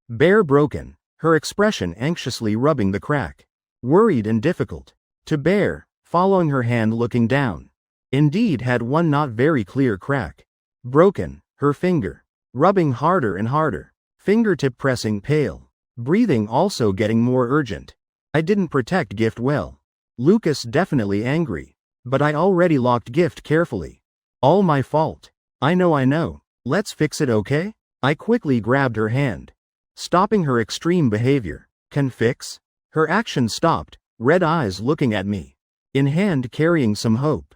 Bear broken, her expression anxiously rubbing the crack. Worried and difficult to bear, following her hand looking down. Indeed had one not very clear crack. Broken, her finger. Rubbing harder and harder. Fingertip pressing pale. Breathing also getting more urgent. I didn't protect gift well. Lucas definitely angry. But I already locked gift carefully. All my fault. I know. Let's fix it, okay? I quickly grabbed her hand. Stopping her extreme behavior. Can fix? Her action stopped, red eyes looking at me. In hand carrying some hope.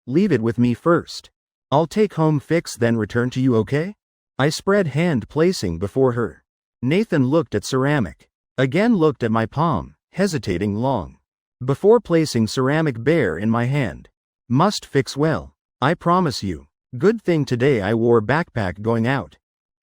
Leave it with me first. I'll take home fix then return to you, okay? I spread hand placing before her. Nathan looked at ceramic. Again looked at my palm, hesitating long. Before placing ceramic bear in my hand. Must fix well. I promise you. Good thing today I wore backpack going out.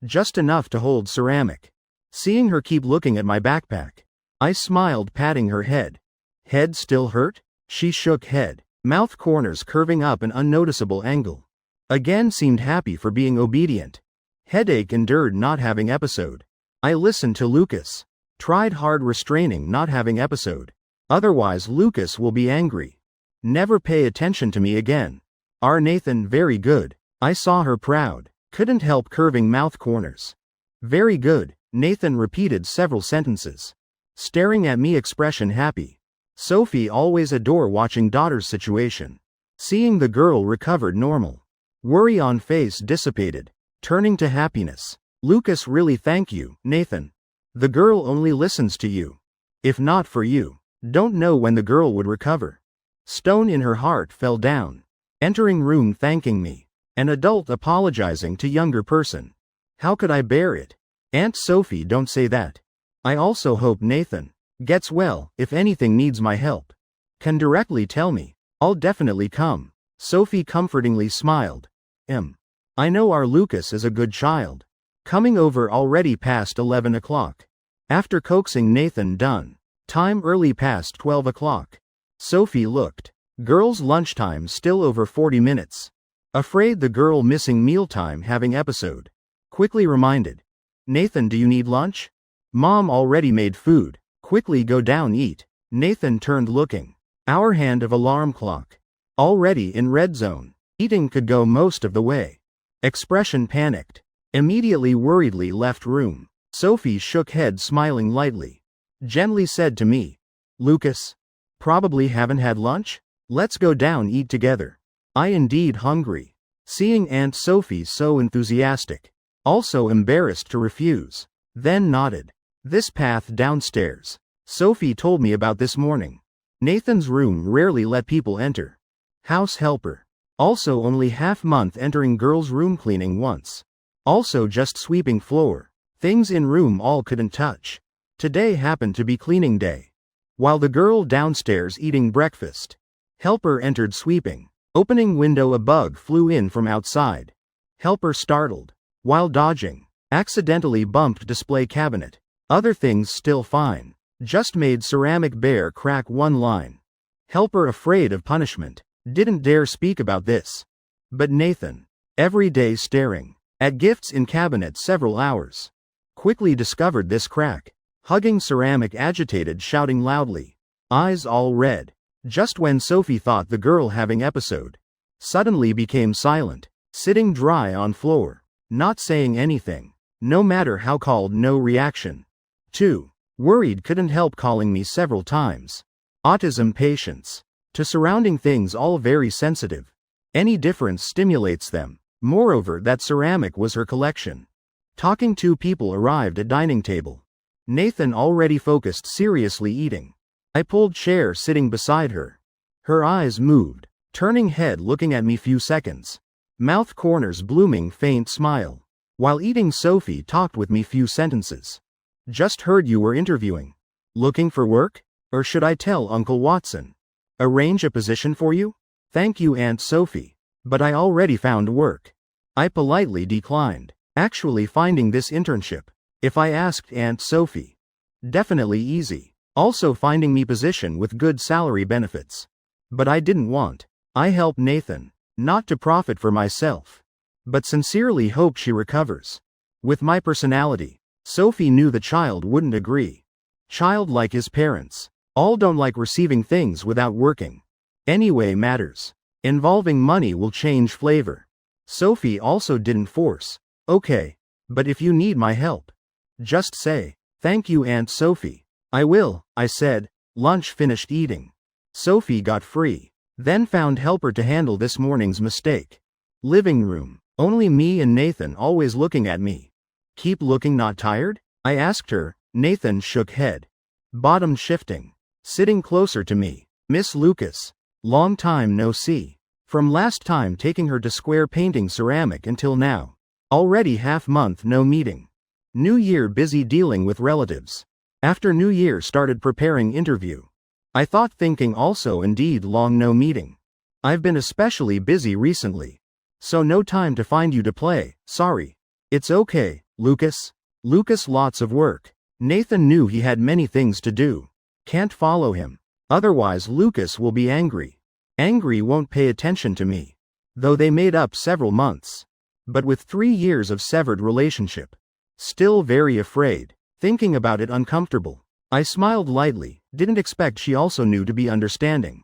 Just enough to hold ceramic. Seeing her keep looking at my backpack. I smiled patting her head. Head still hurt? She shook head. Mouth corners curving up an unnoticeable angle. Again seemed happy for being obedient. Headache endured not having episode. I listened to Lucas. Tried hard restraining not having episode. Otherwise Lucas will be angry. Never pay attention to me again. Our Nathan very good. I saw her proud. Couldn't help curving mouth corners. Very good, Nathan repeated several sentences. Staring at me expression happy. Sophie always adore watching daughter's situation. Seeing the girl recovered normal. Worry on face dissipated. Turning to happiness. Lucas really thank you, Nathan. The girl only listens to you. If not for you. Don't know when the girl would recover. Stone in her heart fell down. Entering room thanking me. An adult apologizing to younger person. How could I bear it? Aunt Sophie don't say that. I also hope Nathan gets well. If anything needs my help, can directly tell me. I'll definitely come. Sophie comfortingly smiled. I know our Lucas is a good child. Coming over already past 11 o'clock. After coaxing Nathan done. Time early past 12 o'clock. Sophie looked. Girl's lunchtime still over 40 minutes. Afraid the girl missing mealtime having episode. Quickly reminded. Nathan, do you need lunch? Mom already made food. Quickly go down eat. Nathan turned looking. Hour hand of alarm clock. Already in red zone. Eating could go most of the way. Expression panicked. Immediately worriedly left room. Sophie shook head smiling lightly. Gently said to me. Lucas? Probably haven't had lunch? Let's go down eat together. I indeed hungry. Seeing Aunt Sophie so enthusiastic. Also embarrassed to refuse. Then nodded. This path downstairs. Sophie told me about this morning. Nathan's room rarely let people enter. House helper. Also only half month entering girl's room cleaning once. Also just sweeping floor. Things in room all couldn't touch. Today happened to be cleaning day. While the girl downstairs eating breakfast. Helper entered sweeping. Opening window a bug flew in from outside. Helper startled. While dodging, accidentally bumped display cabinet. Other things still fine. Just made ceramic bear crack one line. Helper afraid of punishment. Didn't dare speak about this. But Nathan, every day staring at gifts in cabinet several hours. Quickly discovered this crack. Hugging ceramic agitated shouting loudly. Eyes all red. Just when Sophie thought the girl having episode. Suddenly became silent. Sitting dry on floor. Not saying anything. No matter how called, no reaction. 2. Worried couldn't help calling me several times. Autism patients. To surrounding things all very sensitive. Any difference stimulates them. Moreover, that ceramic was her collection. Talking to people arrived at dining table. Nathan already focused seriously eating. I pulled chair sitting beside her. Her eyes moved. Turning head looking at me few seconds. Mouth corners blooming faint smile. While eating Sophie talked with me few sentences. Just heard you were interviewing. Looking for work? Or should I tell Uncle Watson? Arrange a position for you? Thank you Aunt Sophie. But I already found work. I politely declined. Actually finding this internship. If I asked Aunt Sophie. Definitely easy. Also finding me position with good salary benefits. But I didn't want. I helped Nathan. Not to profit for myself. But sincerely hope she recovers. With my personality. Sophie knew the child wouldn't agree. Child like his parents. All don't like receiving things without working. Anyway matters. Involving money will change flavor. Sophie also didn't force. Okay. But if you need my help. Just say. Thank you Aunt Sophie. I will, I said. Lunch finished eating. Sophie got free. Then found helper to handle this morning's mistake. Living room. Only me and Nathan always looking at me. Keep looking not tired? I asked her. Nathan shook head. Bottom shifting. Sitting closer to me. Miss Lucas. Long time no see. From last time taking her to square painting ceramic until now. Already half month no meeting. New Year busy dealing with relatives. After New Year started preparing interview. I thought thinking also indeed long no meeting. I've been especially busy recently. So no time to find you to play, sorry. It's okay, Lucas. Lucas lots of work. Nathan knew he had many things to do. Can't follow him. Otherwise Lucas will be angry. Angry won't pay attention to me. Though they made up several months. But with 3 years of severed relationship. Still very afraid. Thinking about it uncomfortable. I smiled lightly, didn't expect she also knew to be understanding.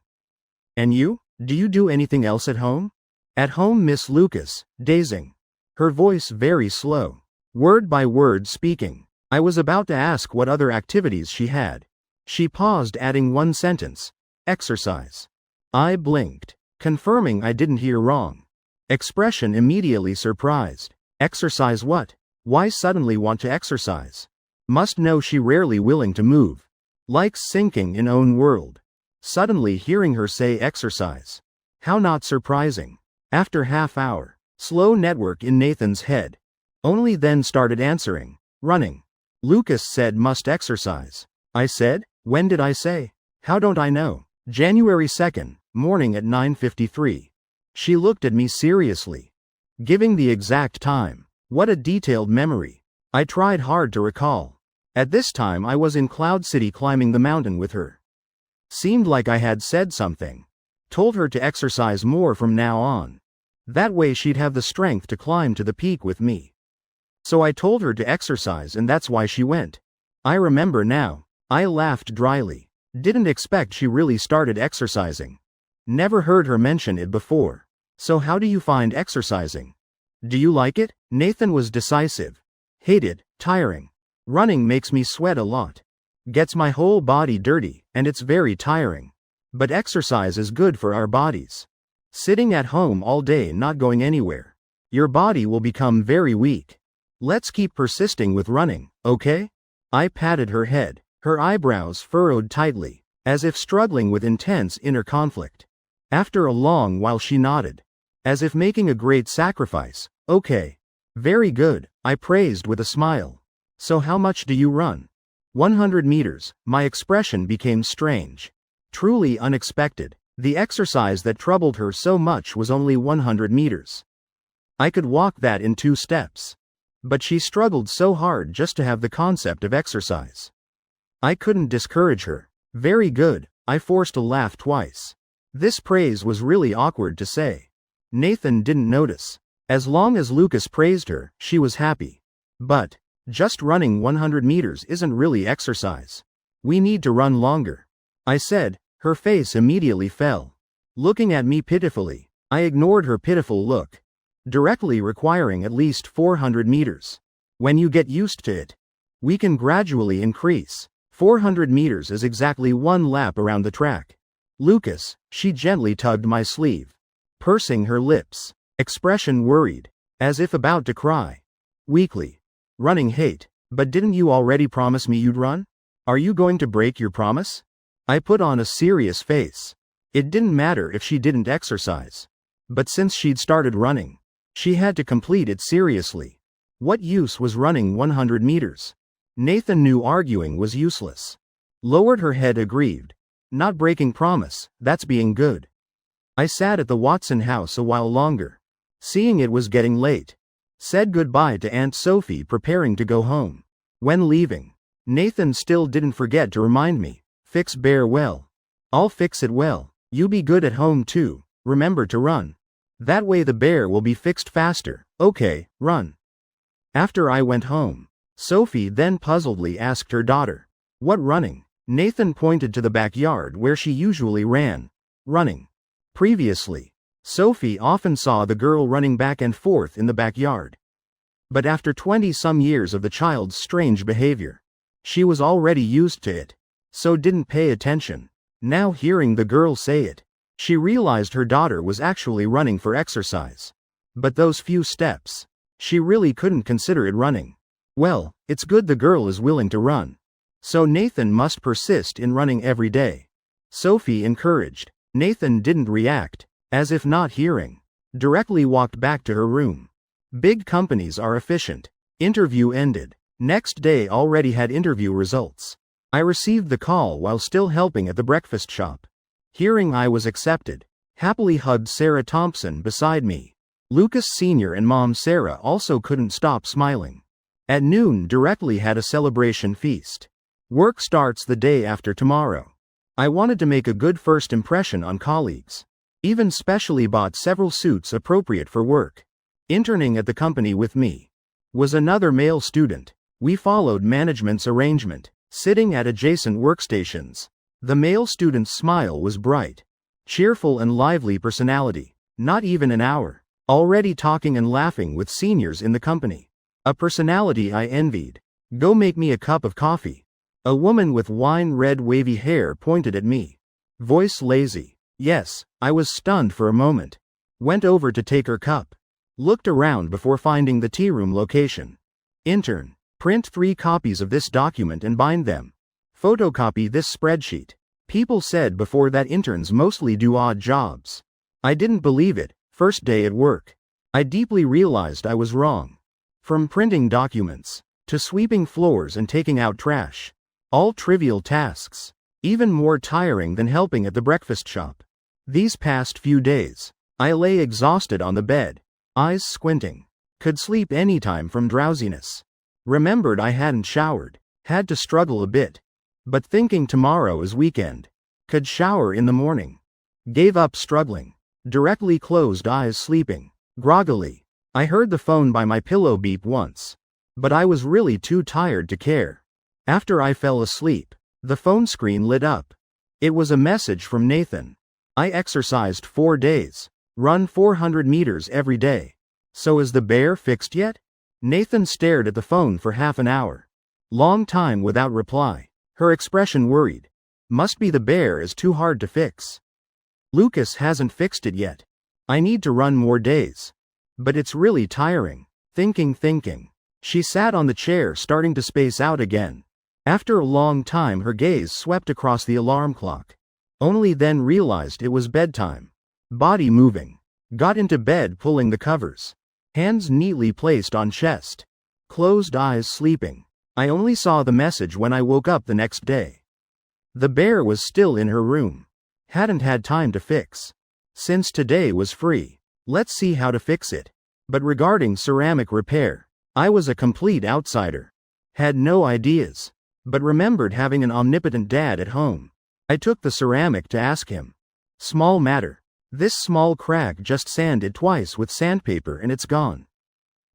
And you? Do you do anything else at home? At home Miss Lucas, dazing. Her voice very slow. Word by word speaking. I was about to ask what other activities she had. She paused adding one sentence. Exercise. I blinked. Confirming I didn't hear wrong. Expression immediately surprised. Exercise what? Why suddenly want to exercise? Must know she rarely willing to move. Likes sinking in own world. Suddenly hearing her say exercise. How not surprising. After half hour. Slow network in Nathan's head. Only then started answering. Running. Lucas said must exercise. I said, when did I say? How don't I know? January 2nd, morning at 9:53. She looked at me seriously. Giving the exact time. What a detailed memory. I tried hard to recall. At this time I was in Cloud City climbing the mountain with her. Seemed like I had said something. Told her to exercise more from now on. That way she'd have the strength to climb to the peak with me. So I told her to exercise and that's why she went. I remember now. I laughed dryly. Didn't expect she really started exercising. Never heard her mention it before. So how do you find exercising? Do you like it? Nathan was decisive. Hate it, tiring. Running makes me sweat a lot. Gets my whole body dirty, and it's very tiring. But exercise is good for our bodies. Sitting at home all day not going anywhere. Your body will become very weak. Let's keep persisting with running, okay? I patted her head, her eyebrows furrowed tightly, as if struggling with intense inner conflict. After a long while she nodded. As if making a great sacrifice. Okay. Very good, I praised with a smile. So how much do you run? 100 meters, my expression became strange. Truly unexpected. The exercise that troubled her so much was only 100 meters. I could walk that in 2 steps. But she struggled so hard just to have the concept of exercise. I couldn't discourage her. Very good, I forced a laugh twice. This praise was really awkward to say. Nathan didn't notice. As long as Lucas praised her, she was happy. But just running 100 meters isn't really exercise. We need to run longer, I said. Her face immediately fell. Looking at me pitifully, I ignored her pitiful look. Directly requiring at least 400 meters. When you get used to it, we can gradually increase. 400 meters is exactly one lap around the track. Lucas, she gently tugged my sleeve. Pursing her lips. Expression worried. As if about to cry. Weakly. Running hate. But didn't you already promise me you'd run? Are you going to break your promise? I put on a serious face. It didn't matter if she didn't exercise. But since she'd started running, she had to complete it seriously. What use was running 100 meters? Nathan knew arguing was useless. Lowered her head aggrieved. Not breaking promise, that's being good. I sat at the Watson house a while longer. Seeing it was getting late. Said goodbye to Aunt Sophie preparing to go home. When leaving, Nathan still didn't forget to remind me. Fix Bear well. I'll fix it well. You be good at home too. Remember to run. That way the bear will be fixed faster. Okay, run. After I went home, Sophie then puzzledly asked her daughter, "What running?" Nathan pointed to the backyard where she usually ran. Running. Previously, Sophie often saw the girl running back and forth in the backyard. But after 20-some years of the child's strange behavior, she was already used to it, so didn't pay attention. Now hearing the girl say it, she realized her daughter was actually running for exercise. But those few steps, she really couldn't consider it running. Well, it's good the girl is willing to run. So Nathan must persist in running every day. Sophie encouraged. Nathan didn't react, as if not hearing. Directly walked back to her room. Big companies are efficient. Interview ended. Next day already had interview results. I received the call while still helping at the breakfast shop. Hearing I was accepted, happily hugged Sarah Thompson beside me. Lucas Sr. and Mom Sarah also couldn't stop smiling. At noon directly had a celebration feast. Work starts the day after tomorrow. I wanted to make a good first impression on colleagues. Even specially bought several suits appropriate for work. Interning at the company with me was another male student. We followed management's arrangement, sitting at adjacent workstations. The male student's smile was bright, cheerful and lively personality. Not even an hour, already talking and laughing with seniors in the company. A personality I envied. Go make me a cup of coffee. A woman with wine-red wavy hair pointed at me. Voice lazy. Yes, I was stunned for a moment. Went over to take her cup. Looked around before finding the tea room location. Intern, print 3 copies of this document and bind them. Photocopy this spreadsheet. People said before that interns mostly do odd jobs. I didn't believe it. First day at work, I deeply realized I was wrong. From printing documents, to sweeping floors and taking out trash. All trivial tasks, even more tiring than helping at the breakfast shop. These past few days, I lay exhausted on the bed, eyes squinting. Could sleep anytime from drowsiness. Remembered I hadn't showered, had to struggle a bit. But thinking tomorrow is weekend. Could shower in the morning. Gave up struggling. Directly closed eyes sleeping. Groggily. I heard the phone by my pillow beep once. But I was really too tired to care. After I fell asleep, the phone screen lit up. It was a message from Nathan. I exercised 4 days. Run 400 meters every day. So is the bear fixed yet? Nathan stared at the phone for half an hour. Long time without reply. Her expression worried. Must be the bear is too hard to fix. Lucas hasn't fixed it yet. I need to run more days. But it's really tiring. Thinking. She sat on the chair starting to space out again. After a long time her gaze swept across the alarm clock. Only then realized it was bedtime. Body moving. Got into bed pulling the covers. Hands neatly placed on chest. Closed eyes sleeping. I only saw the message when I woke up the next day. The bear was still in her room. Hadn't had time to fix. Since today was free, let's see how to fix it. But regarding ceramic repair, I was a complete outsider. Had no ideas. But remembered having an omnipotent dad at home. I took the ceramic to ask him. Small matter. This small crack just sanded twice with sandpaper and it's gone.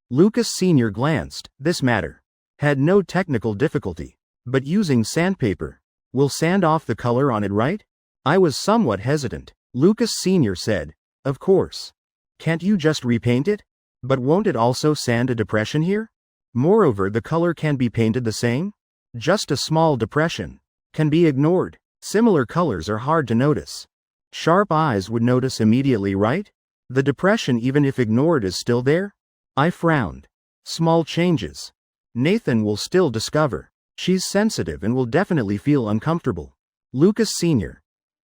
Lucas Sr. glanced. This matter. Had no technical difficulty. But using sandpaper. Will sand off the color on it, right? I was somewhat hesitant. Lucas Sr. said. Of course. Can't you just repaint it? But won't it also sand a depression here? Moreover, the color can be painted the same? Just a small depression. Can be ignored. Similar colors are hard to notice. Sharp eyes would notice immediately, right? The depression, even if ignored, is still there? I frowned. Small changes. Nathan will still discover. She's sensitive and will definitely feel uncomfortable. Lucas Sr.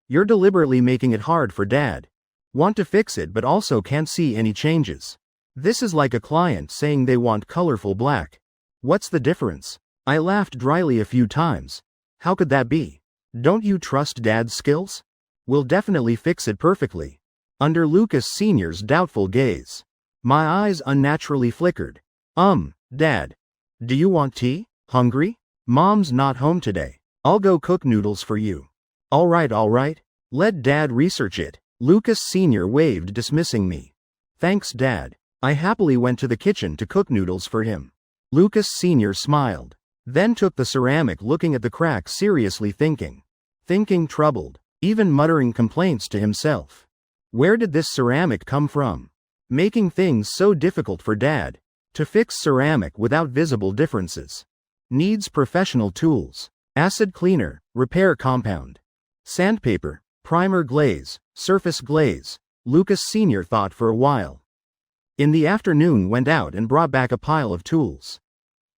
You're deliberately making it hard for Dad. Want to fix it but also can't see any changes. This is like a client saying they want colorful black. What's the difference? I laughed dryly a few times. How could that be? Don't you trust Dad's skills? We'll definitely fix it perfectly. Under Lucas Sr.'s doubtful gaze. My eyes unnaturally flickered. Dad. Do you want tea? Hungry? Mom's not home today. I'll go cook noodles for you. All right. Let Dad research it. Lucas Sr. waved, dismissing me. Thanks, Dad. I happily went to the kitchen to cook noodles for him. Lucas Sr. smiled. Then took the ceramic, looking at the crack seriously, thinking troubled, even muttering complaints to himself. Where did this ceramic come from? Making things so difficult for Dad. To fix ceramic without visible differences. Needs professional tools. Acid cleaner, repair compound. Sandpaper, primer glaze, surface glaze. Lucas Sr. thought for a while. In the afternoon went out and brought back a pile of tools.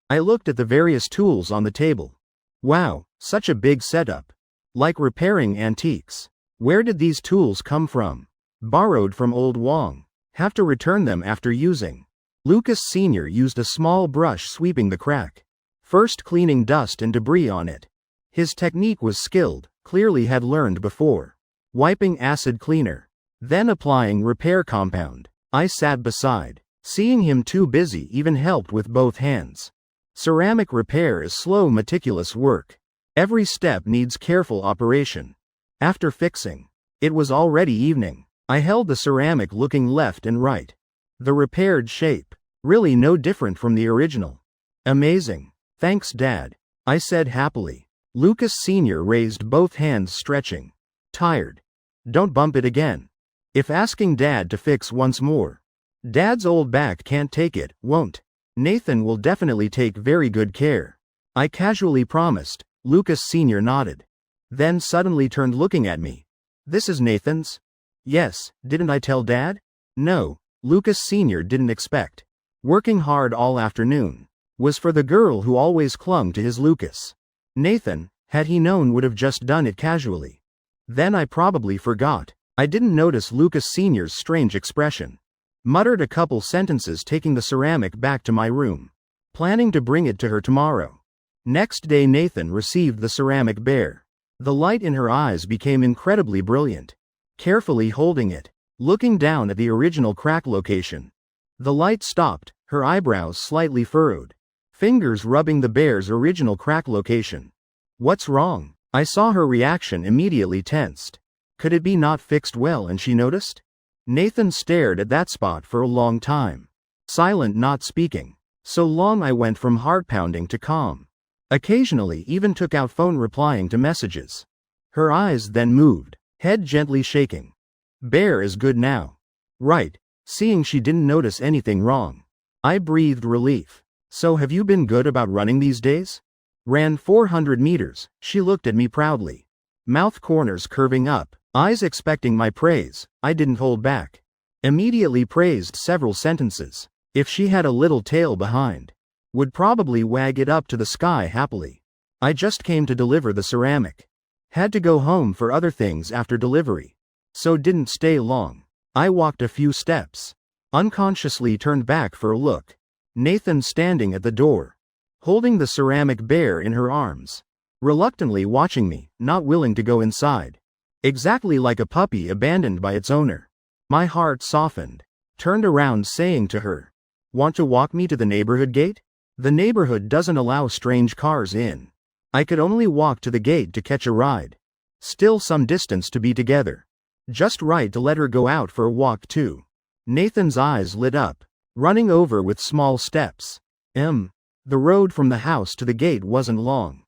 I looked at the various tools on the table. Wow, such a big setup. Like repairing antiques. Where did these tools come from? Borrowed from old Wong. Have to return them after using. Lucas Sr. used a small brush, sweeping the crack. First cleaning dust and debris on it. His technique was skilled, clearly had learned before. Wiping acid cleaner. Then applying repair compound. I sat beside. Seeing him too busy even helped with both hands. Ceramic repair is slow, meticulous work. Every step needs careful operation. After fixing, it was already evening. I held the ceramic, looking left and right. The repaired shape. Really no different from the original. Amazing. Thanks, Dad. I said happily. Lucas Sr. raised both hands, stretching. Tired. Don't bump it again. If asking Dad to fix once more. Dad's old back can't take it, won't. Nathan will definitely take very good care. I casually promised. Lucas Sr. nodded. Then suddenly turned, looking at me. This is Nathan's? Yes, didn't I tell Dad? No, Lucas Sr. didn't expect. Working hard all afternoon. Was for the girl who always clung to his Lucas. Nathan, had he known, would have just done it casually. Then I probably forgot. I didn't notice Lucas Sr.'s strange expression. Muttered a couple sentences, taking the ceramic back to my room. Planning to bring it to her tomorrow. Next day Nathan received the ceramic bare. The light in her eyes became incredibly brilliant. Carefully holding it. Looking down at the original crack location. The light stopped, her eyebrows slightly furrowed. Fingers rubbing the bear's original crack location. What's wrong? I saw her reaction, immediately tensed. Could it be not fixed well and she noticed? Nathan stared at that spot for a long time. Silent, not speaking. So long I went from heart-pounding to calm. Occasionally even took out phone, replying to messages. Her eyes then moved, head gently shaking. Bear is good now. Right. Seeing she didn't notice anything wrong. I breathed relief. So have you been good about running these days? Ran 400 meters, she looked at me proudly. Mouth corners curving up, eyes expecting my praise. I didn't hold back. Immediately praised several sentences. If she had a little tail behind. Would probably wag it up to the sky happily. I just came to deliver the ceramic. Had to go home for other things after delivery. So didn't stay long. I walked a few steps. Unconsciously turned back for a look. Nathan standing at the door. Holding the ceramic bear in her arms. Reluctantly watching me, not willing to go inside. Exactly like a puppy abandoned by its owner. My heart softened. Turned around, saying to her. Want to walk me to the neighborhood gate? The neighborhood doesn't allow strange cars in. I could only walk to the gate to catch a ride. Still some distance to be together. Just right to let her go out for a walk too. Nathan's eyes lit up, running over with small steps. The road from the house to the gate wasn't long.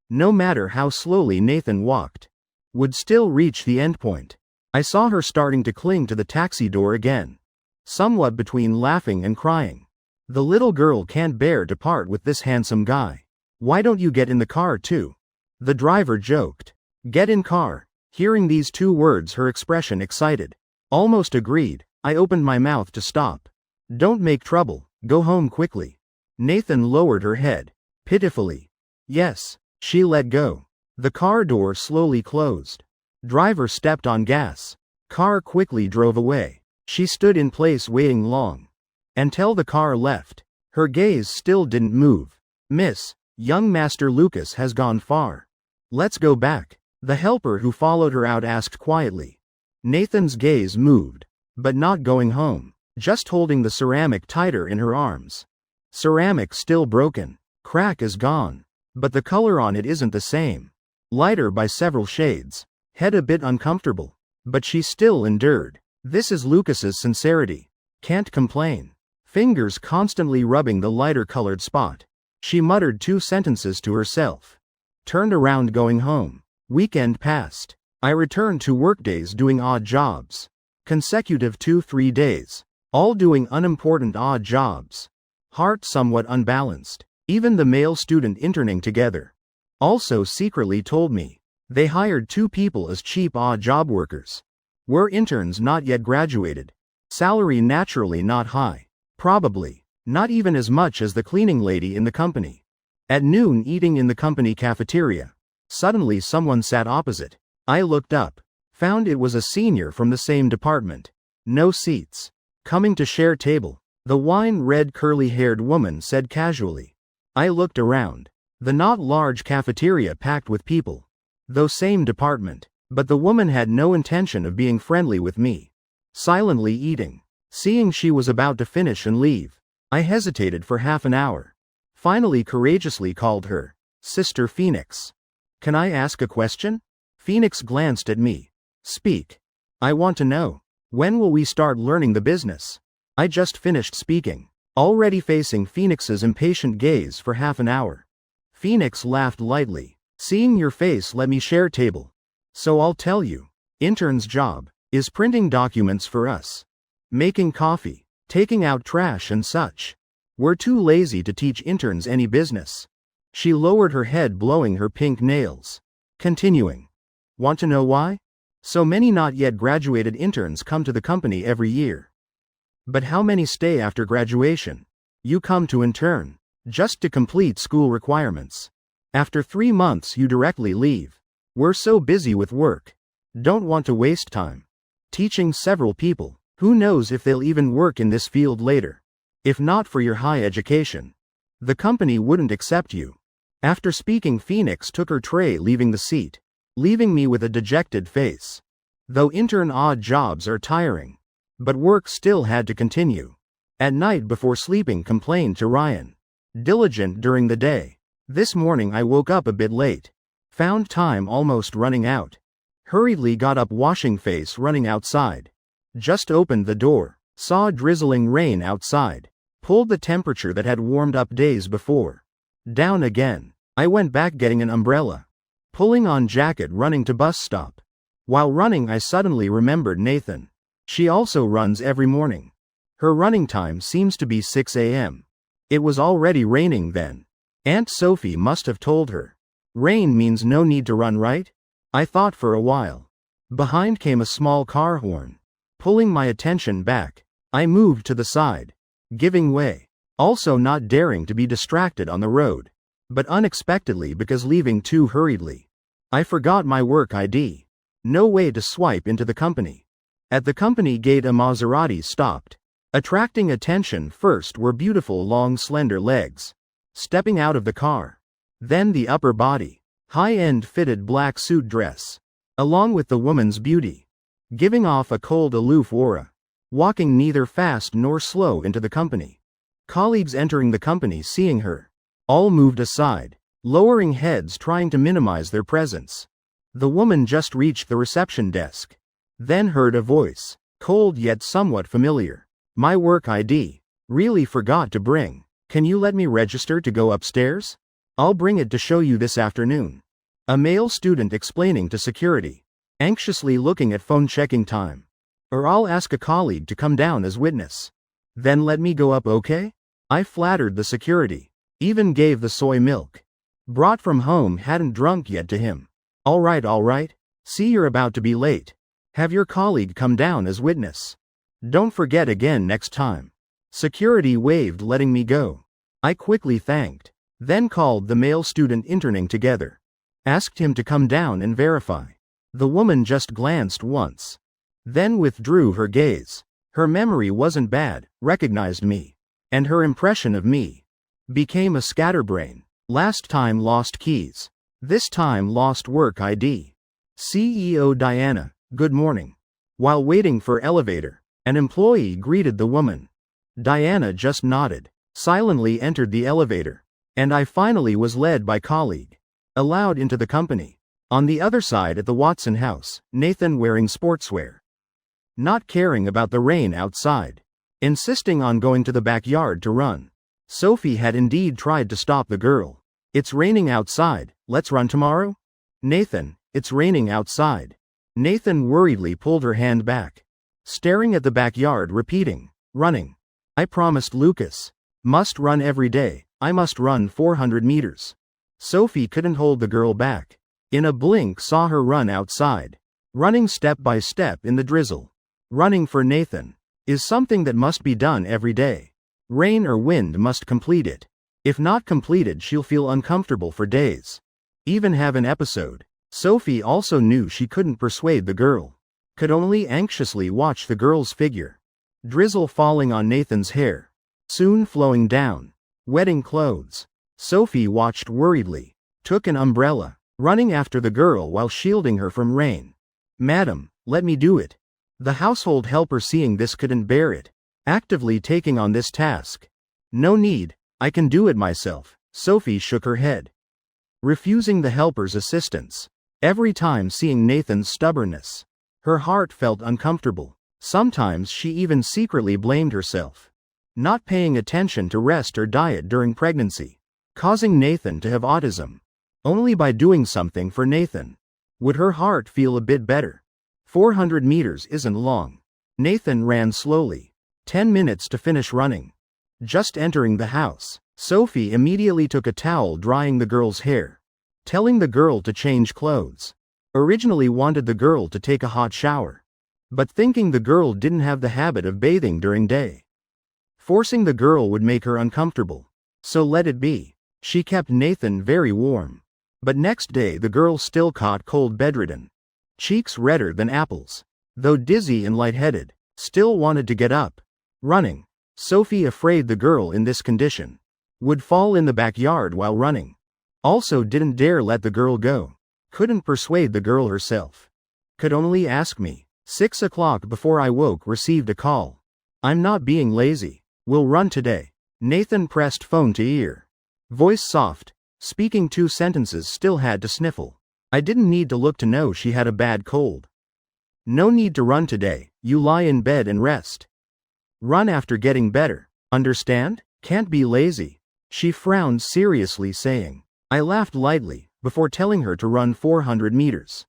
No matter how slowly Nathan walked, would still reach the endpoint. I saw her starting to cling to the taxi door again, somewhat between laughing and crying. The little girl can't bear to part with this handsome guy. Why don't you get in the car too? The driver joked. Get in car. Hearing these two words, her expression excited. Almost agreed. I opened my mouth to stop. Don't make trouble. Go home quickly. Nathan lowered her head. Pitifully. Yes. She let go. The car door slowly closed. Driver stepped on gas. Car quickly drove away. She stood in place waiting long. Until the car left. Her gaze still didn't move. Miss, young Master Lucas has gone far. Let's go back. The helper who followed her out asked quietly. Nathan's gaze moved. But not going home. Just holding the ceramic tighter in her arms. Ceramic still broken. Crack is gone. But the color on it isn't the same. Lighter by several shades. Head a bit uncomfortable. But she still endured. This is Lucas's sincerity. Can't complain. Fingers constantly rubbing the lighter colored spot. She muttered 2 sentences to herself. Turned around going home. Weekend passed. I returned to workdays doing odd jobs. Consecutive 2-3 days. All doing unimportant odd jobs. Heart somewhat unbalanced. Even the male student interning together also secretly told me they hired 2 people as cheap odd job workers. Were interns not yet graduated. Salary naturally not high. Probably not even as much as the cleaning lady in the company. At noon, eating in the company cafeteria. Suddenly someone sat opposite. I looked up. Found it was a senior from the same department. No seats. Coming to share table. The wine-red curly-haired woman said casually. I looked around. The not large cafeteria packed with people. Though same department. But the woman had no intention of being friendly with me. Silently eating. Seeing she was about to finish and leave, I hesitated for half an hour. Finally courageously called her. Sister Phoenix. Can I ask a question? Phoenix glanced at me. Speak. I want to know. When will we start learning the business? I just finished speaking. Already facing Phoenix's impatient gaze for half an hour. Phoenix laughed lightly. Seeing your face, let me share table. So I'll tell you. Intern's job is printing documents for us. Making coffee. Taking out trash and such. We're too lazy to teach interns any business. She lowered her head, blowing her pink nails. Continuing. Want to know why? So many not yet graduated interns come to the company every year. But how many stay after graduation? You come to intern, just to complete school requirements. After 3 months you directly leave. We're so busy with work. Don't want to waste time. Teaching several people. Who knows if they'll even work in this field later. If not for your high education, the company wouldn't accept you. After speaking, Phoenix took her tray, leaving the seat, leaving me with a dejected face. Though intern odd jobs are tiring, but work still had to continue. At night before sleeping, complained to Ryan. Diligent during the day. This morning I woke up a bit late. Found time almost running out. Hurriedly got up, washing face, running outside. Just opened the door. Saw drizzling rain outside. Pulled the temperature that had warmed up days before. Down again. I went back getting an umbrella. Pulling on jacket, running to bus stop. While running I suddenly remembered Nathan. She also runs every morning. Her running time seems to be 6 a.m. It was already raining then. Aunt Sophie must have told her. Rain means no need to run, right? I thought for a while. Behind came a small car horn. Pulling my attention back, I moved to the side, giving way. Also not daring to be distracted on the road. But unexpectedly, because leaving too hurriedly, I forgot my work ID. No way to swipe into the company. At the company gate a Maserati stopped. Attracting attention first were beautiful long slender legs. Stepping out of the car. Then the upper body. High-end fitted black suit dress. Along with the woman's beauty. Giving off a cold, aloof aura. Walking neither fast nor slow into the company. Colleagues entering the company seeing her. All moved aside, lowering heads trying to minimize their presence. The woman just reached the reception desk. Then heard a voice, cold yet somewhat familiar. My work ID. Really forgot to bring. Can you let me register to go upstairs? I'll bring it to show you this afternoon. A male student explaining to security, anxiously looking at phone checking time. Or I'll ask a colleague to come down as witness. Then let me go up, okay? I flattered the security. Even gave the soy milk. Brought from home, hadn't drunk yet, to him. All right. See, you're about to be late. Have your colleague come down as witness. Don't forget again next time. Security waved, letting me go. I quickly thanked. Then called the male student interning together. Asked him to come down and verify. The woman just glanced once. Then withdrew her gaze. Her memory wasn't bad, recognized me. And her impression of me became a scatterbrain. Last time lost keys. This time lost work ID. CEO Diana, good morning. While waiting for elevator, an employee greeted the woman. Diana just nodded, silently entered the elevator. And I finally was led by colleague. Allowed into the company. On the other side at the Watson house, Nathan wearing sportswear. Not caring about the rain outside. Insisting on going to the backyard to run. Sophie had indeed tried to stop the girl. It's raining outside, let's run tomorrow? Nathan, it's raining outside. Nathan worriedly pulled her hand back. Staring at the backyard, repeating, running. I promised Lucas. Must run every day, I must run 400 meters. Sophie couldn't hold the girl back. In a blink saw her run outside. Running step by step in the drizzle. Running for Nathan is something that must be done every day. Rain or wind must complete it. If not completed, she'll feel uncomfortable for days. Even have an episode. Sophie also knew she couldn't persuade the girl. Could only anxiously watch the girl's figure. Drizzle falling on Nathan's hair. Soon flowing down. Wetting clothes. Sophie watched worriedly. Took an umbrella. Running after the girl while shielding her from rain. Madam, let me do it. The household helper seeing this couldn't bear it. Actively taking on this task. No need, I can do it myself. Sophie shook her head. Refusing the helper's assistance. Every time seeing Nathan's stubbornness. Her heart felt uncomfortable. Sometimes she even secretly blamed herself. Not paying attention to rest or diet during pregnancy. Causing Nathan to have autism. Only by doing something for Nathan would her heart feel a bit better. 400 meters isn't long. Nathan ran slowly. 10 minutes to finish running. Just entering the house, Sophie immediately took a towel drying the girl's hair. Telling the girl to change clothes. Originally wanted the girl to take a hot shower. But thinking the girl didn't have the habit of bathing during day. Forcing the girl would make her uncomfortable. So let it be. She kept Nathan very warm. But next day the girl still caught cold, bedridden. Cheeks redder than apples. Though dizzy and lightheaded, still wanted to get up. Running. Sophie afraid the girl in this condition would fall in the backyard while running. Also didn't dare let the girl go. Couldn't persuade the girl herself. Could only ask me. 6 o'clock before I woke received a call. I'm not being lazy. We'll run today. Nathan pressed phone to ear. Voice soft. Speaking 2 sentences, still had to sniffle. I didn't need to look to know she had a bad cold. No need to run today, you lie in bed and rest. Run after getting better, understand? Can't be lazy. She frowned seriously, saying. I laughed lightly, before telling her to run 400 meters.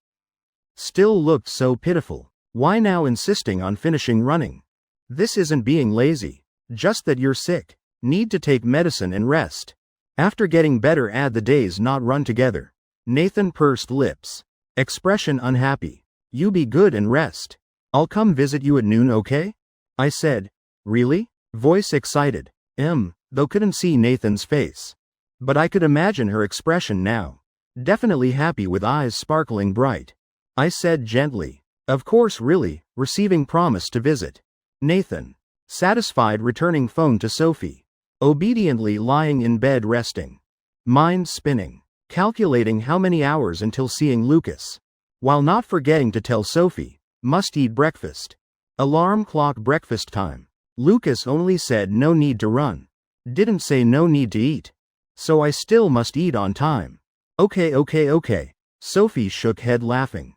Still looked so pitiful. Why now insisting on finishing running? This isn't being lazy. Just that you're sick. Need to take medicine and rest. After getting better, add the days not run together. Nathan pursed lips. Expression unhappy. You be good and rest. I'll come visit you at noon, okay? I said. Really? Voice excited. Though couldn't see Nathan's face. But I could imagine her expression now. Definitely happy with eyes sparkling bright. I said gently. Of course, really, receiving promise to visit. Nathan. Satisfied, returning phone to Sophie. Obediently lying in bed resting. Mind spinning. Calculating how many hours until seeing Lucas. While not forgetting to tell Sophie. Must eat breakfast. Alarm clock breakfast time. Lucas only said no need to run. Didn't say no need to eat. So I still must eat on time. Okay. Sophie shook head laughing.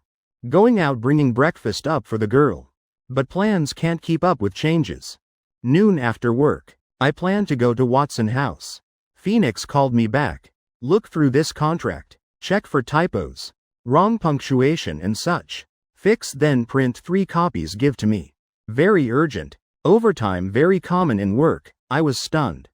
Going out bringing breakfast up for the girl. But plans can't keep up with changes. Noon after work. I plan to go to Watson House. Phoenix called me back. Look through this contract. Check for typos. Wrong punctuation and such. Fix then print 3 copies give to me. Very urgent. Overtime very common in work. I was stunned.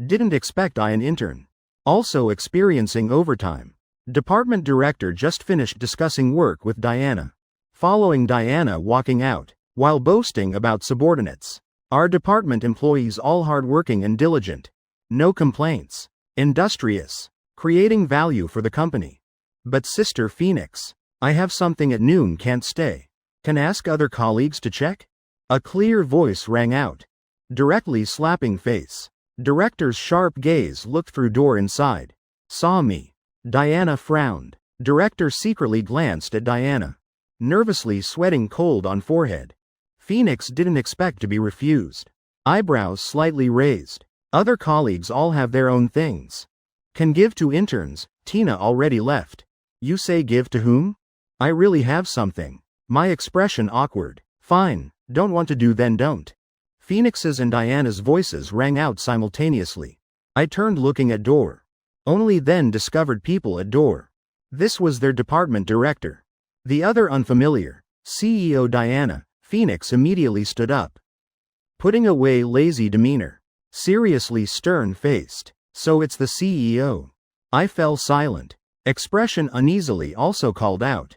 Didn't expect I an intern. Also experiencing overtime. Department director just finished discussing work with Diana. Following Diana walking out, while boasting about subordinates. Our department employees all hardworking and diligent. No complaints. Industrious. Creating value for the company. But Sister Phoenix, I have something at noon can't stay. Can ask other colleagues to check? A clear voice rang out. Directly slapping face. Director's sharp gaze looked through door inside. Saw me. Diana frowned. Director secretly glanced at Diana. Nervously sweating cold on forehead. Phoenix didn't expect to be refused. Eyebrows slightly raised. Other colleagues all have their own things. Can give to interns. Tina already left. You say give to whom? I really have something. My expression awkward. Fine, don't want to do then don't. Phoenix's and Diana's voices rang out simultaneously. I turned looking at door. Only then discovered people at door. This was their department director. The other unfamiliar, CEO Diana. Phoenix immediately stood up. Putting away lazy demeanor. Seriously stern-faced. So it's the CEO. I fell silent. Expression uneasily also called out.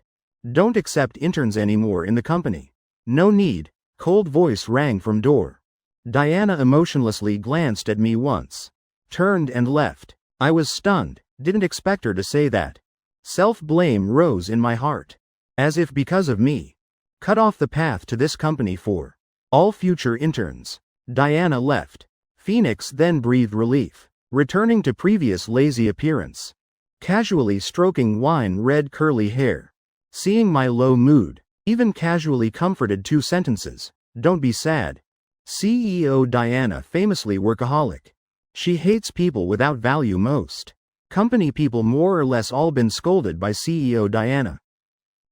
Don't accept interns anymore in the company. No need. Cold voice rang from door. Diana emotionlessly glanced at me once. Turned and left. I was stunned, didn't expect her to say that. Self-blame rose in my heart. As if because of me. Cut off the path to this company for all future interns. Diana left. Phoenix then breathed relief, returning to previous lazy appearance. Casually stroking wine-red curly hair. Seeing my low mood, even casually comforted 2 sentences. Don't be sad. CEO Diana famously workaholic. She hates people without value most. Company people more or less all been scolded by CEO Diana.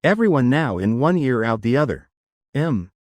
Everyone now in one ear out the other.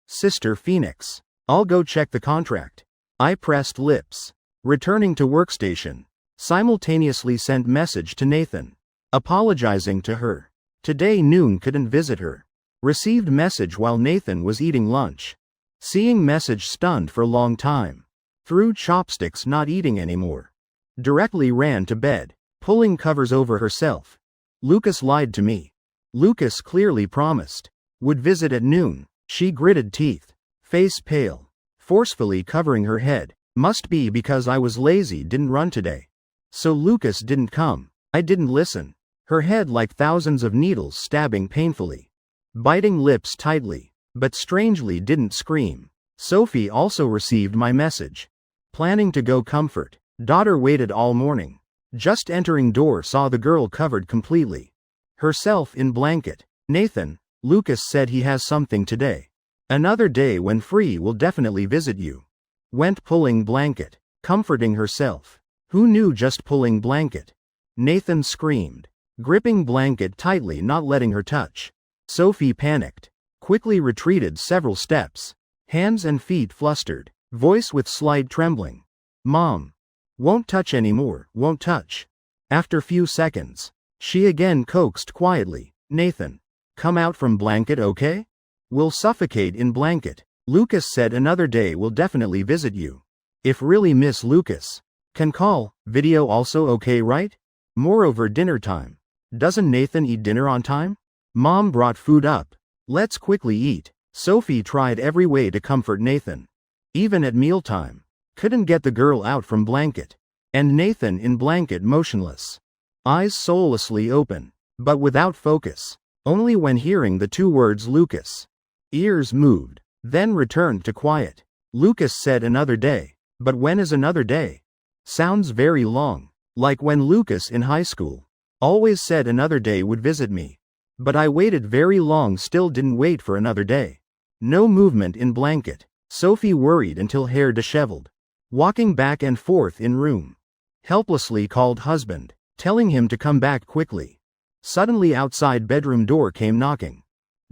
Sister Phoenix. I'll go check the contract. I pressed lips. Returning to workstation. Simultaneously sent message to Nathan. Apologizing to her. Today noon couldn't visit her. Received message while Nathan was eating lunch. Seeing message stunned for long time. Threw chopsticks not eating anymore. Directly ran to bed, pulling covers over herself. Lucas lied to me. Lucas clearly promised. Would visit at noon. She gritted teeth. Face pale. Forcefully covering her head. Must be because I was lazy didn't run today. So Lucas didn't come. I didn't listen. Her head like thousands of needles stabbing painfully. Biting lips tightly. But strangely didn't scream. Sophie also received my message. Planning to go comfort. Daughter waited all morning. Just entering door saw the girl covered completely. Herself in blanket. Nathan, Lucas said he has something today. Another day when free will definitely visit you. Went pulling blanket. Comforting herself. Who knew just pulling blanket? Nathan screamed. Gripping blanket tightly not letting her touch. Sophie panicked. Quickly retreated several steps. Hands and feet flustered. Voice with slight trembling. Mom. Won't touch anymore, won't touch. After few seconds. She again coaxed quietly. Nathan. Come out from blanket okay? Will suffocate in blanket. Lucas said another day will definitely visit you. If really miss Lucas. Can call, video also okay right? Moreover dinner time. Doesn't Nathan eat dinner on time? Mom brought food up. Let's quickly eat. Sophie tried every way to comfort Nathan. Even at mealtime. Couldn't get the girl out from blanket. And Nathan in blanket motionless. Eyes soullessly open. But without focus. Only when hearing the 2 words Lucas. Ears moved. Then returned to quiet. Lucas said another day. But when is another day? Sounds very long. Like when Lucas in high school. Always said another day would visit me. But I waited very long still didn't wait for another day. No movement in blanket. Sophie worried until hair disheveled. walking back and forth in room. Helplessly called husband, telling him to come back quickly. Suddenly outside bedroom door came knocking.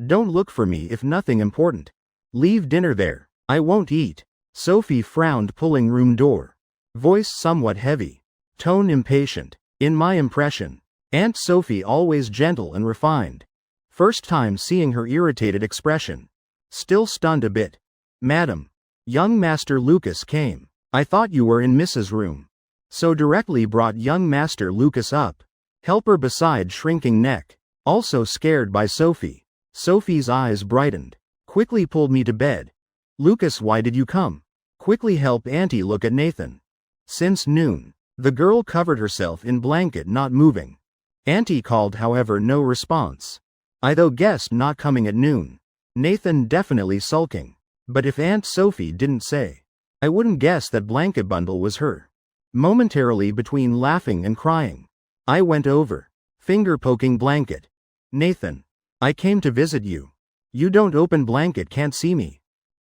Don't look for me if nothing important. Leave dinner there. I won't eat. Sophie frowned, pulling room door. Voice somewhat heavy. Tone impatient. In my impression, Aunt Sophie always gentle and refined. First time seeing her irritated expression. Still stunned a bit. Madam. Young Master Lucas came. I thought you were in Mrs. room. So directly brought young Master Lucas up. Helper beside shrinking neck. Also scared by Sophie. Sophie's eyes brightened. Quickly pulled me to bed. Lucas, why did you come? Quickly help Auntie look at Nathan. Since noon. The girl covered herself in blanket, not moving. Auntie called, however, no response. I though guessed not coming at noon. Nathan definitely sulking. But if Aunt Sophie didn't say, I wouldn't guess that blanket bundle was her. Momentarily between laughing and crying, I went over, finger poking blanket. Nathan. I came to visit you. You don't open blanket, can't see me.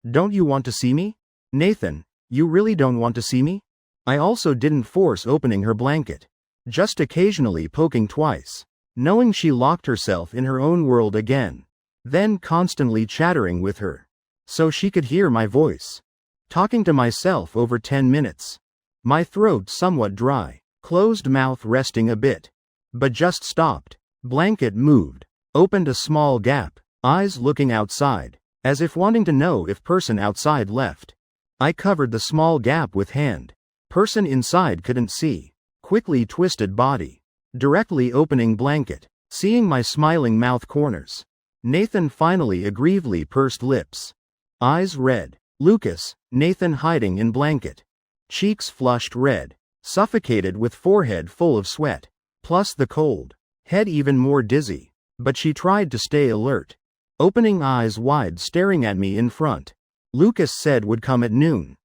Don't you want to see me? Nathan, you really don't want to see me? I also didn't force opening her blanket. Just occasionally poking twice. Knowing she locked herself in her own world again. Then constantly chattering with her. So she could hear my voice. Talking to myself over 10 minutes. My throat somewhat dry. Closed mouth resting a bit. But just stopped. Blanket moved. Opened a small gap. Eyes looking outside. As if wanting to know if person outside left. I covered the small gap with hand. Person inside couldn't see. Quickly twisted body. Directly opening blanket. Seeing my smiling mouth corners. Nathan finally aggrievedly pursed lips. Eyes red. Lucas, Nathan hiding in blanket. Cheeks flushed red. Suffocated with forehead full of sweat. Plus the cold. Head even more dizzy. But she tried to stay alert. Opening eyes wide, staring at me in front. Lucas said would come at noon.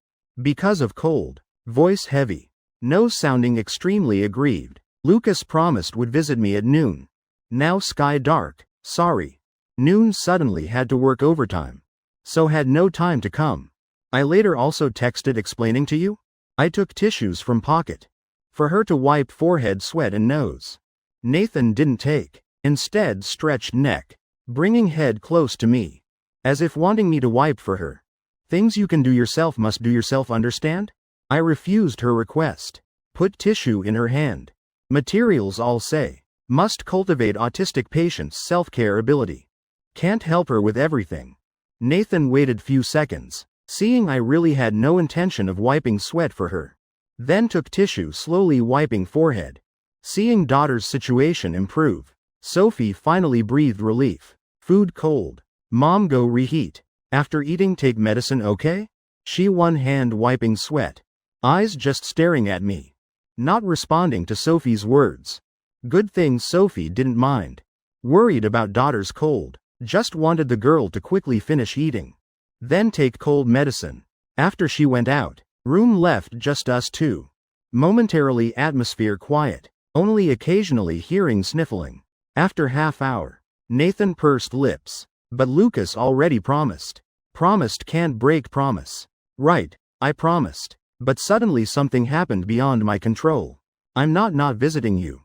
Because of cold. Voice heavy. Nose sounding extremely aggrieved. Lucas promised would visit me at noon. Now sky dark. Sorry. Noon suddenly had to work overtime. So had no time to come. I later also texted explaining to you. I took tissues from pocket. For her to wipe forehead, sweat and nose. Nathan didn't take. Instead stretched neck. Bringing head close to me. As if wanting me to wipe for her. Things you can do yourself must do yourself, understand? I refused her request. Put tissue in her hand. Materials all say. Must cultivate autistic patient's self-care ability. Can't help her with everything. Nathan waited few seconds. Seeing I really had no intention of wiping sweat for her. Then took tissue, slowly wiping forehead. Seeing daughter's situation improve. Sophie finally breathed relief. Food cold. Mom, go reheat. After eating take medicine, okay? She one hand wiping sweat. Eyes just staring at me. Not responding to Sophie's words. Good thing Sophie didn't mind. Worried about daughter's cold. Just wanted the girl to quickly finish eating. Then take cold medicine. After she went out, room left just us two. Momentarily atmosphere quiet. Only occasionally hearing sniffling. After half hour, Nathan pursed lips. But Lucas already promised. Promised can't break promise. Right, I promised. But suddenly something happened beyond my control. I'm not visiting you.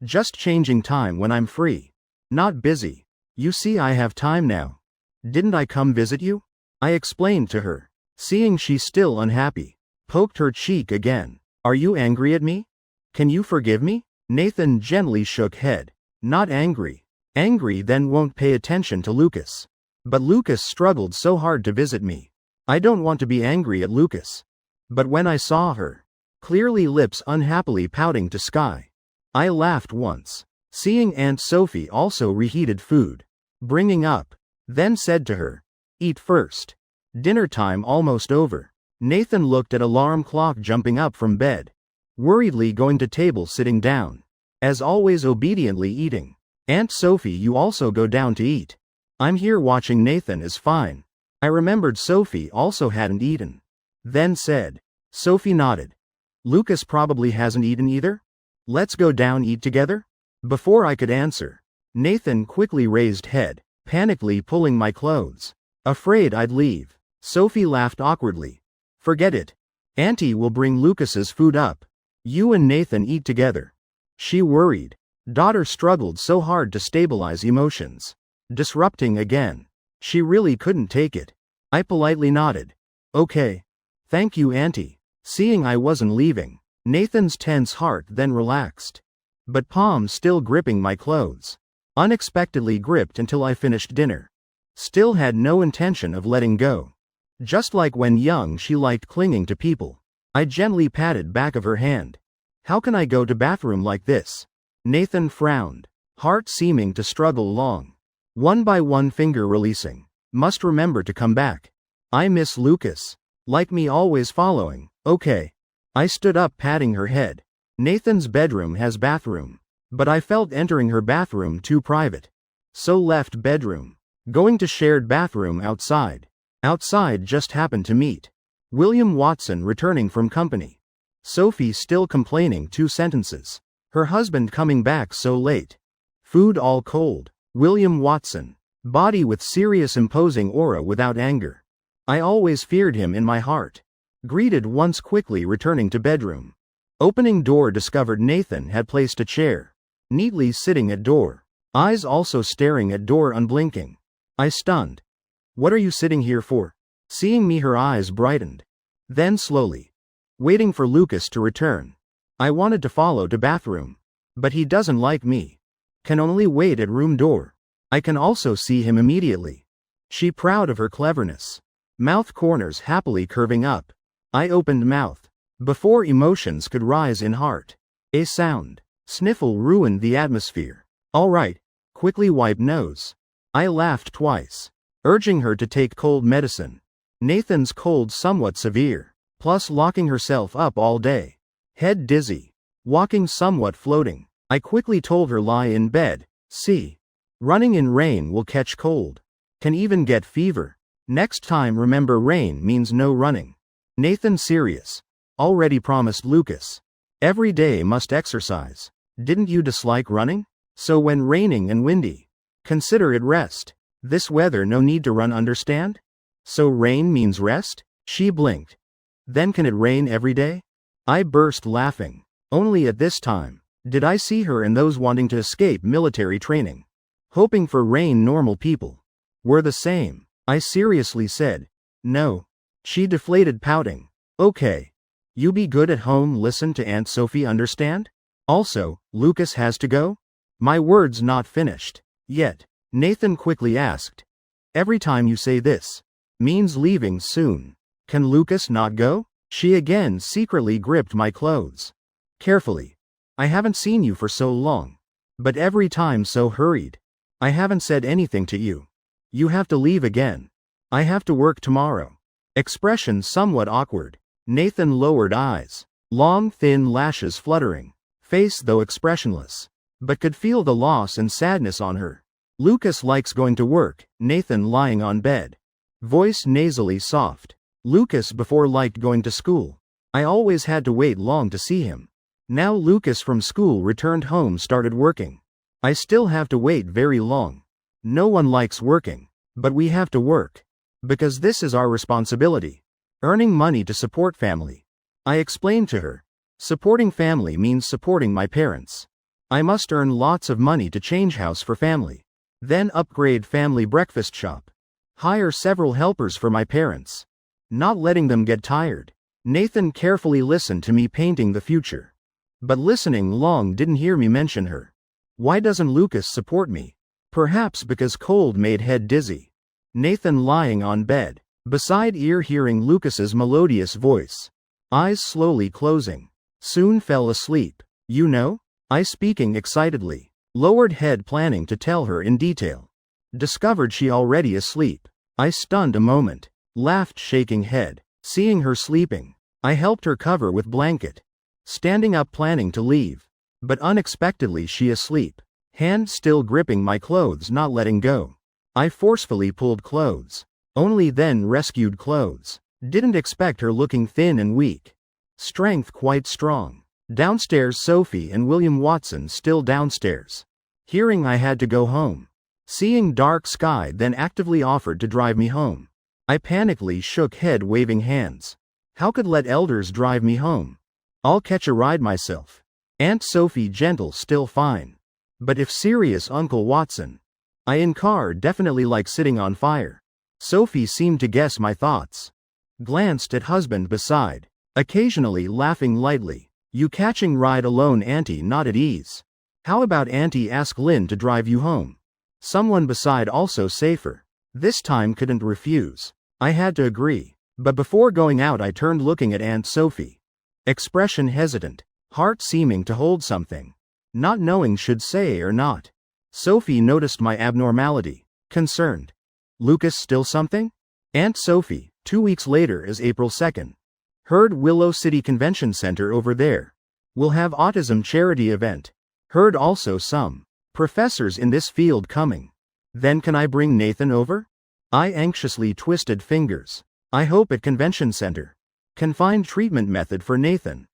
Just changing time when I'm free. Not busy. You see I have time now. Didn't I come visit you? I explained to her. Seeing she's still unhappy. Poked her cheek again. Are you angry at me? Can you forgive me? Nathan gently shook head. Not angry. Angry then won't pay attention to Lucas. But Lucas struggled so hard to visit me. I don't want to be angry at Lucas. But when I saw her, clearly lips unhappily pouting to sky, I laughed once. Seeing Aunt Sophie also reheated food. Bringing up. Then said to her, eat first. Dinner time almost over. Nathan looked at alarm clock jumping up from bed. Worriedly going to table sitting down. As always obediently eating. Aunt Sophie, you also go down to eat. I'm here watching. Nathan is fine. I remembered Sophie also hadn't eaten. Then said. Sophie nodded. Lucas probably hasn't eaten either? Let's go down eat together? Before I could answer, Nathan quickly raised head, panically pulling my clothes. Afraid I'd leave. Sophie laughed awkwardly. Forget it. Auntie will bring Lucas's food up. You and Nathan eat together. She worried. Daughter struggled so hard to stabilize emotions. Disrupting again. She really couldn't take it. I politely nodded. Okay. Thank you, Auntie. Seeing I wasn't leaving, Nathan's tense heart then relaxed. But palm still gripping my clothes. Unexpectedly gripped until I finished dinner. Still had no intention of letting go. Just like when young she liked clinging to people. I gently patted back of her hand. How can I go to bathroom like this? Nathan frowned. Heart seeming to struggle long. One by one finger releasing. Must remember to come back. I miss Lucas. Like me always following. Okay. I stood up patting her head. Nathan's bedroom has bathroom. But I felt entering her bathroom too private. So left bedroom. Going to shared bathroom outside. Outside just happened to meet William Watson returning from company. Sophie still complaining 2 sentences. Her husband coming back so late. Food all cold. William Watson. Body with serious imposing aura without anger. I always feared him in my heart. Greeted once quickly returning to bedroom. Opening door discovered Nathan had placed a chair. Neatly sitting at door. Eyes also staring at door unblinking. I stunned. What are you sitting here for? Seeing me her eyes brightened. Then slowly. Waiting for Lucas to return. I wanted to follow to bathroom. But he doesn't like me. Can only wait at room door. I can also see him immediately. She proud of her cleverness. Mouth corners happily curving up. I opened mouth. Before emotions could rise in heart. A sound. Sniffle ruined the atmosphere. Alright. Quickly wipe nose. I laughed twice. Urging her to take cold medicine. Nathan's cold somewhat severe. Plus locking herself up all day. Head dizzy. Walking somewhat floating. I quickly told her lie in bed. See. Running in rain will catch cold. Can even get fever. Next time remember rain means no running. Nathan serious. Already promised Lucas. Every day must exercise. Didn't you dislike running? So when raining and windy. Consider it rest. This weather no need to run understand? So rain means rest? She blinked. Then can it rain every day? I burst laughing. Only at this time did I see her and those wanting to escape military training. Hoping for rain normal people. Were the same. I seriously said. No. She deflated pouting. Okay. You be good at home listen to Aunt Sophie understand? Also, Lucas has to go? My words not finished. Yet. Nathan quickly asked. Every time you say this. Means leaving soon. Can Lucas not go? She again secretly gripped my clothes. Carefully. I haven't seen you for so long. But every time so hurried. I haven't said anything to you. You have to leave again. I have to work tomorrow. Expression somewhat awkward. Nathan lowered eyes. Long thin lashes fluttering. Face though expressionless. But could feel the loss and sadness on her. Lucas likes going to work. Nathan lying on bed. Voice nasally soft. Lucas before liked going to school. I always had to wait long to see him. Now Lucas from school returned home started working. I still have to wait very long. No one likes working. But we have to work. Because this is our responsibility. Earning money to support family. I explained to her. Supporting family means supporting my parents. I must earn lots of money to change house for family. Then upgrade family breakfast shop. Hire several helpers for my parents. Not letting them get tired. Nathan carefully listened to me painting the future. But listening long didn't hear me mention her. Why doesn't Lucas support me? Perhaps because cold made head dizzy. Nathan lying on bed. Beside ear hearing Lucas's melodious voice. Eyes slowly closing. Soon fell asleep. You know? I speaking excitedly. Lowered head planning to tell her in detail. Discovered she already asleep. I stunned a moment. Laughed shaking head. Seeing her sleeping. I helped her cover with blanket. Standing up planning to leave. But unexpectedly she asleep. Hand still gripping my clothes not letting go. I forcefully pulled clothes. Only then rescued clothes. Didn't expect her looking thin and weak. Strength quite strong. Downstairs Sophie and William Watson still downstairs. Hearing I had to go home. Seeing dark sky then actively offered to drive me home. I panically shook head waving hands. How could let elders drive me home? I'll catch a ride myself. Aunt Sophie gentle still fine. But if serious Uncle Watson. I in car definitely like sitting on fire. Sophie seemed to guess my thoughts. Glanced at husband beside. Occasionally laughing lightly. You catching ride alone auntie not at ease. How about auntie ask Lynn to drive you home? Someone beside also safer. This time couldn't refuse. I had to agree. But before going out I turned looking at Aunt Sophie. Expression hesitant. Heart seeming to hold something. Not knowing should say or not. Sophie noticed my abnormality. Concerned. Lucas still something? Aunt Sophie, 2 weeks later is April 2nd. Heard Willow City Convention Center over there. We'll have autism charity event. Heard also some professors in this field coming. Then can I bring Nathan over? I anxiously twisted fingers. I hope at convention center. Can find treatment method for Nathan.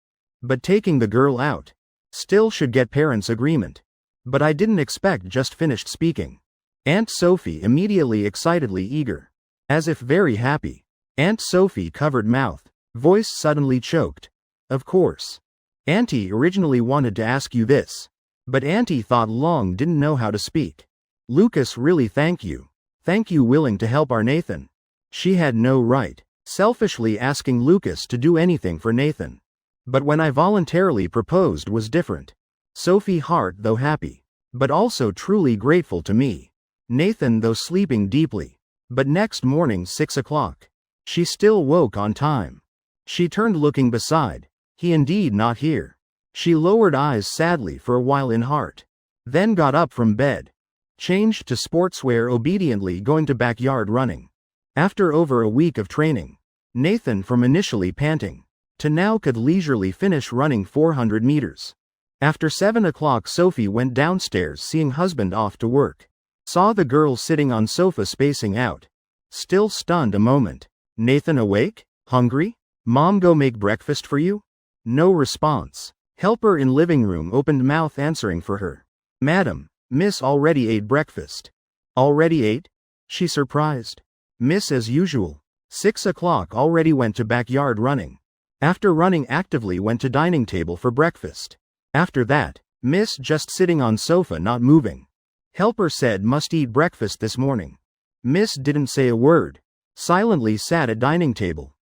But taking the girl out. Still should get parents' agreement. But I didn't expect just finished speaking. Aunt Sophie immediately excitedly eager. As if very happy. Aunt Sophie covered mouth. Voice suddenly choked. Of course. Auntie originally wanted to ask you this. But Auntie thought long didn't know how to speak. Lucas really thank you. Thank you willing to help our Nathan. She had no right. Selfishly asking Lucas to do anything for Nathan. But when I voluntarily proposed was different. Sophie heart though happy. But also truly grateful to me. Nathan though sleeping deeply. But next morning 6 o'clock. She still woke on time. She turned looking beside. He indeed not here. She lowered eyes sadly for a while in heart. Then got up from bed. Changed to sportswear obediently going to backyard running. After over a week of training. Nathan from initially panting. To now could leisurely finish running 400 meters. After 7 o'clock Sophie went downstairs seeing husband off to work. Saw the girl sitting on sofa spacing out. Still stunned a moment. Nathan awake? Hungry? Mom go make breakfast for you? No response. Helper in living room opened mouth answering for her. Madam, Miss already ate breakfast. Already ate? She surprised. Miss as usual. 6 o'clock already went to backyard running. After running actively went to dining table for breakfast. After that, Miss just sitting on sofa not moving. Helper said must eat breakfast this morning. Miss didn't say a word. Silently sat at dining table.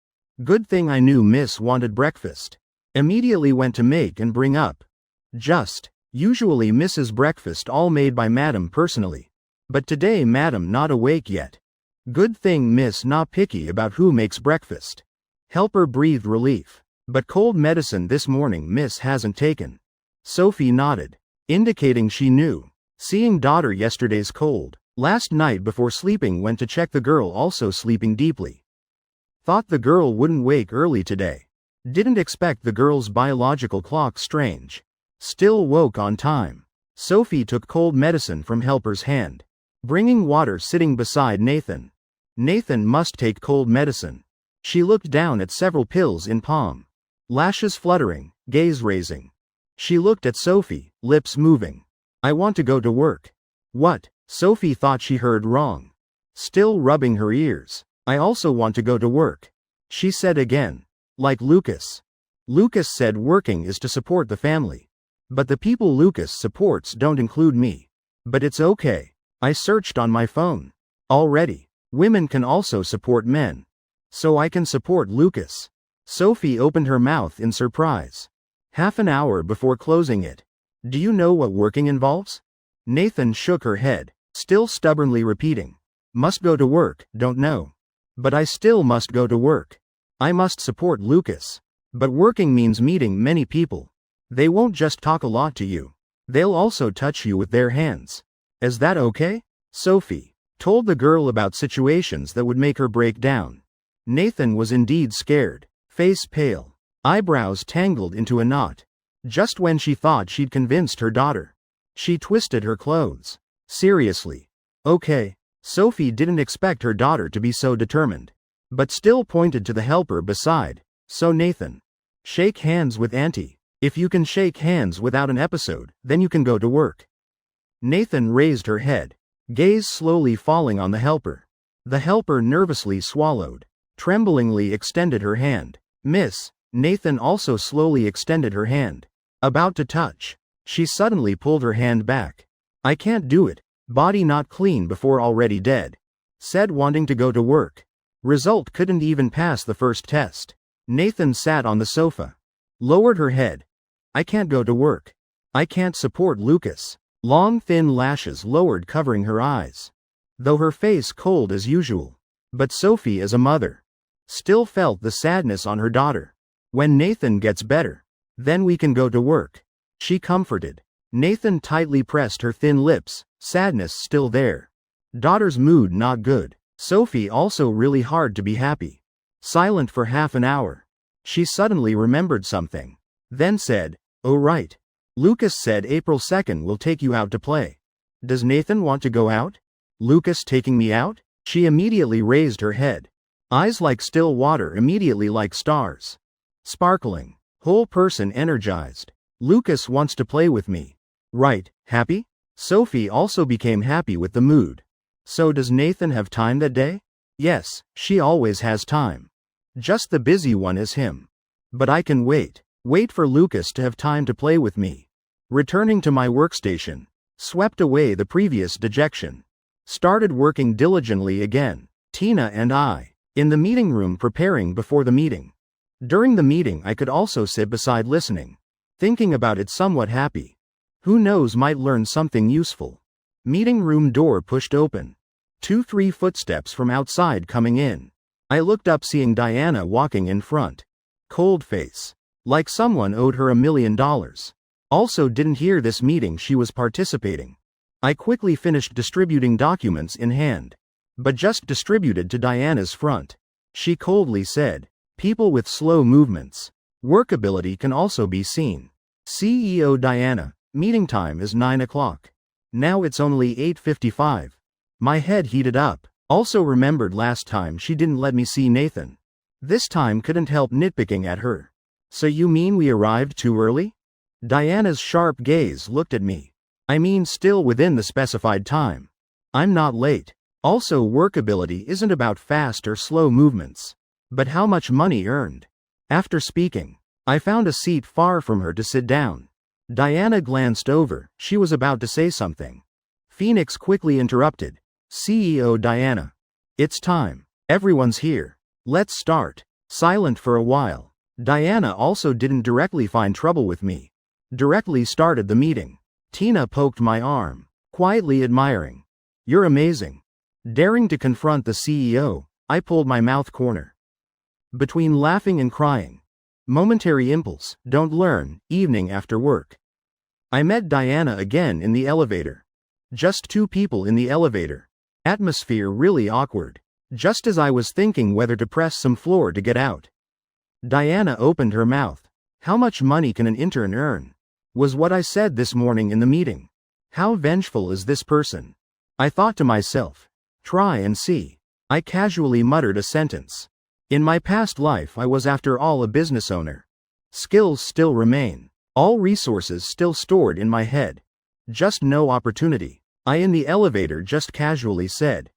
Good thing I knew Miss wanted breakfast. Immediately went to make and bring up. Usually Mrs. breakfast all made by Madam personally. But today Madam not awake yet. Good thing Miss not picky about who makes breakfast. Helper breathed relief. But cold medicine this morning Miss hasn't taken. Sophie nodded. Indicating she knew. Seeing daughter yesterday's cold. Last night before sleeping went to check the girl also sleeping deeply. Thought the girl wouldn't wake early today. Didn't expect the girl's biological clock strange. Still woke on time. Sophie took cold medicine from Helper's hand. Bringing water sitting beside Nathan. Nathan must take cold medicine. She looked down at several pills in palm. Lashes fluttering, gaze raising. She looked at Sophie, lips moving. I want to go to work. What? Sophie thought she heard wrong. Still rubbing her ears. I also want to go to work. She said again. Like Lucas. Lucas said working is to support the family. But the people Lucas supports don't include me. But it's okay. I searched on my phone. Already. Women can also support men. So I can support Lucas. Sophie opened her mouth in surprise. Half an hour before closing it. Do you know what working involves? Nathan shook her head, still stubbornly repeating. Must go to work, don't know. But I still must go to work. I must support Lucas. But working means meeting many people. They won't just talk a lot to you. They'll also touch you with their hands. Is that okay? Sophie told the girl about situations that would make her break down. Nathan was indeed scared, face pale, eyebrows tangled into a knot. Just when she thought she'd convinced her daughter. She twisted her clothes. Seriously. Okay. Sophie didn't expect her daughter to be so determined. But still pointed to the helper beside. So Nathan. Shake hands with Auntie. If you can shake hands without an episode, then you can go to work. Nathan raised her head. Gaze slowly falling on the helper. The helper nervously swallowed. Tremblingly extended her hand. Miss, Nathan also slowly extended her hand. About to touch. She suddenly pulled her hand back. I can't do it. Body not clean before already dead. Said wanting to go to work. Result couldn't even pass the first test. Nathan sat on the sofa. Lowered her head. I can't go to work. I can't support Lucas. Long thin lashes lowered covering her eyes. Though her face cold as usual. But Sophie as a mother. Still felt the sadness on her daughter. When Nathan gets better. Then we can go to work. She comforted. Nathan tightly pressed her thin lips, sadness still there. Daughter's mood not good. Sophie also really hard to be happy. Silent for half an hour. She suddenly remembered something. Then said, oh right. Lucas said April 2nd will take you out to play. Does Nathan want to go out? Lucas taking me out? She immediately raised her head. Eyes like still water, immediately like stars. Sparkling. Whole person energized. Lucas wants to play with me. Right, happy? Sophie also became happy with the mood. So does Nathan have time that day? Yes, she always has time. Just the busy one is him. But I can wait. Wait for Lucas to have time to play with me. Returning to my workstation. Swept away the previous dejection. Started working diligently again. Tina and I. In the meeting room preparing before the meeting. During the meeting I could also sit beside listening. Thinking about it somewhat happy. Who knows, might learn something useful. Meeting room door pushed open. 2-3 footsteps from outside coming in. I looked up seeing Diana walking in front. Cold face. Like someone owed her $1 million. Also didn't hear this meeting she was participating. I quickly finished distributing documents in hand. But just distributed to Diana's front. She coldly said, people with slow movements. Workability can also be seen. CEO Diana, meeting time is 9 o'clock. Now it's only 8:55. My head heated up. Also remembered last time she didn't let me see Nathan. This time couldn't help nitpicking at her. So you mean we arrived too early? Diana's sharp gaze looked at me. I mean still within the specified time. I'm not late. Also workability isn't about fast or slow movements. But how much money earned. After speaking, I found a seat far from her to sit down. Diana glanced over, she was about to say something. Phoenix quickly interrupted. CEO Diana. It's time. Everyone's here. Let's start. Silent for a while. Diana also didn't directly find trouble with me. Directly started the meeting. Tina poked my arm. Quietly admiring. You're amazing. Daring to confront the CEO, I pulled my mouth corner. Between laughing and crying. Momentary impulse, don't learn, evening after work. I met Diana again in the elevator. Just 2 people in the elevator. Atmosphere really awkward. Just as I was thinking whether to press some floor to get out. Diana opened her mouth. How much money can an intern earn? Was what I said this morning in the meeting. How vengeful is this person? I thought to myself. Try and see. I casually muttered a sentence. In my past life I was after all a business owner. Skills still remain. All resources still stored in my head. Just no opportunity. I in the elevator just casually said.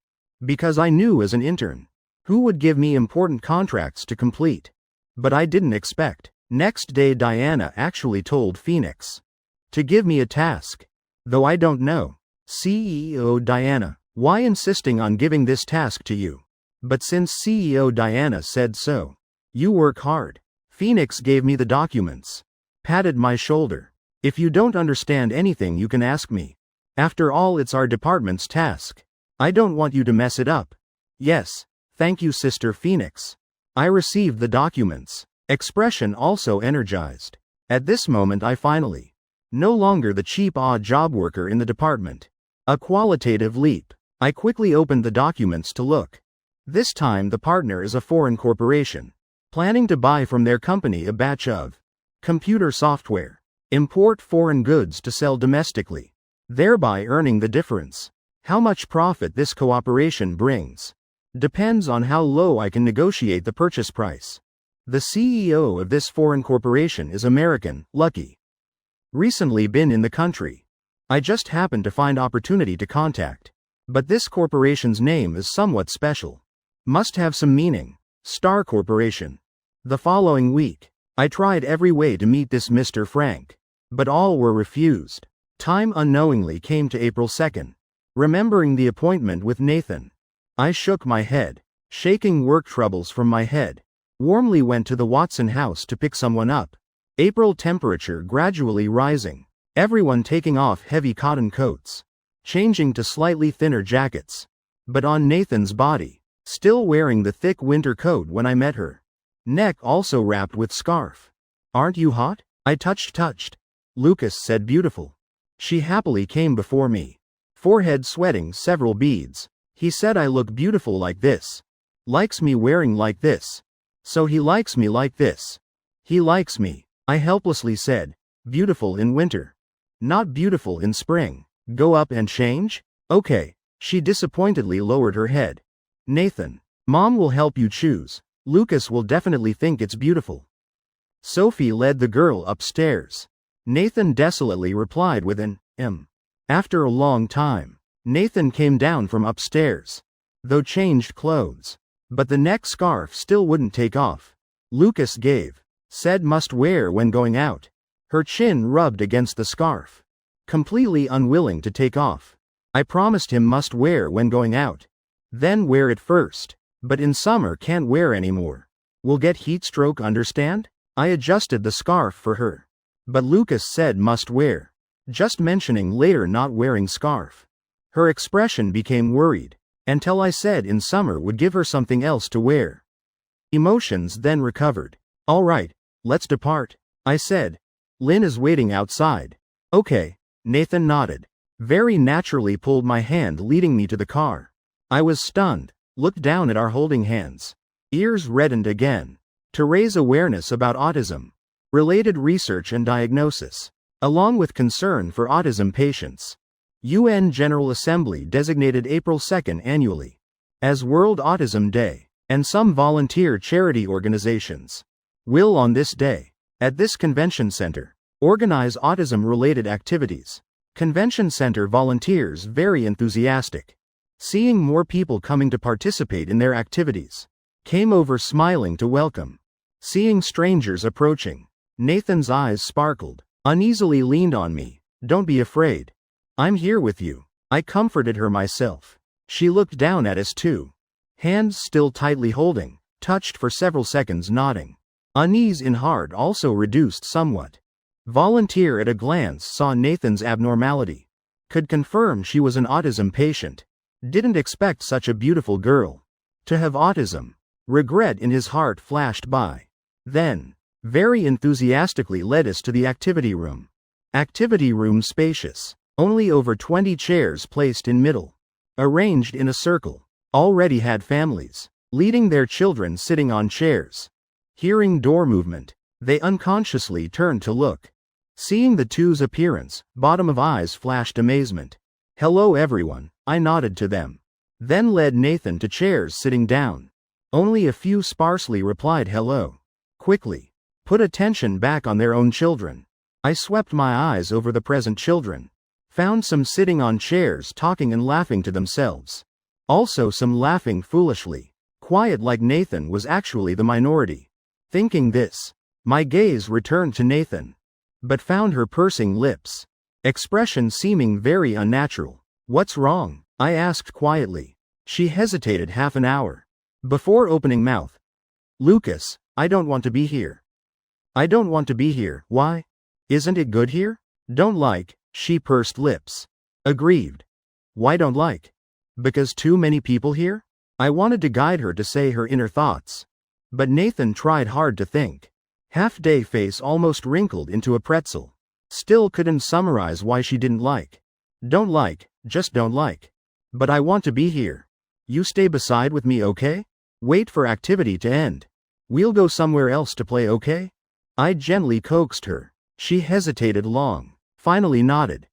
Because I knew as an intern. Who would give me important contracts to complete? But I didn't expect. Next day Diana actually told Phoenix. To give me a task. Though I don't know. CEO Diana, why insisting on giving this task to you? But since CEO Diana said so. You work hard. Phoenix gave me the documents. Patted my shoulder. If you don't understand anything you can ask me. After all it's our department's task. I don't want you to mess it up. Yes. Thank you Sister Phoenix. I received the documents. Expression also energized. At this moment I finally. No longer the cheap odd job worker in the department. A qualitative leap. I quickly opened the documents to look. This time the partner is a foreign corporation. Planning to buy from their company a batch of computer software. Import foreign goods to sell domestically. Thereby earning the difference. How much profit this cooperation brings. Depends on how low I can negotiate the purchase price. The CEO of this foreign corporation is American, lucky. Recently been in the country. I just happened to find opportunity to contact. But this corporation's name is somewhat special. Must have some meaning. Star Corporation. The following week, I tried every way to meet this Mr. Frank. But all were refused. Time unknowingly came to April 2nd. Remembering the appointment with Nathan, I shook my head, shaking work troubles from my head. Warmly went to the Watson house to pick someone up. April temperature gradually rising. Everyone taking off heavy cotton coats, changing to slightly thinner jackets. But on Nathan's body, still wearing the thick winter coat when I met her. Neck also wrapped with scarf. Aren't you hot? I touched. Lucas said beautiful. She happily came before me. Forehead sweating several beads. He said I look beautiful like this. Likes me wearing like this. So he likes me like this. He likes me. I helplessly said, beautiful in winter. Not beautiful in spring. Go up and change? Okay. She disappointedly lowered her head. Nathan, Mom will help you choose. Lucas will definitely think it's beautiful. Sophie led the girl upstairs. Nathan desolately replied with an After a long time, Nathan came down from upstairs, though changed clothes. But the neck scarf still wouldn't take off. Lucas said must wear when going out. Her chin rubbed against the scarf. Completely unwilling to take off. I promised him must wear when going out. Then wear it first. But in summer can't wear anymore. Will get heat stroke, understand? I adjusted the scarf for her. But Lucas said must wear. Just mentioning later not wearing scarf. Her expression became worried. Until I said in summer would give her something else to wear. Emotions then recovered. All right, let's depart, I said. Lynn is waiting outside. Okay, Nathan nodded. Very naturally pulled my hand leading me to the car. I was stunned, looked down at our holding hands. Ears reddened again. To raise awareness about autism. Related research and diagnosis. Along with concern for autism patients. UN General Assembly designated April 2nd annually as World Autism Day, and some volunteer charity organizations will on this day, at this convention center, organize autism-related activities. Convention center volunteers very enthusiastic. Seeing more people coming to participate in their activities. Came over smiling to welcome. Seeing strangers approaching. Nathan's eyes sparkled. Uneasily leaned on me. Don't be afraid. I'm here with you. I comforted her myself. She looked down at us too. Hands still tightly holding, touched for several seconds nodding. Unease in heart also reduced somewhat. Volunteer at a glance saw Nathan's abnormality. Could confirm she was an autism patient. Didn't expect such a beautiful girl to have autism. Regret in his heart flashed by. Then, very enthusiastically led us to the activity room. Activity room spacious. Only over 20 chairs placed in middle. Arranged in a circle. Already had families. Leading their children sitting on chairs. Hearing door movement, they unconsciously turned to look. Seeing the two's appearance, bottom of eyes flashed amazement. Hello everyone, I nodded to them. Then led Nathan to chairs sitting down. Only a few sparsely replied hello. Quickly. Put attention back on their own children. I swept my eyes over the present children. Found some sitting on chairs talking and laughing to themselves. Also some laughing foolishly. Quiet like Nathan was actually the minority. Thinking this, my gaze returned to Nathan. But found her pursing lips. Expression seeming very unnatural. What's wrong? I asked quietly. She hesitated half an hour. Before opening mouth. Lucas, I don't want to be here. I don't want to be here. Why? Isn't it good here? Don't like. She pursed lips. Aggrieved. Why don't like? Because too many people here? I wanted to guide her to say her inner thoughts. But Nathan tried hard to think. Half-day face almost wrinkled into a pretzel. Still couldn't summarize why she didn't like. Don't like, just don't like. But I want to be here. You stay beside with me, okay? Wait for activity to end. We'll go somewhere else to play, okay? I gently coaxed her. She hesitated long. Finally nodded.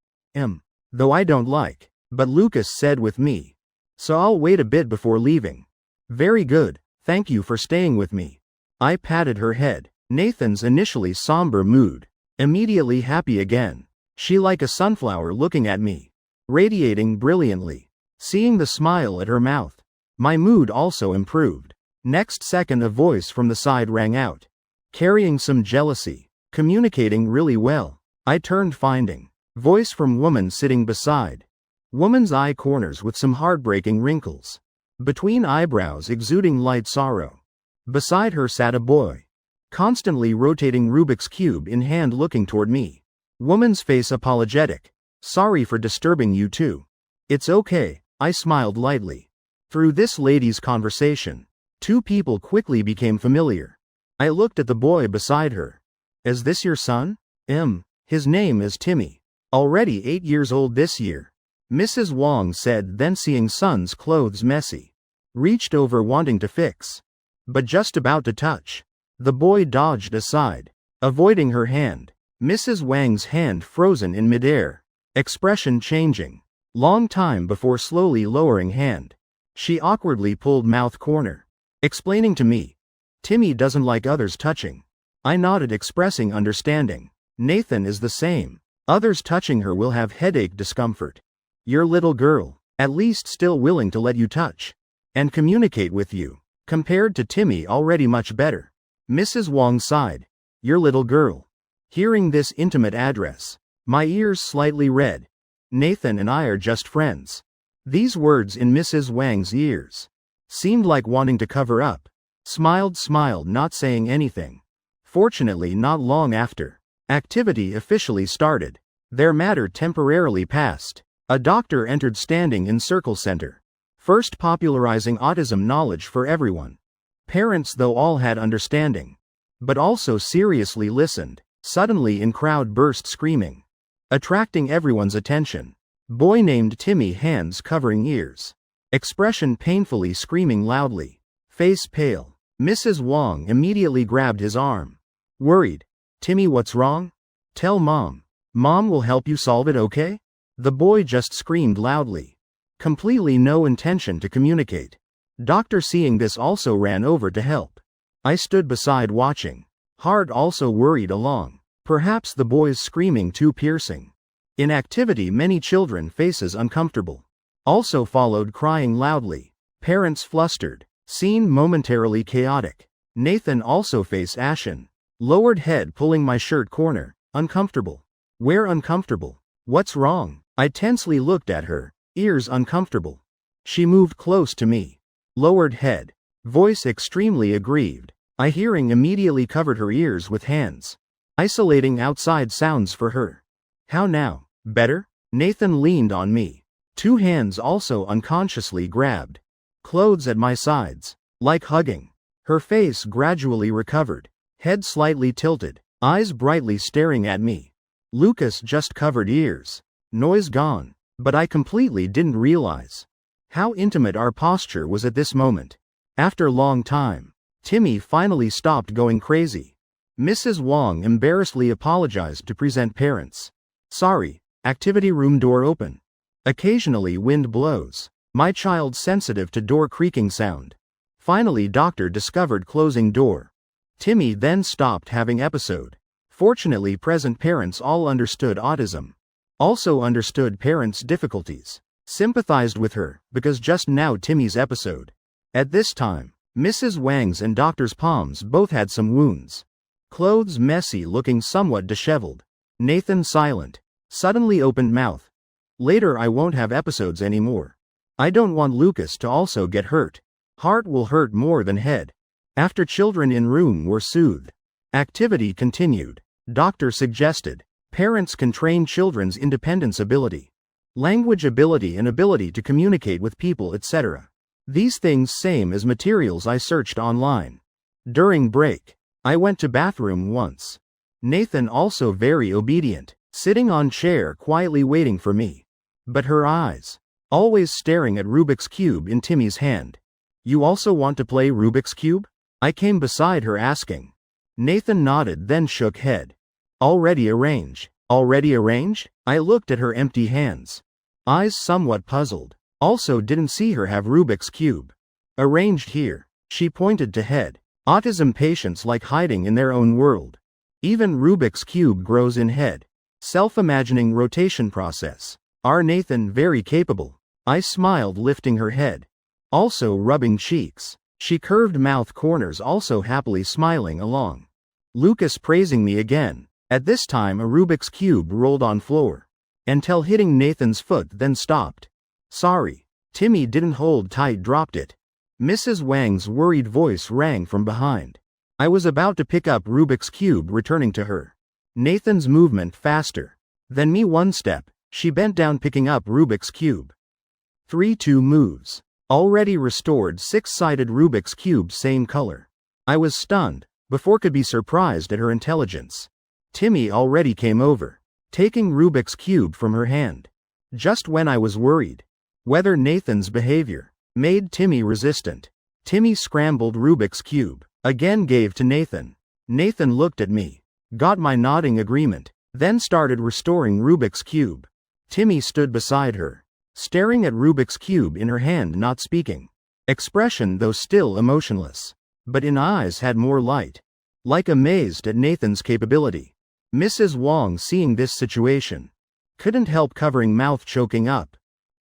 Though I don't like. But Lucas said with me. So I'll wait a bit before leaving. Very good, thank you for staying with me. I patted her head. Nathan's initially somber mood. Immediately happy again. She like a sunflower looking at me. Radiating brilliantly. Seeing the smile at her mouth. My mood also improved. Next second a voice from the side rang out. Carrying some jealousy. Communicating really well. I turned finding. Voice from woman sitting beside. Woman's eye corners with some heartbreaking wrinkles. Between eyebrows exuding light sorrow. Beside her sat a boy. Constantly rotating Rubik's Cube in hand looking toward me. Woman's face apologetic. Sorry for disturbing you too. It's okay, I smiled lightly. Through this lady's conversation, two people quickly became familiar. I looked at the boy beside her. Is this your son? His name is Timmy. Already 8 years old this year. Mrs. Wong said, then seeing son's clothes messy. Reached over wanting to fix. But just about to touch. The boy dodged aside. Avoiding her hand. Mrs. Wang's hand frozen in midair. Expression changing. Long time before slowly lowering hand. She awkwardly pulled mouth corner. Explaining to me. Timmy doesn't like others touching. I nodded expressing understanding. Nathan is the same. Others touching her will have headache discomfort. Your little girl, at least still willing to let you touch. And communicate with you. Compared to Timmy already much better. Mrs. Wong sighed. Your little girl. Hearing this intimate address. My ears slightly red. Nathan and I are just friends. These words in Mrs. Wang's ears. Seemed like wanting to cover up. Smiled not saying anything. Fortunately not long after. Activity officially started. Their matter temporarily passed. A doctor entered standing in circle center. First popularizing autism knowledge for everyone. Parents though all had understanding. But also seriously listened. Suddenly in crowd burst screaming. Attracting everyone's attention. Boy named Timmy hands covering ears. Expression painfully screaming loudly. Face pale. Mrs. Wong immediately grabbed his arm. Worried. Timmy, what's wrong? Tell mom. Mom will help you solve it, okay? The boy just screamed loudly. Completely no intention to communicate. Doctor seeing this also ran over to help. I stood beside watching. Heart also worried along. Perhaps the boy's screaming too piercing. In activity many children faces uncomfortable. Also followed crying loudly. Parents flustered. Scene momentarily chaotic. Nathan also face ashen. Lowered head pulling my shirt corner. Uncomfortable. Where uncomfortable? What's wrong? I tensely looked at her. Ears uncomfortable. She moved close to me. Lowered head. Voice extremely aggrieved. I hearing immediately covered her ears with hands. Isolating outside sounds for her. How now? Better? Nathan leaned on me. Two hands also unconsciously grabbed. Clothes at my sides. Like hugging. Her face gradually recovered. Head slightly tilted. Eyes brightly staring at me. Lucas just covered ears. Noise gone. But I completely didn't realize how intimate our posture was at this moment. After long time, Timmy finally stopped going crazy. Mrs. Wong embarrassedly apologized to present parents. Sorry, activity room door open. Occasionally wind blows. My child sensitive to door creaking sound. Finally doctor discovered closing door. Timmy then stopped having episode. Fortunately present parents all understood autism. Also understood parents' difficulties. Sympathized with her, because just now Timmy's episode. At this time, Mrs. Wang's and doctor's palms both had some wounds. Clothes messy looking somewhat disheveled. Nathan silent. Suddenly opened mouth. Later I won't have episodes anymore. I don't want Lucas to also get hurt. Heart will hurt more than head. After children in room were soothed. Activity continued. Doctor suggested. Parents can train children's independence ability. Language ability and ability to communicate with people etc. These things same as materials I searched online. During break. I went to bathroom once. Nathan also very obedient. Sitting on chair quietly waiting for me. But her eyes. Always staring at Rubik's Cube in Timmy's hand. You also want to play Rubik's Cube? I came beside her asking. Nathan nodded then shook head. Already arranged. Already arranged? I looked at her empty hands. Eyes somewhat puzzled. Also didn't see her have Rubik's Cube. Arranged here. She pointed to head. Autism patients like hiding in their own world. Even Rubik's Cube grows in head. Self-imagining rotation process. Our Nathan very capable. I smiled lifting her head. Also rubbing cheeks. She curved mouth corners also happily smiling along. Lucas praising me again. At this time a Rubik's Cube rolled on floor. Until hitting Nathan's foot then stopped. Sorry. Timmy didn't hold tight, dropped it. Mrs. Wang's worried voice rang from behind. I was about to pick up Rubik's Cube returning to her. Nathan's movement faster than me, one step. She bent down picking up Rubik's Cube. 3-2 moves. Already restored 6-sided Rubik's Cube same color. I was stunned, before could be surprised at her intelligence. Timmy already came over, taking Rubik's Cube from her hand. Just when I was worried whether Nathan's behavior made Timmy resistant. Timmy scrambled Rubik's Cube, again gave to Nathan. Nathan looked at me, got my nodding agreement, then started restoring Rubik's Cube. Timmy stood beside her, staring at Rubik's Cube in her hand, not speaking. Expression though still emotionless, but in eyes had more light. Like amazed at Nathan's capability. Mrs. Wang seeing this situation couldn't help covering mouth, choking up.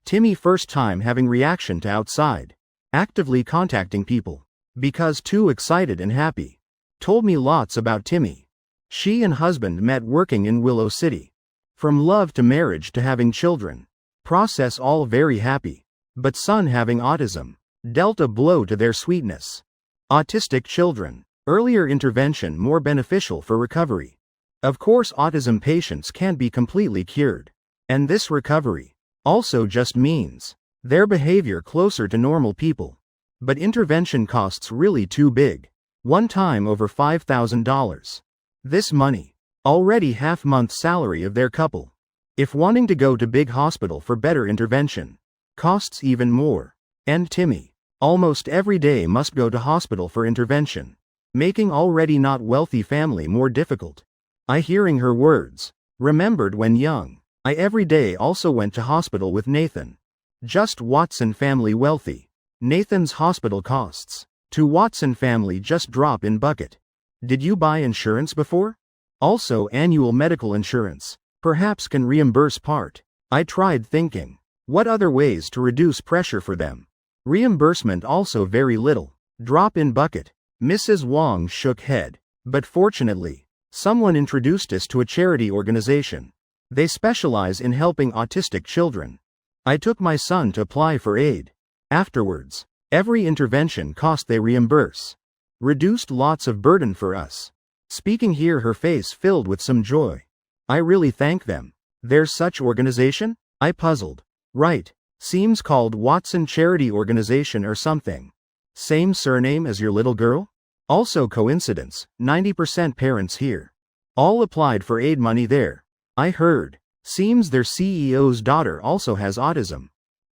Timmy first time having reaction to outside. Actively contacting people. Because too excited and happy. Told me lots about Timmy. She and husband met working in Willow City. From love to marriage to having children. Process all very happy. But son having autism. Dealt a blow to their sweetness. Autistic children. Earlier intervention more beneficial for recovery. Of course autism patients can't be completely cured. And this recovery also just means their behavior closer to normal people. But intervention costs really too big. One time over $5,000. This money, already half-month salary of their couple. If wanting to go to big hospital for better intervention, costs even more. And Timmy, almost every day must go to hospital for intervention. Making already not wealthy family more difficult. I hearing her words, remembered when young. I every day also went to hospital with Nathan. Just Watson family wealthy. Nathan's hospital costs to Watson family just drop in bucket. Did you buy insurance before? Also annual medical insurance. Perhaps can reimburse part. I tried thinking. What other ways to reduce pressure for them? Reimbursement also very little. Drop in bucket. Mrs. Wang shook head. But fortunately, someone introduced us to a charity organization. They specialize in helping autistic children. I took my son to apply for aid. Afterwards, every intervention cost they reimburse. Reduced lots of burden for us. Speaking here her face filled with some joy. I really thank them. There's such organization? I puzzled. Right. Seems called Watson Charity Organization or something. Same surname as your little girl? Also coincidence, 90% parents here. All applied for aid money there. I heard. Seems their CEO's daughter also has autism.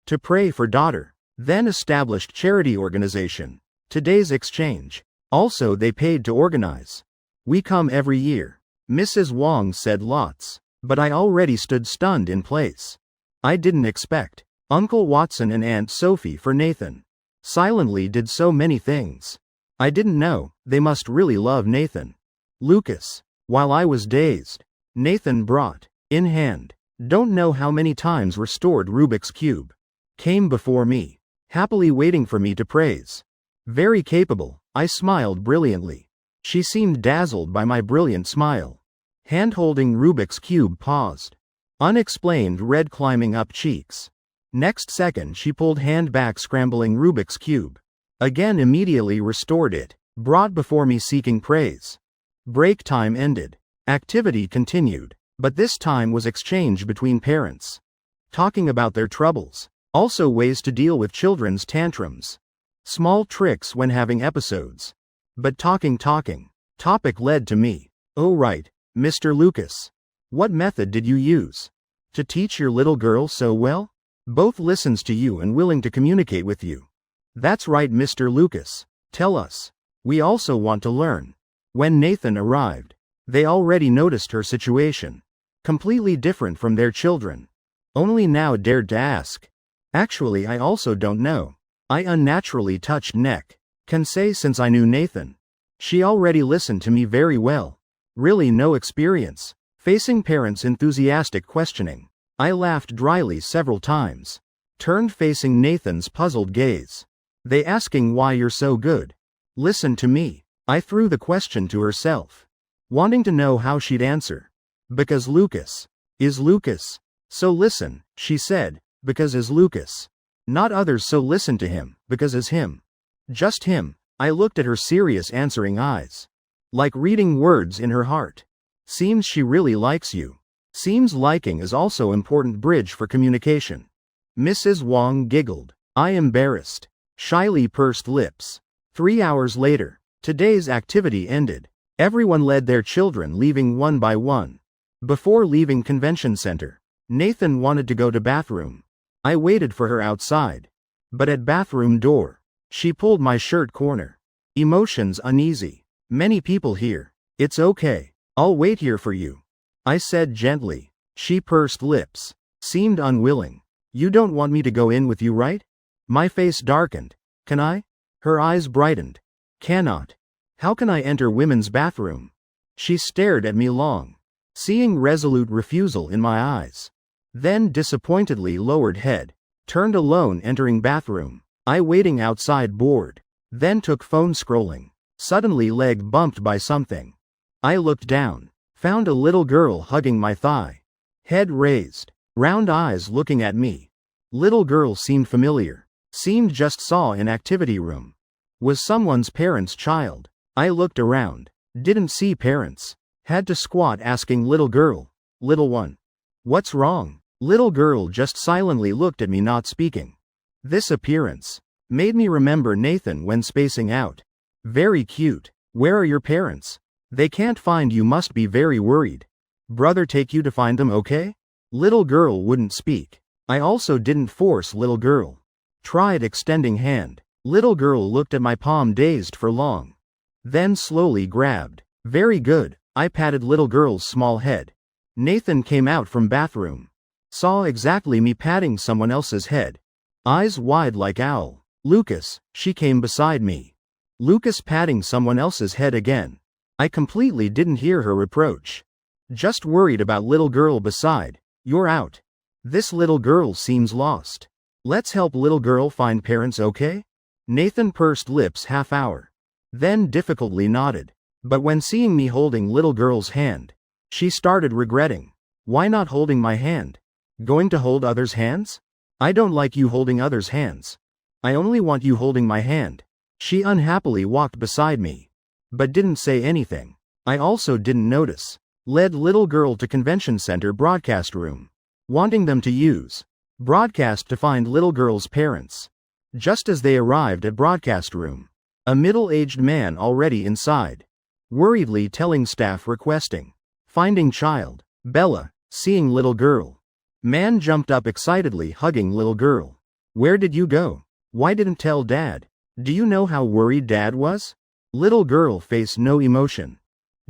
To pray for daughter. Then established charity organization. Today's exchange. Also they paid to organize. We come every year. Mrs. Wang said lots. But I already stood stunned in place. I didn't expect. Uncle Watson and Aunt Sophie for Nathan. Silently did so many things. I didn't know, they must really love Nathan. Lucas. While I was dazed. Nathan brought, in hand, don't know how many times restored Rubik's Cube. Came before me. Happily waiting for me to praise. Very capable, I smiled brilliantly. She seemed dazzled by my brilliant smile. Hand-holding Rubik's Cube paused. Unexplained red climbing up cheeks. Next second she pulled hand back scrambling Rubik's Cube. Again immediately restored it, brought before me seeking praise. Break time ended. Activity continued, but this time was exchange between parents. Talking about their troubles. Also ways to deal with children's tantrums. Small tricks when having episodes. But talking. Topic led to me. Oh right, Mr. Lucas. What method did you use to teach your little girl so well? Both listens to you and willing to communicate with you. That's right, Mr. Lucas. Tell us. We also want to learn. When Nathan arrived, they already noticed her situation. Completely different from their children. Only now dared to ask. Actually I also don't know. I unnaturally touched neck. Can say since I knew Nathan. She already listened to me very well. Really no experience. Facing parents' enthusiastic questioning. I laughed dryly several times. Turned facing Nathan's puzzled gaze. They asking why you're so good. Listen to me. I threw the question to herself, wanting to know how she'd answer. Because Lucas. Is Lucas. So listen, she said, because is Lucas. Not others, so listen to him, because is him. Just him. I looked at her serious answering eyes. Like reading words in her heart. Seems she really likes you. Seems liking is also important bridge for communication. Mrs. Wong giggled. I embarrassed. Shyly pursed lips. 3 hours later. Today's activity ended. Everyone led their children, leaving one by one. Before leaving convention center, Nathan wanted to go to bathroom. I waited for her outside. But at bathroom door, she pulled my shirt corner. Emotions uneasy. Many people here. It's okay. I'll wait here for you. I said gently. She pursed lips. Seemed unwilling. You don't want me to go in with you, right? My face darkened. Can I? Her eyes brightened. Cannot. How can I enter women's bathroom? She stared at me long, seeing resolute refusal in my eyes. Then disappointedly lowered head. Turned alone entering bathroom. I waiting outside bored. Then took phone scrolling. Suddenly leg bumped by something. I looked down. Found a little girl hugging my thigh. Head raised. Round eyes looking at me. Little girl seemed familiar. Seemed just saw in activity room. Was someone's parent's child. I looked around. Didn't see parents. Had to squat asking little girl. Little one. What's wrong? Little girl just silently looked at me not speaking. This appearance made me remember Nathan when spacing out. Very cute. Where are your parents? They can't find you, must be very worried. Brother take you to find them, okay? Little girl wouldn't speak. I also didn't force little girl. Tried extending hand. Little girl looked at my palm dazed for long. Then slowly grabbed. Very good. I patted little girl's small head. Nathan came out from bathroom. Saw exactly me patting someone else's head. Eyes wide like owl. Lucas, she came beside me. Lucas patting someone else's head again. I completely didn't hear her reproach. Just worried about little girl beside. You're out. This little girl seems lost. Let's help little girl find parents, okay? Nathan pursed lips half hour. Then difficultly nodded. But when seeing me holding little girl's hand, she started regretting. Why not holding my hand? Going to hold others' hands? I don't like you holding others' hands. I only want you holding my hand. She unhappily walked beside me. But didn't say anything. I also didn't notice. Led little girl to convention center broadcast room. Wanting them to use broadcast to find little girl's parents. Just as they arrived at broadcast room, a middle-aged man already inside. Worriedly telling staff requesting. Finding child. Bella, seeing little girl. Man jumped up excitedly hugging little girl. Where did you go? Why didn't tell dad? Do you know how worried dad was? Little girl face no emotion.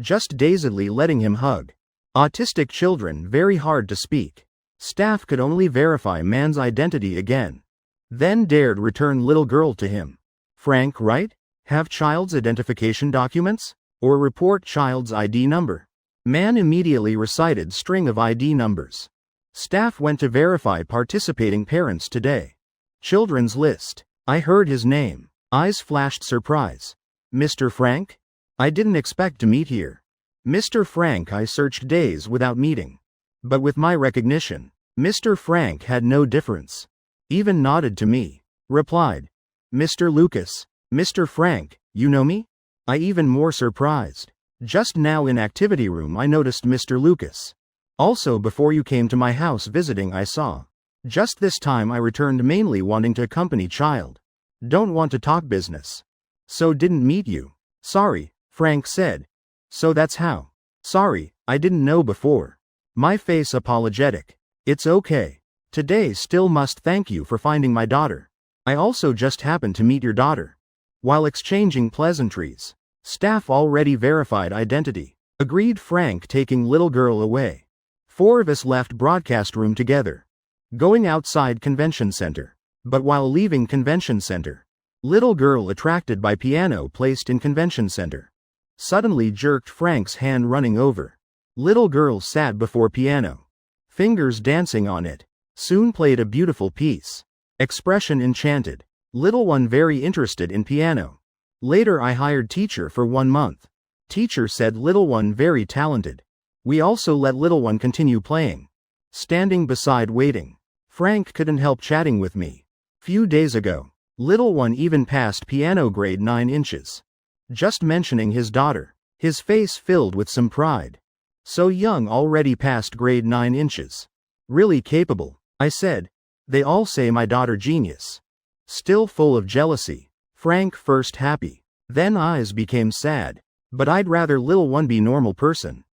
Just dazedly letting him hug. Autistic children very hard to speak. Staff could only verify man's identity again. Then dared return little girl to him. Frank, right? Have child's identification documents? Or report child's ID number. Man immediately recited string of ID numbers. Staff went to verify participating parents today. Children's list. I heard his name. Eyes flashed surprise. Mr. Frank? I didn't expect to meet here. Mr. Frank, I searched days without meeting. But with my recognition, Mr. Frank had no difference. Even nodded to me. Replied. Mr. Lucas. Mr. Frank, you know me? I even more surprised. Just now in activity room I noticed Mr. Lucas. Also before you came to my house visiting I saw. Just this time I returned mainly wanting to accompany child. Don't want to talk business. So didn't meet you. Sorry, Frank said. So that's how. Sorry, I didn't know before. My face apologetic. It's okay. Today still must thank you for finding my daughter. I also just happened to meet your daughter. While exchanging pleasantries. Staff already verified identity. Agreed Frank taking little girl away. 4 of us left broadcast room together. Going outside convention center. But while leaving convention center. Little girl attracted by piano placed in convention center. Suddenly jerked Frank's hand running over. Little girl sat before piano. Fingers dancing on it. Soon played a beautiful piece. Expression enchanted. Little one very interested in piano. Later I hired teacher for 1 month. Teacher said little one very talented. We also let little one continue playing. Standing beside waiting. Frank couldn't help chatting with me. Few days ago. Little one even passed piano grade 9 inches. Just mentioning his daughter. His face filled with some pride. So young already passed grade 9 inches. Really capable, I said. They all say my daughter genius. Still full of jealousy. Frank first happy. Then eyes became sad. But I'd rather little one be normal person.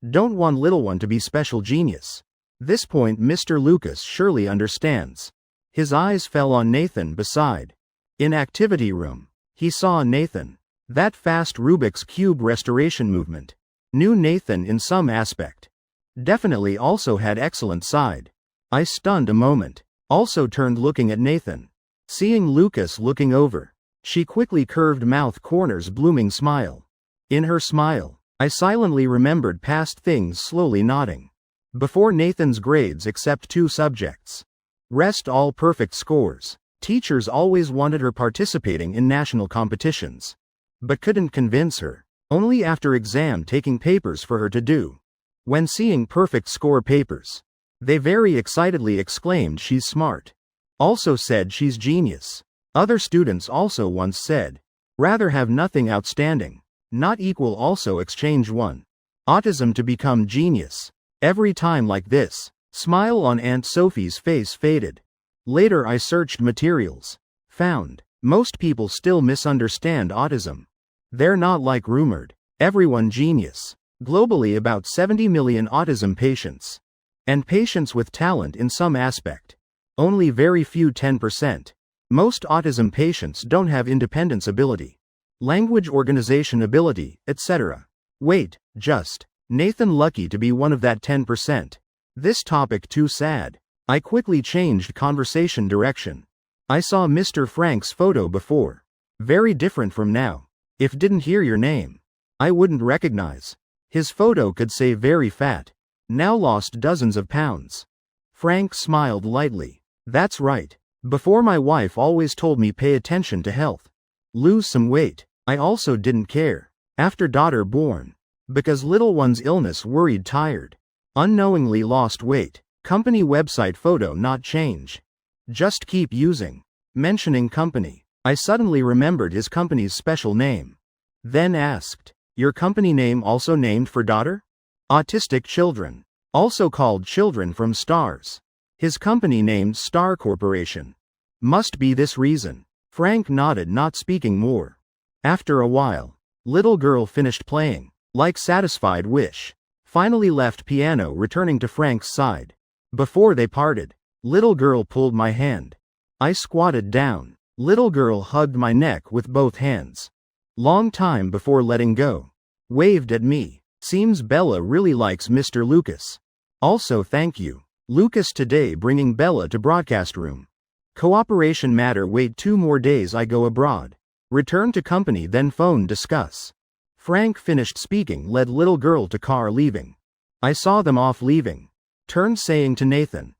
Don't want little one to be special genius. This point Mr. Lucas surely understands. His eyes fell on Nathan beside. In activity room. He saw Nathan. That fast Rubik's Cube restoration movement. Knew Nathan in some aspect. Definitely also had excellent side. I stunned a moment. Also turned looking at Nathan. Seeing Lucas looking over. She quickly curved mouth corners blooming smile. In her smile, I silently remembered past things slowly nodding. Before Nathan's grades except 2 subjects. Rest all perfect scores. Teachers always wanted her participating in national competitions. But couldn't convince her. Only after exam taking papers for her to do. When seeing perfect score papers. They very excitedly exclaimed she's smart. Also said she's genius. Other students also once said. Rather have nothing outstanding. Not equal also exchange 1. Autism to become genius. Every time like this. Smile on Aunt Sophie's face faded. Later I searched materials. Found. Most people still misunderstand autism. They're not like rumored. Everyone genius. Globally about 70 million autism patients. And patients with talent in some aspect. Only very few 10%. Most autism patients don't have independence ability. Language organization ability, etc. Wait, just. Nathan lucky to be one of that 10%. This topic too sad. I quickly changed conversation direction. I saw Mr. Frank's photo before. Very different from now. If didn't hear your name. I wouldn't recognize. His photo could say very fat. Now lost dozens of pounds. Frank smiled lightly. That's right. Before my wife always told me pay attention to health. Lose some weight. I also didn't care. After daughter born. Because little one's illness worried tired. Unknowingly lost weight. Company website photo not change. Just keep using. Mentioning company. I suddenly remembered his company's special name. Then asked. Your company name also named for daughter? Autistic children. Also called Children from Stars. His company named Star Corporation. Must be this reason. Frank nodded not speaking more. After a while. Little girl finished playing. Like satisfied wish. Finally left piano returning to Frank's side. Before they parted. Little girl pulled my hand. I squatted down. Little girl hugged my neck with both hands. Long time before letting go. Waved at me. Seems Bella really likes Mr. Lucas. Also thank you. Lucas today bringing Bella to broadcast room. Cooperation matter wait 2 more days I go abroad. Return to company then phone discuss. Frank finished speaking led little girl to car leaving. I saw them off leaving. Turned saying to Nathan.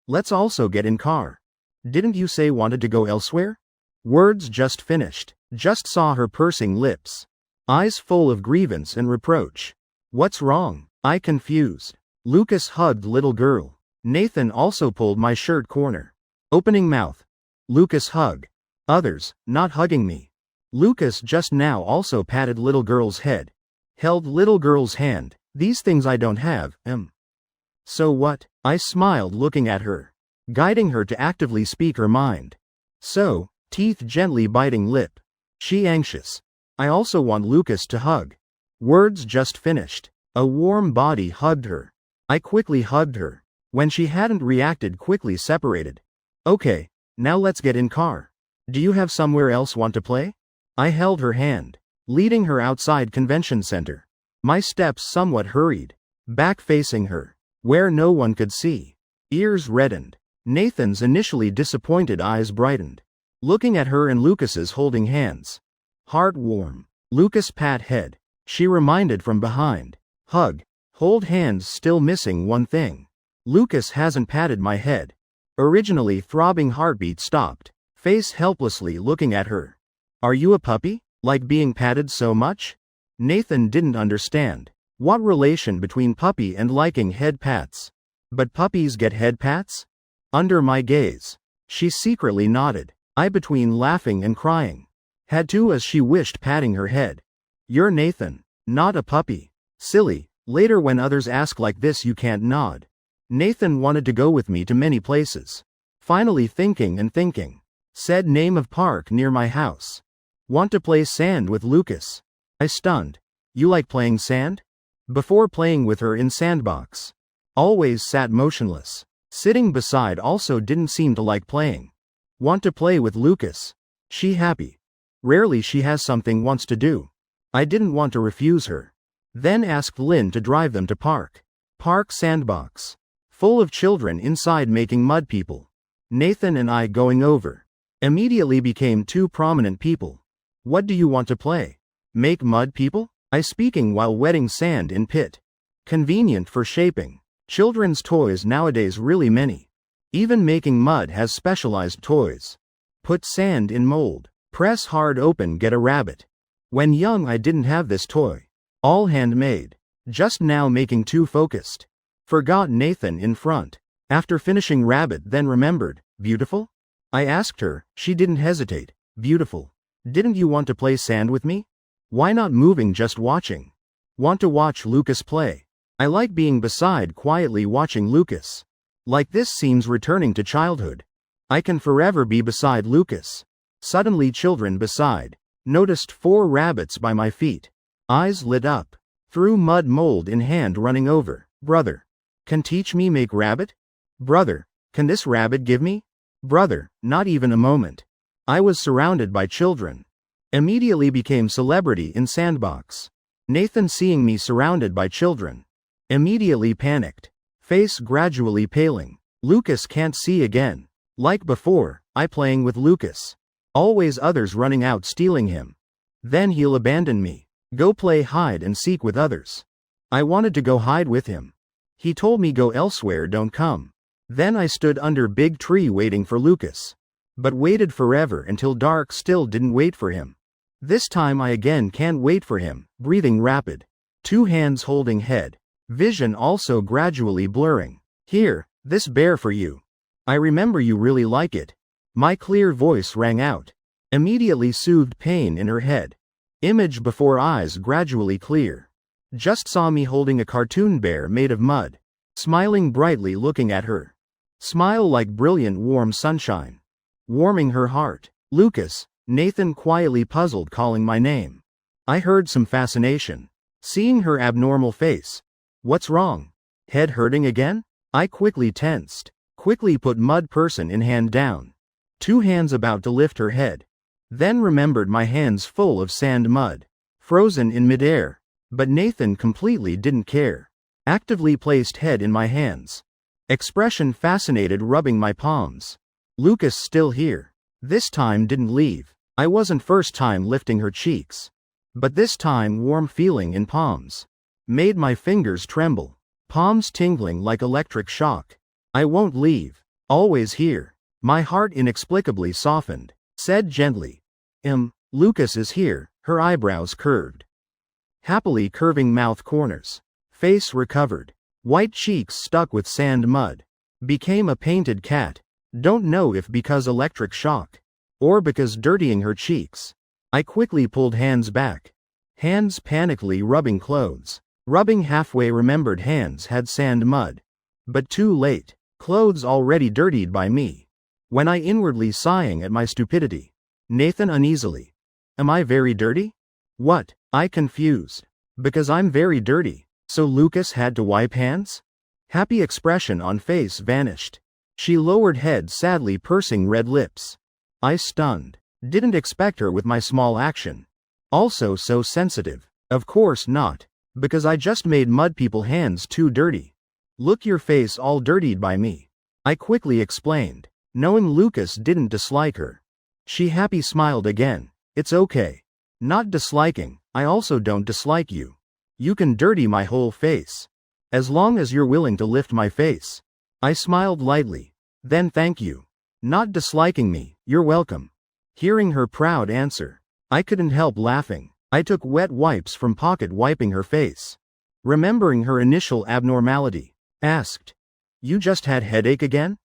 Let's also get in car. Didn't you say wanted to go elsewhere? Words just finished. Just saw her pursing lips. Eyes full of grievance and reproach. What's wrong? I confused. Lucas hugged little girl. Nathan also pulled my shirt corner. Opening mouth. Lucas hug. Others, not hugging me. Lucas just now also patted little girl's head. Held little girl's hand. These things I don't have, So what? I smiled looking at her. Guiding her to actively speak her mind. So, teeth gently biting lip. She anxious. I also want Lucas to hug. Words just finished. A warm body hugged her. I quickly hugged her. When she hadn't reacted quickly separated. Okay, now let's get in car. Do you have somewhere else want to play? I held her hand. Leading her outside convention center. My steps somewhat hurried. Back facing her. Where no one could see. Ears reddened. Nathan's initially disappointed eyes brightened. Looking at her and Lucas's holding hands. Heart warm. Lucas pat head. She reminded from behind. Hug. Hold hands still missing one thing. Lucas hasn't patted my head. Originally throbbing heartbeat stopped. Face helplessly looking at her. Are you a puppy? Like being patted so much? Nathan didn't understand. What relation between puppy and liking head pats? But puppies get head pats? Under my gaze. She secretly nodded. I between laughing and crying. Had to as she wished patting her head. You're Nathan, not a puppy. Silly, later when others ask like this you can't nod. Nathan wanted to go with me to many places. Finally thinking and thinking. Said name of park near my house. Want to play sand with Lucas. I stunned. You like playing sand? Before playing with her in sandbox. Always sat motionless. Sitting beside also didn't seem to like playing. Want to play with Lucas. She happy. Rarely she has something wants to do. I didn't want to refuse her. Then asked Lynn to drive them to park. Park sandbox. Full of children inside making mud people. Nathan and I going over. Immediately became two prominent people. What do you want to play? Make mud people? I speaking while wetting sand in pit. Convenient for shaping. Children's toys nowadays really many. Even making mud has specialized toys. Put sand in mold. Press hard open get a rabbit. When young I didn't have this toy. All handmade. Just now making too focused. Forgot Nathan in front. After finishing rabbit then remembered. Beautiful? I asked her, she didn't hesitate. Beautiful. Didn't you want to play sand with me? Why not moving just watching? Want to watch Lucas play. I like being beside quietly watching Lucas. Like this seems returning to childhood. I can forever be beside Lucas. Suddenly children beside. Noticed 4 rabbits by my feet. Eyes lit up. Threw mud mold in hand running over. Brother. Can teach me make rabbit? Brother. Can this rabbit give me? Brother. Not even a moment. I was surrounded by children. Immediately became celebrity in sandbox. Nathan seeing me surrounded by children. Immediately panicked. Face gradually paling. Lucas can't see again. Like before, I playing with Lucas. Always others running out stealing him. Then he'll abandon me. Go play hide and seek with others. I wanted to go hide with him. He told me go elsewhere don't come. Then I stood under big tree waiting for Lucas. But waited forever until dark still didn't wait for him. This time I again can't wait for him, breathing rapid. 2 hands holding head. Vision also gradually blurring. Here, this bear for you. I remember you really like it. My clear voice rang out. Immediately soothed pain in her head. Image before eyes gradually clear. Just saw me holding a cartoon bear made of mud. Smiling brightly looking at her. Smile like brilliant warm sunshine. Warming her heart. Lucas. Nathan quietly puzzled calling my name. I heard some fascination. Seeing her abnormal face. What's wrong? Head hurting again? I quickly tensed. Quickly put mud person in hand down. 2 hands about to lift her head. Then remembered my hands full of sand mud. Frozen in midair. But Nathan completely didn't care. Actively placed head in my hands. Expression fascinated rubbing my palms. Lucas still here. This time didn't leave. I wasn't first time lifting her cheeks. But this time warm feeling in palms. Made my fingers tremble. Palms tingling like electric shock. I won't leave. Always here. My heart inexplicably softened. Said gently. Lucas is here. Her eyebrows curved. Happily curving mouth corners. Face recovered. White cheeks stuck with sand mud. Became a painted cat. Don't know if because electric shock. Or because dirtying her cheeks. I quickly pulled hands back. Hands panically rubbing clothes. Rubbing halfway remembered hands had sand mud. But too late. Clothes already dirtied by me. When I inwardly sighing at my stupidity. Nathan uneasily. Am I very dirty? What? I confused. Because I'm very dirty. So Lucas had to wipe hands? Happy expression on face vanished. She lowered head sadly pursing red lips. I stunned. Didn't expect her with my small action. Also so sensitive. Of course not. Because I just made mud people hands too dirty. Look your face all dirtied by me. I quickly explained. Knowing Lucas didn't dislike her. She happy smiled again. It's okay. Not disliking, I also don't dislike you. You can dirty my whole face. As long as you're willing to lift my face. I smiled lightly. Then thank you. Not disliking me, You're welcome. Hearing her proud answer, I couldn't help laughing. I took wet wipes from pocket wiping her face. Remembering her initial abnormality, asked, You just had headache again?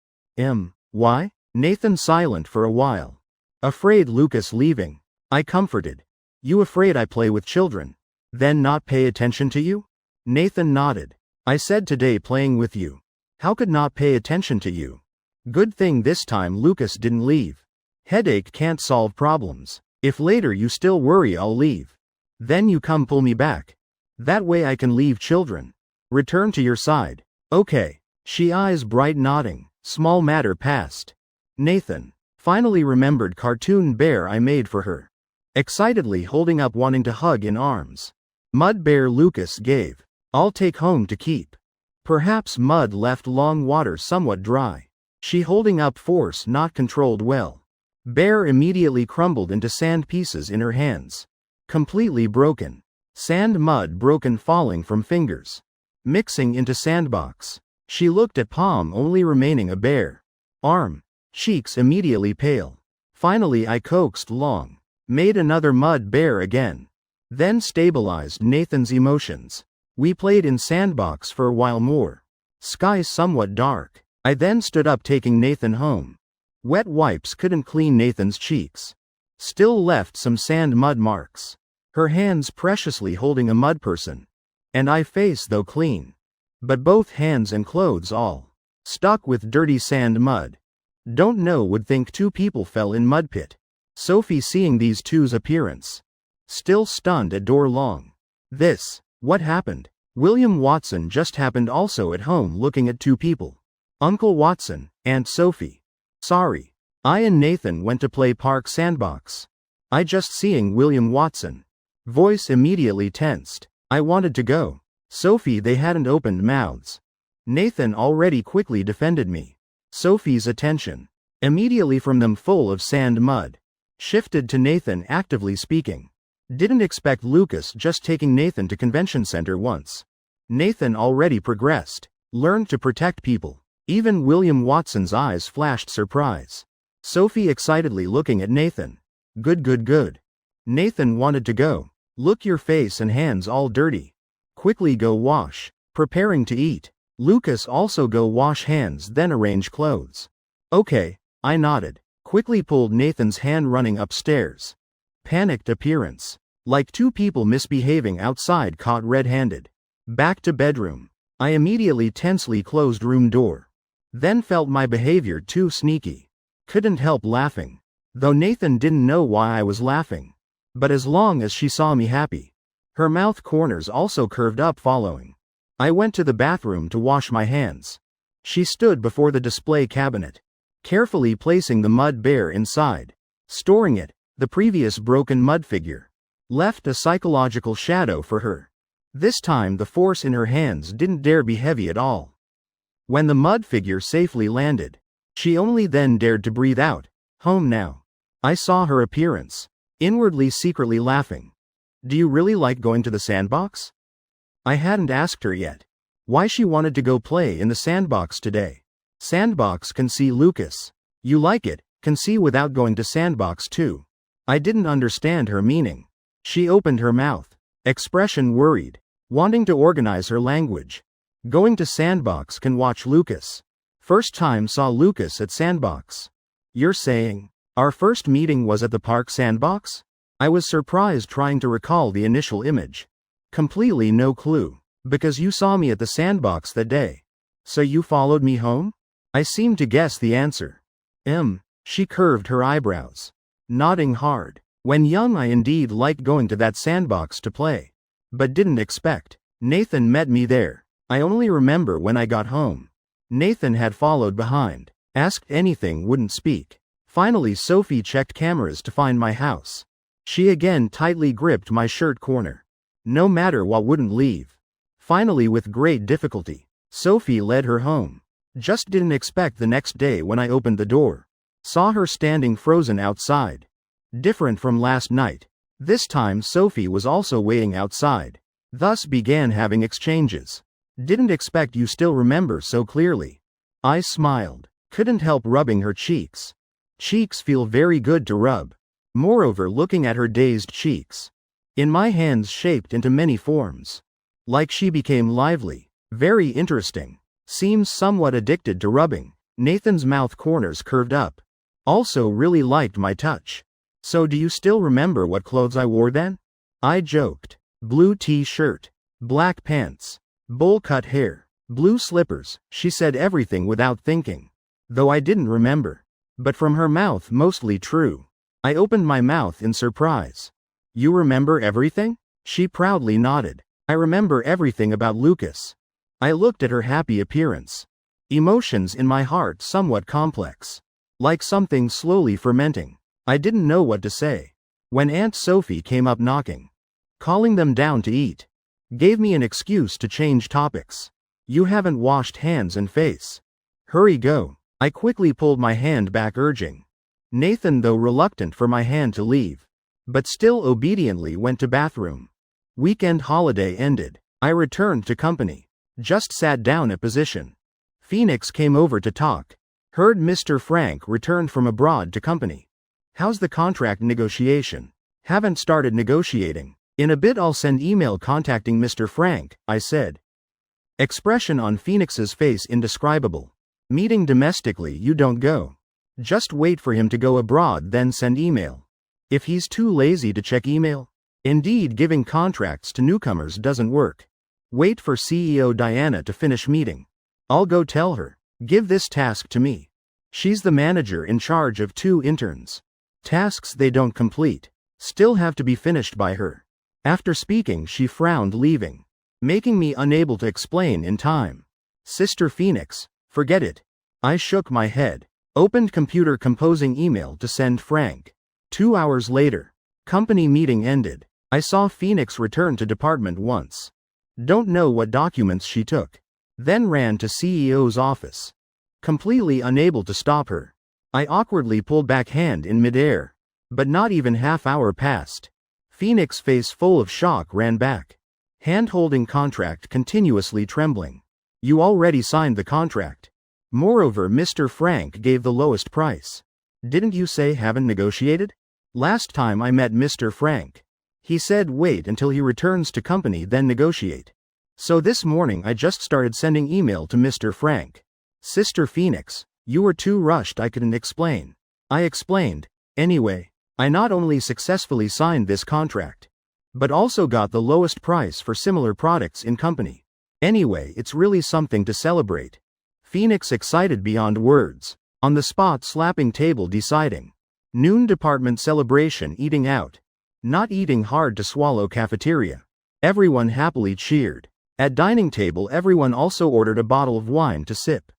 Why? Nathan silent for a while. Afraid Lucas leaving. I comforted. You afraid I play with children? Then not pay attention to you? Nathan nodded. I said today playing with you. How could not pay attention to you? Good thing this time Lucas didn't leave. Headache can't solve problems. If later you still worry I'll leave. Then you come pull me back. That way I can leave children. Return to your side. Okay. She eyes bright nodding. Small matter passed. Nathan finally remembered cartoon bear I made for her. Excitedly holding up wanting to hug in arms. Mud bear Lucas gave. I'll take home to keep. Perhaps mud left long water somewhat dry. She holding up force not controlled well. Bear immediately crumbled into sand pieces in her hands. Completely broken. Sand mud broken falling from fingers. Mixing into sandbox. She looked at palm only remaining a bare arm. Cheeks immediately pale. Finally I coaxed long. Made another mud bear again. Then stabilized Nathan's emotions. We played in sandbox for a while more. Sky somewhat dark. I then stood up taking Nathan home. Wet wipes couldn't clean Nathan's cheeks. Still left some sand mud marks. Her hands preciously holding a mud person. And I face though clean. But both hands and clothes all stuck with dirty sand mud. Don't know would think two people fell in mud pit. Sophie seeing these two's appearance. Still stunned at door long. What happened? William Watson just happened also at home looking at two people. Uncle Watson, Aunt Sophie. Sorry. I and Nathan went to play park sandbox. I just seeing William Watson. Voice immediately tensed. I wanted to go. Sophie they hadn't opened mouths. Nathan already quickly defended me. Sophie's attention. Immediately from them full of sand mud. Shifted to Nathan actively speaking. Didn't expect Lucas just taking Nathan to convention center once. Nathan already progressed. Learned to protect people. Even William Watson's eyes flashed surprise. Sophie excitedly looking at Nathan. Good. Nathan wanted to go. Look your face and hands all dirty. Quickly go wash. Preparing to eat. Lucas also go wash hands then arrange clothes. Okay, I nodded. Quickly pulled Nathan's hand running upstairs. Panicked appearance. Like two people misbehaving outside caught red-handed. Back to bedroom. I immediately tensely closed room door. Then felt my behavior too sneaky. Couldn't help laughing. Though Nathan didn't know why I was laughing. But as long as she saw me happy. Her mouth corners also curved up following. I went to the bathroom to wash my hands. She stood before the display cabinet. Carefully placing the mud bear inside. Storing it, the previous broken mud figure. Left a psychological shadow for her. This time the force in her hands didn't dare be heavy at all. When the mud figure safely landed, she only then dared to breathe out. Home now. I saw her appearance. Inwardly secretly laughing. Do you really like going to the sandbox? I hadn't asked her yet. Why she wanted to go play in the sandbox today. Sandbox can see Lucas. You like it, can see without going to sandbox too. I didn't understand her meaning. She opened her mouth. Expression worried. Wanting to organize her language. Going to sandbox can watch Lucas. First time saw Lucas at sandbox. You're saying, our first meeting was at the park sandbox? I was surprised trying to recall the initial image. Completely no clue. Because you saw me at the sandbox that day. So you followed me home? I seemed to guess the answer. She curved her eyebrows. Nodding hard. When young I indeed liked going to that sandbox to play. But didn't expect. Nathan met me there. I only remember when I got home. Nathan had followed behind. Asked anything wouldn't speak. Finally Sophie checked cameras to find my house. She again tightly gripped my shirt corner. No matter what wouldn't leave. Finally with great difficulty, Sophie led her home. Just didn't expect the next day when I opened the door. Saw her standing frozen outside. Different from last night. This time Sophie was also waiting outside. Thus began having exchanges. Didn't expect you still remember so clearly. I smiled. Couldn't help rubbing her cheeks. Cheeks feel very good to rub. Moreover, looking at her dazed cheeks. In my hands shaped into many forms. Like she became lively. Very interesting. Seems somewhat addicted to rubbing. Nathan's mouth corners curved up. Also really liked my touch. So do you still remember what clothes I wore then? I joked. Blue t-shirt. Black pants. Bowl-cut hair. Blue slippers. She said everything without thinking. Though I didn't remember. But from her mouth mostly true. I opened my mouth in surprise. You remember everything? She proudly nodded. I remember everything about Lucas. I looked at her happy appearance. Emotions in my heart somewhat complex. Like something slowly fermenting. I didn't know what to say. When Aunt Sophie came up knocking. Calling them down to eat. Gave me an excuse to change topics. You haven't washed hands and face. Hurry go. I quickly pulled my hand back urging. Nathan though reluctant for my hand to leave. But still obediently went to bathroom. Weekend holiday ended. I returned to company. Just sat down at position. Phoenix came over to talk. Heard Mr. Frank returned from abroad to company. How's the contract negotiation? Haven't started negotiating. In a bit I'll send email contacting Mr. Frank, I said. Expression on Phoenix's face indescribable. Meeting domestically you don't go. Just wait for him to go abroad then send email. If he's too lazy to check email? Indeed, giving contracts to newcomers doesn't work. Wait for CEO Diana to finish meeting. I'll go tell her. Give this task to me. She's the manager in charge of 2 interns. Tasks they don't complete still have to be finished by her. After speaking she frowned leaving. Making me unable to explain in time. Sister Phoenix, forget it. I shook my head. Opened computer composing email to send Frank. 2 hours later. Company meeting ended. I saw Phoenix return to department once. Don't know what documents she took. Then ran to CEO's office. Completely unable to stop her. I awkwardly pulled back hand in midair. But not even half hour passed. Phoenix face full of shock ran back. Hand holding contract continuously trembling. You already signed the contract. Moreover, Mr. Frank gave the lowest price. Didn't you say haven't negotiated? Last time I met Mr. Frank. He said wait until he returns to company then negotiate. So this morning I just started sending email to Mr. Frank. Sister Phoenix, you were too rushed I couldn't explain. I explained. Anyway, I not only successfully signed this contract, but also got the lowest price for similar products in company. Anyway, it's really something to celebrate. Phoenix excited beyond words. On the spot slapping table deciding. Noon department celebration eating out. Not eating hard to swallow cafeteria. Everyone happily cheered. At dining table everyone also ordered a bottle of wine to sip.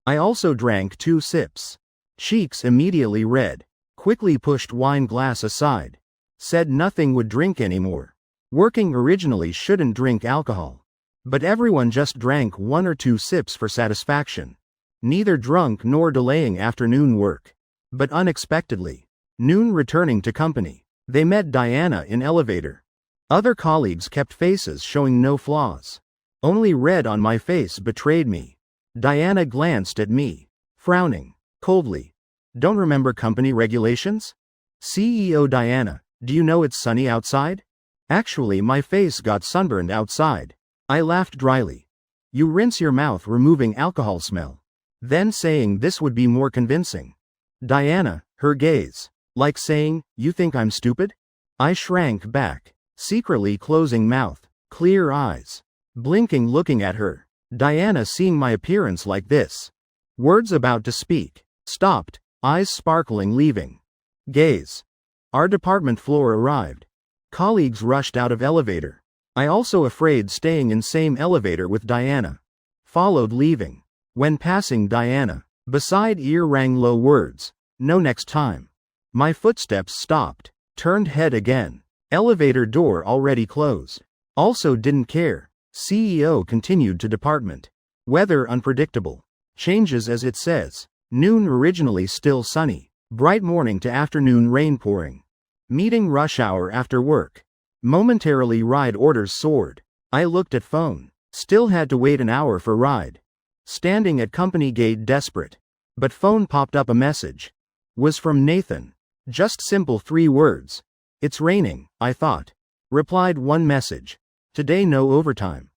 I also drank 2 sips. Cheeks immediately red. Quickly pushed wine glass aside. Said nothing would drink anymore. Working originally shouldn't drink alcohol. But everyone just drank 1 or 2 sips for satisfaction. Neither drunk nor delaying afternoon work. But unexpectedly. Noon returning to company. They met Diana in elevator. Other colleagues kept faces showing no flaws. Only red on my face betrayed me. Diana glanced at me. Frowning. Coldly. Don't remember company regulations? CEO Diana, do you know it's sunny outside? Actually my face got sunburned outside. I laughed dryly. You rinse your mouth removing alcohol smell. Then saying this would be more convincing. Diana, her gaze. Like saying, you think I'm stupid? I shrank back. Secretly closing mouth. Clear eyes. Blinking looking at her. Diana seeing my appearance like this. Words about to speak. Stopped. Eyes sparkling leaving. Gaze. Our department floor arrived. Colleagues rushed out of elevator. I also afraid staying in same elevator with Diana. Followed leaving. When passing Diana. Beside ear rang low words. No next time. My footsteps stopped. Turned head again. Elevator door already closed. Also didn't care. CEO continued to department. Weather unpredictable. Changes as it says. Noon originally still sunny. Bright morning to afternoon rain pouring. Meeting rush hour after work. Momentarily ride orders soared. I looked at phone. Still had to wait an hour for ride. Standing at company gate desperate. But phone popped up a message. Was from Nathan. Just simple 3 words. It's raining, I thought. Replied one message. Today no overtime.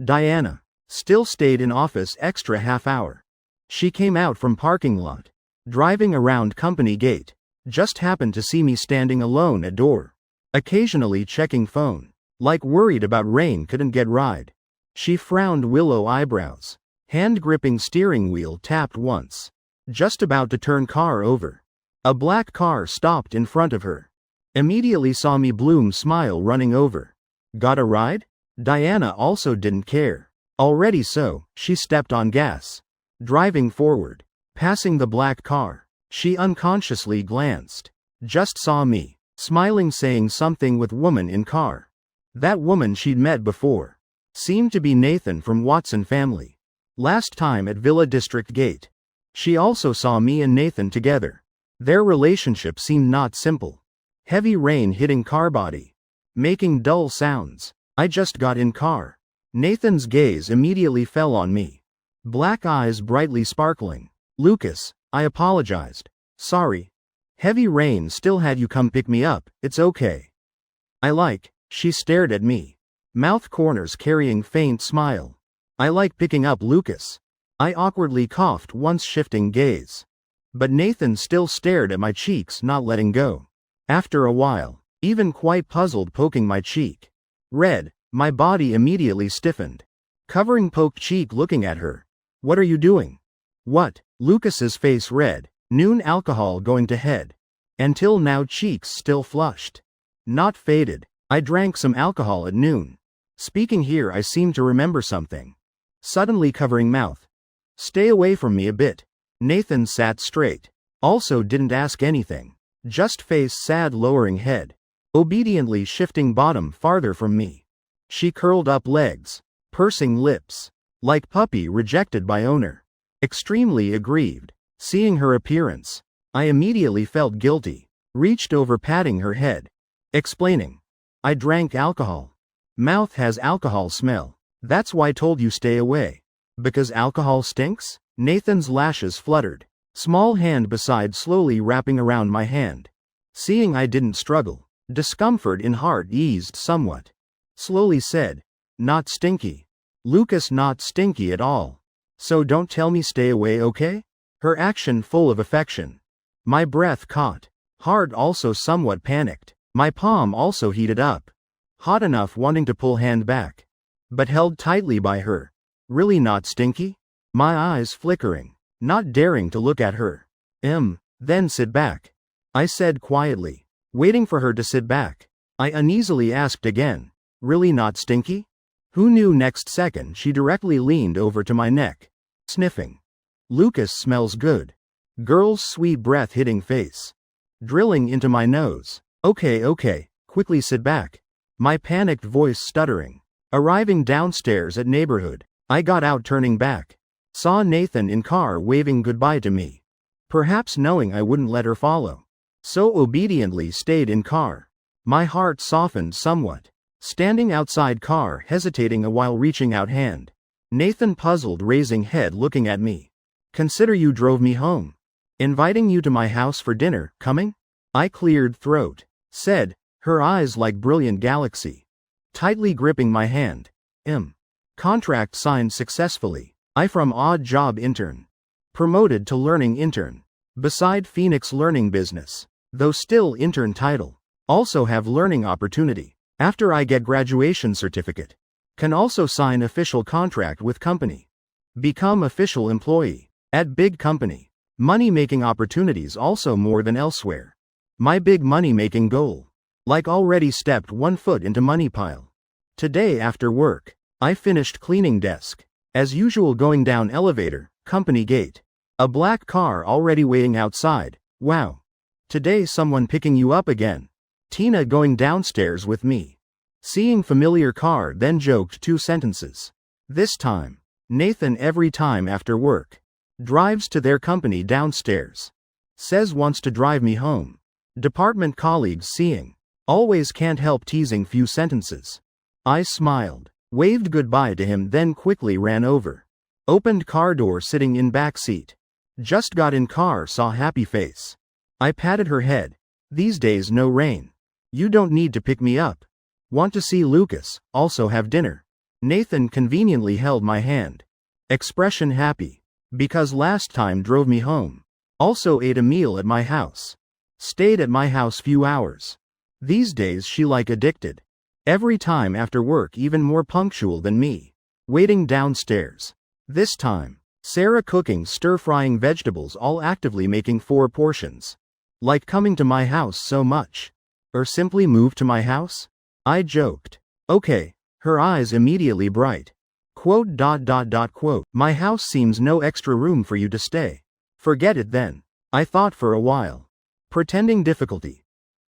Diana. Still stayed in office extra half hour. She came out from parking lot. Driving around company gate. Just happened to see me standing alone at door. Occasionally checking phone. Like worried about rain couldn't get ride. She frowned willow eyebrows. Hand gripping steering wheel tapped once. Just about to turn car over. A black car stopped in front of her. Immediately saw me bloom smile running over. Got a ride? Diana also didn't care. Already so, she stepped on gas. Driving forward. Passing the black car. She unconsciously glanced. Just saw me. Smiling saying something with woman in car. That woman she'd met before. Seemed to be Nathan from Watson family. Last time at Villa District Gate. She also saw me and Nathan together. Their relationship seemed not simple. Heavy rain hitting car body. Making dull sounds. I just got in car. Nathan's gaze immediately fell on me. Black eyes brightly sparkling. Lucas, I apologized. Sorry. Heavy rain still had you come pick me up, it's okay. She stared at me. Mouth corners carrying faint smile. I like picking up Lucas. I awkwardly coughed once shifting gaze. But Nathan still stared at my cheeks not letting go. After a while, even quite puzzled poking my cheek. Red, my body immediately stiffened. Covering poked cheek looking at her. What are you doing? What? Lucas's face red. Noon alcohol going to head. Until now cheeks still flushed. Not faded. I drank some alcohol at noon. Speaking here I seem to remember something. Suddenly covering mouth. Stay away from me a bit. Nathan sat straight. Also didn't ask anything. Just face sad lowering head. Obediently shifting bottom farther from me. She curled up legs. Pursing lips. Like puppy rejected by owner. Extremely aggrieved. Seeing her appearance. I immediately felt guilty. Reached over patting her head. Explaining. I drank alcohol. Mouth has alcohol smell. That's why I told you stay away. Because alcohol stinks? Nathan's lashes fluttered. Small hand beside slowly wrapping around my hand. Seeing I didn't struggle. Discomfort in heart eased somewhat. Slowly said. Not stinky. Lucas, not stinky at all. So don't tell me stay away, okay? Her action full of affection. My breath caught. Heart also somewhat panicked. My palm also heated up. Hot enough wanting to pull hand back. But held tightly by her. Really not stinky? My eyes flickering. Not daring to look at her. Then sit back. I said quietly. Waiting for her to sit back. I uneasily asked again. Really not stinky? Who knew next second she directly leaned over to my neck. Sniffing. Lucas smells good. Girl's sweet breath hitting face. Drilling into my nose. Okay, quickly sit back. My panicked voice stuttering. Arriving downstairs at neighborhood. I got out turning back. Saw Nathan in car waving goodbye to me. Perhaps knowing I wouldn't let her follow. So obediently stayed in car. My heart softened somewhat. Standing outside car hesitating a while reaching out hand. Nathan puzzled raising head looking at me. Consider you drove me home. Inviting you to my house for dinner, coming? I cleared throat. Said, her eyes like brilliant galaxy. Tightly gripping my hand. Contract signed successfully. I from odd job intern. Promoted to learning intern. Beside Phoenix learning business. Though still intern title. Also have learning opportunity. After I get graduation certificate. Can also sign official contract with company. Become official employee. At big company. Money making opportunities also more than elsewhere. My big money making goal. Like already stepped 1 foot into money pile. Today after work. I finished cleaning desk. As usual going down elevator, company gate. A black car already waiting outside. Wow. Today someone picking you up again. Tina going downstairs with me. Seeing familiar car then joked 2 sentences. This time. Nathan every time after work. Drives to their company downstairs. Says wants to drive me home. Department colleagues seeing. Always can't help teasing few sentences. I smiled. Waved goodbye to him then quickly ran over. Opened car door sitting in back seat. Just got in car saw happy face. I patted her head. These days no rain. You don't need to pick me up. Want to see Lucas, also have dinner. Nathan conveniently held my hand. Expression happy. Because last time drove me home. Also ate a meal at my house. Stayed at my house few hours. These days she like addicted. Every time after work even more punctual than me. Waiting downstairs. This time, Sarah cooking stir-frying vegetables all actively making 4 portions. Like coming to my house so much. Or simply move to my house? I joked. Okay. Her eyes immediately bright. Quote. My house seems no extra room for you to stay. Forget it then. I thought for a while. Pretending difficulty.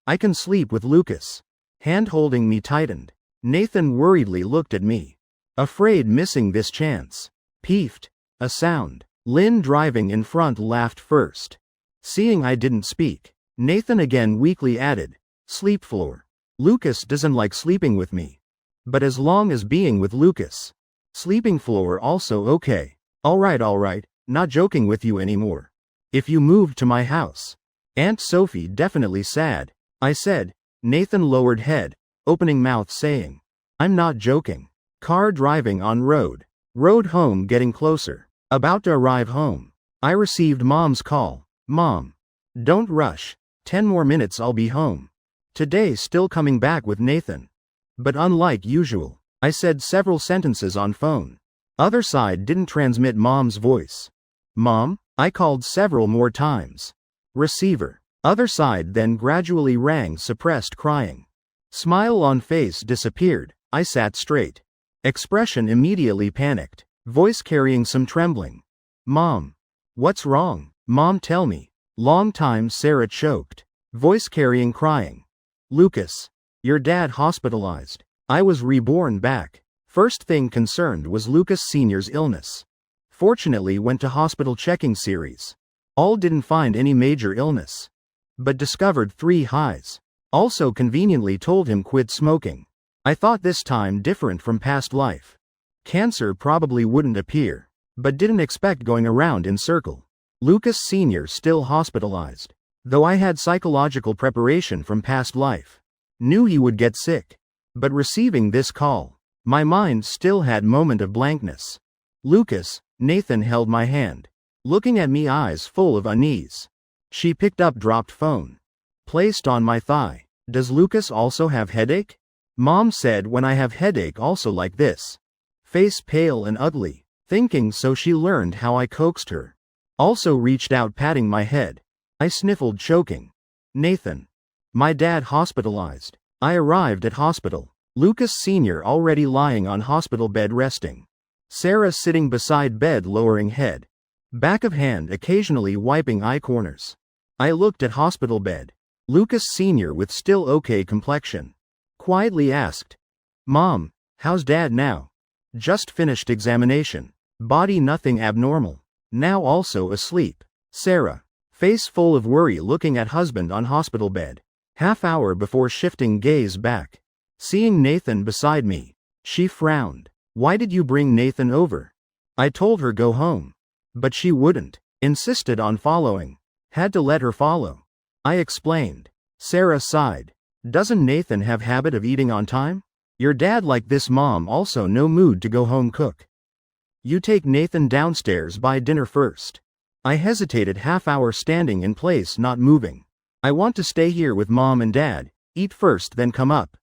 I can sleep with Lucas. Hand holding me tightened. Nathan worriedly looked at me. Afraid missing this chance. Peeved. A sound. Lynn driving in front laughed first. Seeing I didn't speak, Nathan again weakly added, sleep floor. Lucas doesn't like sleeping with me. But as long as being with Lucas. Sleeping floor also okay. Alright, not joking with you anymore. If you moved to my house. Aunt Sophie definitely sad. I said. Nathan lowered head, opening mouth saying. I'm not joking. Car driving on road. Road home getting closer. About to arrive home. I received Mom's call. Mom. Don't rush. 10 more minutes I'll be home. Today still coming back with Nathan. But unlike usual, I said several sentences on phone. Other side didn't transmit Mom's voice. Mom? I called several more times. Receiver. Other side then gradually rang suppressed crying. Smile on face disappeared. I sat straight. Expression immediately panicked. Voice carrying some trembling. Mom. What's wrong? Mom tell me. Long time Sarah choked. Voice carrying crying. Lucas. Your dad hospitalized. I was reborn back. First thing concerned was Lucas Sr.'s illness. Fortunately went to hospital checking series. All didn't find any major illness. But discovered 3 highs. Also conveniently told him quit smoking. I thought this time different from past life. Cancer probably wouldn't appear. But didn't expect going around in circle. Lucas Sr. still hospitalized. Though I had psychological preparation from past life. Knew he would get sick. But receiving this call, my mind still had moment of blankness. Lucas, Nathan held my hand. Looking at me eyes full of unease. She picked up dropped phone. Placed on my thigh. Does Lucas also have headache? Mom said when I have headache also like this. Face pale and ugly. Thinking so she learned how I coaxed her. Also reached out patting my head. I sniffled choking. Nathan. My dad hospitalized. I arrived at hospital. Lucas Sr. already lying on hospital bed resting. Sarah sitting beside bed lowering head. Back of hand occasionally wiping eye corners. I looked at hospital bed. Lucas Sr. with still okay complexion. Quietly asked. Mom, how's dad now? Just finished examination. Body nothing abnormal. Now also asleep. Sarah. Face full of worry looking at husband on hospital bed. Half hour before shifting gaze back. Seeing Nathan beside me. She frowned. Why did you bring Nathan over? I told her go home. But she wouldn't. Insisted on following. Had to let her follow. I explained. Sarah sighed. Doesn't Nathan have habit of eating on time? Your dad like this mom also no mood to go home cook. You take Nathan downstairs buy dinner first. I hesitated half hour standing in place not moving. I want to stay here with mom and dad, eat first then come up.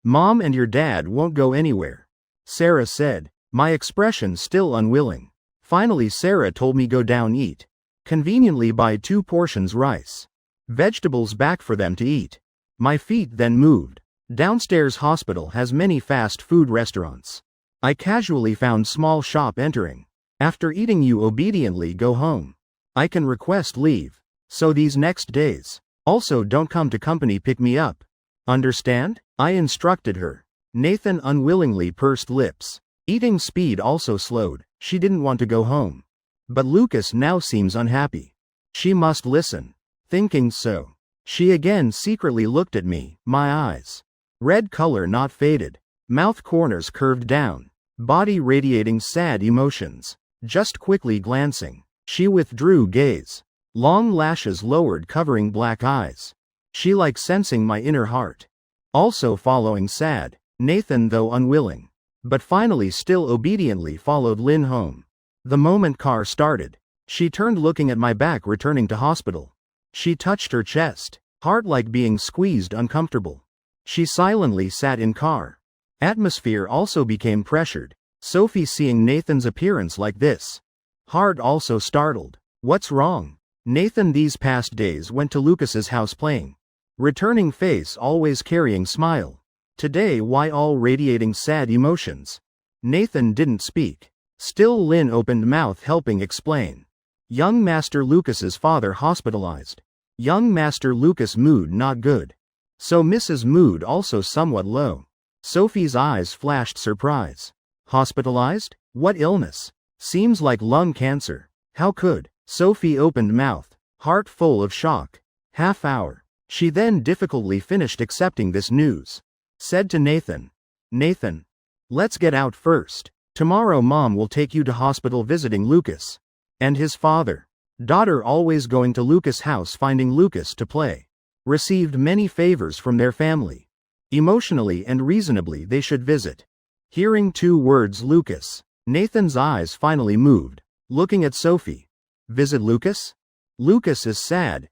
Mom and your dad won't go anywhere. Sarah said, my expression still unwilling. Finally Sarah told me go down eat. Conveniently buy 2 portions rice. Vegetables back for them to eat. My feet then moved. Downstairs hospital has many fast food restaurants. I casually found small shop entering. After eating you obediently go home. I can request leave. So these next days. Also don't come to company pick me up. Understand? I instructed her. Nathan unwillingly pursed lips. Eating speed also slowed. She didn't want to go home. But Lucas now seems unhappy. She must listen. Thinking so. She again secretly looked at me, my eyes. Red color not faded. Mouth corners curved down. Body radiating sad emotions. Just quickly glancing. She withdrew gaze. Long lashes lowered covering black eyes. She like sensing my inner heart. Also following sad. Nathan though unwilling. But finally still obediently followed Lin home. The moment car started. She turned looking at my back returning to hospital. She touched her chest. Heart like being squeezed uncomfortable. She silently sat in car. Atmosphere also became pressured. Sophie seeing Nathan's appearance like this. Heart also startled. What's wrong? Nathan these past days went to Lucas's house playing. Returning face always carrying smile. Today why all radiating sad emotions? Nathan didn't speak. Still Lin opened mouth helping explain. Young Master Lucas's father hospitalized. Young Master Lucas mood not good. So Mrs. Mood also somewhat low. Sophie's eyes flashed surprise. Hospitalized? What illness? Seems like lung cancer. How could? Sophie opened mouth, heart full of shock. Half hour. She then difficultly finished accepting this news. Said to Nathan. Nathan. Let's get out first. Tomorrow mom will take you to hospital visiting Lucas. And his father. Daughter always going to Lucas' house finding Lucas to play. Received many favors from their family. Emotionally and reasonably they should visit. Hearing two words Lucas. Nathan's eyes finally moved. Looking at Sophie. Visit Lucas? Lucas is sad,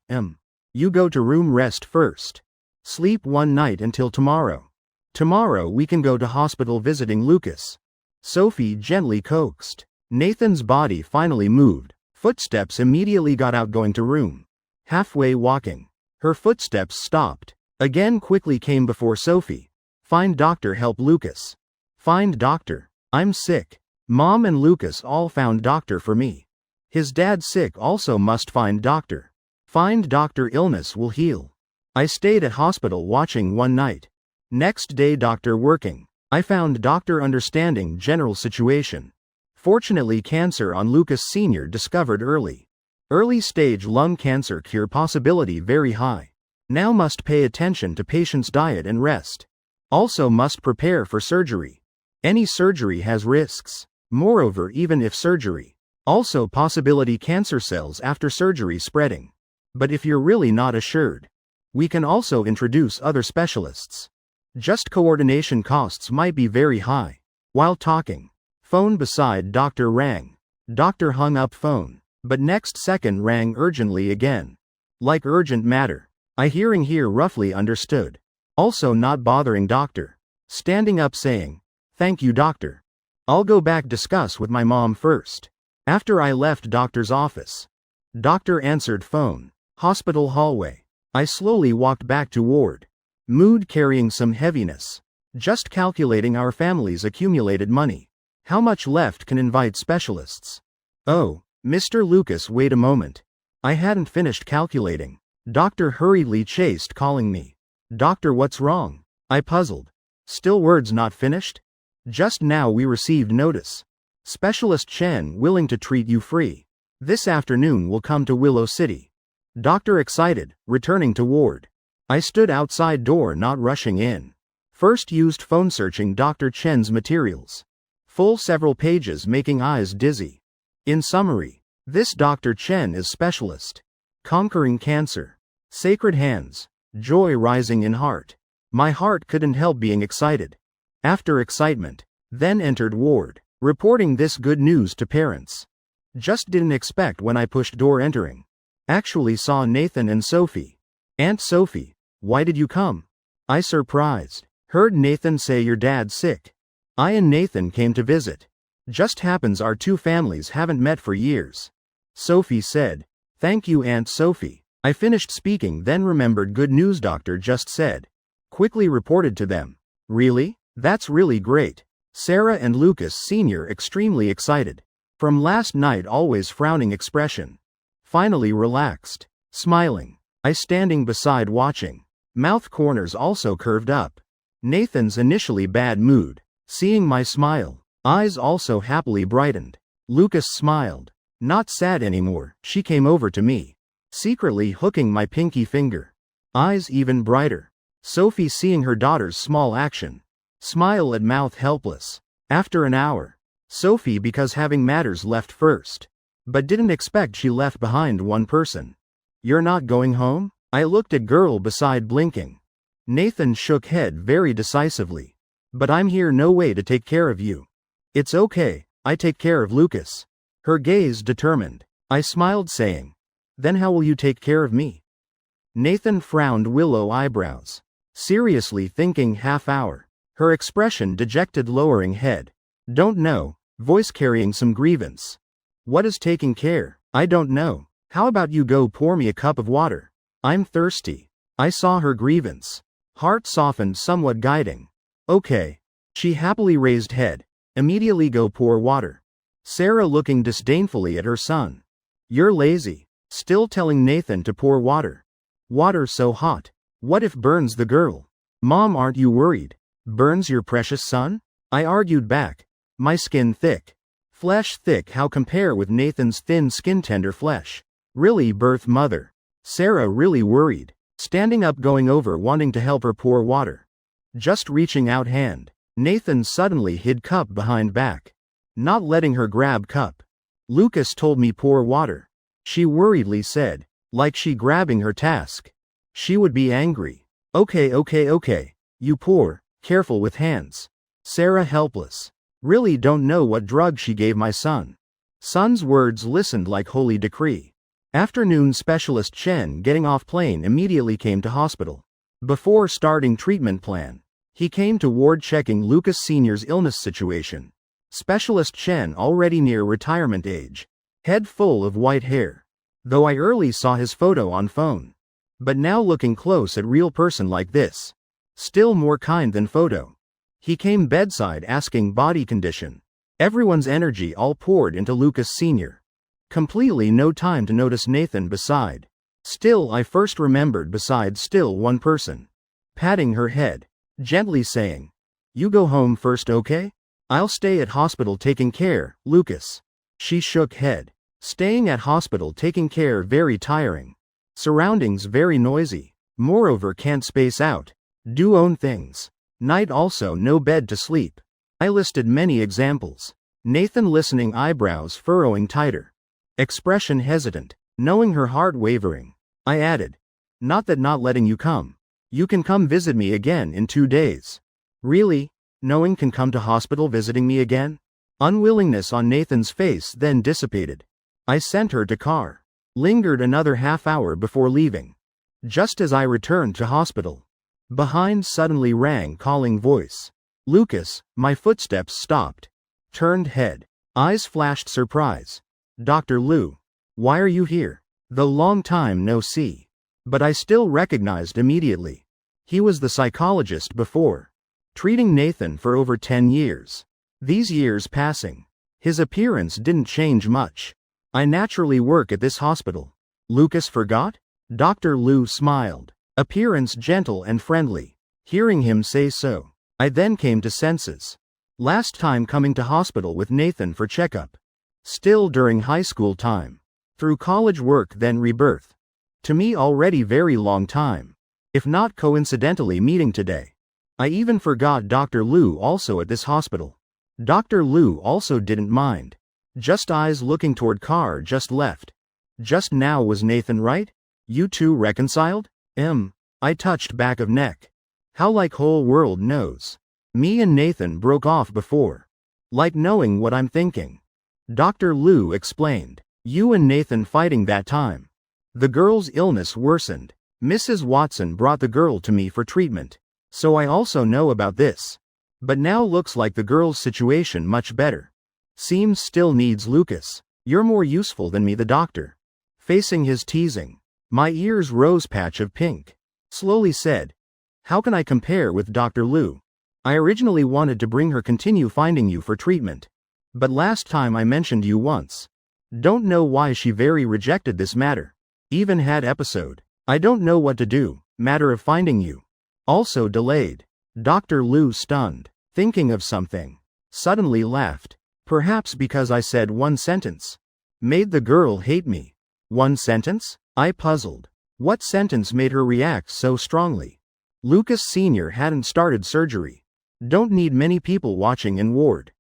You go to room rest first. Sleep one night until tomorrow. Tomorrow we can go to hospital visiting Lucas. Sophie gently coaxed. Nathan's body finally moved. Footsteps immediately got out going to room. Halfway walking. Her footsteps stopped. Again quickly came before Sophie. Find doctor help Lucas. Find doctor. I'm sick. Mom and Lucas all found doctor for me. His dad sick also must find doctor. Find doctor illness will heal. I stayed at hospital watching one night. Next day doctor working. I found doctor understanding general situation. Fortunately cancer on Lucas Sr. discovered early. Early stage lung cancer cure possibility very high. Now must pay attention to patient's diet and rest. Also must prepare for surgery. Any surgery has risks. Moreover even if surgery. Also possibility cancer cells after surgery spreading. But if you're really not assured, we can also introduce other specialists. Just coordination costs might be very high. While talking, phone beside doctor rang. Doctor hung up phone, but next second rang urgently again. Like urgent matter. I hearing here roughly understood. Also not bothering doctor. Standing up saying, thank you doctor. I'll go back discuss with my mom first. After I left doctor's office. Doctor answered phone. Hospital hallway. I slowly walked back to ward. Mood carrying some heaviness. Just calculating our family's accumulated money. How much left can invite specialists? Oh, Mr. Lucas wait a moment. I hadn't finished calculating. Doctor hurriedly chased calling me. Doctor what's wrong? I puzzled. Still words not finished? Just now we received notice. Specialist Chen willing to treat you free. This afternoon will come to Willow City. Doctor excited, returning to ward. I stood outside door not rushing in. First used phone searching Dr. Chen's materials. Full several pages making eyes dizzy. In summary, this Dr. Chen is specialist. Conquering cancer. Sacred hands. Joy rising in heart. My heart couldn't help being excited. After excitement, then entered ward. Reporting this good news to parents. Just didn't expect when I pushed door entering. Actually saw Nathan and Sophie. Aunt Sophie, why did you come? I surprised. Heard Nathan say your dad's sick. I and Nathan came to visit. Just happens our two families haven't met for years. Sophie said, thank you Aunt Sophie. I finished speaking then remembered good news doctor just said. Quickly reported to them. Really? That's really great. Sarah and Lucas Sr. extremely excited. From last night always frowning expression. Finally relaxed. Smiling. I standing beside watching. Mouth corners also curved up. Nathan's initially bad mood. Seeing my smile. Eyes also happily brightened. Lucas smiled. Not sad anymore. She came over to me. Secretly hooking my pinky finger. Eyes even brighter. Sophie seeing her daughter's small action. Smile at mouth helpless. After an hour. Sophie because having matters left first. but didn't expect she left behind one person. You're not going home? I looked at girl beside blinking. Nathan shook head very decisively. But I'm here no way to take care of you. It's okay, I take care of Lucas. Her gaze determined. I smiled saying, then how will you take care of me? Nathan frowned willow eyebrows. Seriously thinking half hour. Her expression dejected lowering head. Don't know, voice carrying some grievance. What is taking care? I don't know. How about you go pour me a cup of water? I'm thirsty. I saw her grievance. Heart softened somewhat guiding. Okay. She happily raised head. Immediately go pour water. Sarah looking disdainfully at her son. You're lazy. Still telling Nathan to pour water. Water so hot. What if burns the girl? Mom, aren't you worried? Burns your precious son? I argued back. My skin thick. Flesh thick, how compare with Nathan's thin skin, tender flesh? Really, birth mother. Sarah really worried. Standing up, going over, wanting to help her pour water. Just reaching out hand. Nathan suddenly hid cup behind back. Not letting her grab cup. Lucas told me pour water. She worriedly said, like she grabbing her task. She would be angry. Okay. You pour, careful with hands. Sarah helpless. Really don't know what drug she gave my son. Son's words listened like holy decree. Afternoon specialist Chen getting off plane immediately came to hospital. Before starting treatment plan, he came to ward checking Lucas Sr.'s illness situation. Specialist Chen already near retirement age. Head full of white hair. Though I early saw his photo on phone. But now looking close at real person like this. Still more kind than photo. He came bedside asking body condition. Everyone's energy all poured into Lucas Sr. Completely no time to notice Nathan beside. Still I first remembered beside still one person. Patting her head. Gently saying. You go home first, okay? I'll stay at hospital taking care, Lucas. She shook head. Staying at hospital taking care very tiring. Surroundings very noisy. Moreover can't space out. Do own things. Night also no bed to sleep. I listed many examples. Nathan listening, eyebrows furrowing tighter. Expression hesitant. Knowing her heart wavering. I added. Not that not letting you come. You can come visit me again in 2 days. Really? Knowing can come to hospital visiting me again? Unwillingness on Nathan's face then dissipated. I sent her to car. Lingered another half hour before leaving. Just as I returned to hospital. Behind suddenly rang calling voice. Lucas, my footsteps stopped. Turned head. Eyes flashed surprise. Dr. Liu. Why are you here? The long time no see. But I still recognized immediately. He was the psychologist before. Treating Nathan for over 10 years. These years passing. His appearance didn't change much. I naturally work at this hospital. Lucas forgot? Dr. Liu smiled. Appearance gentle and friendly. Hearing him say so, I then came to senses. Last time coming to hospital with Nathan for checkup. Still during high school time. Through college work then rebirth. To me already very long time. If not coincidentally meeting today. I even forgot Dr. Liu also at this hospital. Dr. Liu also didn't mind. Just eyes looking toward car just left. Just now was Nathan right? You two reconciled? I touched back of neck. How like whole world knows. Me and Nathan broke off before. Like knowing what I'm thinking. Dr. Liu explained. You and Nathan fighting that time. The girl's illness worsened. Mrs. Watson brought the girl to me for treatment. So I also know about this. But now looks like the girl's situation much better. Seems still needs Lucas. You're more useful than me, the doctor. Facing his teasing. My ears rose patch of pink. Slowly said. How can I compare with Dr. Liu? I originally wanted to bring her continue finding you for treatment. But last time I mentioned you once. Don't know why she very rejected this matter. Even had episode. I don't know what to do, matter of finding you. Also delayed. Dr. Liu stunned. Thinking of something. Suddenly laughed. Perhaps because I said one sentence. Made the girl hate me. One sentence? I puzzled. What sentence made her react so strongly? Lucas Sr. hadn't started surgery. Don't need many people watching in ward.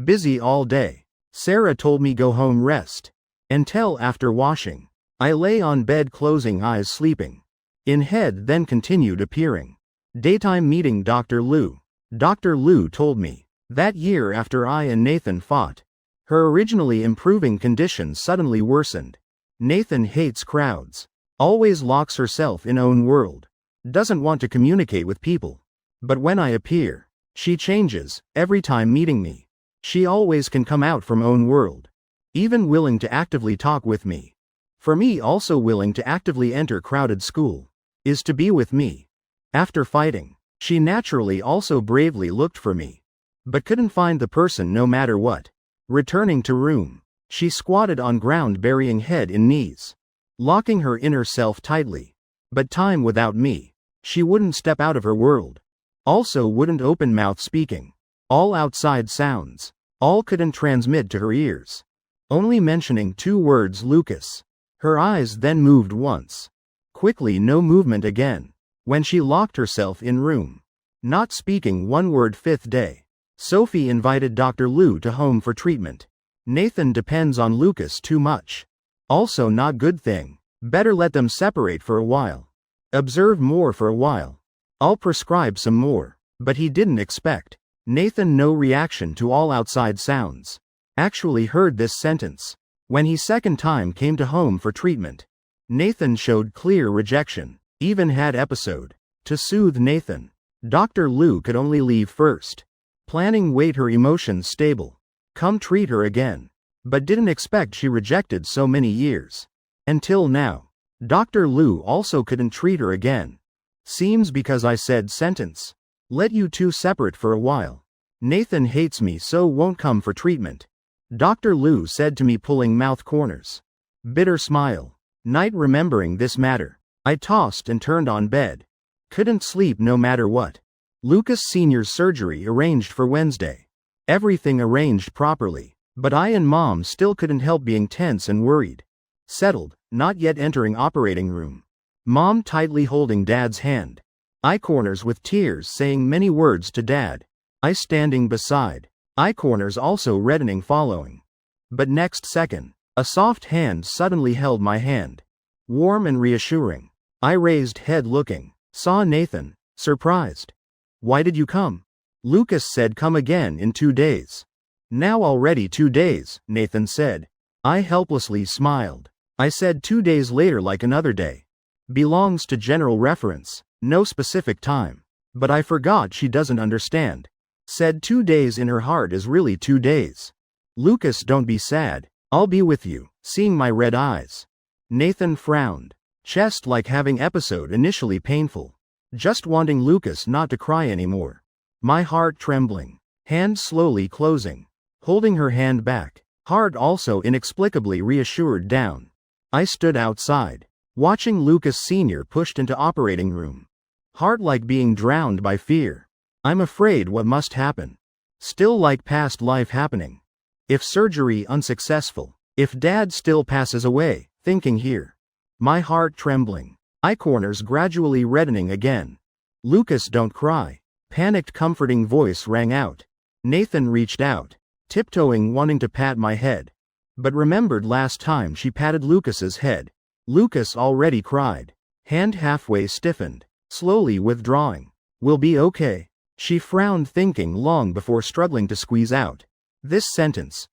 Busy all day. Sarah told me go home rest. Until after washing. I lay on bed closing eyes sleeping. In head then continued appearing. Daytime meeting Dr. Liu. Dr. Liu told me. That year after I and Nathan fought. Her originally improving condition suddenly worsened. Nathan hates crowds. Always locks herself in own world. Doesn't want to communicate with people. But when I appear, she changes, every time meeting me. She always can come out from own world. Even willing to actively talk with me. For me also willing to actively enter crowded school. Is to be with me. After fighting, she naturally also bravely looked for me. But couldn't find the person no matter what. Returning to room, she squatted on ground burying head in knees. Locking her inner self tightly. But time without me. She wouldn't step out of her world. Also wouldn't open mouth speaking. All outside sounds. All couldn't transmit to her ears. Only mentioning 2 words Lucas. Her eyes then moved once. Quickly no movement again. When she locked herself in room. Not speaking 1 word 5th day. Sophie invited Dr. Liu to home for treatment. Nathan depends on Lucas too much. Also not good thing. Better let them separate for a while. Observe more for a while. I'll prescribe some more. But he didn't expect. Nathan no reaction to all outside sounds. Actually heard this sentence. When he second time came to home for treatment. Nathan showed clear rejection. Even had episode. To soothe Nathan. Dr. Liu could only leave first. Planning wait her emotions stable. Come treat her again. But didn't expect she rejected so many years. Until now. Dr. Liu also couldn't treat her again. Seems because I said sentence. Let you 2 separate for a while. Nathan hates me so won't come for treatment. Dr. Liu said to me pulling mouth corners. Bitter smile. Night remembering this matter. I tossed and turned on bed. Couldn't sleep no matter what. Lucas Sr.'s surgery arranged for Wednesday. Everything arranged properly. But I and Mom still couldn't help being tense and worried. Settled, not yet entering operating room. Mom tightly holding Dad's hand. Eye corners with tears saying many words to Dad. I standing beside. Eye corners also reddening following. But next second, a soft hand suddenly held my hand. Warm and reassuring. I raised head looking. Saw Nathan, surprised. Why did you come? Lucas said come again in 2 days. Now already 2 days, Nathan said. I helplessly smiled. I said 2 days later like another day. Belongs to general reference, no specific time. But I forgot she doesn't understand. Said 2 days in her heart is really 2 days. Lucas don't be sad, I'll be with you, seeing my red eyes. Nathan frowned. Chest like having episode initially painful. Just wanting Lucas not to cry anymore. My heart trembling. Hand slowly closing. Holding her hand back. Heart also inexplicably reassured down. I stood outside. Watching Lucas Sr. pushed into operating room. Heart like being drowned by fear. I'm afraid what must happen. Still like past life happening. If surgery unsuccessful. If Dad still passes away, thinking here. My heart trembling. Eye corners gradually reddening again. Lucas don't cry. Panicked comforting voice rang out. Nathan reached out. Tiptoeing wanting to pat my head. But remembered last time she patted Lucas's head. Lucas already cried. Hand halfway stiffened. Slowly withdrawing. Will be okay. She frowned thinking long before struggling to squeeze out. This sentence.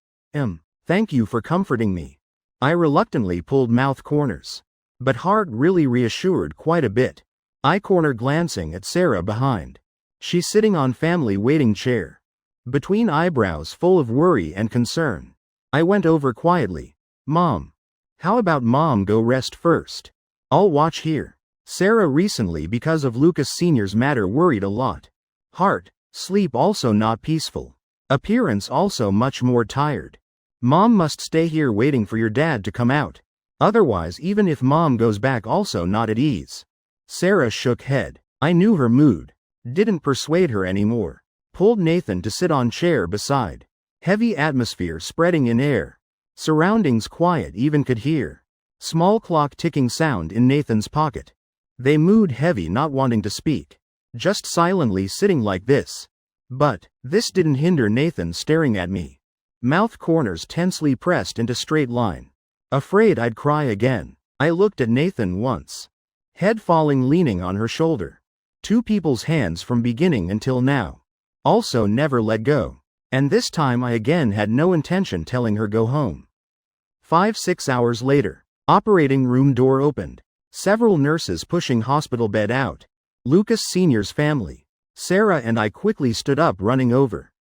Thank you for comforting me. I reluctantly pulled mouth corners. But heart really reassured quite a bit. Eye corner glancing at Sarah behind. She's sitting on family waiting chair. Between eyebrows full of worry and concern. I went over quietly. Mom. How about Mom go rest first? I'll watch here. Sarah recently because of Lucas Sr.'s matter worried a lot. Heart, sleep also not peaceful. Appearance also much more tired. Mom must stay here waiting for your dad to come out. Otherwise even if Mom goes back also not at ease. Sarah shook head. I knew her mood. Didn't persuade her anymore. Pulled Nathan to sit on chair beside. Heavy atmosphere spreading in air. Surroundings quiet even could hear. Small clock ticking sound in Nathan's pocket. They mood heavy not wanting to speak. Just silently sitting like this. But, this didn't hinder Nathan staring at me. Mouth corners tensely pressed into straight line. Afraid I'd cry again, I looked at Nathan once. Head falling, leaning on her shoulder. Two people's hands from beginning until now. Also never let go. And this time I again had no intention telling her go home. 5-6 hours later. Operating room door opened. Several nurses pushing hospital bed out. Lucas Sr.'s family. Sarah and I quickly stood up, running over.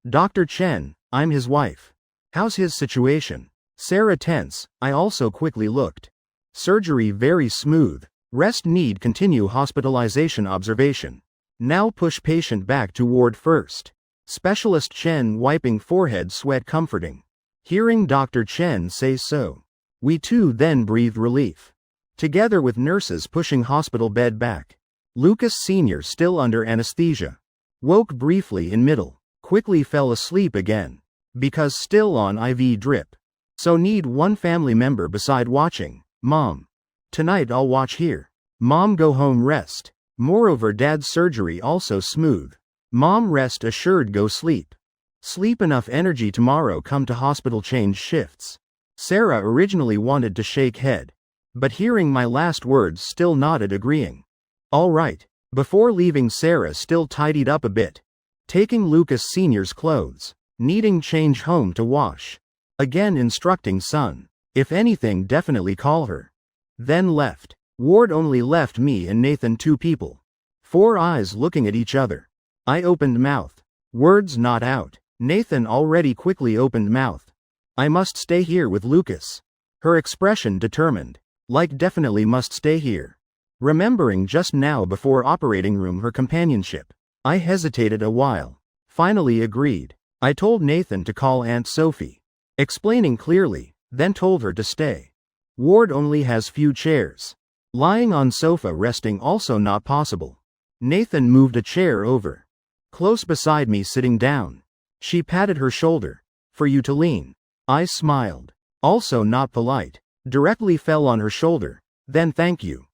Dr. Chen, I'm his wife. How's his situation? Sarah tense. I also quickly looked. Surgery very smooth. Rest need continue hospitalization observation. Now push patient back to ward first. Specialist Chen wiping forehead sweat comforting. Hearing Dr. Chen say so. We too then breathed relief. Together with nurses pushing hospital bed back. Lucas Sr. still under anesthesia. Woke briefly in middle. Quickly fell asleep again. Because still on IV drip. So need one family member beside watching. Mom. Tonight I'll watch here. Mom go home rest. Moreover dad's surgery also smooth. Mom rest assured go sleep. Sleep enough energy tomorrow come to hospital change shifts. Sarah originally wanted to shake head. But hearing my last words still nodded agreeing. All right. Before leaving Sarah still tidied up a bit. Taking Lucas Sr.'s clothes. Needing change home to wash. Again instructing son. If anything definitely call her. Then left. Ward only left me and Nathan, two people. 4 eyes looking at each other. I opened mouth. Words not out. Nathan already quickly opened mouth. I must stay here with Lucas. Her expression determined. Like definitely must stay here. Remembering just now before operating room her companionship. I hesitated a while. Finally agreed. I told Nathan to call Aunt Sophie. Explaining clearly, then told her to stay. Ward only has few chairs. Lying on sofa resting also not possible. Nathan moved a chair over. Close beside me sitting down. She patted her shoulder. For you to lean. I smiled. Also not polite. Directly fell on her shoulder. Then thank you.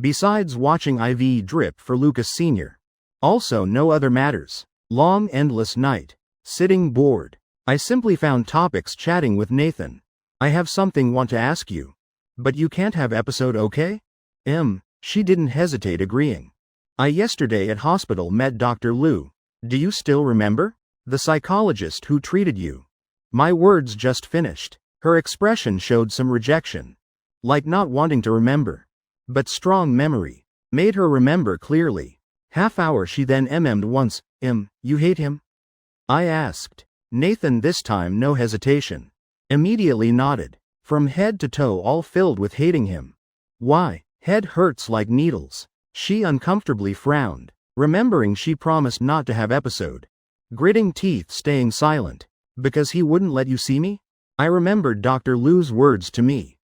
Besides watching IV drip for Lucas Sr. Also no other matters. Long endless night. Sitting bored. I simply found topics chatting with Nathan. I have something want to ask you. But you can't have episode okay? She didn't hesitate agreeing. I yesterday at hospital met Dr. Liu. Do you still remember? The psychologist who treated you. My words just finished. Her expression showed some rejection. Like not wanting to remember. But strong memory. Made her remember clearly. Half hour she then mm'd once. You hate him? I asked. Nathan this time no hesitation. Immediately nodded. From head to toe all filled with hating him. Why? Head hurts like needles. She uncomfortably frowned. Remembering she promised not to have episode. Gritting teeth staying silent. Because he wouldn't let you see me? I remembered Dr. Liu's words to me.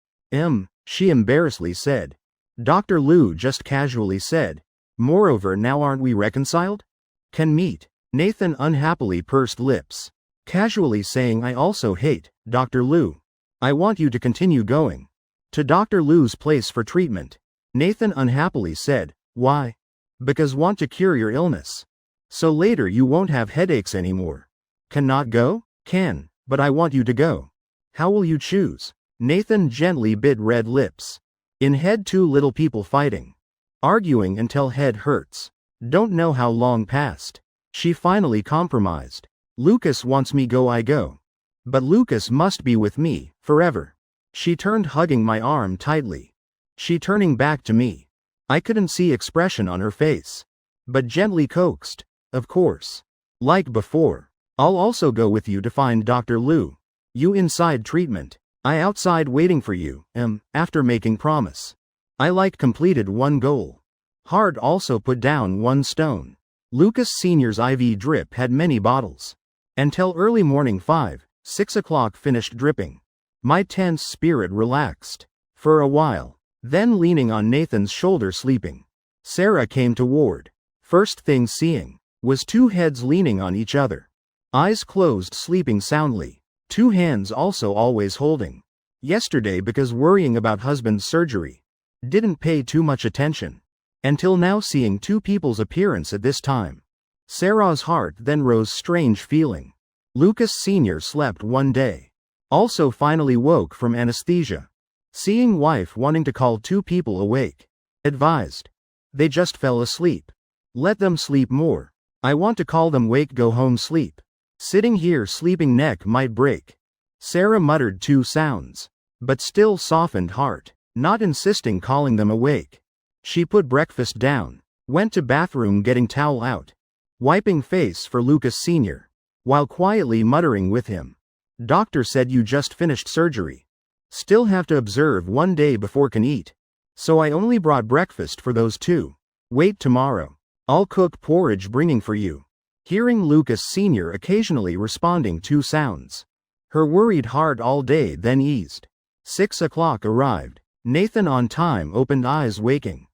She embarrassedly said. Dr. Liu just casually said. Moreover now aren't we reconciled? Can meet. Nathan unhappily pursed lips. Casually saying I also hate, Dr. Liu. I want you to continue going. To Dr. Liu's place for treatment. Nathan unhappily said. Why? Because want to cure your illness. So later you won't have headaches anymore. Cannot go? Can, but I want you to go. How will you choose? Nathan gently bit red lips. In head two little people fighting. Arguing until head hurts. Don't know how long passed. She finally compromised. Lucas wants me go I go. But Lucas must be with me, forever. She turned hugging my arm tightly. She turning back to me. I couldn't see expression on her face. But gently coaxed. Of course. Like before. I'll also go with you to find Dr. Liu. You inside treatment. I outside waiting for you, after making promise. I like completed one goal. Hard also put down one stone. Lucas Sr.'s IV drip had many bottles. Until early morning 5-6 o'clock finished dripping. My tense spirit relaxed. For a while. Then leaning on Nathan's shoulder sleeping. Sarah came to ward. First thing seeing. Was two heads leaning on each other. Eyes closed sleeping soundly. Two hands also always holding. Yesterday because worrying about husband's surgery. Didn't pay too much attention. Until now seeing two people's appearance at this time. Sarah's heart then rose strange feeling. Lucas Sr. slept one day. Also finally woke from anesthesia. Seeing wife wanting to call 2 people awake. Advised. They just fell asleep. Let them sleep more. I want to call them wake go home sleep. Sitting here sleeping neck might break. Sarah muttered 2 sounds. But still softened heart. Not insisting calling them awake. She put breakfast down. Went to bathroom getting towel out. Wiping face for Lucas Sr. While quietly muttering with him. Doctor said you just finished surgery. Still have to observe 1 day before can eat. So I only brought breakfast for those 2. Wait tomorrow. I'll cook porridge bringing for you. Hearing Lucas Sr. occasionally responding 2 sounds. Her worried heart all day then eased. 6 o'clock arrived. Nathan on time opened eyes waking.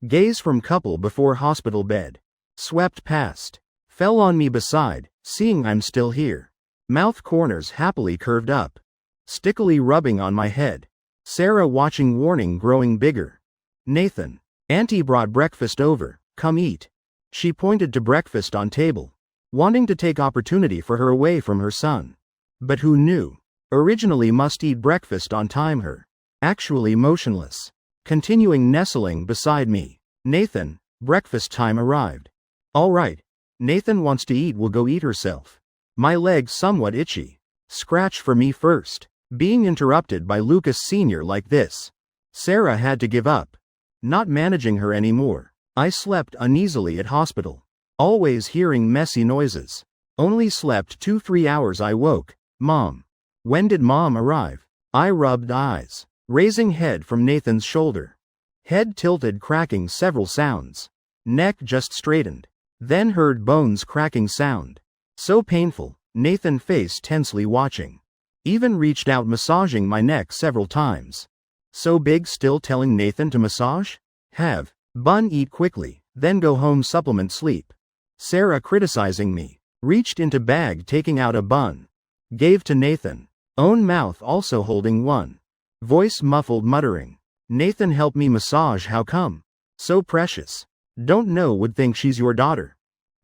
Gaze from couple before hospital bed. Swept past. Fell on me beside, seeing I'm still here. Mouth corners happily curved up. Stickily rubbing on my head. Sarah watching warning growing bigger. Nathan. Auntie brought breakfast over, come eat. She pointed to breakfast on table. Wanting to take opportunity for her away from her son. But who knew? Originally must eat breakfast on time her. Actually motionless. Continuing nestling beside me. Nathan, breakfast time arrived. All right. Nathan wants to eat, will go eat herself. My legs somewhat itchy. Scratch for me first. Being interrupted by Lucas Sr. like this. Sarah had to give up. Not managing her anymore. I slept uneasily at hospital. Always hearing messy noises. Only slept 2-3 hours. I woke. Mom. When did mom arrive? I rubbed eyes. Raising head from Nathan's shoulder. Head tilted, cracking several sounds. Neck just straightened. Then heard bones cracking sound. So painful, Nathan face tensely watching. Even reached out massaging my neck several times. So big still telling Nathan to massage? Have. Bun eat quickly, then go home supplement sleep. Sarah criticizing me. Reached into bag taking out a bun. Gave to Nathan. Own mouth also holding one. Voice muffled muttering. Nathan help me massage, how come? So precious. Don't know, would think she's your daughter.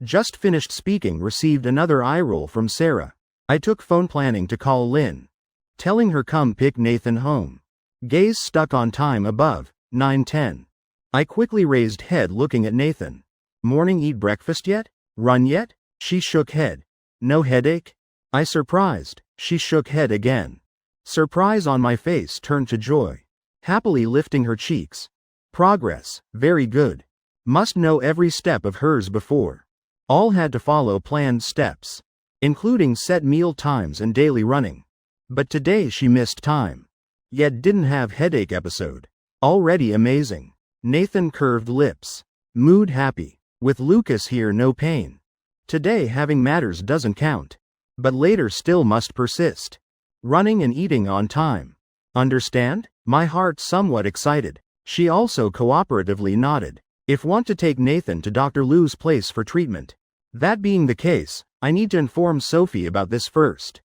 Just finished speaking, received another eye roll from Sarah. I took phone planning to call Lynn. Telling her come pick Nathan home. Gaze stuck on time above, 9:10. I quickly raised head looking at Nathan. Morning eat breakfast yet? Run yet? She shook head. No headache? I surprised. She shook head again. Surprise on my face turned to joy. Happily lifting her cheeks. Progress, very good. Must know every step of hers before. All had to follow planned steps. Including set meal times and daily running. But today she missed time. Yet didn't have headache episode. Already amazing. Nathan curved lips. Mood happy. With Lucas here no pain. Today having matters doesn't count. But later still must persist. Running and eating on time. Understand? My heart somewhat excited. She also cooperatively nodded. If want to take Nathan to Dr. Lou's place for treatment. That being the case, I need to inform Sophie about this first.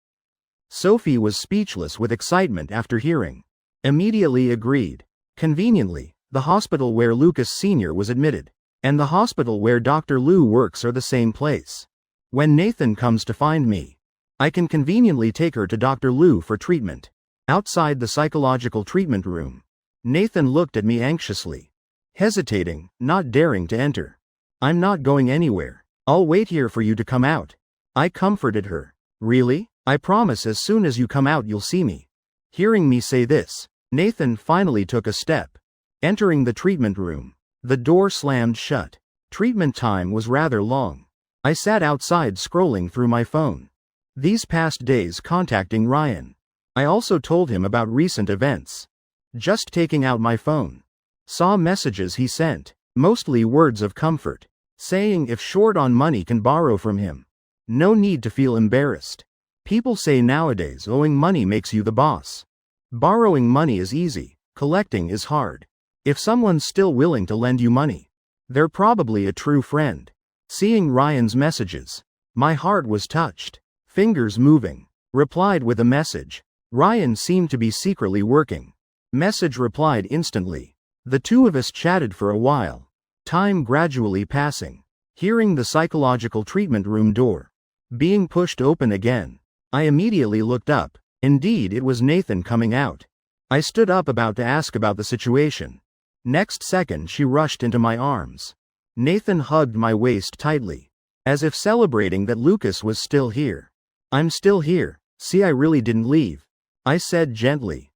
Sophie was speechless with excitement after hearing. Immediately agreed. Conveniently, the hospital where Lucas Sr. was admitted, and the hospital where Dr. Lou works are the same place. When Nathan comes to find me, I can conveniently take her to Dr. Lou for treatment. Outside the psychological treatment room, Nathan looked at me anxiously. Hesitating, not daring to enter. I'm not going anywhere. I'll wait here for you to come out. I comforted her. Really? I promise as soon as you come out you'll see me. Hearing me say this, Nathan finally took a step. Entering the treatment room. The door slammed shut. Treatment time was rather long. I sat outside scrolling through my phone. These past days contacting Ryan. I also told him about recent events. Just taking out my phone. Saw messages he sent, mostly words of comfort, saying if short on money can borrow from him. No need to feel embarrassed. People say nowadays owing money makes you the boss. Borrowing money is easy, collecting is hard. If someone's still willing to lend you money, they're probably a true friend. Seeing Ryan's messages, my heart was touched. Fingers moving. Replied with a message. Ryan seemed to be secretly working. Message replied instantly. The two of us chatted for a while. Time gradually passing. Hearing the psychological treatment room door being pushed open again. I immediately looked up. Indeed, it was Nathan coming out. I stood up about to ask about the situation. Next second she rushed into my arms. Nathan hugged my waist tightly, as if celebrating that Lucas was still here. I'm still here, see, I really didn't leave, I said gently.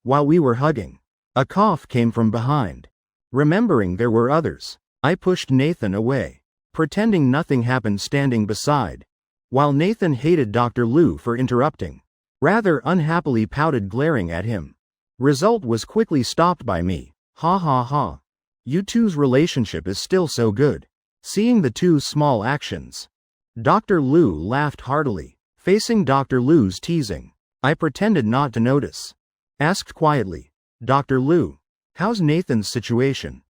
While we were hugging. A cough came from behind. Remembering there were others, I pushed Nathan away, pretending nothing happened, standing beside, while Nathan hated Dr. Liu for interrupting. Rather unhappily pouted, glaring at him. Result was quickly stopped by me. Ha ha ha. You two's relationship is still so good. Seeing the two small actions. Dr. Liu laughed heartily, facing Dr. Liu's teasing. I pretended not to notice. Asked quietly, Dr. Liu, how's Nathan's situation?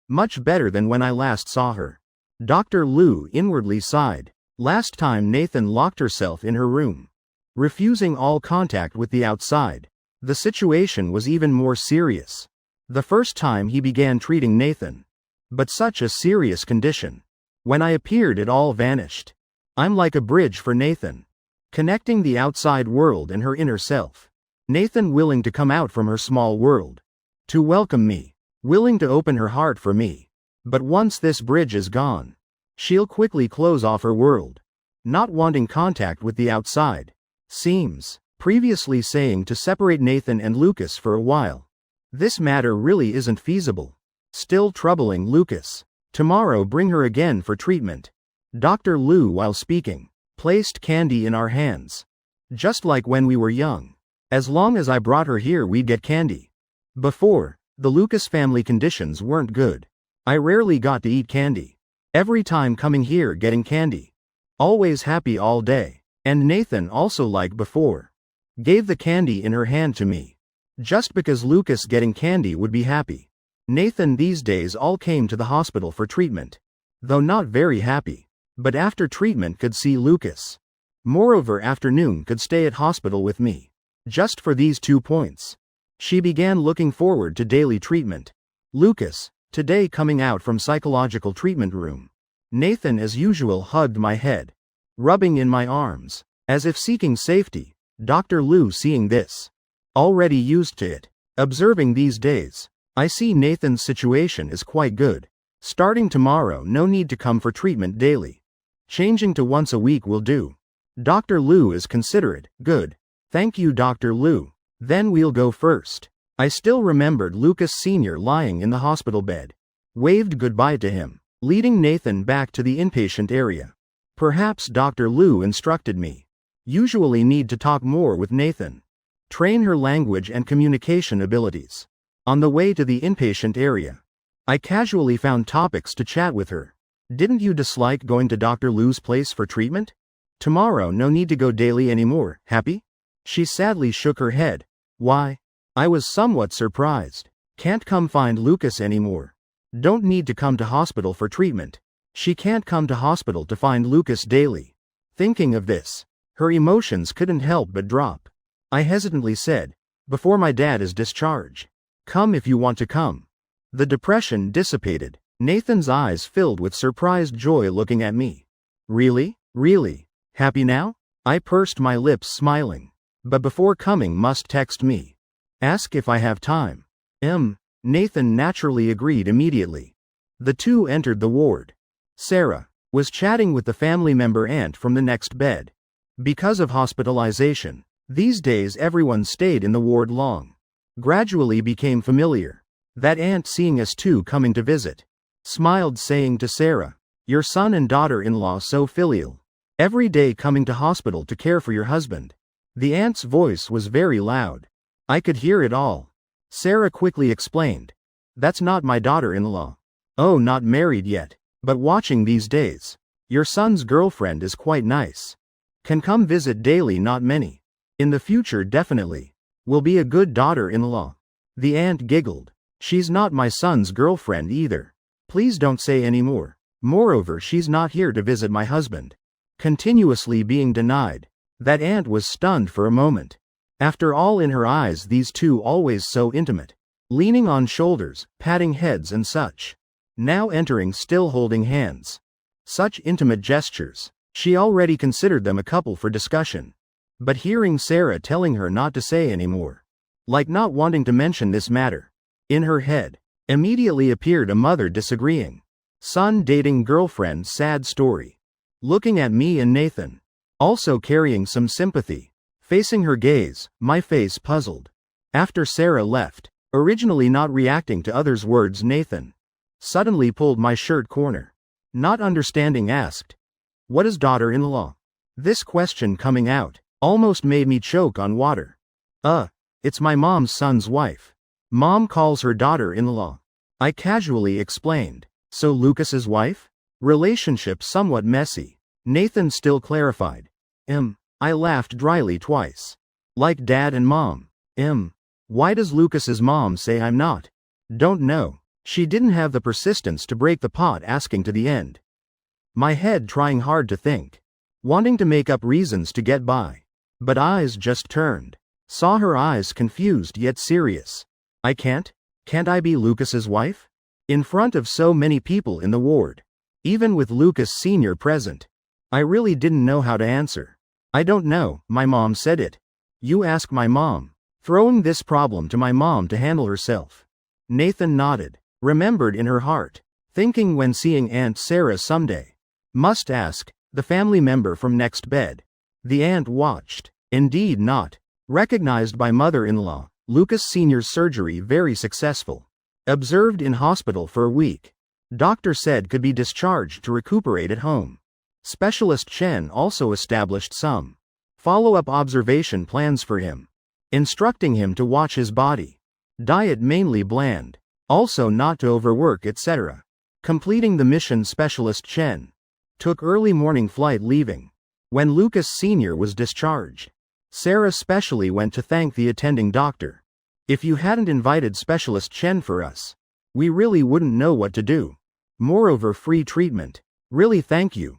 Much better than when I last saw her. Dr. Liu inwardly sighed. Last time Nathan locked herself in her room, refusing all contact with the outside. The situation was even more serious. The first time he began treating Nathan. But such a serious condition. When I appeared, it all vanished. I'm like a bridge for Nathan, connecting the outside world and her inner self. Nathan willing to come out from her small world, to welcome me, willing to open her heart for me. But once this bridge is gone, she'll quickly close off her world, not wanting contact with the outside. Seems, previously saying to separate Nathan and Lucas for a while. This matter really isn't feasible. Still troubling Lucas. Tomorrow bring her again for treatment. Dr. Liu, while speaking, placed candy in our hands. Just like when we were young. As long as I brought her here, we'd get candy. Before, the Lucas family conditions weren't good. I rarely got to eat candy. Every time coming here getting candy. Always happy all day. And Nathan also, like before, gave the candy in her hand to me. Just because Lucas getting candy would be happy. Nathan these days all came to the hospital for treatment. Though not very happy. But after treatment could see Lucas. Moreover, afternoon could stay at hospital with me. Just for these 2 points. She began looking forward to daily treatment. Lucas, today coming out from psychological treatment room. Nathan as usual hugged my head, rubbing in my arms, as if seeking safety. Dr. Liu seeing this. Already used to it. Observing these days. I see Nathan's situation is quite good. Starting tomorrow, no need to come for treatment daily. Changing to once a week will do. Dr. Liu is considerate. Good. Thank you, Dr. Liu. Then we'll go first. I still remembered Lucas Sr. lying in the hospital bed. Waved goodbye to him, leading Nathan back to the inpatient area. Perhaps Dr. Liu instructed me. Usually need to talk more with Nathan. Train her language and communication abilities. On the way to the inpatient area, I casually found topics to chat with her. Didn't you dislike going to Dr. Liu's place for treatment? Tomorrow no need to go daily anymore, happy? She sadly shook her head. Why? I was somewhat surprised. Can't come find Lucas anymore. Don't need to come to hospital for treatment. She can't come to hospital to find Lucas daily. Thinking of this, her emotions couldn't help but drop. I hesitantly said, before my dad is discharged. Come if you want to come. The depression dissipated. Nathan's eyes filled with surprised joy looking at me. Really? Really? Happy now? I pursed my lips smiling. But before coming must text me. Ask if I have time. Nathan naturally agreed immediately. The two entered the ward. Sarah was chatting with the family member aunt from the next bed. Because of hospitalization, these days everyone stayed in the ward long. Gradually became familiar. That aunt seeing us two coming to visit, smiled saying to Sarah, your son and daughter-in-law so filial. Every day coming to hospital to care for your husband. The aunt's voice was very loud. I could hear it all. Sarah quickly explained. That's not my daughter-in-law. Oh, not married yet, but watching these days. Your son's girlfriend is quite nice. Can come visit daily, not many. In the future definitely. Will be a good daughter-in-law. The aunt giggled. She's not my son's girlfriend either. Please don't say any more. Moreover, she's not here to visit my husband. Continuously being denied. That aunt was stunned for a moment. After all, in her eyes these two always so intimate. Leaning on shoulders, patting heads and such. Now entering still holding hands. Such intimate gestures. She already considered them a couple for discussion. But hearing Sarah telling her not to say anymore. like not wanting to mention this matter. In her head, immediately appeared a mother disagreeing. Son dating girlfriend, sad story. Looking at me and Nathan. Also carrying some sympathy. Facing her gaze, my face puzzled. After Sarah left, originally not reacting to others' words, Nathan suddenly pulled my shirt corner. Not understanding, asked, "What is daughter-in-law?" This question coming out almost made me choke on water. It's my mom's son's wife. Mom calls her daughter-in-law. I casually explained. So Lucas's wife? Relationship somewhat messy. Nathan still clarified. I laughed dryly twice. Like dad and mom. Why does Lucas's mom say I'm not? Don't know. She didn't have the persistence to break the pot, asking to the end. My head trying hard to think. Wanting to make up reasons to get by. But eyes just turned. Saw her eyes confused yet serious. Can't I be Lucas's wife? In front of so many people in the ward. Even with Lucas Sr. present. I really didn't know how to answer. I don't know, my mom said it. You ask my mom. Throwing this problem to my mom to handle herself. Nathan nodded. Remembered in her heart. Thinking when seeing Aunt Sarah someday. Must ask, the family member from next bed. The aunt watched. Indeed not. Recognized by mother-in-law. Lucas Sr.'s surgery very successful. Observed in hospital for a week. Doctor said could be discharged to recuperate at home. Specialist Chen also established some follow-up observation plans for him. Instructing him to watch his body. Diet mainly bland. Also not to overwork, etc. Completing the mission, Specialist Chen took early morning flight leaving. When Lucas Sr. was discharged, Sarah specially went to thank the attending doctor. If you hadn't invited Specialist Chen for us, we really wouldn't know what to do. Moreover, free treatment. Really thank you.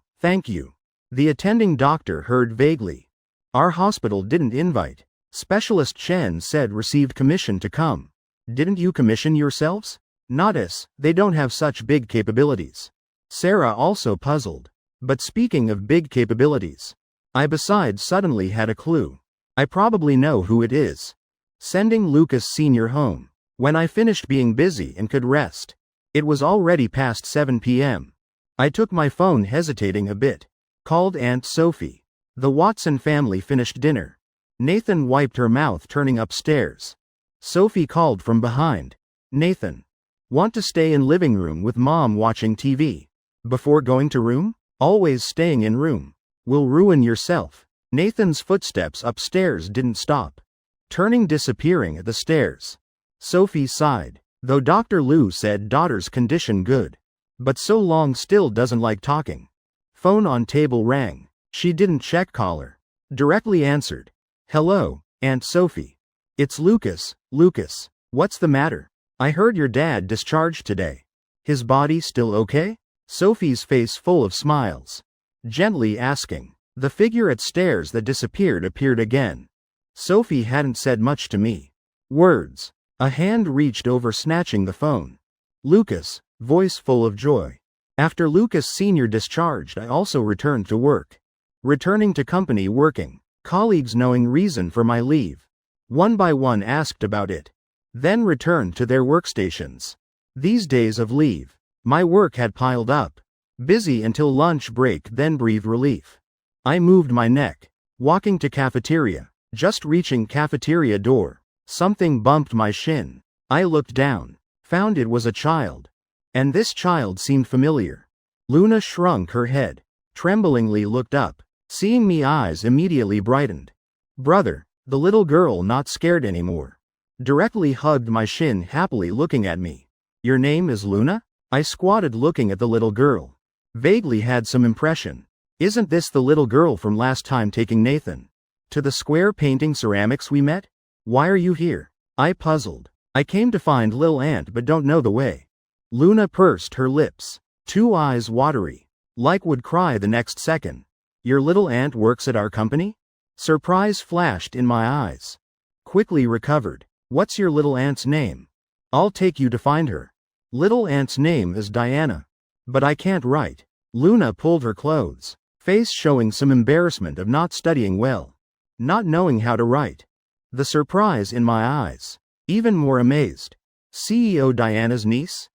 The attending doctor heard vaguely. Our hospital didn't invite. Specialist Chen said received commission to come. Didn't you commission yourselves? Not us, they don't have such big capabilities. Sarah also puzzled. But speaking of big capabilities, I besides suddenly had a clue. I probably know who it is. Sending Lucas Sr. home. When I finished being busy and could rest. It was already past 7 p.m. I took my phone, hesitating a bit. Called Aunt Sophie. The Watson family finished dinner. Nathan wiped her mouth, turning upstairs. Sophie called from behind. Nathan. Want to stay in living room with mom watching TV. Before going to room? Always staying in room. Will ruin yourself. Nathan's footsteps upstairs didn't stop. Turning, disappearing at the stairs. Sophie sighed. Though Dr. Liu said daughter's condition good. But so long still doesn't like talking. Phone on table rang. She didn't check caller. Directly answered. Hello, Aunt Sophie. It's Lucas. Lucas, what's the matter? I heard your dad discharged today. His body still okay? Sophie's face full of smiles. Gently asking. The figure at stairs that disappeared appeared again. Sophie hadn't said much to me. Words. A hand reached over, snatching the phone. Lucas, voice full of joy. After Lucas Sr. discharged, I also returned to work. Returning to company, working. Colleagues knowing reason for my leave. One by one asked about it. Then returned to their workstations. These days of leave, my work had piled up. Busy until lunch break, then breathed relief. I moved my neck. Walking to cafeteria. Just reaching cafeteria door. Something bumped my shin. I looked down. Found it was a child. And this child seemed familiar. Luna shrunk her head. Tremblingly looked up. Seeing me, eyes immediately brightened. Brother, the little girl not scared anymore. Directly hugged my shin, happily looking at me. Your name is Luna? I squatted looking at the little girl. Vaguely had some impression. Isn't this the little girl from last time taking Nathan to the square painting ceramics we met? Why are you here? I puzzled. I came to find Lil Aunt but don't know the way. Luna pursed her lips. Two eyes watery. Like would cry the next second. Your little aunt works at our company? Surprise flashed in my eyes. Quickly recovered. What's your little aunt's name? I'll take you to find her. Little aunt's name is Diana. But I can't write. Luna pulled her clothes. Face showing some embarrassment of not studying well. Not knowing how to write. The surprise in my eyes. Even more amazed. CEO Diana's niece?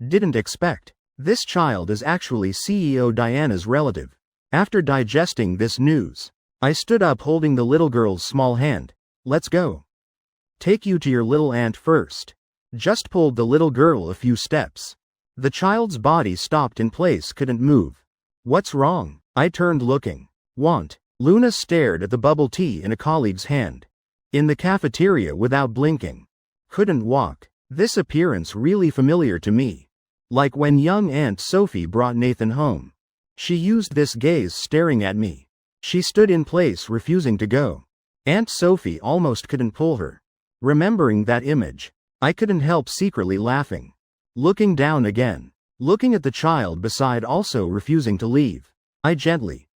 Didn't expect. This child is actually CEO Diana's relative. After digesting this news, I stood up holding the little girl's small hand. Let's go. Take you to your little aunt first. Just pulled the little girl a few steps. The child's body stopped in place, couldn't move. What's wrong? I turned looking. Want? Luna stared at the bubble tea in a colleague's hand. In the cafeteria without blinking. Couldn't walk. This appearance really familiar to me. Like when young Aunt Sophie brought Nathan home. She used this gaze staring at me. She stood in place refusing to go. Aunt Sophie almost couldn't pull her. Remembering that image, I couldn't help secretly laughing. Looking down again. Looking at the child beside also refusing to leave. I gently.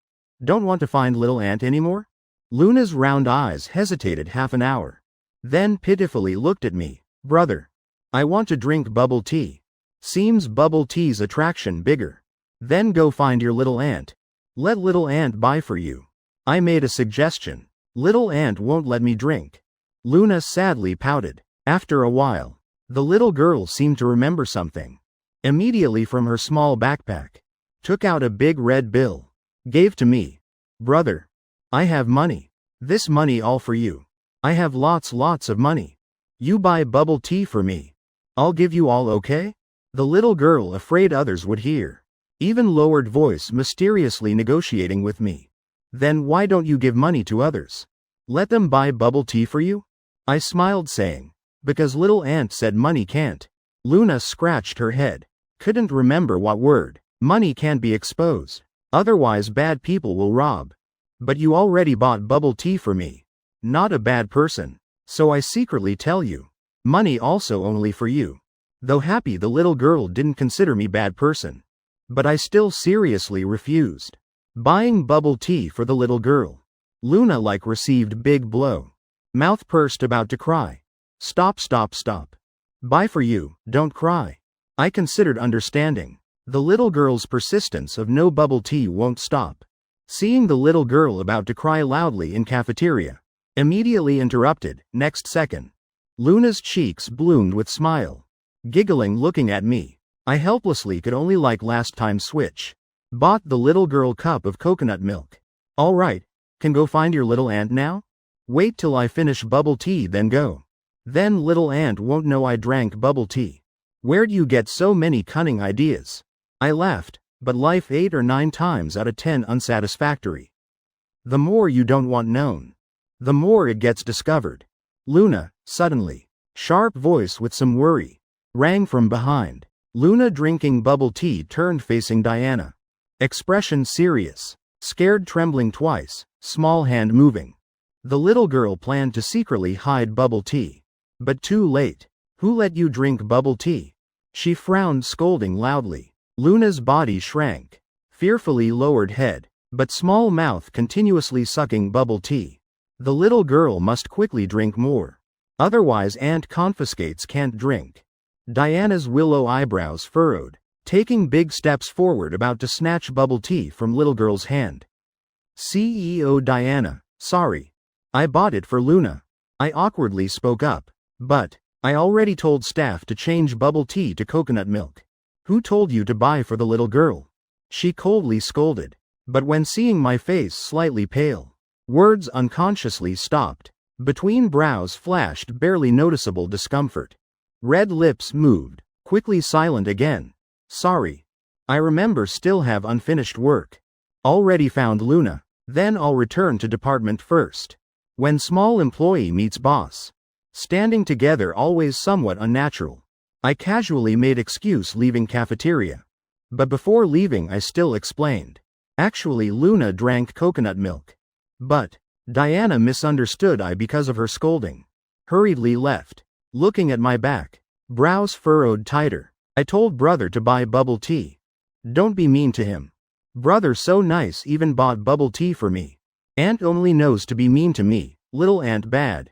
Don't want to find little aunt anymore? Luna's round eyes hesitated half an hour. Then pitifully looked at me. Brother. I want to drink bubble tea. Seems bubble tea's attraction bigger. Then go find your little aunt. Let little aunt buy for you. I made a suggestion. Little aunt won't let me drink. Luna sadly pouted. After a while, the little girl seemed to remember something. Immediately from her small backpack, took out a big red bill. Gave to me. Brother. I have money. This money all for you. I have lots of money. You buy bubble tea for me. I'll give you all, okay? The little girl, afraid others would hear. Even lowered voice mysteriously negotiating with me. Then why don't you give money to others? Let them buy bubble tea for you? I smiled saying. Because little aunt said money can't. Luna scratched her head. Couldn't remember what word. Money can't be exposed. Otherwise bad people will rob. But you already bought bubble tea for me. Not a bad person. So I secretly tell you. Money also only for you. Though happy the little girl didn't consider me bad person. But I still seriously refused. Buying bubble tea for the little girl. Luna like received big blow. Mouth pursed about to cry. Stop. Buy for you, don't cry. I considered understanding. The little girl's persistence of no bubble tea won't stop. Seeing the little girl about to cry loudly in cafeteria. Immediately interrupted, next second. Luna's cheeks bloomed with smile. Giggling looking at me. I helplessly could only like last time switch. Bought the little girl cup of coconut milk. Alright, can go find your little aunt now? Wait till I finish bubble tea then go. Then little aunt won't know I drank bubble tea. Where'd you get so many cunning ideas? I laughed, but life 8 or 9 times out of 10 unsatisfactory. The more you don't want known, the more it gets discovered. Luna, suddenly. Sharp voice with some worry. Rang from behind. Luna drinking bubble tea turned facing Diana. Expression serious. Scared trembling twice, small hand moving. The little girl planned to secretly hide bubble tea. But too late. Who let you drink bubble tea? She frowned scolding loudly. Luna's body shrank. Fearfully lowered head, but small mouth continuously sucking bubble tea. The little girl must quickly drink more. Otherwise aunt confiscates can't drink. Diana's willow eyebrows furrowed, taking big steps forward about to snatch bubble tea from little girl's hand. CEO Diana, sorry. I bought it for Luna. I awkwardly spoke up. But, I already told staff to change bubble tea to coconut milk. Who told you to buy for the little girl? She coldly scolded. But when seeing my face slightly pale, words unconsciously stopped. Between brows flashed barely noticeable discomfort. Red lips moved, quickly silent again. Sorry. I remember still have unfinished work. Already found Luna. Then I'll return to department first. When small employee meets boss. Standing together always somewhat unnatural. I casually made excuse leaving cafeteria. But before leaving I still explained. Actually Luna drank coconut milk. But, Diana misunderstood I because of her scolding. Hurriedly left. Looking at my back. Brows furrowed tighter. I told brother to buy bubble tea. Don't be mean to him. Brother so nice even bought bubble tea for me. Aunt only knows to be mean to me, little aunt bad.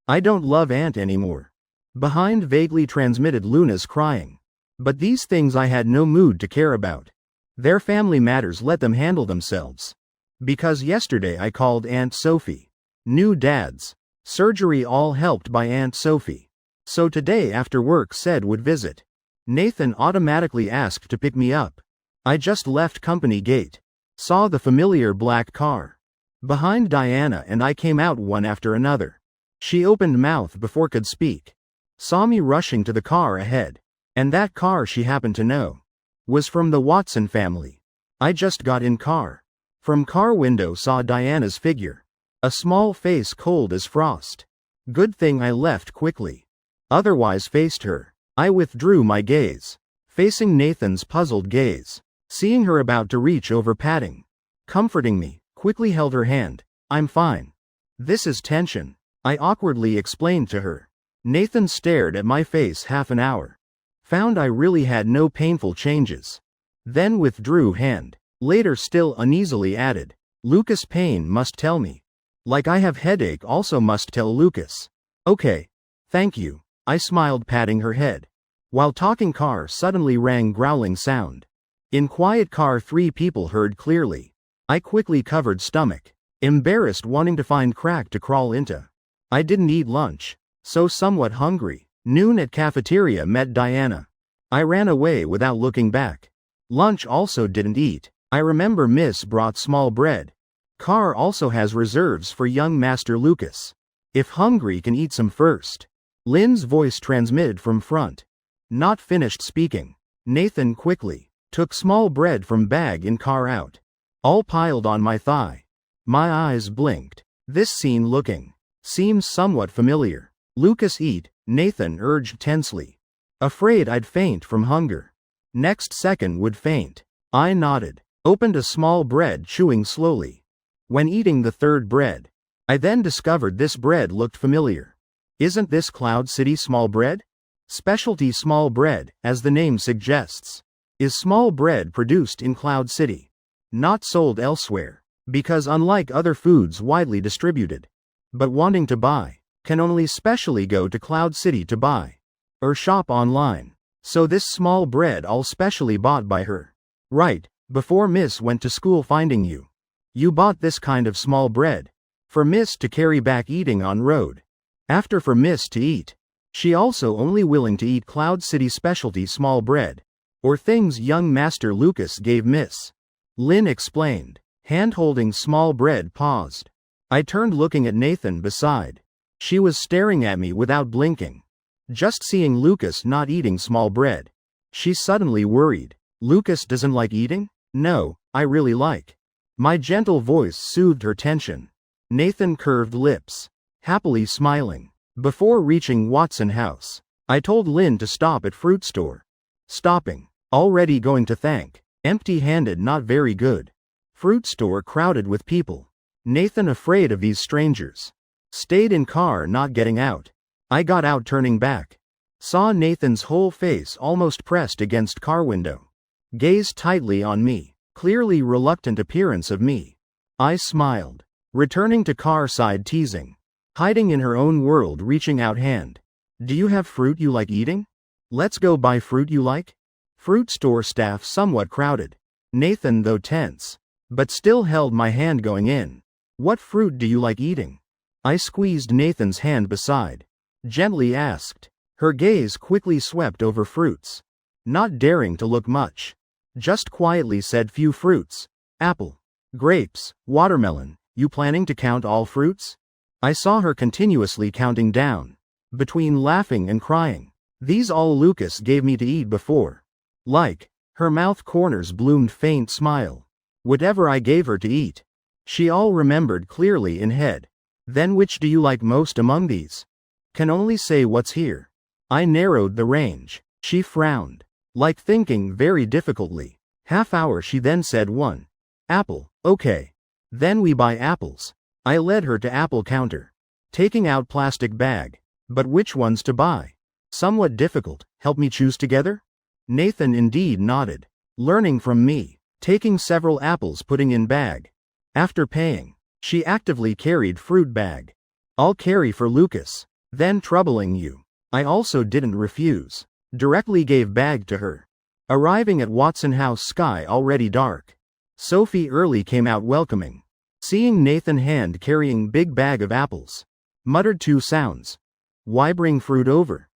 I don't love aunt anymore. Behind vaguely transmitted Luna's crying. But these things I had no mood to care about. Their family matters, let them handle themselves. Because yesterday I called Aunt Sophie. New dads. Surgery all helped by Aunt Sophie. So today after work said would visit. Nathan automatically asked to pick me up. I just left company gate. Saw the familiar black car. Behind Diana and I came out one after another. She opened mouth before could speak. Saw me rushing to the car ahead. And that car she happened to know was from the Watson family. I just got in car. From car window saw Diana's figure. A small face cold as frost. Good thing I left quickly. Otherwise faced her. I withdrew my gaze. Facing Nathan's puzzled gaze. Seeing her about to reach over patting. Comforting me, quickly held her hand. I'm fine. This is tension. I awkwardly explained to her. Nathan stared at my face half an hour. Found I really had no painful changes. Then withdrew hand. Later still uneasily added. Lucas pain must tell me. Like I have headache also must tell Lucas. Okay. Thank you. I smiled patting her head. While talking car suddenly rang growling sound. In quiet car 3 people heard clearly. I quickly covered stomach. Embarrassed wanting to find crack to crawl into. I didn't eat lunch. So somewhat hungry. Noon at cafeteria met Diana. I ran away without looking back. Lunch also didn't eat. I remember Miss brought small bread. Car also has reserves for young Master Lucas. If hungry can eat some first. Lynn's voice transmitted from front. Not finished speaking. Nathan quickly took small bread from bag in car out. All piled on my thigh. My eyes blinked. This scene looking seems somewhat familiar. Lucas eat, Nathan urged tensely. Afraid I'd faint from hunger. Next second would faint. I nodded. Opened a small bread chewing slowly. When eating the third bread, I then discovered this bread looked familiar. Isn't this Cloud City small bread? Specialty small bread, as the name suggests. Is small bread produced in Cloud City. Not sold elsewhere. Because unlike other foods widely distributed. But wanting to buy. Can only specially go to Cloud City to buy. Or shop online. So this small bread all specially bought by her. Right, before Miss went to school finding you. You bought this kind of small bread. For Miss to carry back eating on road. After for Miss to eat. She also only willing to eat Cloud City specialty small bread. Or things young Master Lucas gave Miss. Lynn explained. Hand holding small bread paused. I turned looking at Nathan beside. She was staring at me without blinking. Just seeing Lucas not eating small bread. She suddenly worried. Lucas doesn't like eating? No, I really like. My gentle voice soothed her tension. Nathan curved lips. Happily smiling. Before reaching Watson House, I told Lynn to stop at fruit store. Stopping. Already going to thank. Empty-handed not very good. Fruit store crowded with people. Nathan afraid of these strangers. Stayed in car not getting out. I got out turning back. Saw Nathan's whole face almost pressed against car window. Gazed tightly on me. Clearly reluctant appearance of me. I smiled. Returning to car side teasing. Hiding in her own world reaching out hand. Do you have fruit you like eating? Let's go buy fruit you like? Fruit store staff somewhat crowded. Nathan though tense. But still held my hand going in. What fruit do you like eating? I squeezed Nathan's hand beside. Gently asked. Her gaze quickly swept over fruits. Not daring to look much. Just quietly said few fruits. Apple. Grapes. Watermelon. You planning to count all fruits? I saw her continuously counting down. Between laughing and crying. These all Lucas gave me to eat before. Like. Her mouth corners bloomed faint smile. Whatever I gave her to eat. She all remembered clearly in head. Then which do you like most among these? Can only say what's here. I narrowed the range. She frowned. Like thinking very difficultly. Half hour she then said one. Apple, okay. Then we buy apples. I led her to apple counter. Taking out plastic bag. But which ones to buy? Somewhat difficult, help me choose together? Nathan indeed nodded. Learning from me. Taking several apples putting in bag. After paying. She actively carried fruit bag. I'll carry for Lucas. Then troubling you. I also didn't refuse. Directly gave bag to her. Arriving at Watson House sky already dark. Sophie early came out welcoming. Seeing Nathan hand carrying big bag of apples. Muttered two sounds. Why bring fruit over?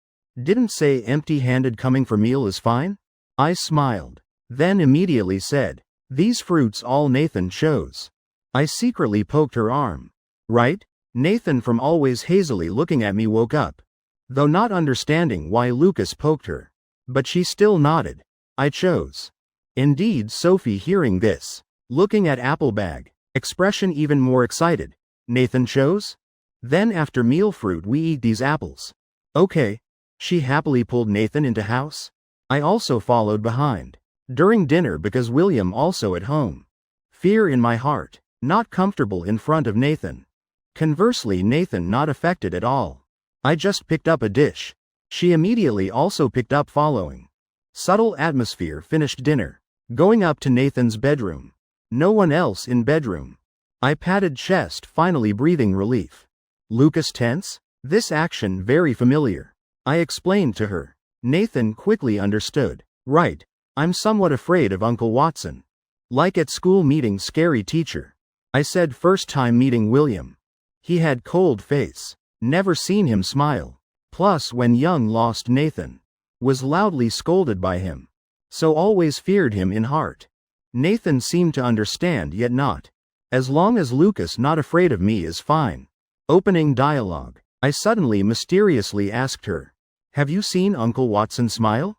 Didn't say empty-handed coming for meal is fine? I smiled. Then immediately said, these fruits all Nathan chose. I secretly poked her arm. Right? Nathan from always hazily looking at me woke up. Though not understanding why Lucas poked her. But she still nodded. I chose. Indeed, Sophie hearing this. Looking at apple bag. Expression even more excited. Nathan chose? Then after meal fruit we eat these apples. Okay. She happily pulled Nathan into house. I also followed behind. During dinner because William also at home. Fear in my heart. Not comfortable in front of Nathan. Conversely, Nathan not affected at all. I just picked up a dish. She immediately also picked up following. Subtle atmosphere finished dinner. Going up to Nathan's bedroom. No one else in bedroom. I patted chest finally breathing relief. Lucas tense? This action very familiar. I explained to her. Nathan quickly understood. Right. I'm somewhat afraid of Uncle Watson. Like at school meeting scary teacher. I said first time meeting William. He had cold face. Never seen him smile. Plus when young lost Nathan. Was loudly scolded by him. So always feared him in heart. Nathan seemed to understand yet not. As long as Lucas not afraid of me is fine. Opening dialogue. I suddenly mysteriously asked her. Have you seen Uncle Watson smile?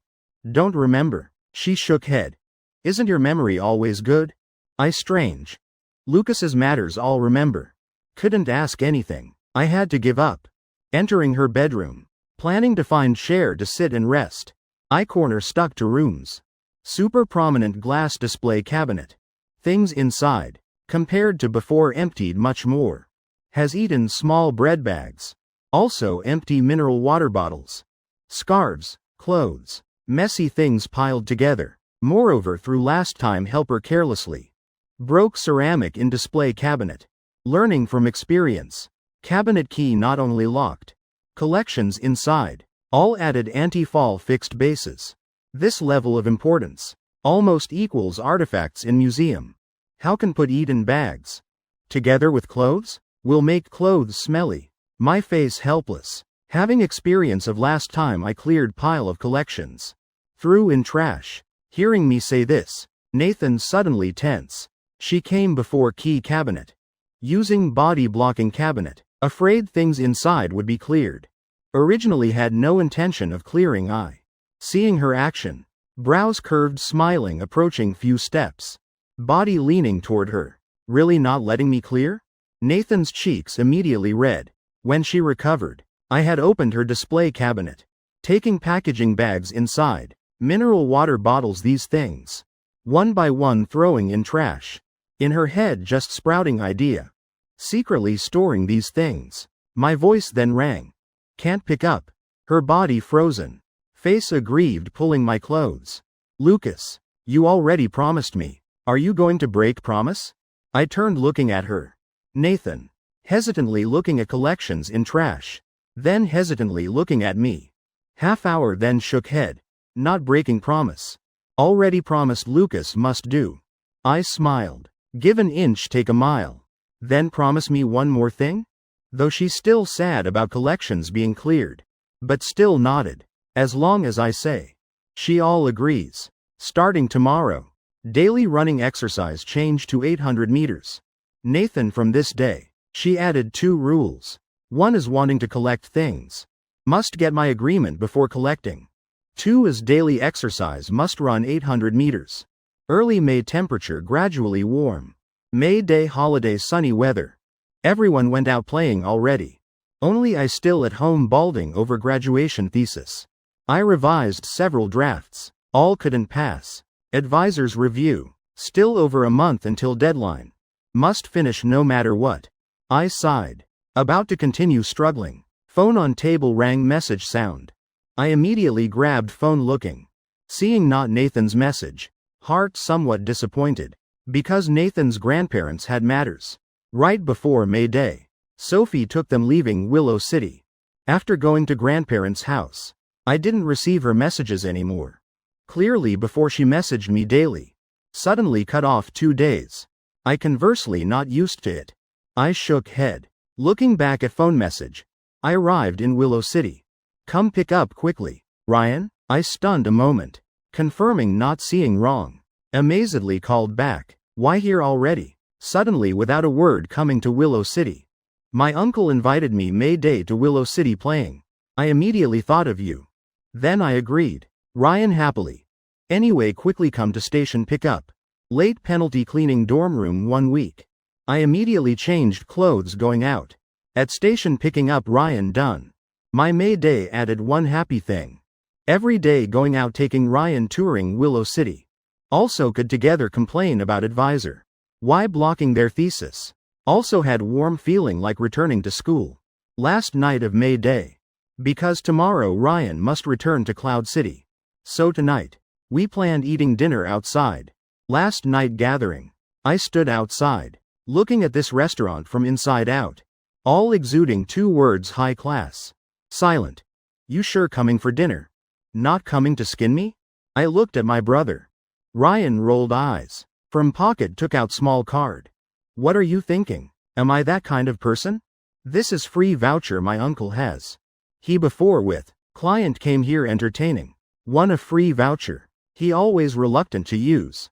Don't remember. She shook head. Isn't your memory always good? I strange. Lucas's matters all remember. Couldn't ask anything. I had to give up. Entering her bedroom. Planning to find chair to sit and rest. I corner stuck to rooms. Super prominent glass display cabinet. Things inside. Compared to before emptied much more. Has eaten small bread bags. Also empty mineral water bottles. Scarves, clothes. Messy things piled together. Moreover through last time helper carelessly. Broke ceramic in display cabinet. Learning from experience. Cabinet key not only locked. Collections inside. All added anti-fall fixed bases. This level of importance. Almost equals artifacts in museum. How can put eat in bags? Together with clothes? Will make clothes smelly. My face helpless. Having experience of last time I cleared pile of collections. Threw in trash. Hearing me say this. Nathan suddenly tense. She came before key cabinet. Using body blocking cabinet. Afraid things inside would be cleared. Originally had no intention of clearing I. Seeing her action. Brows curved smiling approaching few steps. Body leaning toward her. Really not letting me clear? Nathan's cheeks immediately red. When she recovered. I had opened her display cabinet. Taking packaging bags inside. Mineral water bottles these things. One by one throwing in trash. In her head just sprouting idea. Secretly storing these things. My voice then rang. Can't pick up. Her body frozen. Face aggrieved pulling my clothes. Lucas. You already promised me. Are you going to break promise? I turned looking at her. Nathan. Hesitantly looking at collections in trash. Then hesitantly looking at me. Half hour then shook head. Not breaking promise. Already promised Lucas must do. I smiled. Give an inch take a mile. Then promise me one more thing? Though she's still sad about collections being cleared. But still nodded. As long as I say. She all agrees. Starting tomorrow. Daily running exercise change to 800 meters. Nathan from this day. She added 2 rules. One is wanting to collect things. Must get my agreement before collecting. 2 is daily exercise must run 800 meters. Early May temperature gradually warm. May Day holiday sunny weather. Everyone went out playing already. Only I still at home balding over graduation thesis. I revised several drafts. All couldn't pass. Advisor's review. Still over a month until deadline. Must finish no matter what. I sighed. About to continue struggling. Phone on table rang message sound. I immediately grabbed phone looking. Seeing not Nathan's message. Heart somewhat disappointed. Because Nathan's grandparents had matters. Right before May Day. Sophie took them leaving Willow City. After going to grandparents' house. I didn't receive her messages anymore. Clearly before she messaged me daily. Suddenly cut off 2 days. I conversely not used to it. I shook head. Looking back at phone message. I arrived in Willow City. Come pick up quickly. Ryan? I stunned a moment. Confirming not seeing wrong. Amazedly called back. Why here already? Suddenly without a word coming to Willow City. My uncle invited me May Day to Willow City playing. I immediately thought of you. Then I agreed. Ryan happily. Anyway quickly come to station pick up. Late penalty cleaning dorm room 1 week. I immediately changed clothes going out. At station picking up Ryan done. My May Day added one happy thing. Every day going out taking Ryan touring Willow City. Also could together complain about advisor. Why blocking their thesis. Also had warm feeling like returning to school. Last night of May Day. Because tomorrow Ryan must return to Cloud City. So tonight. We planned eating dinner outside. Last night gathering. I stood outside. Looking at this restaurant from inside out. All exuding 2 words high class. Silent. You sure coming for dinner? Not coming to skin me? I looked at my brother. Ryan rolled eyes. From pocket took out small card. What are you thinking? Am I that kind of person? This is free voucher my uncle has. He before with. Client came here entertaining. Won a free voucher. He always reluctant to use.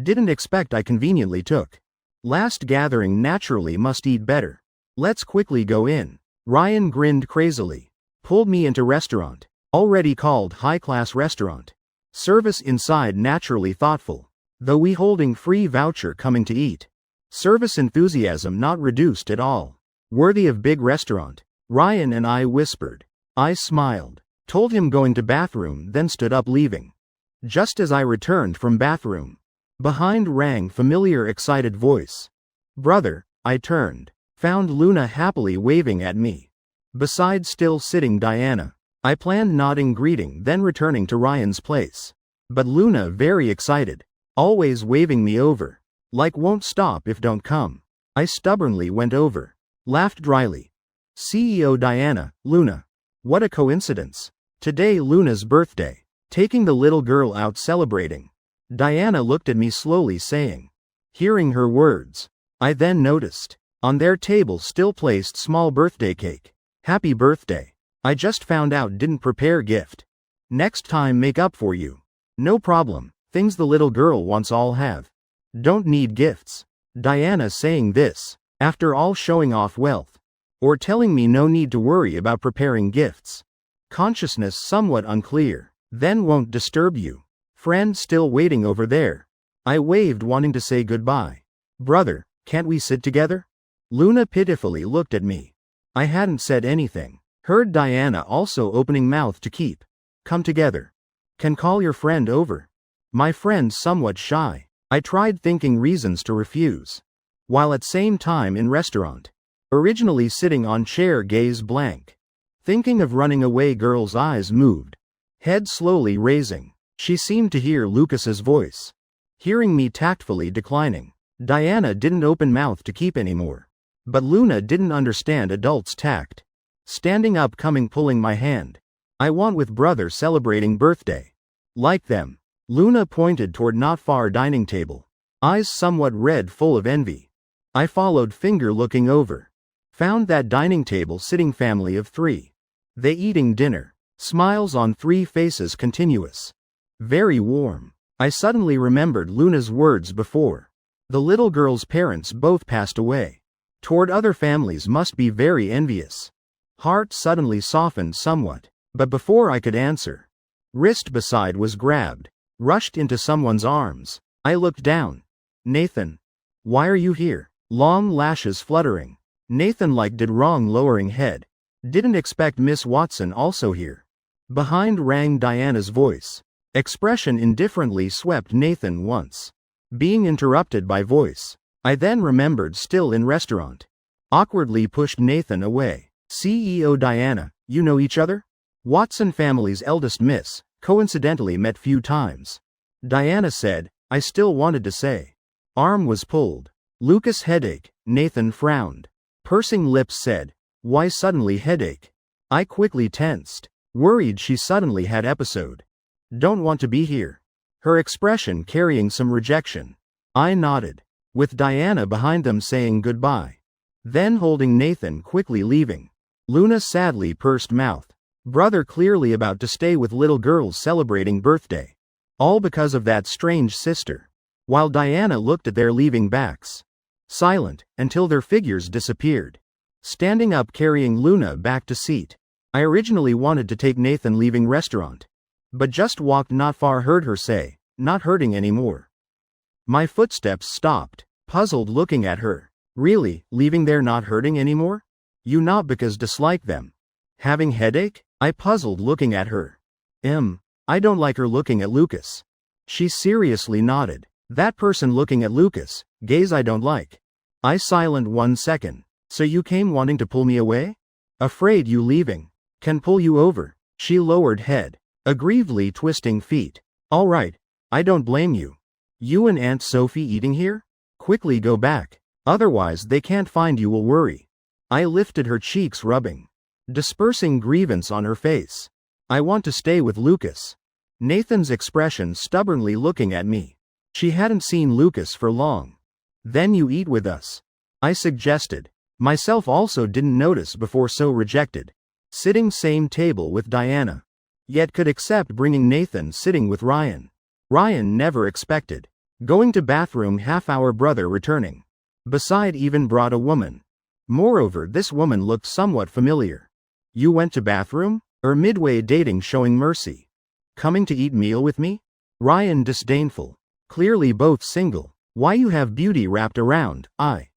Didn't expect I conveniently took. Last gathering naturally must eat better. Let's quickly go in. Ryan grinned crazily. Pulled me into restaurant. Already called high-class restaurant. Service inside naturally thoughtful. Though we holding free voucher coming to eat. Service enthusiasm not reduced at all. Worthy of big restaurant. Ryan and I whispered. I smiled. Told him going to bathroom then stood up leaving. Just as I returned from bathroom. Behind rang familiar excited voice. Brother, I turned. Found Luna happily waving at me. Beside still sitting Diana. I planned nodding greeting then returning to Ryan's place. But Luna very excited. Always waving me over. Like won't stop if don't come. I stubbornly went over. Laughed dryly. CEO Diana, Luna. What a coincidence. Today Luna's birthday. Taking the little girl out celebrating. Diana looked at me slowly saying. Hearing her words. I then noticed. On their table still placed small birthday cake. Happy birthday. I just found out didn't prepare gift. Next time make up for you. No problem, things the little girl wants all have. Don't need gifts. Diana saying this, after all showing off wealth. Or telling me no need to worry about preparing gifts. Consciousness somewhat unclear. Then won't disturb you. Friend still waiting over there. I waved wanting to say goodbye. Brother, can't we sit together? Luna pitifully looked at me. I hadn't said anything. Heard Diana also opening mouth to keep. Come together. Can call your friend over. My friend somewhat shy. I tried thinking reasons to refuse. While at same time in restaurant. Originally sitting on chair gaze blank. Thinking of running away girl's eyes moved. Head slowly raising. She seemed to hear Lucas's voice. Hearing me tactfully declining. Diana didn't open mouth to keep anymore. But Luna didn't understand adults' tact. Standing up coming pulling my hand. I want with brother celebrating birthday. Like them. Luna pointed toward not far dining table. Eyes somewhat red full of envy. I followed finger looking over. Found that dining table sitting family of 3. They eating dinner. Smiles on 3 faces continuous. Very warm. I suddenly remembered Luna's words before. The little girl's parents both passed away. Toward other families must be very envious. Heart suddenly softened somewhat. But before I could answer. Wrist beside was grabbed. Rushed into someone's arms. I looked down. Nathan. Why are you here? Long lashes fluttering. Nathan like did wrong lowering head. Didn't expect Miss Watson also here. Behind rang Diana's voice. Expression indifferently swept Nathan once. Being interrupted by voice. I then remembered still in restaurant. Awkwardly pushed Nathan away. CEO Diana, you know each other? Watson family's eldest miss, coincidentally met few times. Diana said, I still wanted to say. Arm was pulled. Lucas headache, Nathan frowned. Pursing lips said, why suddenly headache? I quickly tensed. Worried she suddenly had episode. Don't want to be here. Her expression carrying some rejection. I nodded. With Diana behind them saying goodbye. then holding Nathan quickly leaving. Luna sadly pursed mouth. Brother clearly about to stay with little girls celebrating birthday. All because of that strange sister. While Diana looked at their leaving backs. Silent, until their figures disappeared. Standing up carrying Luna back to seat. I originally wanted to take Nathan leaving restaurant. But just walked not far heard her say, not hurting anymore. My footsteps stopped, puzzled looking at her. Really, leaving there not hurting anymore? You not because dislike them. Having headache? I puzzled looking at her. I don't like her looking at Lucas. She seriously nodded. That person looking at Lucas, gaze I don't like. I silent 1 second. So you came wanting to pull me away? Afraid you leaving. Can pull you over. She lowered head. Aggrievedly twisting feet. Alright, I don't blame you. You and Aunt Sophie eating here? Quickly go back. Otherwise they can't find you will worry. I lifted her cheeks rubbing. Dispersing grievance on her face. I want to stay with Lucas. Nathan's expression stubbornly looking at me. She hadn't seen Lucas for long. Then you eat with us. I suggested. Myself also didn't notice before so rejected. Sitting same table with Diana. Yet could accept bringing Nathan sitting with Ryan. Ryan never expected. Going to bathroom half-hour brother returning. Beside even brought a woman. Moreover this woman looked somewhat familiar. You went to bathroom? Or midway dating showing mercy. Coming to eat meal with me? Ryan disdainful. Clearly both single. Why you have beauty wrapped around, I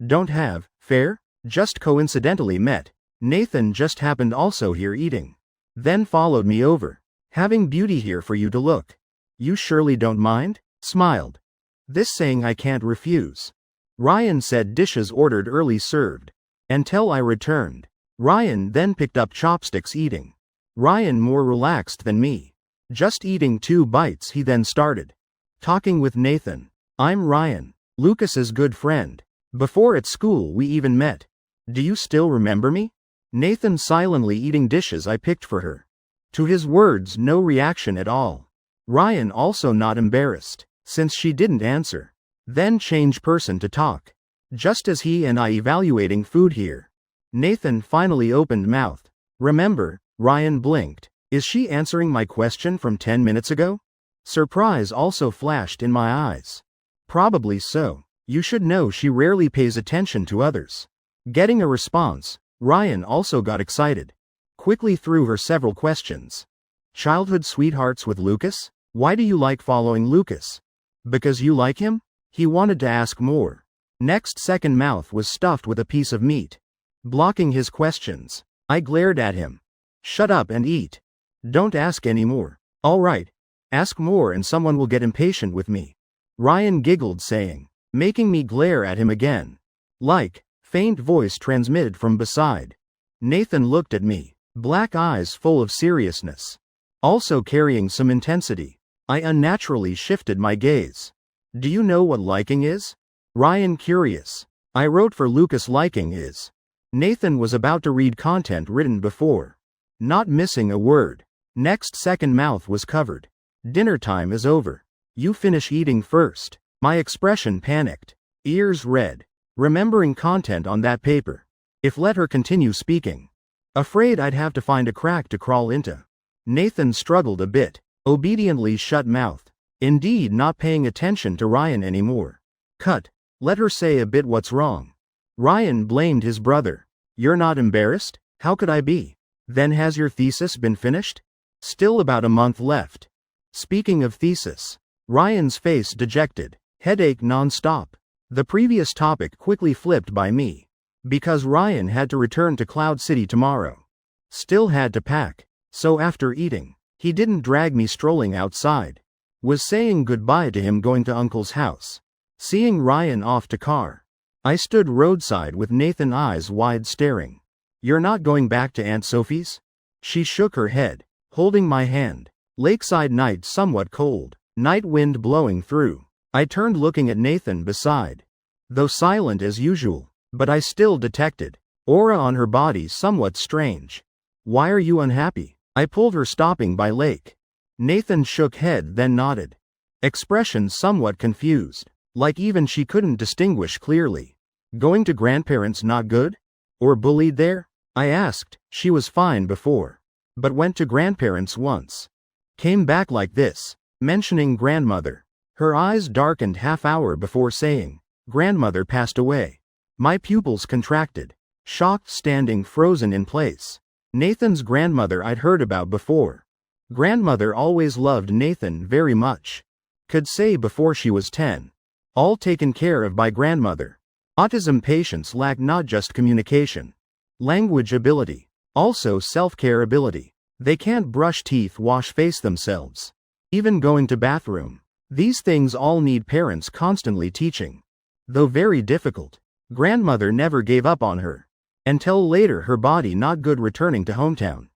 don't have, fair? Just coincidentally met. Nathan just happened also here eating. Then followed me over. Having beauty here for you to look. You surely don't mind? Smiled. This saying I can't refuse. Ryan said dishes ordered early served. Until I returned. Ryan then picked up chopsticks eating. Ryan more relaxed than me. Just eating 2 bites he then started. Talking with Nathan. I'm Ryan, Lucas's good friend. Before at school we even met. Do you still remember me? Nathan silently eating dishes I picked for her. To his words no reaction at all. Ryan also not embarrassed, since she didn't answer. Then change person to talk. Just as he and I evaluating food here. Nathan finally opened mouth. Remember, Ryan blinked. Is she answering my question from 10 minutes ago? Surprise also flashed in my eyes. Probably so. You should know she rarely pays attention to others. Getting a response, Ryan also got excited. Quickly threw her several questions. Childhood sweethearts with Lucas? Why do you like following Lucas? Because you like him? He wanted to ask more. Next second mouth was stuffed with a piece of meat. Blocking his questions. I glared at him. Shut up and eat. Don't ask any more. Alright. Ask more and someone will get impatient with me. Ryan giggled saying. Making me glare at him again. Like, faint voice transmitted from beside. Nathan looked at me. Black eyes full of seriousness. Also carrying some intensity. I unnaturally shifted my gaze. Do you know what liking is? Ryan curious. I wrote for Lucas liking is. Nathan was about to read content written before. Not missing a word. Next second mouth was covered. Dinner time is over. You finish eating first. My expression panicked. Ears red. Remembering content on that paper. If let her continue speaking. Afraid I'd have to find a crack to crawl into. Nathan struggled a bit. Obediently shut mouth. Indeed not paying attention to Ryan anymore. Cut. Let her say a bit what's wrong. Ryan blamed his brother. You're not embarrassed? How could I be? Then has your thesis been finished? Still about a month left. Speaking of thesis. Ryan's face dejected. Headache non-stop. The previous topic quickly flipped by me. Because Ryan had to return to Cloud City tomorrow. Still had to pack. So after eating, he didn't drag me strolling outside. Was saying goodbye to him going to Uncle's house. Seeing Ryan off to car. I stood roadside with Nathan eyes wide staring. You're not going back to Aunt Sophie's? She shook her head, holding my hand. Lakeside night somewhat cold. Night wind blowing through. I turned looking at Nathan beside. Though silent as usual, but I still detected. Aura on her body somewhat strange. Why are you unhappy? I pulled her stopping by lake. Nathan shook head then nodded. Expression somewhat confused. Like even she couldn't distinguish clearly. Going to grandparents not good? Or bullied there? I asked. She was fine before. But went to grandparents once. Came back like this, mentioning grandmother. Her eyes darkened half-hour before saying, grandmother passed away. My pupils contracted. Shocked, standing frozen in place. Nathan's grandmother I'd heard about before. Grandmother always loved Nathan very much. Could say before she was 10. All taken care of by grandmother. Autism patients lack not just communication, language ability, also self-care ability. They can't brush teeth, wash face themselves. Even going to bathroom. These things all need parents constantly teaching. Though very difficult. Grandmother never gave up on her. Until later her body not good returning to hometown.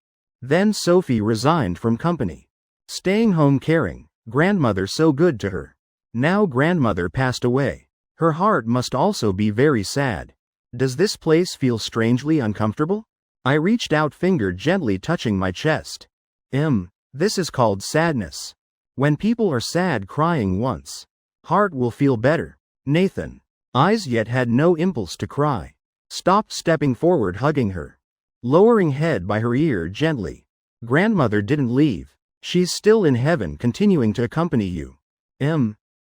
Then Sophie resigned from company. Staying home caring. Grandmother so good to her. Now grandmother passed away. Her heart must also be very sad. Does this place feel strangely uncomfortable? I reached out, finger gently touching my chest. This is called sadness. When people are sad, crying once. Heart will feel better. Nathan. Eyes yet had no impulse to cry. Stopped, stepping forward, hugging her. Lowering head by her ear gently. Grandmother didn't leave. She's still in heaven, continuing to accompany you.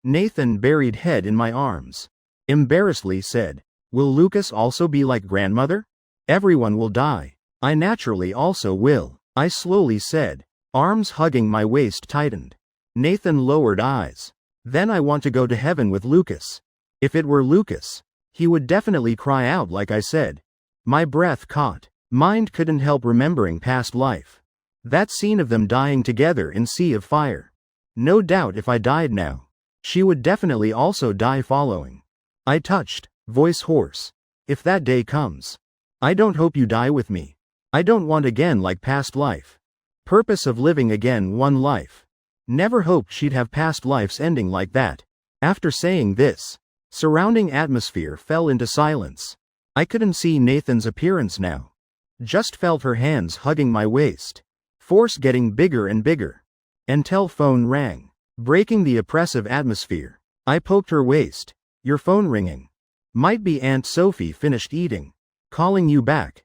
Nathan buried head in my arms. Embarrassedly said, will Lucas also be like grandmother? Everyone will die. I naturally also will. I slowly said. Arms hugging my waist tightened. Nathan lowered eyes. Then I want to go to heaven with Lucas. If it were Lucas, he would definitely cry out like I said. My breath caught. Mind couldn't help remembering past life. That scene of them dying together in Sea of Fire. No doubt if I died now, she would definitely also die following. I touched, voice hoarse. If that day comes, I don't hope you die with me. I don't want again like past life. Purpose of living again one life. Never hoped she'd have past lives ending like that. After saying this, surrounding atmosphere fell into silence. I couldn't see Nathan's appearance now. Just felt her hands hugging my waist. Force getting bigger and bigger. Until phone rang, breaking the oppressive atmosphere. I poked her waist. Your phone ringing. Might be Aunt Sophie finished eating. Calling you back.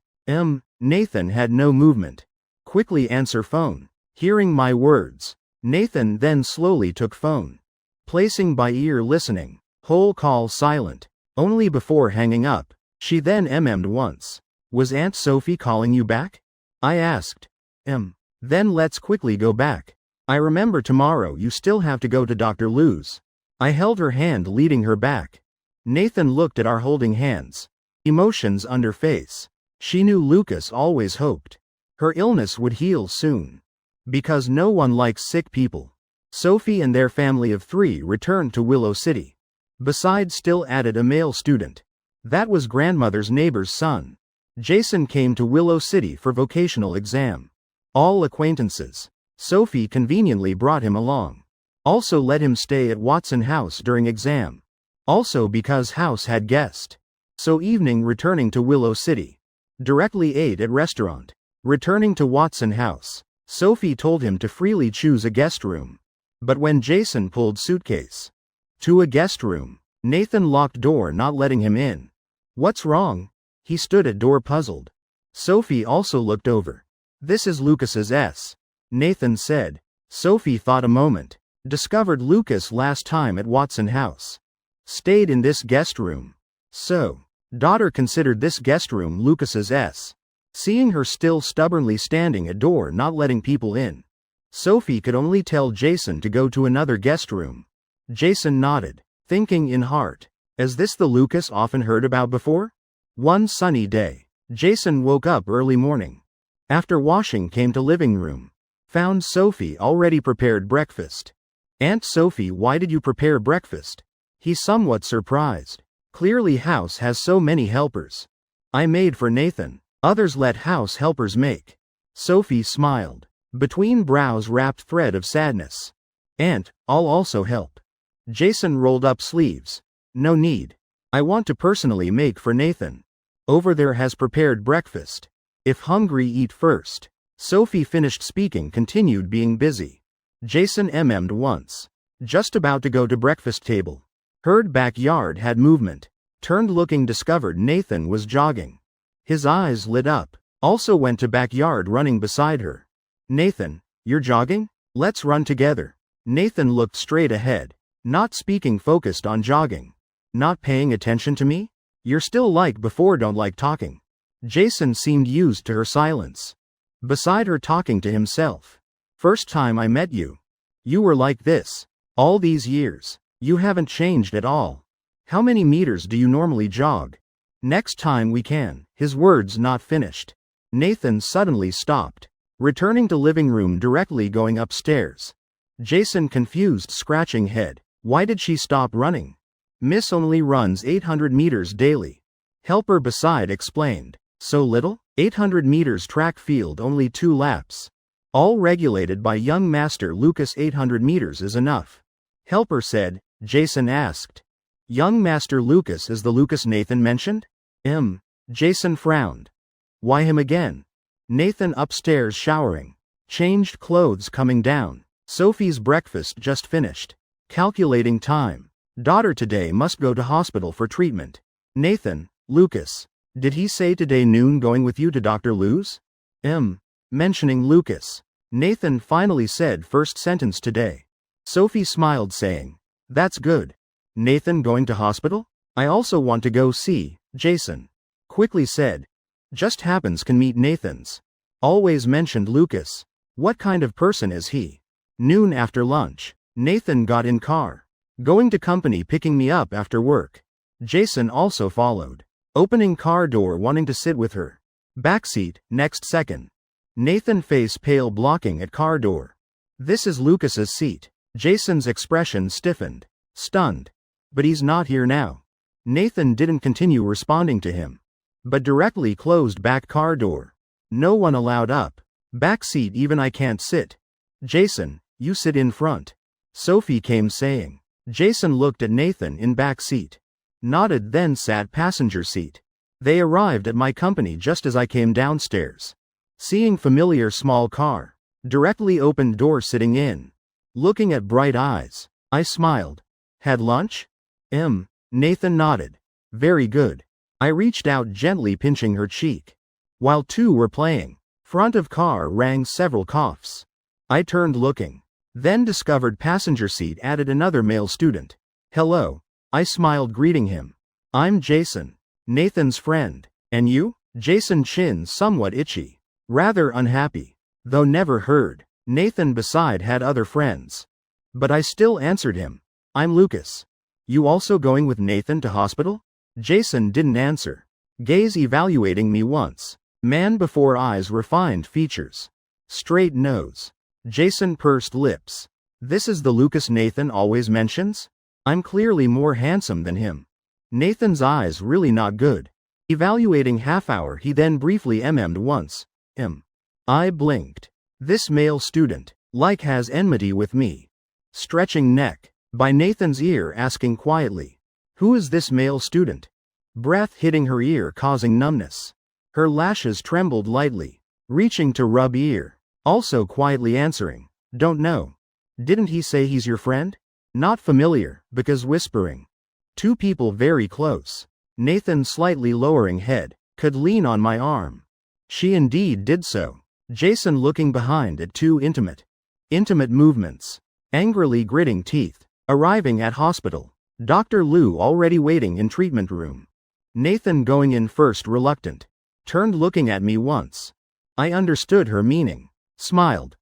Nathan had no movement. Quickly answer phone. Hearing my words. Nathan then slowly took phone. Placing by ear, listening. Whole call silent. Only before hanging up, she then mm'd once. Was Aunt Sophie calling you back? I asked. Then let's quickly go back. I remember tomorrow you still have to go to Dr. Lou's. I held her hand, leading her back. Nathan looked at our holding hands. Emotions under face. She knew Lucas always hoped her illness would heal soon. Because no one likes sick people. Sophie and their family of 3 returned to Willow City. Besides, still added a male student. That was grandmother's neighbor's son. Jason came to Willow City for vocational exam. All acquaintances. Sophie conveniently brought him along. Also let him stay at Watson House during exam. Also because house had guest. So evening returning to Willow City. Directly ate at restaurant. Returning to Watson House. Sophie told him to freely choose a guest room. But when Jason pulled suitcase to a guest room, Nathan locked door, not letting him in. What's wrong? He stood at door puzzled. Sophie also looked over. This is Lucas's S. Nathan said. Sophie thought a moment. Discovered Lucas last time at Watson House. Stayed in this guest room. So, daughter considered this guest room Lucas's S. Seeing her still stubbornly standing at door, not letting people in, Sophie could only tell Jason to go to another guest room. Jason nodded, thinking in heart, is this the Lucas often heard about before? One sunny day, Jason woke up early morning. After washing, came to living room. Found Sophie already prepared breakfast. Aunt Sophie, why did you prepare breakfast? He somewhat surprised. Clearly house has so many helpers. I made for Nathan. Others let house helpers make. Sophie smiled. Between brows wrapped thread of sadness. Aunt, I'll also help. Jason rolled up sleeves. No need. I want to personally make for Nathan. Over there has prepared breakfast. If hungry, eat first. Sophie finished speaking, continued being busy. Jason mm'd once. Just about to go to breakfast table. Heard backyard had movement. Turned looking, discovered Nathan was jogging. His eyes lit up. Also went to backyard running beside her. Nathan, you're jogging? Let's run together. Nathan looked straight ahead. Not speaking, focused on jogging. Not paying attention to me? You're still like before, don't like talking. Jason seemed used to her silence. Beside her, talking to himself. First time I met you. You were like this. All these years. You haven't changed at all. How many meters do you normally jog? Next time we can. His words not finished. Nathan suddenly stopped. Returning to living room, directly going upstairs. Jason confused, scratching head. Why did she stop running? Miss only runs 800 meters daily. Helper beside explained. So little? 800 meters track field, only 2 laps. All regulated by young master Lucas. 800 meters is enough. Helper said. Jason asked. Young master Lucas is the Lucas Nathan mentioned? Jason frowned. Why him again? Nathan upstairs showering. Changed clothes, coming down. Sophie's breakfast just finished. Calculating time. Daughter today must go to hospital for treatment. Nathan, Lucas. Did he say today noon going with you to Dr. Lou's? Mentioning Lucas. Nathan finally said first sentence today. Sophie smiled, saying, that's good. Nathan going to hospital? I also want to go see. Jason quickly said. Just happens can meet Nathan's. Always mentioned Lucas. What kind of person is he? Noon after lunch. Nathan got in car. Going to company, picking me up after work. Jason also followed. Opening car door, wanting to sit with her. Backseat, next second. Nathan face pale, blocking at car door. This is Lucas's seat. Jason's expression stiffened. Stunned. But he's not here now. Nathan didn't continue responding to him. But directly closed back car door. No one allowed up. Back seat, even I can't sit. Jason, you sit in front. Sophie came saying. Jason looked at Nathan in back seat. Nodded, then sat passenger seat. They arrived at my company just as I came downstairs. Seeing familiar small car. Directly opened door, sitting in. Looking at bright eyes. I smiled. Had lunch? Nathan nodded. Very good. I reached out, gently pinching her cheek. While two were playing. Front of car rang several coughs. I turned looking. Then discovered passenger seat added another male student. Hello. I smiled, greeting him. I'm Jason. Nathan's friend. And you? Jason chin somewhat itchy. Rather unhappy. Though never heard. Nathan beside had other friends. But I still answered him. I'm Lucas. You also going with Nathan to hospital? Jason didn't answer. Gaze evaluating me once. Man before eyes, refined features. Straight nose. Jason pursed lips. This is the Lucas Nathan always mentions? I'm clearly more handsome than him. Nathan's eyes really not good. Evaluating half hour, he then briefly mm'd once. I blinked. This male student, like has enmity with me. Stretching neck. By Nathan's ear, asking quietly. Who is this male student? Breath hitting her ear, causing numbness. Her lashes trembled lightly. Reaching to rub ear. Also quietly answering. Don't know. Didn't he say he's your friend? Not familiar, because whispering. Two people very close. Nathan slightly lowering head. Could lean on my arm. She indeed did so. Jason looking behind at two intimate movements. Angrily gritting teeth. Arriving at hospital. Dr. Lou already waiting in treatment room. Nathan going in first, reluctant. Turned looking at me once. I understood her meaning. Smiled.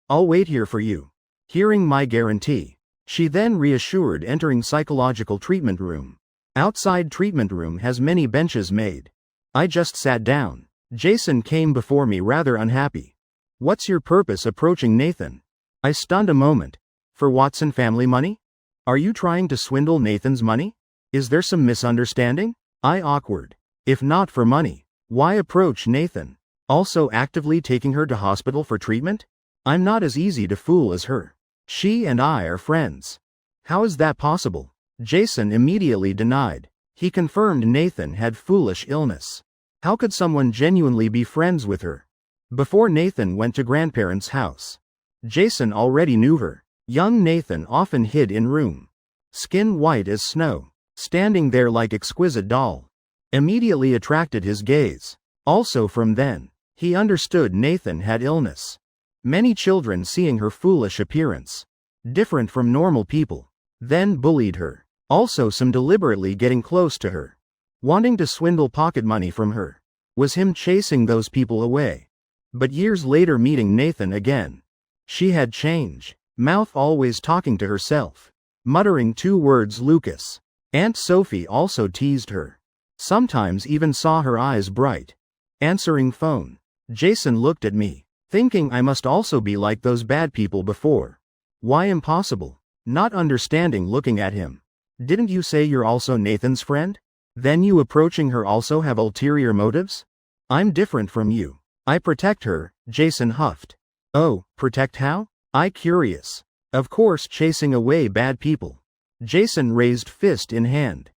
I'll wait here for you. Hearing my guarantee. She then reassured, entering psychological treatment room. Outside treatment room has many benches made. I just sat down. Jason came before me, rather unhappy. What's your purpose approaching Nathan? I stunned a moment. For Watson family money? Are you trying to swindle Nathan's money? Is there some misunderstanding? I awkward. If not for money, why approach Nathan? Also actively taking her to hospital for treatment? I'm not as easy to fool as her. She and I are friends. How is that possible? Jason immediately denied. He confirmed Nathan had foolish illness. How could someone genuinely be friends with her? Before Nathan went to grandparents' house. Jason already knew her. Young Nathan often hid in room. Skin white as snow. standing there like exquisite doll, immediately attracted his gaze. Also from then, he understood Nathan had illness. Many children seeing her foolish appearance, different from normal people, then bullied her. Also some deliberately getting close to her, wanting to swindle pocket money from her. Was him chasing those people away. But years later meeting Nathan again, she had changed, mouth always talking to herself, muttering 2 words Lucas. Aunt Sophie also teased her. Sometimes even saw her eyes bright. Answering phone. Jason looked at me, thinking I must also be like those bad people before. Why impossible? Not understanding looking at him. Didn't you say you're also Nathan's friend? Then you approaching her also have ulterior motives? I'm different from you. I protect her, Jason huffed. Oh, protect how? I curious. Of course chasing away bad people. Jason raised fist in hand.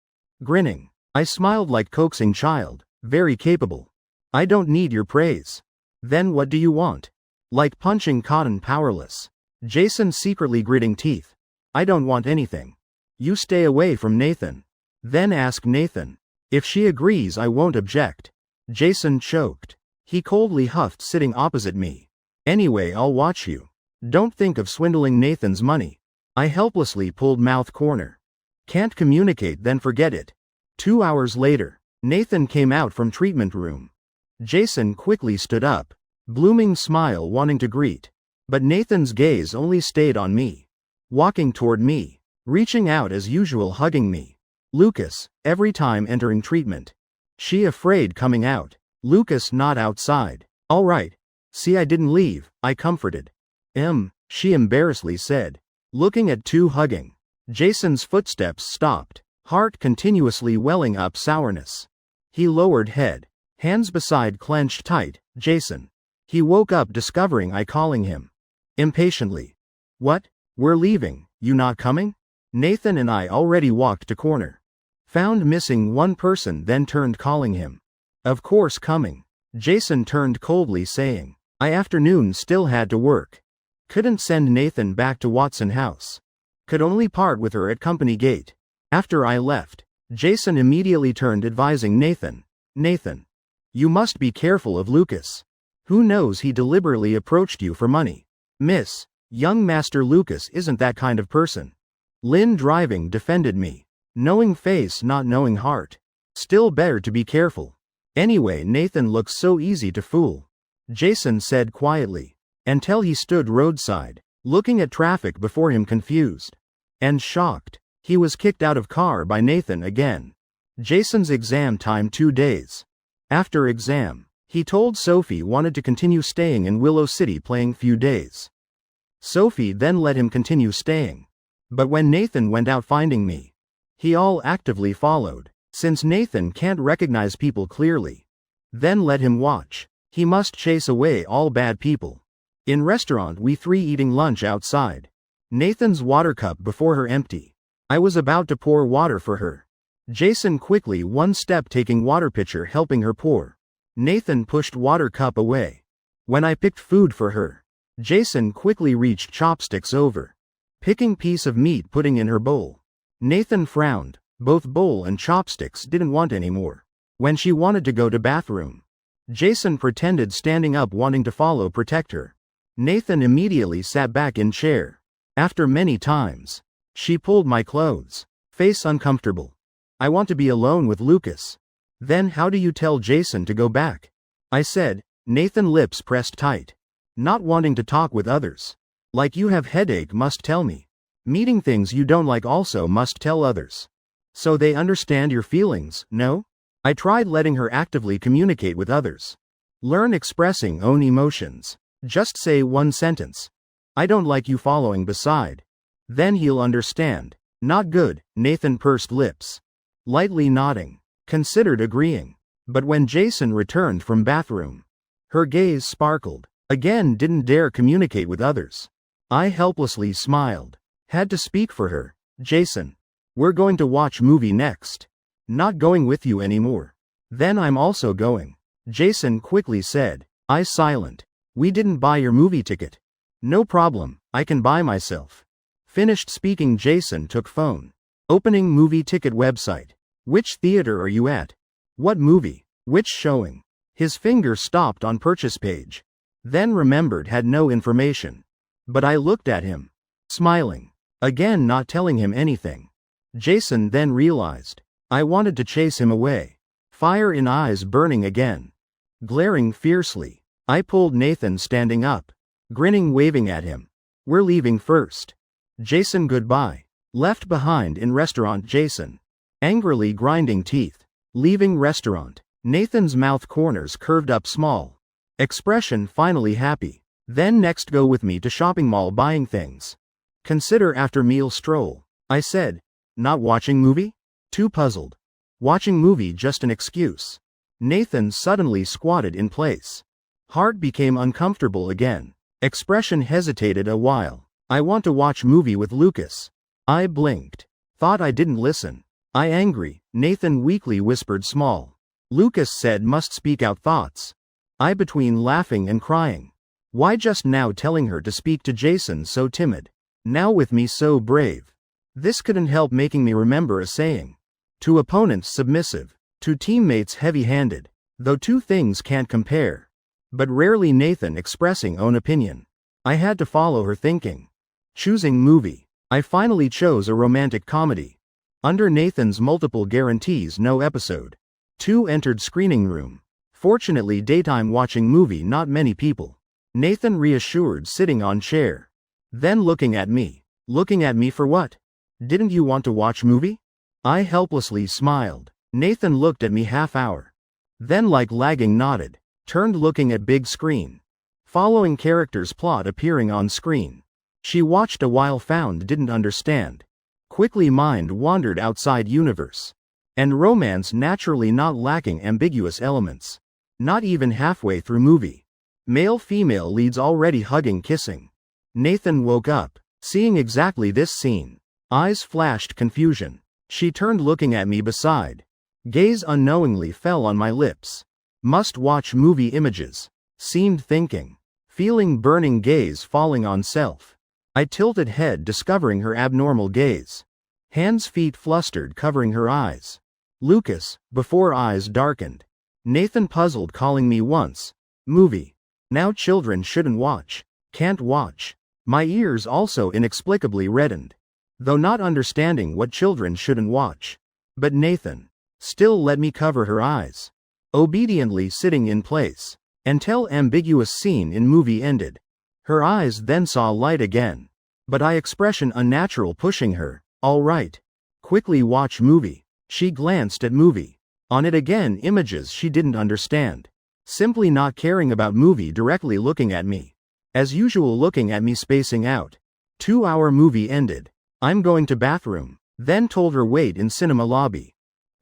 Grinning. I smiled like coaxing child, very capable. I don't need your praise. Then what do you want? Like punching cotton powerless. Jason secretly gritting teeth. I don't want anything. You stay away from Nathan. Then ask Nathan. If she agrees I won't object. Jason choked. He coldly huffed sitting opposite me. Anyway, I'll watch you. Don't think of swindling Nathan's money. I helplessly pulled mouth corner. Can't communicate, then forget it. 2 hours later, Nathan came out from treatment room. Jason quickly stood up, blooming smile wanting to greet. But Nathan's gaze only stayed on me. Walking toward me, reaching out as usual hugging me. Lucas, every time entering treatment. She afraid coming out. Lucas not outside. All right. See I didn't leave, I comforted. She embarrassedly said. Looking at 2 hugging. Jason's footsteps stopped, heart continuously welling up sourness. He lowered head, hands beside clenched tight. Jason. He woke up discovering I calling him. Impatiently. What? We're leaving, you not coming? Nathan and I already walked to corner. Found missing 1 person then turned calling him. Of course coming. Jason turned coldly saying. I afternoon still had to work. Couldn't send Nathan back to Watson House. Could only part with her at company gate. After I left, Jason immediately turned advising Nathan. Nathan. You must be careful of Lucas. Who knows he deliberately approached you for money. Miss, young Master Lucas isn't that kind of person. Lynn driving defended me. Knowing face not knowing heart. Still better to be careful. Anyway Nathan looks so easy to fool. Jason said quietly. Until he stood roadside, looking at traffic before him confused. And shocked. He was kicked out of car by Nathan again. Jason's exam time 2 days. After exam, he told Sophie wanted to continue staying in Willow City playing few days. Sophie then let him continue staying. But when Nathan went out finding me, he all actively followed, since Nathan can't recognize people clearly. Then let him watch. He must chase away all bad people. In restaurant we 3 eating lunch outside. Nathan's water cup before her empty. I was about to pour water for her. Jason quickly 1 step taking water pitcher helping her pour. Nathan pushed water cup away. When I picked food for her, Jason quickly reached chopsticks over. Picking piece of meat putting in her bowl. Nathan frowned, both bowl and chopsticks didn't want anymore. When she wanted to go to bathroom, Jason pretended standing up wanting to follow protect her. Nathan immediately sat back in chair. After many times, she pulled my clothes. Face uncomfortable. I want to be alone with Lucas. Then how do you tell Jason to go back? I said. Nathan lips pressed tight. Not wanting to talk with others. Like you have headache must tell me. Meeting things you don't like also must tell others. So they understand your feelings, no? I tried letting her actively communicate with others. Learn expressing own emotions. Just say 1 sentence. I don't like you following beside. Then he'll understand. Not good, Nathan pursed lips. Lightly nodding. Considered agreeing. But when Jason returned from bathroom, her gaze sparkled. Again didn't dare communicate with others. I helplessly smiled. Had to speak for her. Jason. We're going to watch movie next. Not going with you anymore. Then I'm also going. Jason quickly said. I silent. We didn't buy your movie ticket. No problem, I can buy myself. Finished speaking Jason took phone. Opening movie ticket website. Which theater are you at? What movie? Which showing? His finger stopped on purchase page. Then remembered had no information. But I looked at him. Smiling. Again not telling him anything. Jason then realized. I wanted to chase him away. Fire in eyes burning again. Glaring fiercely. I pulled Nathan standing up. Grinning waving at him. We're leaving first. Jason goodbye. Left behind in restaurant Jason. Angrily grinding teeth. Leaving restaurant. Nathan's mouth corners curved up small. Expression finally happy. Then next go with me to shopping mall buying things. Consider after meal stroll. I said. Not watching movie? Too puzzled. Watching movie just an excuse. Nathan suddenly squatted in place. Heart became uncomfortable again. Expression hesitated a while. I want to watch movie with Lucas. I blinked. Thought I didn't listen. I angry, Nathan weakly whispered small. Lucas said must speak out thoughts. I between laughing and crying. Why just now telling her to speak to Jason so timid? Now with me so brave. This couldn't help making me remember a saying. To opponents submissive, to teammates heavy-handed. Though two things can't compare. But rarely Nathan expressing own opinion. I had to follow her thinking. Choosing movie. I finally chose a romantic comedy. Under Nathan's multiple guarantees no episode. 2 entered screening room. Fortunately daytime watching movie not many people. Nathan reassured sitting on chair. Then looking at me. Looking at me for what? Didn't you want to watch movie? I helplessly smiled. Nathan looked at me half hour. Then like lagging nodded. Turned looking at big screen. Following characters plot appearing on screen. She watched a while found didn't understand. Quickly mind wandered outside universe. And romance naturally not lacking ambiguous elements. Not even halfway through movie. Male-female leads already hugging kissing. Nathan woke up, seeing exactly this scene. Eyes flashed confusion. She turned looking at me beside. Gaze unknowingly fell on my lips. Must watch movie images. Seemed thinking. Feeling burning gaze falling on self. I tilted head discovering her abnormal gaze. Hands feet flustered covering her eyes. Lucas, before eyes darkened. Nathan puzzled calling me once. Movie. Now children shouldn't watch. Can't watch. My ears also inexplicably reddened. Though not understanding what children shouldn't watch. But Nathan. Still let me cover her eyes. Obediently sitting in place. Until ambiguous scene in movie ended. Her eyes then saw light again. But I expression unnatural pushing her. All right. Quickly watch movie. She glanced at movie. On it again images she didn't understand. Simply not caring about movie directly looking at me. As usual looking at me spacing out. 2-hour movie ended. I'm going to bathroom. Then told her wait in cinema lobby.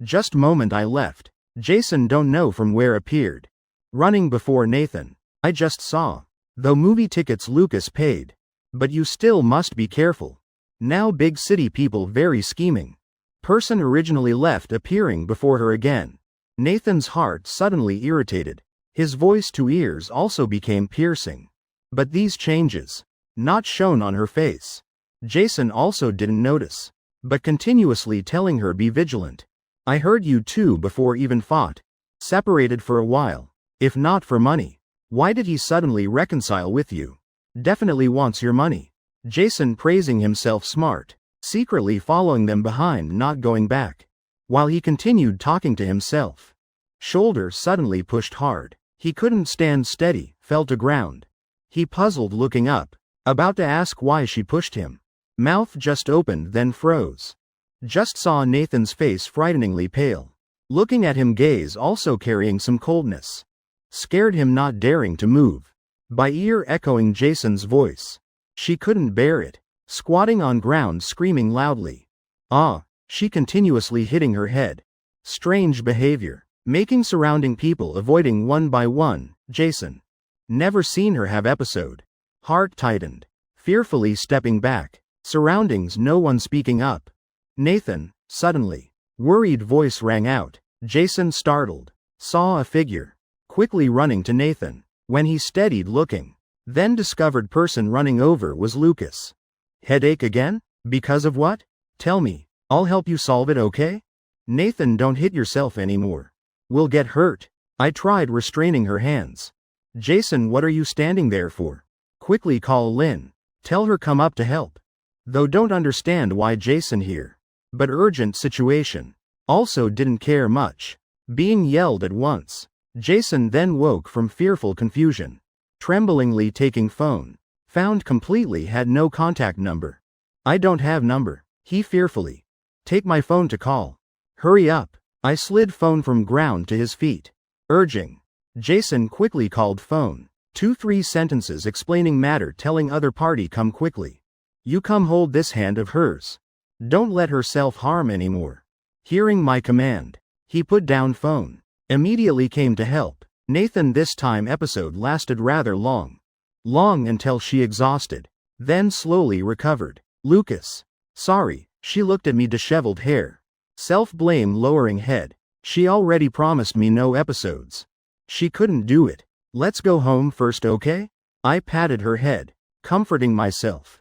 Just moment I left. Jason don't know from where appeared. Running before Nathan. I just saw. Though movie tickets Lucas paid. But you still must be careful. Now big city people very scheming. Person originally left appearing before her again. Nathan's heart suddenly irritated. His voice to ears also became piercing. But these changes. Not shown on her face. Jason also didn't notice. But continuously telling her be vigilant. I heard you two before even fought. Separated for a while. If not for money. Why did he suddenly reconcile with you? Definitely wants your money. Jason praising himself smart. Secretly following them behind not going back. While he continued talking to himself. Shoulder suddenly pushed hard. He couldn't stand steady, fell to ground. He puzzled looking up. About to ask why she pushed him. Mouth just opened then froze. Just saw Nathan's face frighteningly pale. Looking at him gaze also carrying some coldness. Scared him not daring to move. By ear echoing Jason's voice. She couldn't bear it. Squatting on ground screaming loudly. Ah, she continuously hitting her head. Strange behavior. Making surrounding people avoiding one by one. Jason. Never seen her have episode. Heart tightened. Fearfully stepping back. Surroundings no one speaking up. Nathan, suddenly. Worried voice rang out. Jason startled. Saw a figure. Quickly running to Nathan. When he steadied looking. Then discovered person running over was Lucas. Headache again? Because of what? Tell me. I'll help you solve it, okay? Nathan, don't hit yourself anymore. We'll get hurt. I tried restraining her hands. Jason, what are you standing there for? Quickly call Lynn. Tell her come up to help. Though don't understand why Jason here. But urgent situation. Also didn't care much. Being yelled at once. Jason then woke from fearful confusion. Tremblingly taking phone. Found completely had no contact number. I don't have number. He fearfully. Take my phone to call. Hurry up. I slid phone from ground to his feet. Urging. Jason quickly called phone. 2-3 sentences explaining matter, telling other party come quickly. You come hold this hand of hers. Don't let her self-harm anymore. Hearing my command. He put down phone. Immediately came to help. Nathan, this time episode lasted rather long. Long until she exhausted. Then slowly recovered. Lucas. Sorry. She looked at me, disheveled hair. Self-blame, lowering head. She already promised me no episodes. She couldn't do it. Let's go home first, okay? I patted her head. Comforting myself.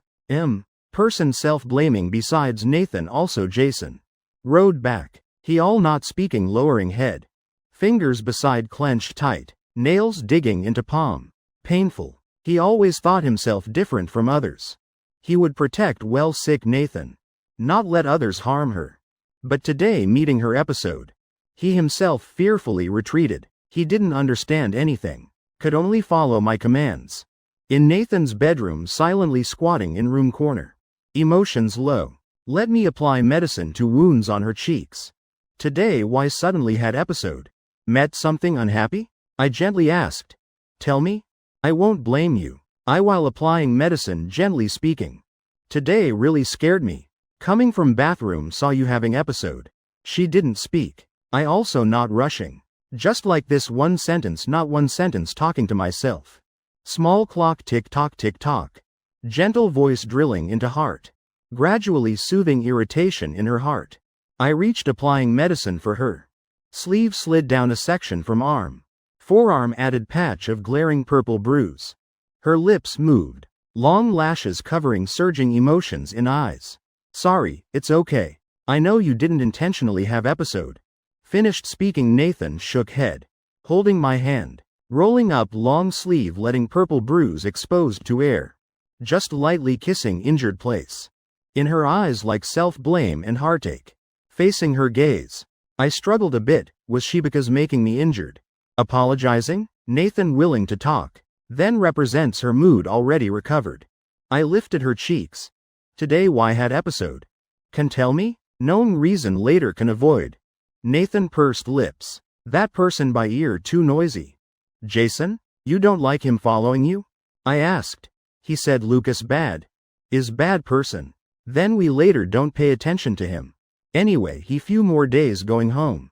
Person self-blaming besides Nathan, also Jason. Rode back. He all not speaking, lowering head. Fingers beside clenched tight. Nails digging into palm. Painful. He always thought himself different from others. He would protect well sick Nathan. Not let others harm her. But today, meeting her episode. He himself fearfully retreated. He didn't understand anything. Could only follow my commands. In Nathan's bedroom, silently squatting in room corner. Emotions low. Let me apply medicine to wounds on her cheeks. Today, why suddenly had episode? Met something unhappy? I gently asked. Tell me? I won't blame you. I, while applying medicine, gently speaking. Today really scared me. Coming from bathroom, saw you having episode. She didn't speak. I also not rushing. Just like this, one sentence, not one sentence, talking to myself. Small clock tick tock tick tock. Gentle voice drilling into heart. Gradually soothing irritation in her heart. I reached, applying medicine for her. Sleeve slid down a section from arm. Forearm added patch of glaring purple bruise. Her lips moved. Long lashes covering surging emotions in eyes. Sorry, it's okay. I know you didn't intentionally have episode. Finished speaking. Nathan shook head. Holding my hand. Rolling up long sleeve, letting purple bruise exposed to air. Just lightly kissing injured place. In her eyes like self-blame and heartache. Facing her gaze. I struggled a bit. Was she because making me injured? Apologizing? Nathan willing to talk. Then represents her mood already recovered. I lifted her cheeks. Today why had episode? Can tell me? Known reason later can avoid. Nathan pursed lips. That person by ear too noisy. Jason? You don't like him following you? I asked. He said Lucas bad. Is bad person. Then we later don't pay attention to him. Anyway, he few more days going home.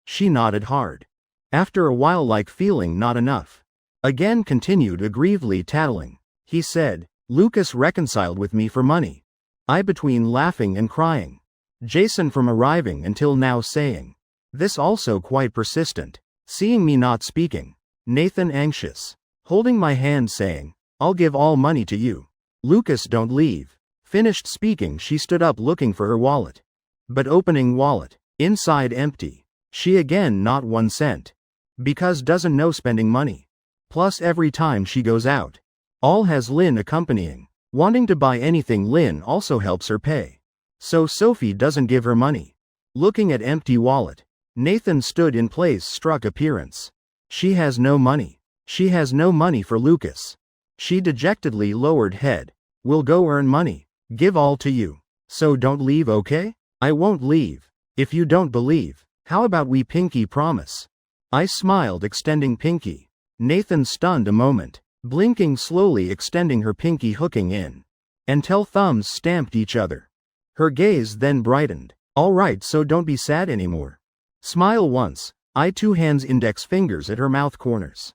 She nodded hard. After a while, like feeling not enough. Again continued aggrievedly tattling. He said, Lucas reconciled with me for money. I between laughing and crying. Jason from arriving until now saying. This also quite persistent. Seeing me not speaking. Nathan anxious. Holding my hand saying, I'll give all money to you. Lucas don't leave. Finished speaking, she stood up looking for her wallet. But opening wallet. Inside empty. She again not 1 cent. Because doesn't know spending money. Plus every time she goes out. All has Lynn accompanying. Wanting to buy anything, Lynn also helps her pay. So Sophie doesn't give her money. Looking at empty wallet. Nathan stood in place, struck appearance. She has no money. She has no money for Lucas. She dejectedly lowered head. We'll go earn money. Give all to you. So don't leave, okay? I won't leave. If you don't believe, how about we pinky promise? I smiled, extending pinky. Nathan stunned a moment. Blinking slowly, extending her pinky, hooking in. Until thumbs stamped each other. Her gaze then brightened. All right, so don't be sad anymore. Smile once. I 2 hands, index fingers at her mouth corners.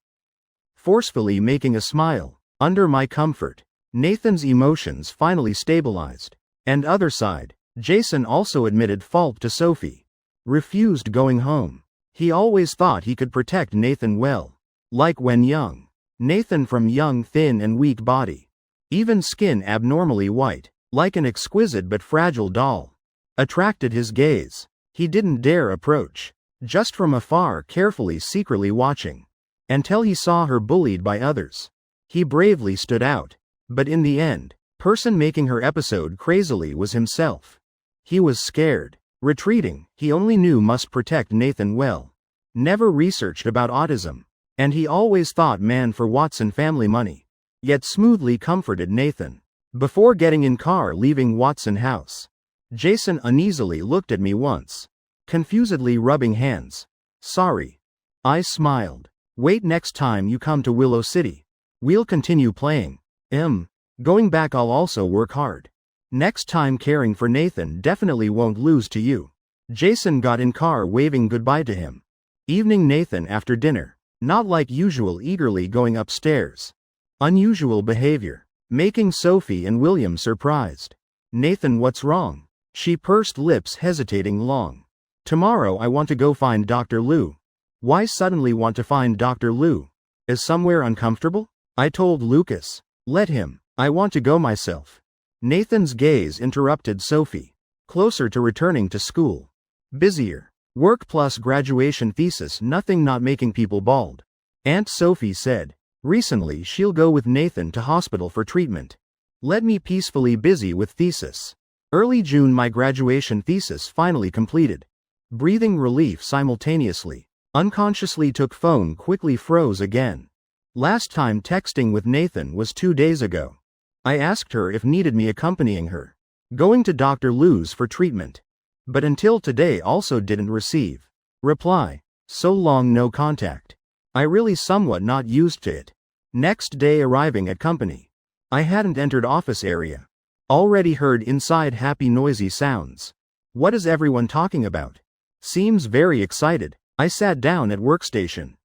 Forcefully making a smile. Under my comfort. Nathan's emotions finally stabilized. And other side. Jason also admitted fault to Sophie. Refused going home. He always thought he could protect Nathan well. Like when young. Nathan from young, thin and weak body. Even skin abnormally white. Like an exquisite but fragile doll. attracted his gaze. He didn't dare approach. Just from afar, carefully, secretly watching. Until he saw her bullied by others. He bravely stood out. But in the end, person making her episode crazily was himself. He was scared. Retreating, he only knew must protect Nathan well. Never researched about autism. And he always thought man for Watson family money. Yet smoothly comforted Nathan. Before getting in car leaving Watson house. Jason uneasily looked at me once. Confusedly rubbing hands. Sorry. I smiled. Wait, next time you come to Willow City. We'll continue playing. Going back I'll also work hard. Next time caring for Nathan definitely won't lose to you. Jason got in car waving goodbye to him. Evening Nathan after dinner. Not like usual, eagerly going upstairs. Unusual behavior. Making Sophie and William surprised. Nathan, what's wrong? She pursed lips, hesitating long. Tomorrow I want to go find Dr. Liu. Why suddenly want to find Dr. Liu? Is somewhere uncomfortable? I told Lucas. Let him. I want to go myself. Nathan's gaze interrupted Sophie. Closer to returning to school. Busier. Work plus graduation thesis, nothing not making people bald. Aunt Sophie said. Recently she'll go with Nathan to hospital for treatment. Let me peacefully busy with thesis. Early June my graduation thesis finally completed. Breathing relief simultaneously. Unconsciously took phone, quickly froze again. Last time texting with Nathan was 2 days ago. I asked her if needed me accompanying her. Going to Dr. Liu's for treatment. But until today also didn't receive reply. So long no contact. I really somewhat not used to it. Next day arriving at company. I hadn't entered office area. Already heard inside happy noisy sounds. What is everyone talking about? Seems very excited. I sat down at workstation.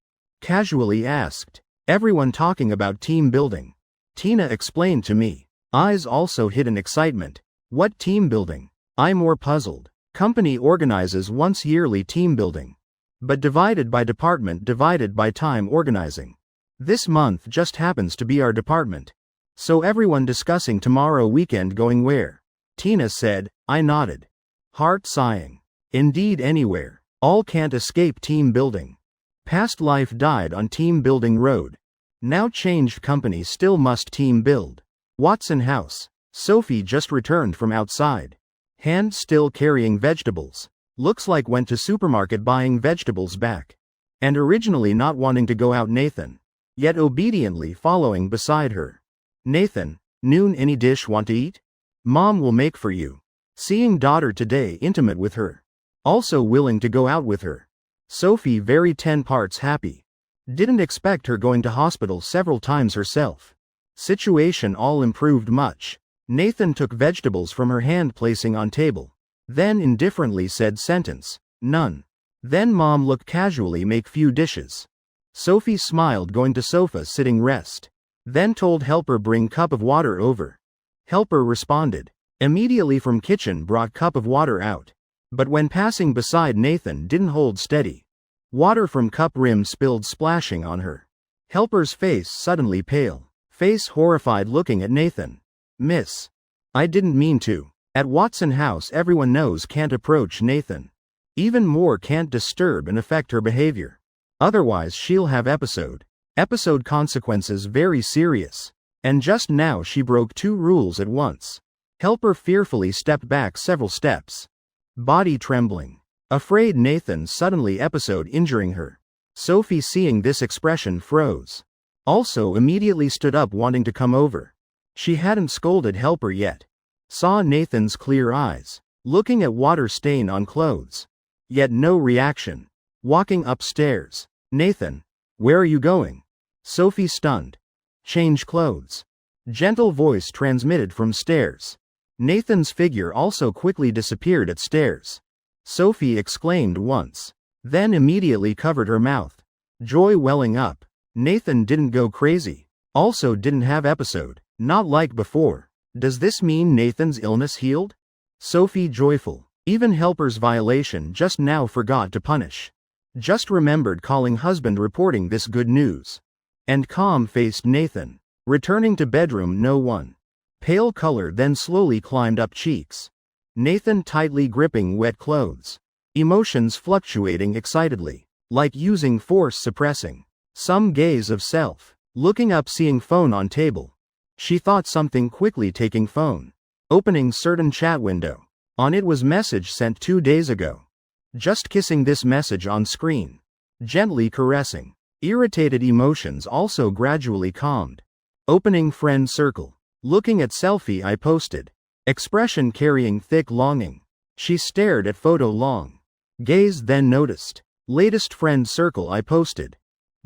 Casually asked. Everyone talking about team building. Tina explained to me. Eyes also hid in excitement. What team building? I more puzzled. Company organizes once yearly team building. But divided by department, divided by time organizing. This month just happens to be our department. So everyone discussing tomorrow weekend going where? Tina said. I nodded. Heart sighing. Indeed anywhere. All can't escape team building. Past life died on team building road. Now changed company still must team build. Watson house. Sophie just returned from outside. Hand still carrying vegetables. Looks like went to supermarket buying vegetables back. And originally not wanting to go out Nathan. Yet obediently following beside her. Nathan, noon any dish want to eat? Mom will make for you. Seeing daughter today intimate with her. Also willing to go out with her. Sophie very 10 parts happy. Didn't expect her going to hospital several times herself. Situation all improved much. Nathan took vegetables from her hand placing on table. Then indifferently said sentence. None. Then mom looked casually make few dishes. Sophie smiled going to sofa sitting rest. Then told helper bring cup of water over. Helper responded. Immediately from kitchen brought cup of water out. But when passing beside Nathan didn't hold steady. Water from cup rim spilled splashing on her. Helper's face suddenly pale. Face horrified looking at Nathan. Miss. I didn't mean to. At Watson house everyone knows can't approach Nathan. Even more can't disturb and affect her behavior. Otherwise she'll have episode consequences very serious. And just now she broke 2 rules at once. Helper fearfully stepped back several steps. Body trembling. Afraid Nathan suddenly episode injuring her. Sophie seeing this expression froze. Also immediately stood up wanting to come over. She hadn't scolded helper yet. Saw Nathan's clear eyes. Looking at water stain on clothes. Yet no reaction. Walking upstairs. Nathan. Where are you going? Sophie stunned. Change clothes. Gentle voice transmitted from stairs. Nathan's figure also quickly disappeared at stairs. Sophie exclaimed once. Then immediately covered her mouth. Joy welling up. Nathan didn't go crazy. Also didn't have episode. Not like before. Does this mean Nathan's illness healed? Sophie joyful. Even helper's violation just now forgot to punish. Just remembered calling husband reporting this good news. And calm-faced Nathan. Returning to bedroom no one. Pale color then slowly climbed up cheeks. Nathan tightly gripping wet clothes. Emotions fluctuating excitedly. Like using force suppressing. Some gaze of self. Looking up seeing phone on table. She thought something quickly taking phone. Opening certain chat window. On it was message sent 2 days ago. Just kissing this message on screen. Gently caressing. Irritated emotions also gradually calmed. Opening friend circle. Looking at selfie I posted. Expression carrying thick longing. She stared at photo long. Gaze then noticed. Latest friend circle I posted.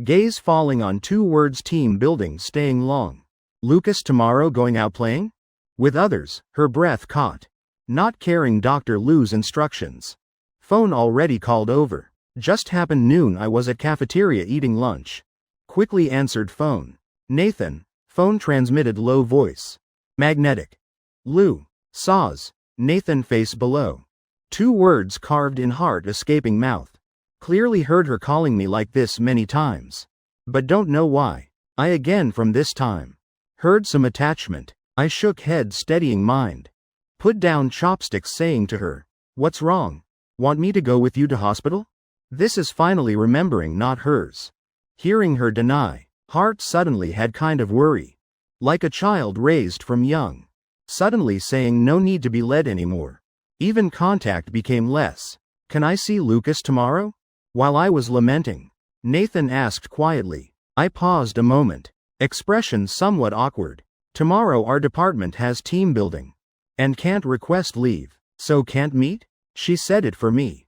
Gaze falling on 2 words team building staying long. Lucas tomorrow going out playing? With others, her breath caught. Not caring Dr. Lou's instructions. Phone already called over. Just happened noon I was at cafeteria eating lunch. Quickly answered phone. Nathan. Phone transmitted low voice. Magnetic. Lou. Saws. Nathan face below. 2 words carved in heart escaping mouth. Clearly heard her calling me like this many times. But don't know why. I again from this time. Heard some attachment. I shook head steadying mind. Put down chopsticks saying to her. What's wrong? Want me to go with you to hospital? This is finally remembering not hers. Hearing her deny. Heart suddenly had kind of worry. Like a child raised from young. Suddenly saying no need to be led anymore. Even contact became less. Can I see Lucas tomorrow? While I was lamenting. Nathan asked quietly. I paused a moment. Expression somewhat awkward. Tomorrow our department has team building. And can't request leave. So can't meet? She said it for me.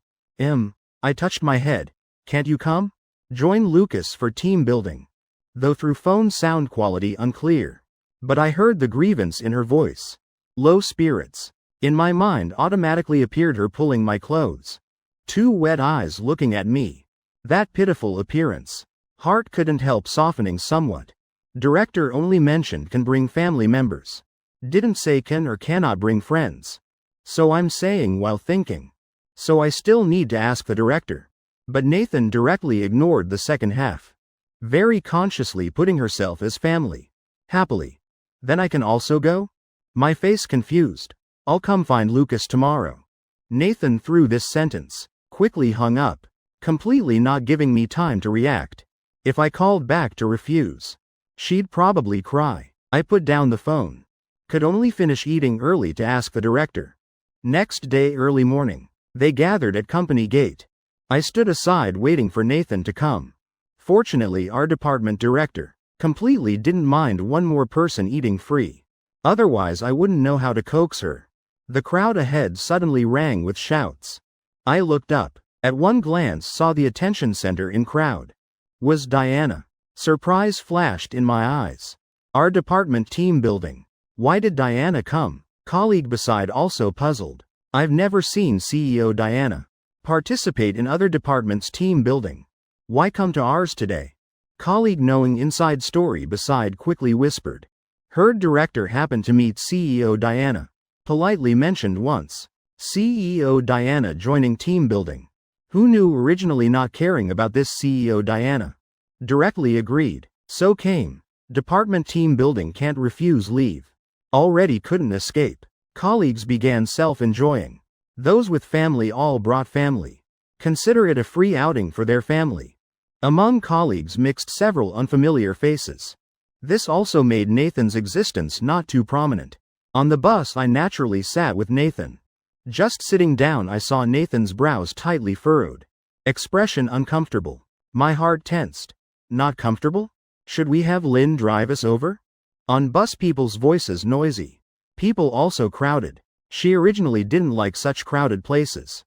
I touched my head. Can't you come? Join Lucas for team building. Though through phone sound quality unclear. But I heard the grievance in her voice. Low spirits. In my mind automatically appeared her pulling my clothes. 2 wet eyes looking at me. That pitiful appearance. Heart couldn't help softening somewhat. Director only mentioned can bring family members. Didn't say can or cannot bring friends. So I'm saying while thinking. So I still need to ask the director. But Nathan directly ignored the second half. Very consciously putting herself as family. Happily. Then I can also go? My face confused. I'll come find Lucas tomorrow. Nathan threw this sentence. Quickly hung up. Completely not giving me time to react. If I called back to refuse. She'd probably cry. I put down the phone. Could only finish eating early to ask the director. Next day early morning. They gathered at company gate. I stood aside waiting for Nathan to come. Fortunately our department director completely didn't mind one more person eating free. Otherwise I wouldn't know how to coax her. The crowd ahead suddenly rang with shouts. I looked up. At one glance saw the attention center in crowd. Was Diana. Surprise flashed in my eyes. Our department team building. Why did Diana come? Colleague beside also puzzled. I've never seen CEO Diana participate in other departments' team building. Why come to ours today? Colleague knowing inside story beside quickly whispered. Heard director happened to meet CEO Diana. Politely mentioned once. CEO Diana joining team building. Who knew originally not caring about this CEO Diana? Directly agreed. So came. Department team building can't refuse leave. Already couldn't escape. Colleagues began self-enjoying. Those with family all brought family. Consider it a free outing for their family. Among colleagues mixed several unfamiliar faces. This also made Nathan's existence not too prominent. On the bus I naturally sat with Nathan. Just sitting down I saw Nathan's brows tightly furrowed. Expression uncomfortable. My heart tensed. Not comfortable? Should we have Lynn drive us over? On bus people's voices noisy. People also crowded. She originally didn't like such crowded places.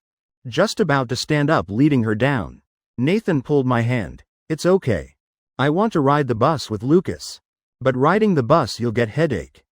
Just about to stand up leading her down. Nathan pulled my hand. It's okay. I want to ride the bus with Lucas. But riding the bus you'll get headache.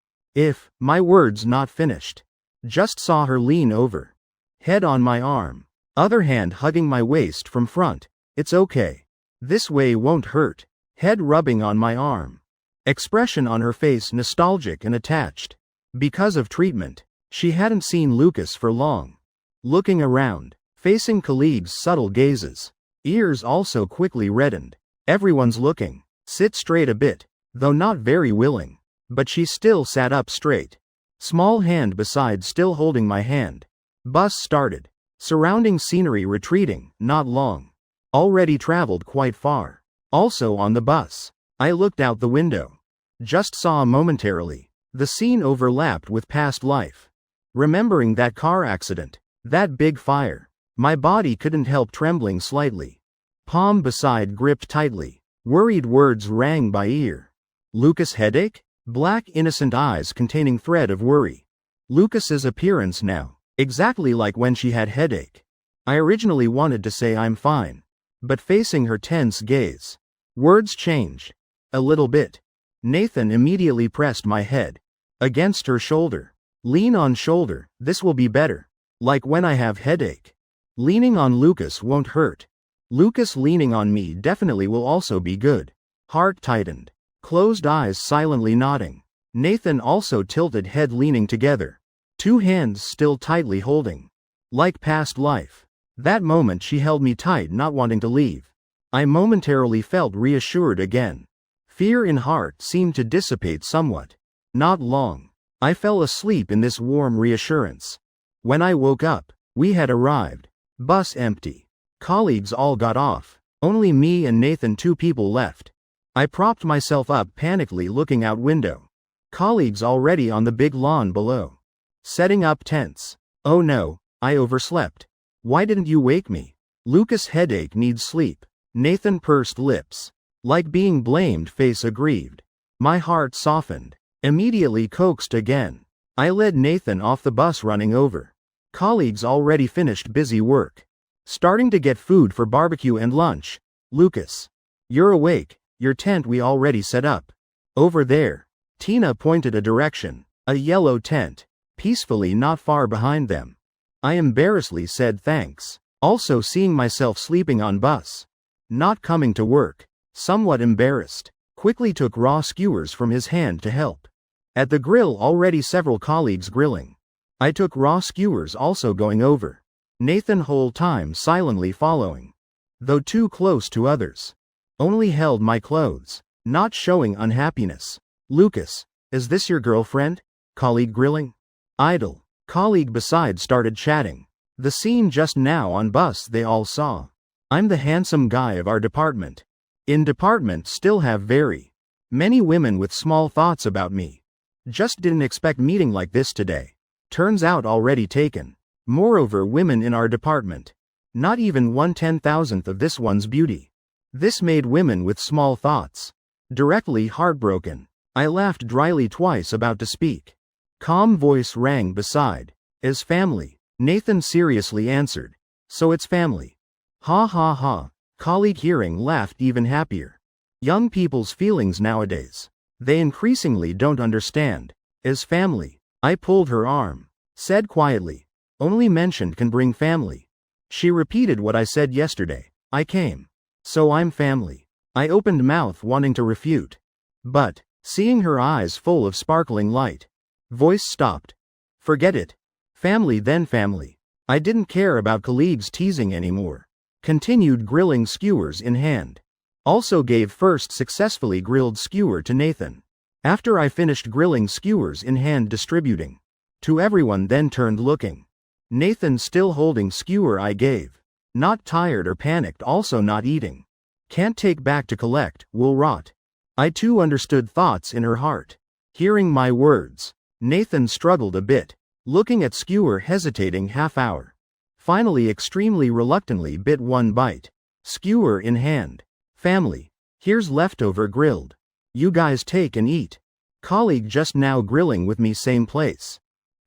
My words not finished. Just saw her lean over. Head on my arm. Other hand hugging my waist from front. It's okay. This way won't hurt. Head rubbing on my arm. Expression on her face nostalgic and attached. Because of treatment. She hadn't seen Lucas for long. Looking around. Facing colleagues' subtle gazes. Ears also quickly reddened. Everyone's looking. Sit straight a bit. Though not very willing. But she still sat up straight. Small hand beside still holding my hand. Bus started. Surrounding scenery retreating, not long. Already traveled quite far. Also on the bus. I looked out the window. Just saw momentarily. The scene overlapped with past life. Remembering that car accident. That big fire. My body couldn't help trembling slightly. Palm beside gripped tightly. Worried words rang by ear. Lucas headache? Black innocent eyes containing thread of worry. Lucas's appearance now. Exactly like when she had headache. I originally wanted to say I'm fine. But facing her tense gaze. Words changed. A little bit. Nathan immediately pressed my head. Against her shoulder. Lean on shoulder, this will be better. Like when I have headache. Leaning on Lucas won't hurt. Lucas leaning on me definitely will also be good. Heart tightened. Closed eyes silently nodding. Nathan also tilted head leaning together. Two hands still tightly holding. Like past life. That moment she held me tight, not wanting to leave. I momentarily felt reassured again. Fear in heart seemed to dissipate somewhat. Not long. I fell asleep in this warm reassurance. When I woke up, we had arrived. Bus empty. Colleagues all got off. Only me and Nathan, 2 people left. I propped myself up panically looking out window. Colleagues already on the big lawn below. Setting up tents. Oh no, I overslept. Why didn't you wake me? Lucas headache needs sleep. Nathan pursed lips. Like being blamed, face aggrieved. My heart softened. Immediately coaxed again. I led Nathan off the bus running over. Colleagues already finished busy work. Starting to get food for barbecue and lunch. Lucas. You're awake, your tent we already set up. Over there. Tina pointed a direction. A yellow tent. Peacefully not far behind them. I embarrassedly said thanks. Also seeing myself sleeping on bus. Not coming to work. Somewhat embarrassed. Quickly took raw skewers from his hand to help. At the grill already several colleagues grilling. I took raw skewers also going over. Nathan whole time silently following. Though too close to others. Only held my clothes. Not showing unhappiness. Lucas, is this your girlfriend? Colleague grilling. Idle. Colleague beside started chatting. The scene just now on bus they all saw. I'm the handsome guy of our department. In department still have very many women with small thoughts about me. Just didn't expect meeting like this today. Turns out already taken. Moreover, women in our department. Not even 1/10,000th of this one's beauty. This made women with small thoughts. Directly heartbroken. I laughed dryly twice about to speak. Calm voice rang beside. Is family? Nathan seriously answered. So it's family. Ha ha ha. Colleague hearing laughed even happier. Young people's feelings nowadays. They increasingly don't understand. Is family. I pulled her arm. Said quietly. Only mentioned can bring family. She repeated what I said yesterday. I came. So I'm family. I opened mouth wanting to refute. But, seeing her eyes full of sparkling light. Voice stopped. Forget it. Family then family. I didn't care about colleagues teasing anymore. Continued grilling skewers in hand. Also gave first successfully grilled skewer to Nathan. After I finished grilling skewers in hand distributing. To everyone then turned looking. Nathan still holding skewer I gave. Not tired or panicked, also not eating. Can't take back to collect, will rot. I too understood thoughts in her heart. Hearing my words. Nathan struggled a bit. Looking at skewer hesitating half hour. Finally extremely reluctantly bit one bite. Skewer in hand. Family. Here's leftover grilled. You guys take and eat. Colleague just now grilling with me same place.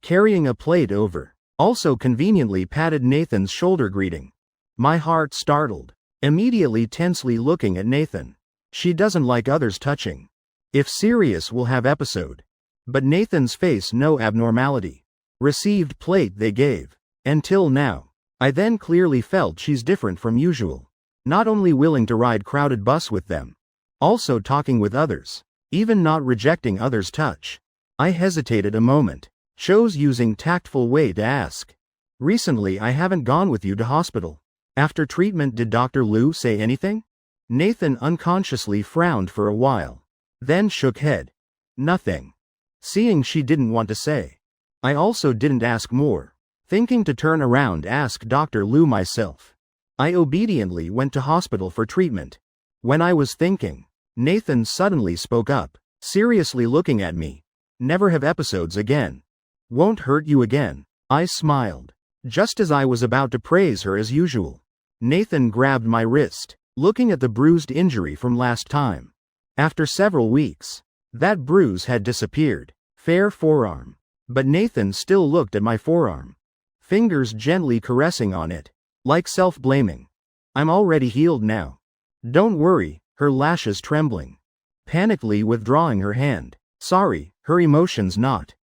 Carrying a plate over. Also conveniently patted Nathan's shoulder greeting. My heart startled. Immediately tensely looking at Nathan. She doesn't like others touching. If serious will have episode. But Nathan's face no abnormality. Received plate they gave. Until now. I then clearly felt she's different from usual. Not only willing to ride crowded bus with them. Also talking with others. Even not rejecting others' touch. I hesitated a moment. Chose using tactful way to ask. Recently I haven't gone with you to hospital. After treatment did Dr. Liu say anything? Nathan unconsciously frowned for a while. Then shook head. Nothing. Seeing she didn't want to say. I also didn't ask more. Thinking to turn around ask Dr. Liu myself. I obediently went to hospital for treatment. When I was thinking, Nathan suddenly spoke up, seriously looking at me. Never have episodes again. Won't hurt you again. I smiled. Just as I was about to praise her as usual, Nathan grabbed my wrist, looking at the bruised injury from last time. After several weeks, that bruise had disappeared. Fair forearm. But Nathan still looked at my forearm, fingers gently caressing on it, like self-blaming. I'm already healed now. Don't worry, her lashes trembling. Panically withdrawing her hand. Sorry, her emotions not.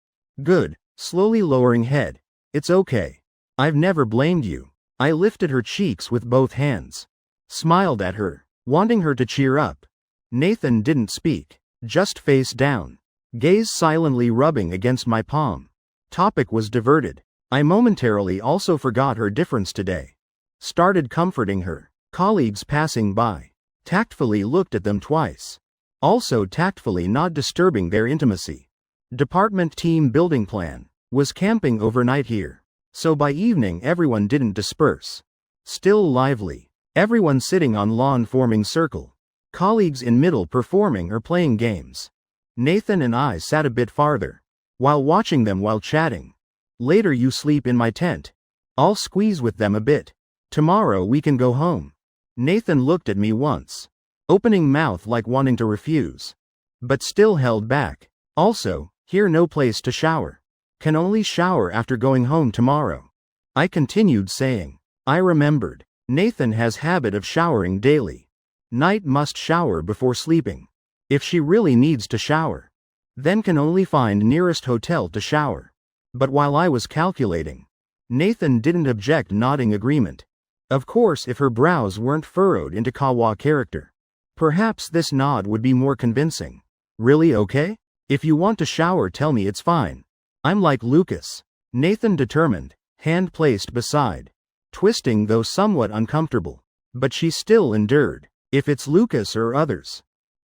Good, slowly lowering head. It's okay. I've never blamed you. I lifted her cheeks with both hands. Smiled at her, wanting her to cheer up. Nathan didn't speak, just face down, gaze silently rubbing against my palm. Topic was diverted. I momentarily also forgot her difference today. Started comforting her. Colleagues passing by. Tactfully looked at them twice. Also tactfully not disturbing their intimacy. Department team building plan. Was camping overnight here. So by evening everyone didn't disperse. Still lively. Everyone sitting on lawn forming circle. Colleagues in middle performing or playing games. Nathan and I sat a bit farther, while watching them while chatting. Later you sleep in my tent. I'll squeeze with them a bit. Tomorrow we can go home. Nathan looked at me once, opening mouth like wanting to refuse, but still held back. Also, here no place to shower. Can only shower after going home tomorrow. I continued saying. I remembered. Nathan has habit of showering daily. Night must shower before sleeping. If she really needs to shower, then can only find nearest hotel to shower. But while I was calculating, Nathan didn't object, nodding agreement. Of course, if her brows weren't furrowed into Kawa character, perhaps this nod would be more convincing. Really okay? If you want to shower, tell me, it's fine. I'm like Lucas. Nathan determined, hand placed beside. Twisting though somewhat uncomfortable. But she still endured. If it's Lucas or others,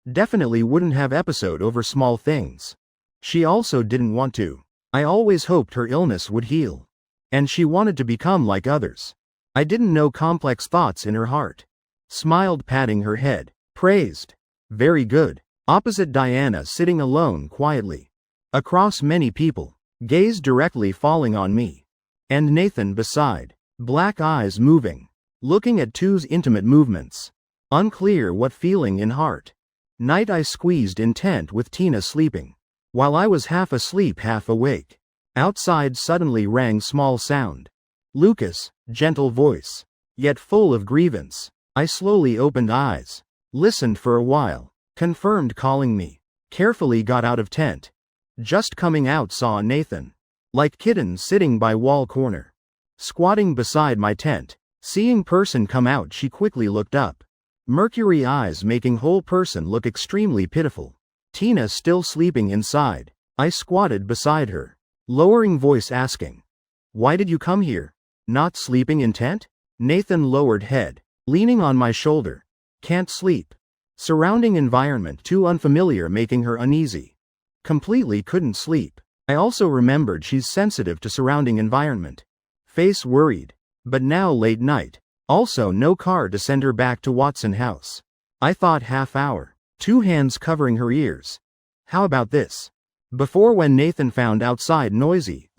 definitely wouldn't have episode over small things. She also didn't want to. I always hoped her illness would heal. And she wanted to become like others. I didn't know complex thoughts in her heart. Smiled, patting her head. Praised. Very good. Opposite Diana sitting alone quietly. Across many people. Gaze directly falling on me. And Nathan beside. Black eyes moving. Looking at two's intimate movements. Unclear what feeling in heart. Night I squeezed intent with Tina sleeping. While I was half asleep half awake. Outside suddenly rang small sound. Lucas, gentle voice. Yet full of grievance. I slowly opened eyes. Listened for a while. Confirmed calling me. Carefully got out of tent. Just coming out saw Nathan. Like kitten sitting by wall corner. Squatting beside my tent. Seeing person come out she quickly looked up. Mercury eyes making whole person look extremely pitiful. Tina still sleeping inside. I squatted beside her. Lowering voice asking. Why did you come here? Not sleeping in tent? Nathan lowered head. Leaning on my shoulder. Can't sleep. Surrounding environment too unfamiliar making her uneasy. Completely couldn't sleep. I also remembered she's sensitive to surrounding environment. Face worried. But now late night. Also no car to send her back to Watson House. I thought half hour. 2 hands covering her ears. How about this? Before when Nathan found outside noisy,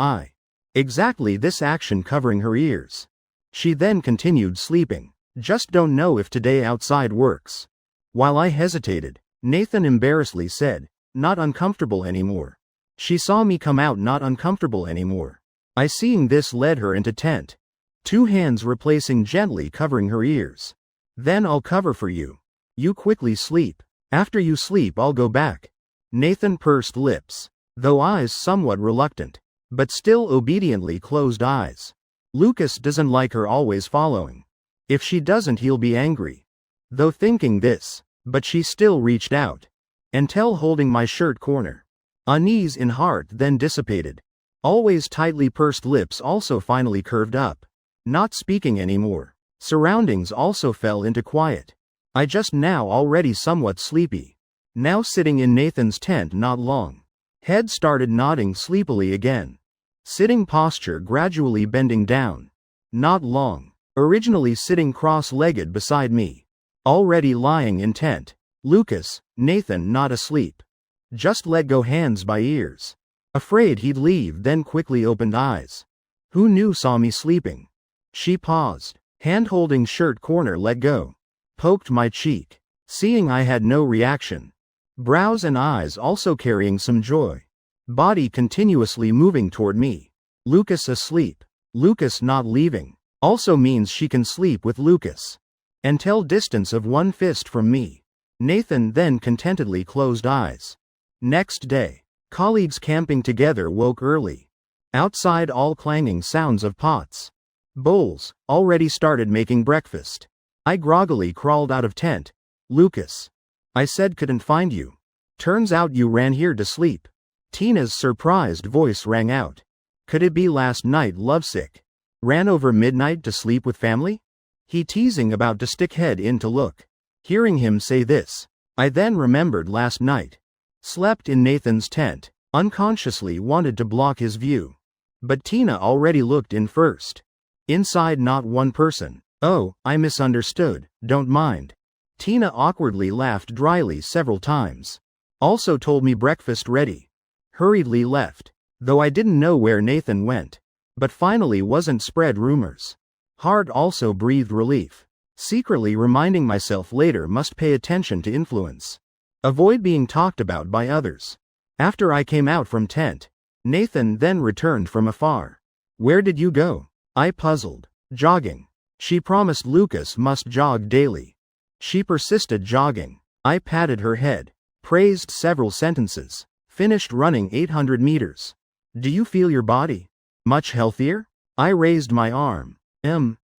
exactly this action covering her ears. She then continued sleeping. Just don't know if today outside works. While I hesitated, Nathan embarrassedly said, not uncomfortable anymore. She saw me come out, not uncomfortable anymore. I seeing this led her into tent. 2 hands replacing gently covering her ears. Then I'll cover for you. You quickly sleep. After you sleep I'll go back. Nathan pursed lips, though eyes somewhat reluctant, but still obediently closed eyes. Lucas doesn't like her always following. If she doesn't he'll be angry. Though thinking this, but she still reached out. Until holding my shirt corner. Unease in heart then dissipated. Always tightly pursed lips also finally curved up. Not speaking anymore. Surroundings also fell into quiet. I just now already somewhat sleepy. Now sitting in Nathan's tent not long. Head started nodding sleepily again. Sitting posture gradually bending down. Not long. Originally sitting cross-legged beside me. Already lying intent. Lucas, Nathan not asleep. Just let go hands by ears. Afraid he'd leave, then quickly opened eyes. Who knew saw me sleeping? She paused. Hand holding shirt corner let go. Poked my cheek. Seeing I had no reaction. Brows and eyes also carrying some joy. Body continuously moving toward me. Lucas asleep. Lucas not leaving. Also means she can sleep with Lucas. Until distance of 1 fist from me. Nathan then contentedly closed eyes. Next day. Colleagues camping together woke early. Outside all clanging sounds of pots. Bowls, already started making breakfast. I groggily crawled out of tent. Lucas. I said couldn't find you. Turns out you ran here to sleep. Tina's surprised voice rang out. Could it be last night lovesick? Ran over midnight to sleep with family? He teasing about to stick head in to look. Hearing him say this, I then remembered last night. Slept in Nathan's tent, unconsciously wanted to block his view. But Tina already looked in first. Inside not one person. Oh, I misunderstood, don't mind. Tina awkwardly laughed dryly several times. Also told me breakfast ready. Hurriedly left. Though I didn't know where Nathan went. But finally wasn't spread rumors. Hard also breathed relief. Secretly reminding myself later must pay attention to influence. Avoid being talked about by others. After I came out from tent. Nathan then returned from afar. Where did you go? I puzzled. Jogging. She promised Lucas must jog daily. She persisted jogging. I patted her head. Praised several sentences. Finished running 800 meters. Do you feel your body? Much healthier? I raised my arm.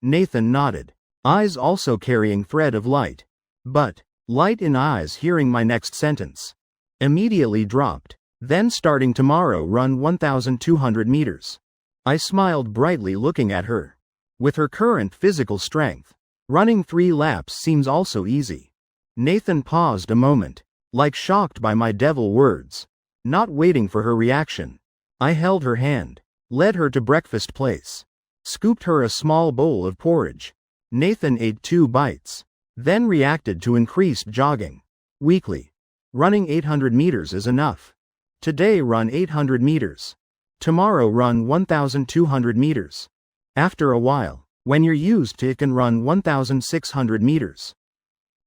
Nathan nodded. Eyes also carrying thread of light. But, light in eyes hearing my next sentence. Immediately dropped. Then starting tomorrow run 1,200 meters. I smiled brightly looking at her. With her current physical strength, running 3 laps seems also easy. Nathan paused a moment, like shocked by my devil words. Not waiting for her reaction. I held her hand, led her to breakfast place. Scooped her a small bowl of porridge. Nathan ate 2 bites. Then reacted to increased jogging. Weekly. Running 800 meters is enough. Today run 800 meters. Tomorrow run 1,200 meters. After a while, when you're used to it can run 1,600 meters.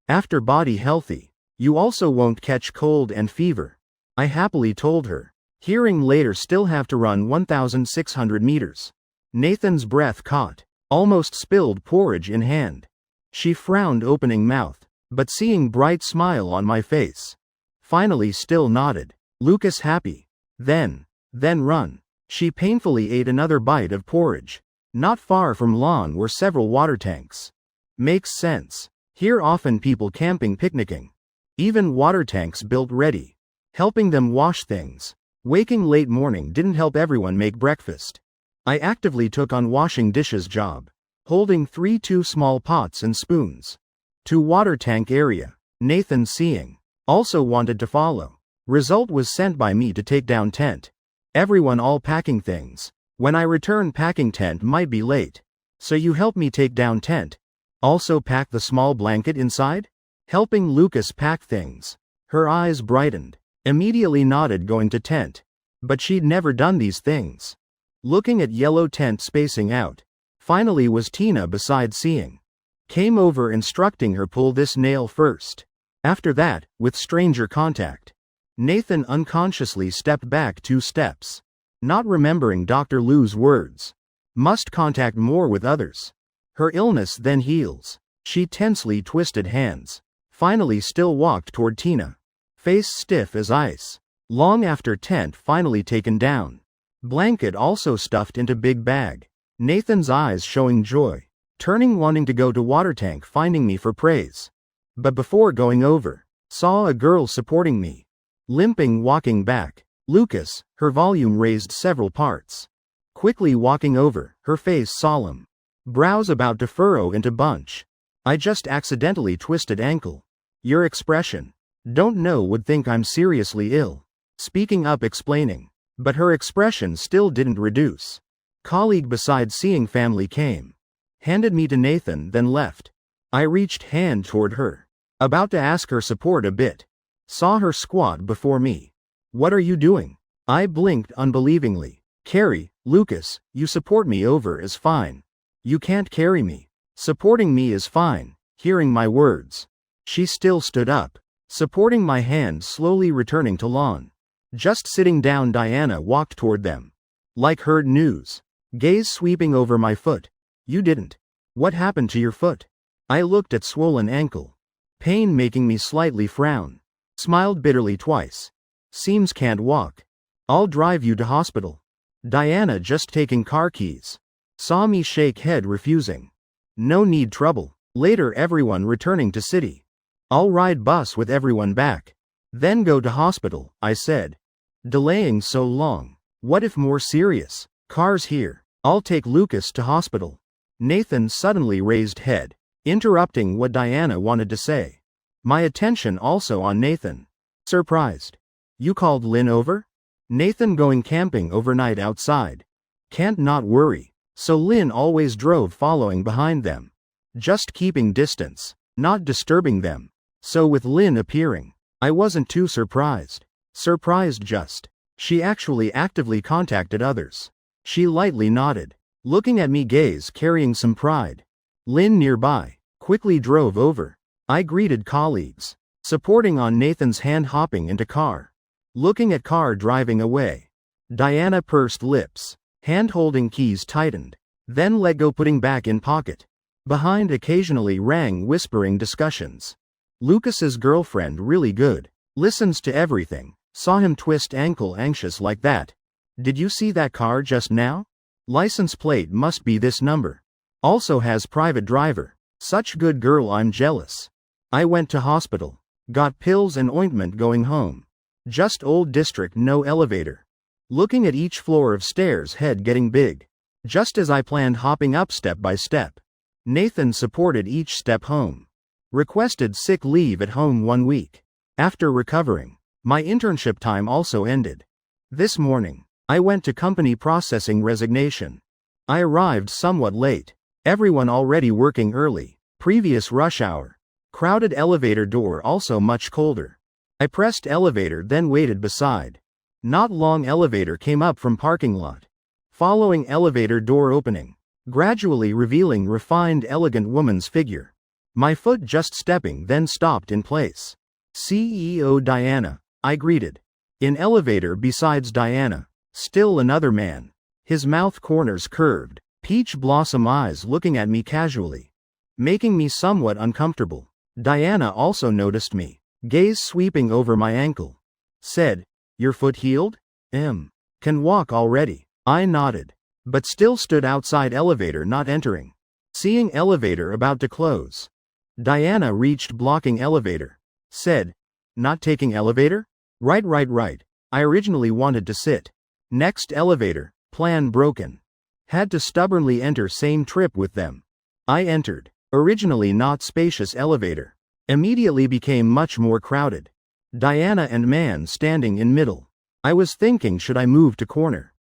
After body healthy, you also won't catch cold and fever. I happily told her. Hearing later still have to run 1,600 meters. Nathan's breath caught. Almost spilled porridge in hand. She frowned opening mouth, but seeing bright smile on my face. Finally still nodded. Lucas happy. Then run. She painfully ate another bite of porridge. Not far from lawn were several water tanks. Makes sense. Here often people camping picnicking. Even water tanks built ready. Helping them wash things. Waking late morning didn't help everyone make breakfast. I actively took on washing dishes job. Holding 3 too small pots and spoons. To water tank area. Nathan seeing. Also wanted to follow. Result was sent by me to take down tent. Everyone all packing things. When I return packing tent might be late. So you help me take down tent. Also pack the small blanket inside? Helping Lucas pack things. Her eyes brightened. Immediately nodded going to tent. But she'd never done these things. Looking at yellow tent spacing out. Finally was Tina beside seeing. Came over instructing her pull this nail first. After that, with stranger contact. Nathan unconsciously stepped back 2 steps. Not remembering Dr. Lu's words. Must contact more with others. Her illness then heals. She tensely twisted hands. Finally still walked toward Tina. Face stiff as ice. Long after tent finally taken down. Blanket also stuffed into big bag. Nathan's eyes showing joy. Turning wanting to go to water tank finding me for praise. But before going over, saw a girl supporting me. Limping walking back. Lucas, her volume raised several parts. Quickly walking over, her face solemn. Brows about to furrow into bunch. I just accidentally twisted ankle. Your expression. Don't know would think I'm seriously ill. Speaking up explaining. But her expression still didn't reduce. Colleague beside seeing family came. Handed me to Nathan, then left. I reached hand toward her. About to ask her support a bit. Saw her squat before me. What are you doing? I blinked unbelievingly. Carry, Lucas, you support me over is fine. You can't carry me. Supporting me is fine. Hearing my words. She still stood up. Supporting my hand, slowly returning to lawn. Just sitting down, Diana walked toward them. Like heard news. Gaze sweeping over my foot. You didn't. What happened to your foot? I looked at swollen ankle. Pain making me slightly frown. Smiled bitterly twice. Seems can't walk. I'll drive you to hospital. Diana just taking car keys. Saw me shake head refusing. No need trouble. Later everyone returning to city. I'll ride bus with everyone back. Then go to hospital, I said. Delaying so long. What if more serious? Car's here. I'll take Lucas to hospital. Nathan suddenly raised head, interrupting what Diana wanted to say. My attention also on Nathan. Surprised. You called Lynn over? Nathan going camping overnight outside. Can't not worry. So Lynn always drove following behind them. Just keeping distance, not disturbing them. So with Lynn appearing, I wasn't too surprised. Surprised just. She actually actively contacted others. She lightly nodded, looking at me gaze carrying some pride. Lynn nearby, quickly drove over. I greeted colleagues, supporting on Nathan's hand hopping into car. Looking at car driving away. Diana pursed lips, hand holding keys tightened, then let go putting back in pocket. Behind occasionally rang whispering discussions. Lucas's girlfriend really good. Listens to everything. Saw him twist ankle anxious like that. Did you see that car just now? License plate must be this number. Also has private driver. Such good girl, I'm jealous. I went to hospital. Got pills and ointment going home. Just old district, no elevator. Looking at each floor of stairs, head getting big. Just as I planned, hopping up step by step. Nathan supported each step home. Requested sick leave at home 1 week. After recovering, my internship time also ended. This morning, I went to company processing resignation. I arrived somewhat late. Everyone already working early. Previous rush hour. Crowded elevator door also much colder. I pressed elevator then waited beside. Not long elevator came up from parking lot. Following elevator door opening. Gradually revealing refined elegant woman's figure. My foot just stepping then stopped in place. CEO Diana, I greeted. In elevator besides Diana, still another man. His mouth corners curved, peach blossom eyes looking at me casually. Making me somewhat uncomfortable. Diana also noticed me. Gaze sweeping over my ankle. Said, your foot healed? Can walk already. I nodded. But still stood outside elevator not entering. Seeing elevator about to close. Diana reached blocking elevator. Said, not taking elevator? Right. I originally wanted to sit. Next elevator, plan broken. Had to stubbornly enter same trip with them. I entered. Originally not spacious elevator. Immediately became much more crowded. Diana and man standing in middle. I was thinking should I move to corner.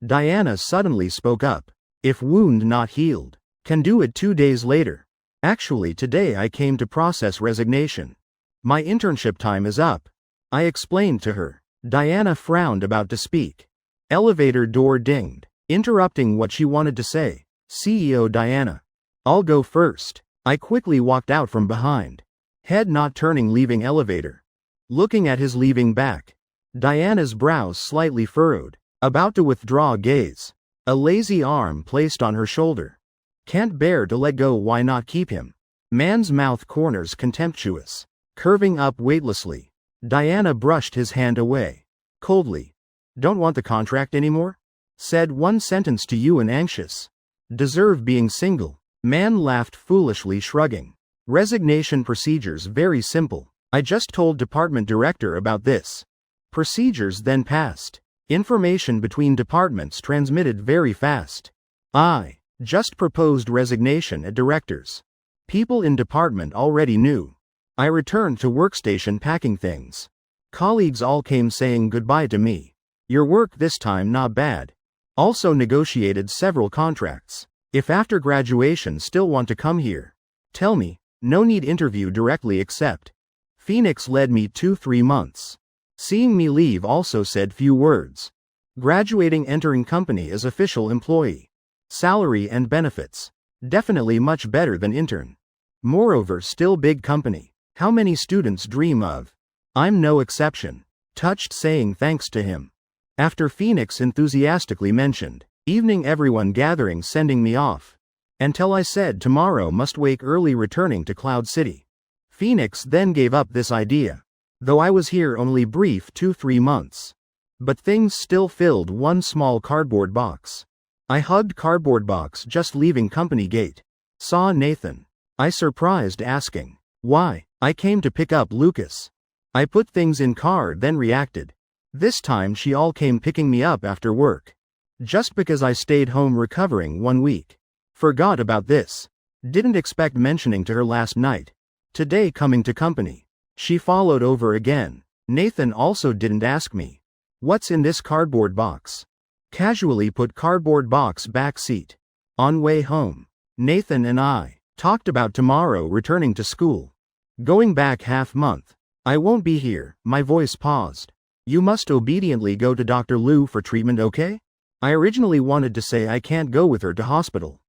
Diana suddenly spoke up. If wound not healed, can do it 2 days later. Actually today I came to process resignation. My internship time is up. I explained to her. Diana frowned about to speak. Elevator door dinged, interrupting what she wanted to say. CEO Diana. I'll go first. I quickly walked out from behind. Head not turning leaving elevator. Looking at his leaving back. Diana's brows slightly furrowed. About to withdraw gaze. A lazy arm placed on her shoulder. Can't bear to let go, why not keep him? Man's mouth corners contemptuous. Curving up weightlessly. Diana brushed his hand away. Coldly. Don't want the contract anymore? Said one sentence to you and anxious. Deserve being single. Man laughed foolishly shrugging. Resignation procedures very simple. I just told department director about this. Procedures then passed. Information between departments transmitted very fast. I just proposed resignation at directors. People in department already knew. I returned to workstation packing things. Colleagues all came saying goodbye to me. Your work this time not bad. Also negotiated several contracts. If after graduation still want to come here, tell me, no need interview directly accept. Phoenix led me 2-3 months. Seeing me leave also said few words. Graduating entering company as official employee. Salary and benefits. Definitely much better than intern. Moreover still big company. How many students dream of? I'm no exception. Touched saying thanks to him. After Phoenix enthusiastically mentioned, evening everyone gathering sending me off. Until I said tomorrow must wake early returning to Cloud City. Phoenix then gave up this idea. Though I was here only brief 2-3 months. But things still filled one small cardboard box. I hugged cardboard box just leaving company gate. Saw Nathan. I surprised asking, why? I came to pick up Lucas. I put things in car then reacted. This time she all came picking me up after work. Just because I stayed home recovering 1 week. Forgot about this. Didn't expect mentioning to her last night. Today coming to company. She followed over again. Nathan also didn't ask me. What's in this cardboard box? Casually put cardboard box back seat. On way home. Nathan and I talked about tomorrow returning to school. Going back half month. I won't be here. My voice paused. You must obediently go to Dr. Liu for treatment, okay? I originally wanted to say I can't go with her to hospital.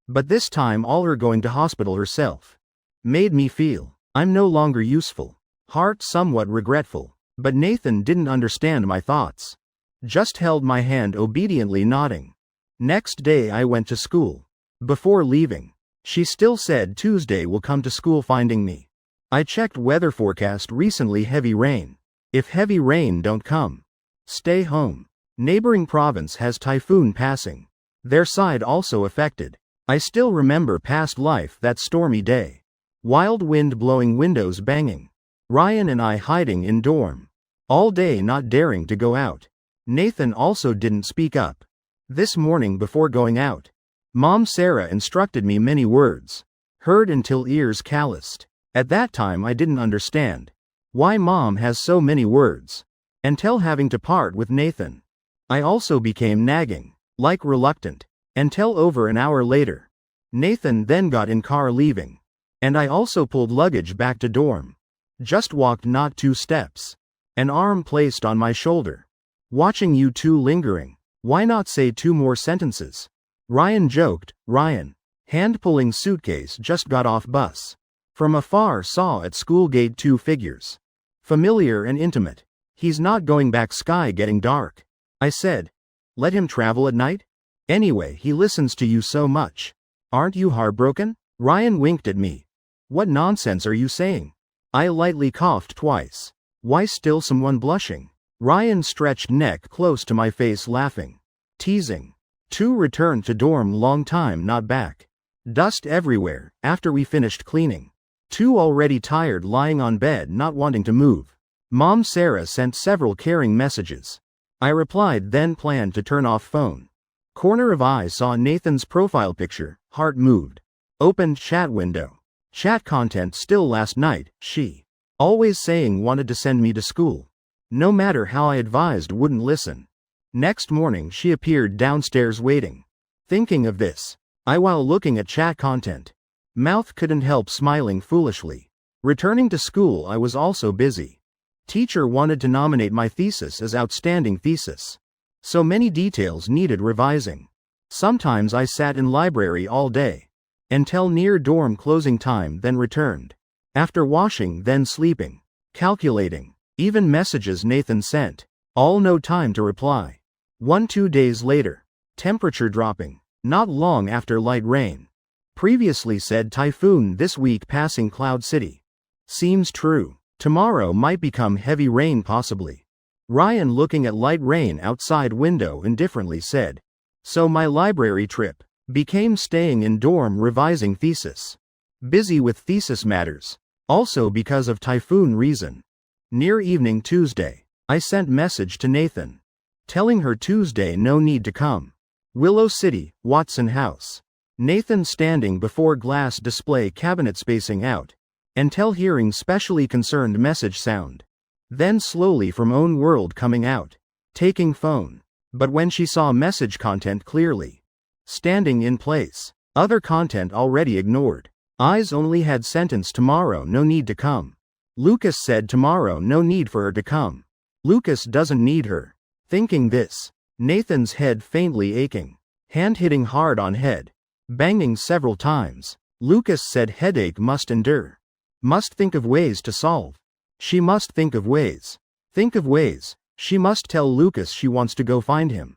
But this time all her going to hospital herself. Made me feel I'm no longer useful. Heart somewhat regretful. But Nathan didn't understand my thoughts. Just held my hand obediently nodding. Next day I went to school. Before leaving, she still said Tuesday will come to school finding me. I checked weather forecast recently heavy rain. If heavy rain don't come, stay home. Neighboring province has typhoon passing. Their side also affected. I still remember past life that stormy day. Wild wind blowing windows banging. Ryan and I hiding in dorm. All day not daring to go out. Nathan also didn't speak up. This morning before going out, Mom Sarah instructed me many words. Heard until ears calloused. At that time I didn't understand why Mom has so many words. Until having to part with Nathan. I also became nagging, like reluctant. Until over an hour later. Nathan then got in car leaving. And I also pulled luggage back to dorm. Just walked not 2 steps. An arm placed on my shoulder. Watching you two lingering. Why not say 2 more sentences? Ryan joked. Ryan. Hand pulling suitcase just got off bus. From afar saw at school gate 2 figures. Familiar and intimate. He's not going back sky getting dark. I said. Let him travel at night? Anyway he listens to you so much. Aren't you heartbroken? Ryan winked at me. What nonsense are you saying? I lightly coughed twice. Why still someone blushing? Ryan stretched neck close to my face laughing. Teasing. 2 returned to dorm long time not back. Dust everywhere after we finished cleaning. 2 already tired lying on bed not wanting to move. Mom Sarah sent several caring messages. I replied then planned to turn off phone. Corner of eye saw Nathan's profile picture, heart moved. Opened chat window. Chat content still last night, she. Always saying wanted to send me to school. No matter how I advised wouldn't listen. Next morning she appeared downstairs waiting. Thinking of this. I while looking at chat content. Mouth couldn't help smiling foolishly. Returning to school I was also busy. Teacher wanted to nominate my thesis as outstanding thesis. So many details needed revising. Sometimes I sat in library all day. Until near dorm closing time then returned. After washing then sleeping. Calculating. Even messages Nathan sent. All no time to reply. 1-2 days later. Temperature dropping. Not long after light rain. Previously said typhoon this week passing Cloud City. Seems true. Tomorrow might become heavy rain possibly. Ryan looking at light rain outside window indifferently said. So my library trip became staying in dorm revising thesis. Busy with thesis matters. Also because of typhoon reason. Near evening Tuesday. I sent message to Nathan. Telling her Tuesday no need to come. Willow City, Watson House. Nathan standing before glass display cabinet spacing out. Until hearing specially concerned message sound. Then slowly from own world coming out. Taking phone. But when she saw message content clearly. Standing in place. Other content already ignored. Eyes only had sentence tomorrow no need to come. Lucas said tomorrow no need for her to come. Lucas doesn't need her. Thinking this. Nathan's head faintly aching. Hand hitting hard on head. Banging several times. Lucas said headache must endure. Must think of ways to solve. She must think of ways. Think of ways. She must tell Lucas she wants to go find him.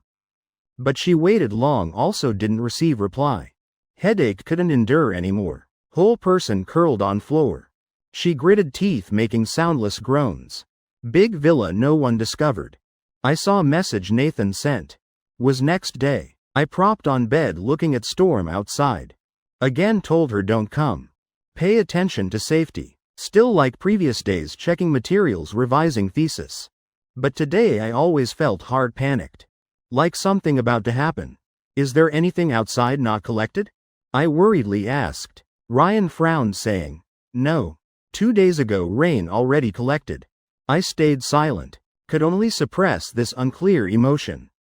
But she waited long also didn't receive reply. Headache couldn't endure anymore. Whole person curled on floor. She gritted teeth making soundless groans. Big villa no one discovered. I saw message Nathan sent. Was next day. I propped on bed looking at storm outside. Again told her don't come. Pay attention to safety. Still like previous days checking materials revising thesis. But today I always felt hard panicked. Like something about to happen. Is there anything outside not collected? I worriedly asked. Ryan frowned saying, no. 2 days ago rain already collected. I stayed silent. Could only suppress this unclear emotion.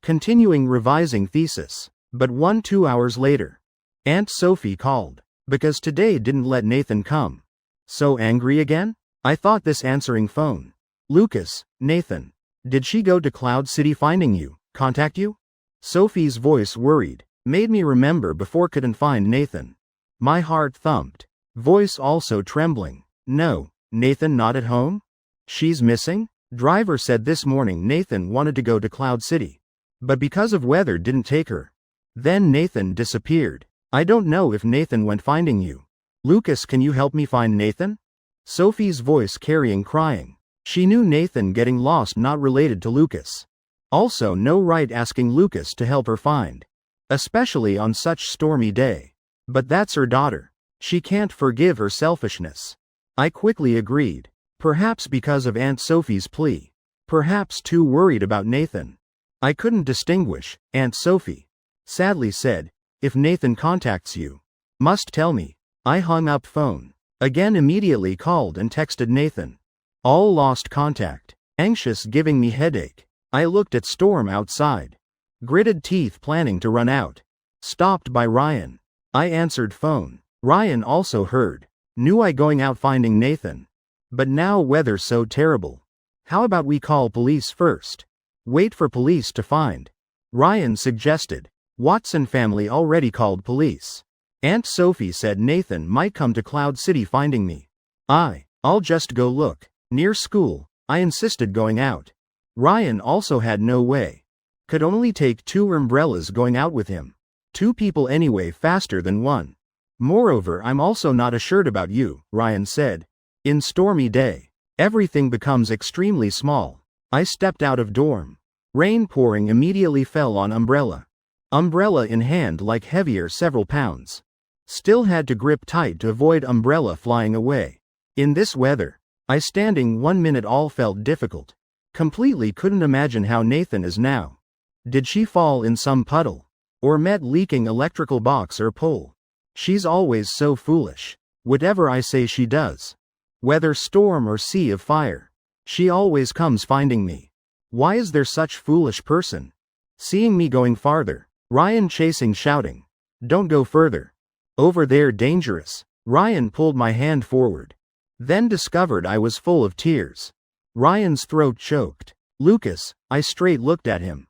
Continuing revising thesis. But 2 hours later. Aunt Sophie called. Because today didn't let Nathan come. So angry again? I thought this answering phone. Lucas, Nathan. Did she go to Cloud City finding you, contact you? Sophie's voice worried. Made me remember before couldn't find Nathan. My heart thumped. Voice also trembling. No, Nathan not at home? She's missing? Driver said this morning Nathan wanted to go to Cloud City. But because of weather didn't take her. Then Nathan disappeared. I don't know if Nathan went finding you. Lucas, can you help me find Nathan? Sophie's voice carrying crying. She knew Nathan getting lost not related to Lucas. Also no right asking Lucas to help her find. Especially on such stormy day. But that's her daughter. She can't forgive her selfishness. I quickly agreed. Perhaps because of Aunt Sophie's plea. Perhaps too worried about Nathan. I couldn't distinguish, Aunt Sophie. Sadly said, if Nathan contacts you. Must tell me. I hung up phone. Again immediately called and texted Nathan. All lost contact. Anxious giving me headache. I looked at storm outside. Gritted teeth planning to run out. Stopped by Ryan. I answered phone. Ryan also heard. Knew I going out finding Nathan. But now weather so terrible. How about we call police first? Wait for police to find. Ryan suggested. Watson family already called police. Aunt Sophie said Nathan might come to Cloud City finding me. I'll just go look. Near school. I insisted going out. Ryan also had no way. Could only take 2 umbrellas going out with him. 2 people anyway faster than 1. Moreover, I'm also not assured about you, Ryan said. In stormy day, everything becomes extremely small. I stepped out of dorm. Rain pouring immediately fell on umbrella. Umbrella in hand like heavier several pounds. Still had to grip tight to avoid umbrella flying away. In this weather, I standing 1 minute all felt difficult. Completely couldn't imagine how Nathan is now. Did she fall in some puddle? Or met leaking electrical box or pole? She's always so foolish. Whatever I say she does. Whether storm or sea of fire. She always comes finding me. Why is there such foolish person? Seeing me going farther. Ryan chasing shouting. Don't go further. Over there dangerous. Ryan pulled my hand forward. Then discovered I was full of tears. Ryan's throat choked. Lucas, I straight looked at him.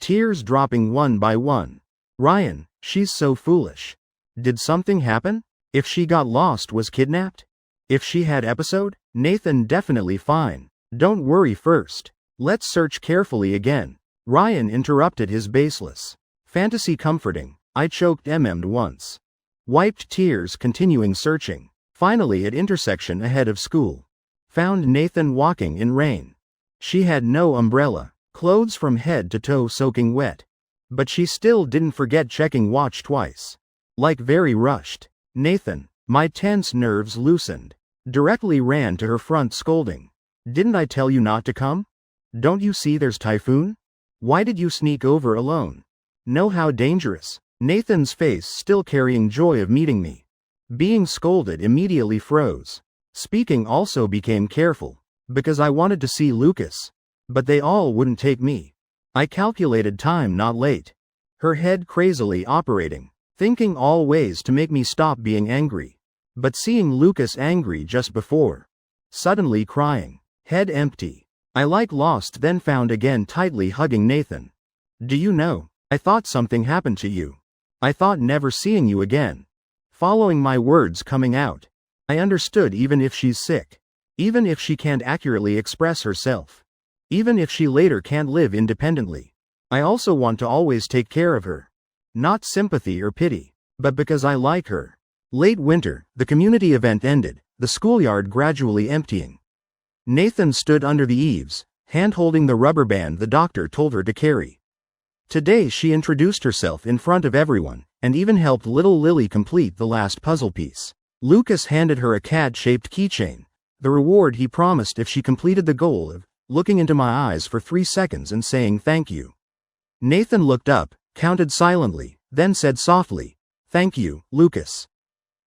Tears dropping one by one. Ryan, she's so foolish. Did something happen? If she got lost was kidnapped? If she had episode? Nathan definitely fine. Don't worry first. Let's search carefully again. Ryan interrupted his baseless fantasy comforting. I choked once. Wiped tears continuing searching. Finally at intersection ahead of school. Found Nathan walking in rain. She had no umbrella. Clothes from head to toe soaking wet. But she still didn't forget checking watch twice. Like very rushed. Nathan, my tense nerves loosened. Directly ran to her front scolding. Didn't I tell you not to come? Don't you see there's typhoon? Why did you sneak over alone? Know how dangerous? Nathan's face still carrying joy of meeting me. Being scolded immediately froze. Speaking also became careful. Because I wanted to see Lucas. But they all wouldn't take me. I calculated time, not late. Her head crazily operating, thinking all ways to make me stop being angry. But seeing Lucas angry just before. Suddenly crying. Head empty. I like lost, then found again, tightly hugging Nathan. Do you know, I thought something happened to you. I thought never seeing you again. Following my words coming out. I understood, even if she's sick. Even if she can't accurately express herself. Even if she later can't live independently. I also want to always take care of her. Not sympathy or pity, but because I like her. Late winter, the community event ended, the schoolyard gradually emptying. Nathan stood under the eaves, hand-holding the rubber band the doctor told her to carry. Today she introduced herself in front of everyone, and even helped little Lily complete the last puzzle piece. Lucas handed her a cat-shaped keychain, the reward he promised if she completed the goal of looking into my eyes for 3 seconds and saying thank you. Nathan looked up, counted silently, then said softly, "Thank you, Lucas."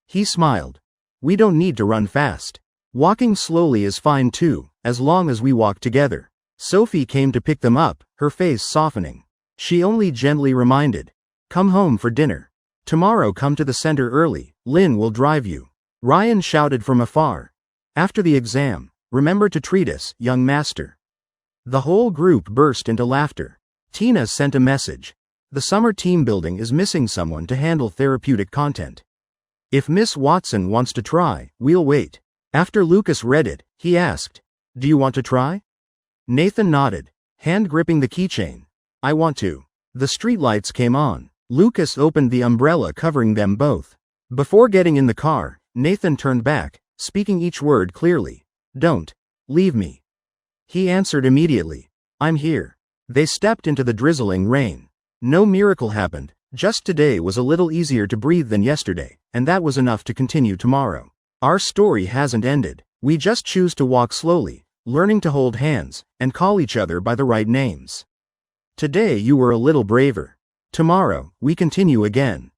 He smiled. "We don't need to run fast. Walking slowly is fine too, as long as we walk together." Sophie came to pick them up, her face softening. She only gently reminded, "Come home for dinner. Tomorrow come to the center early, Lynn will drive you." Ryan shouted from afar. "After the exam, remember to treat us, young master." The whole group burst into laughter. Tina sent a message. "The summer team building is missing someone to handle therapeutic content. If Miss Watson wants to try, we'll wait." After Lucas read it, he asked, "Do you want to try?" Nathan nodded, hand gripping the keychain. "I want to." The streetlights came on. Lucas opened the umbrella covering them both. Before getting in the car, Nathan turned back, speaking each word clearly. "Don't leave me." He answered immediately, "I'm here." They stepped into the drizzling rain. No miracle happened, just today was a little easier to breathe than yesterday, and that was enough to continue tomorrow. Our story hasn't ended. We just choose to walk slowly, learning to hold hands, and call each other by the right names. Today you were a little braver. Tomorrow, we continue again.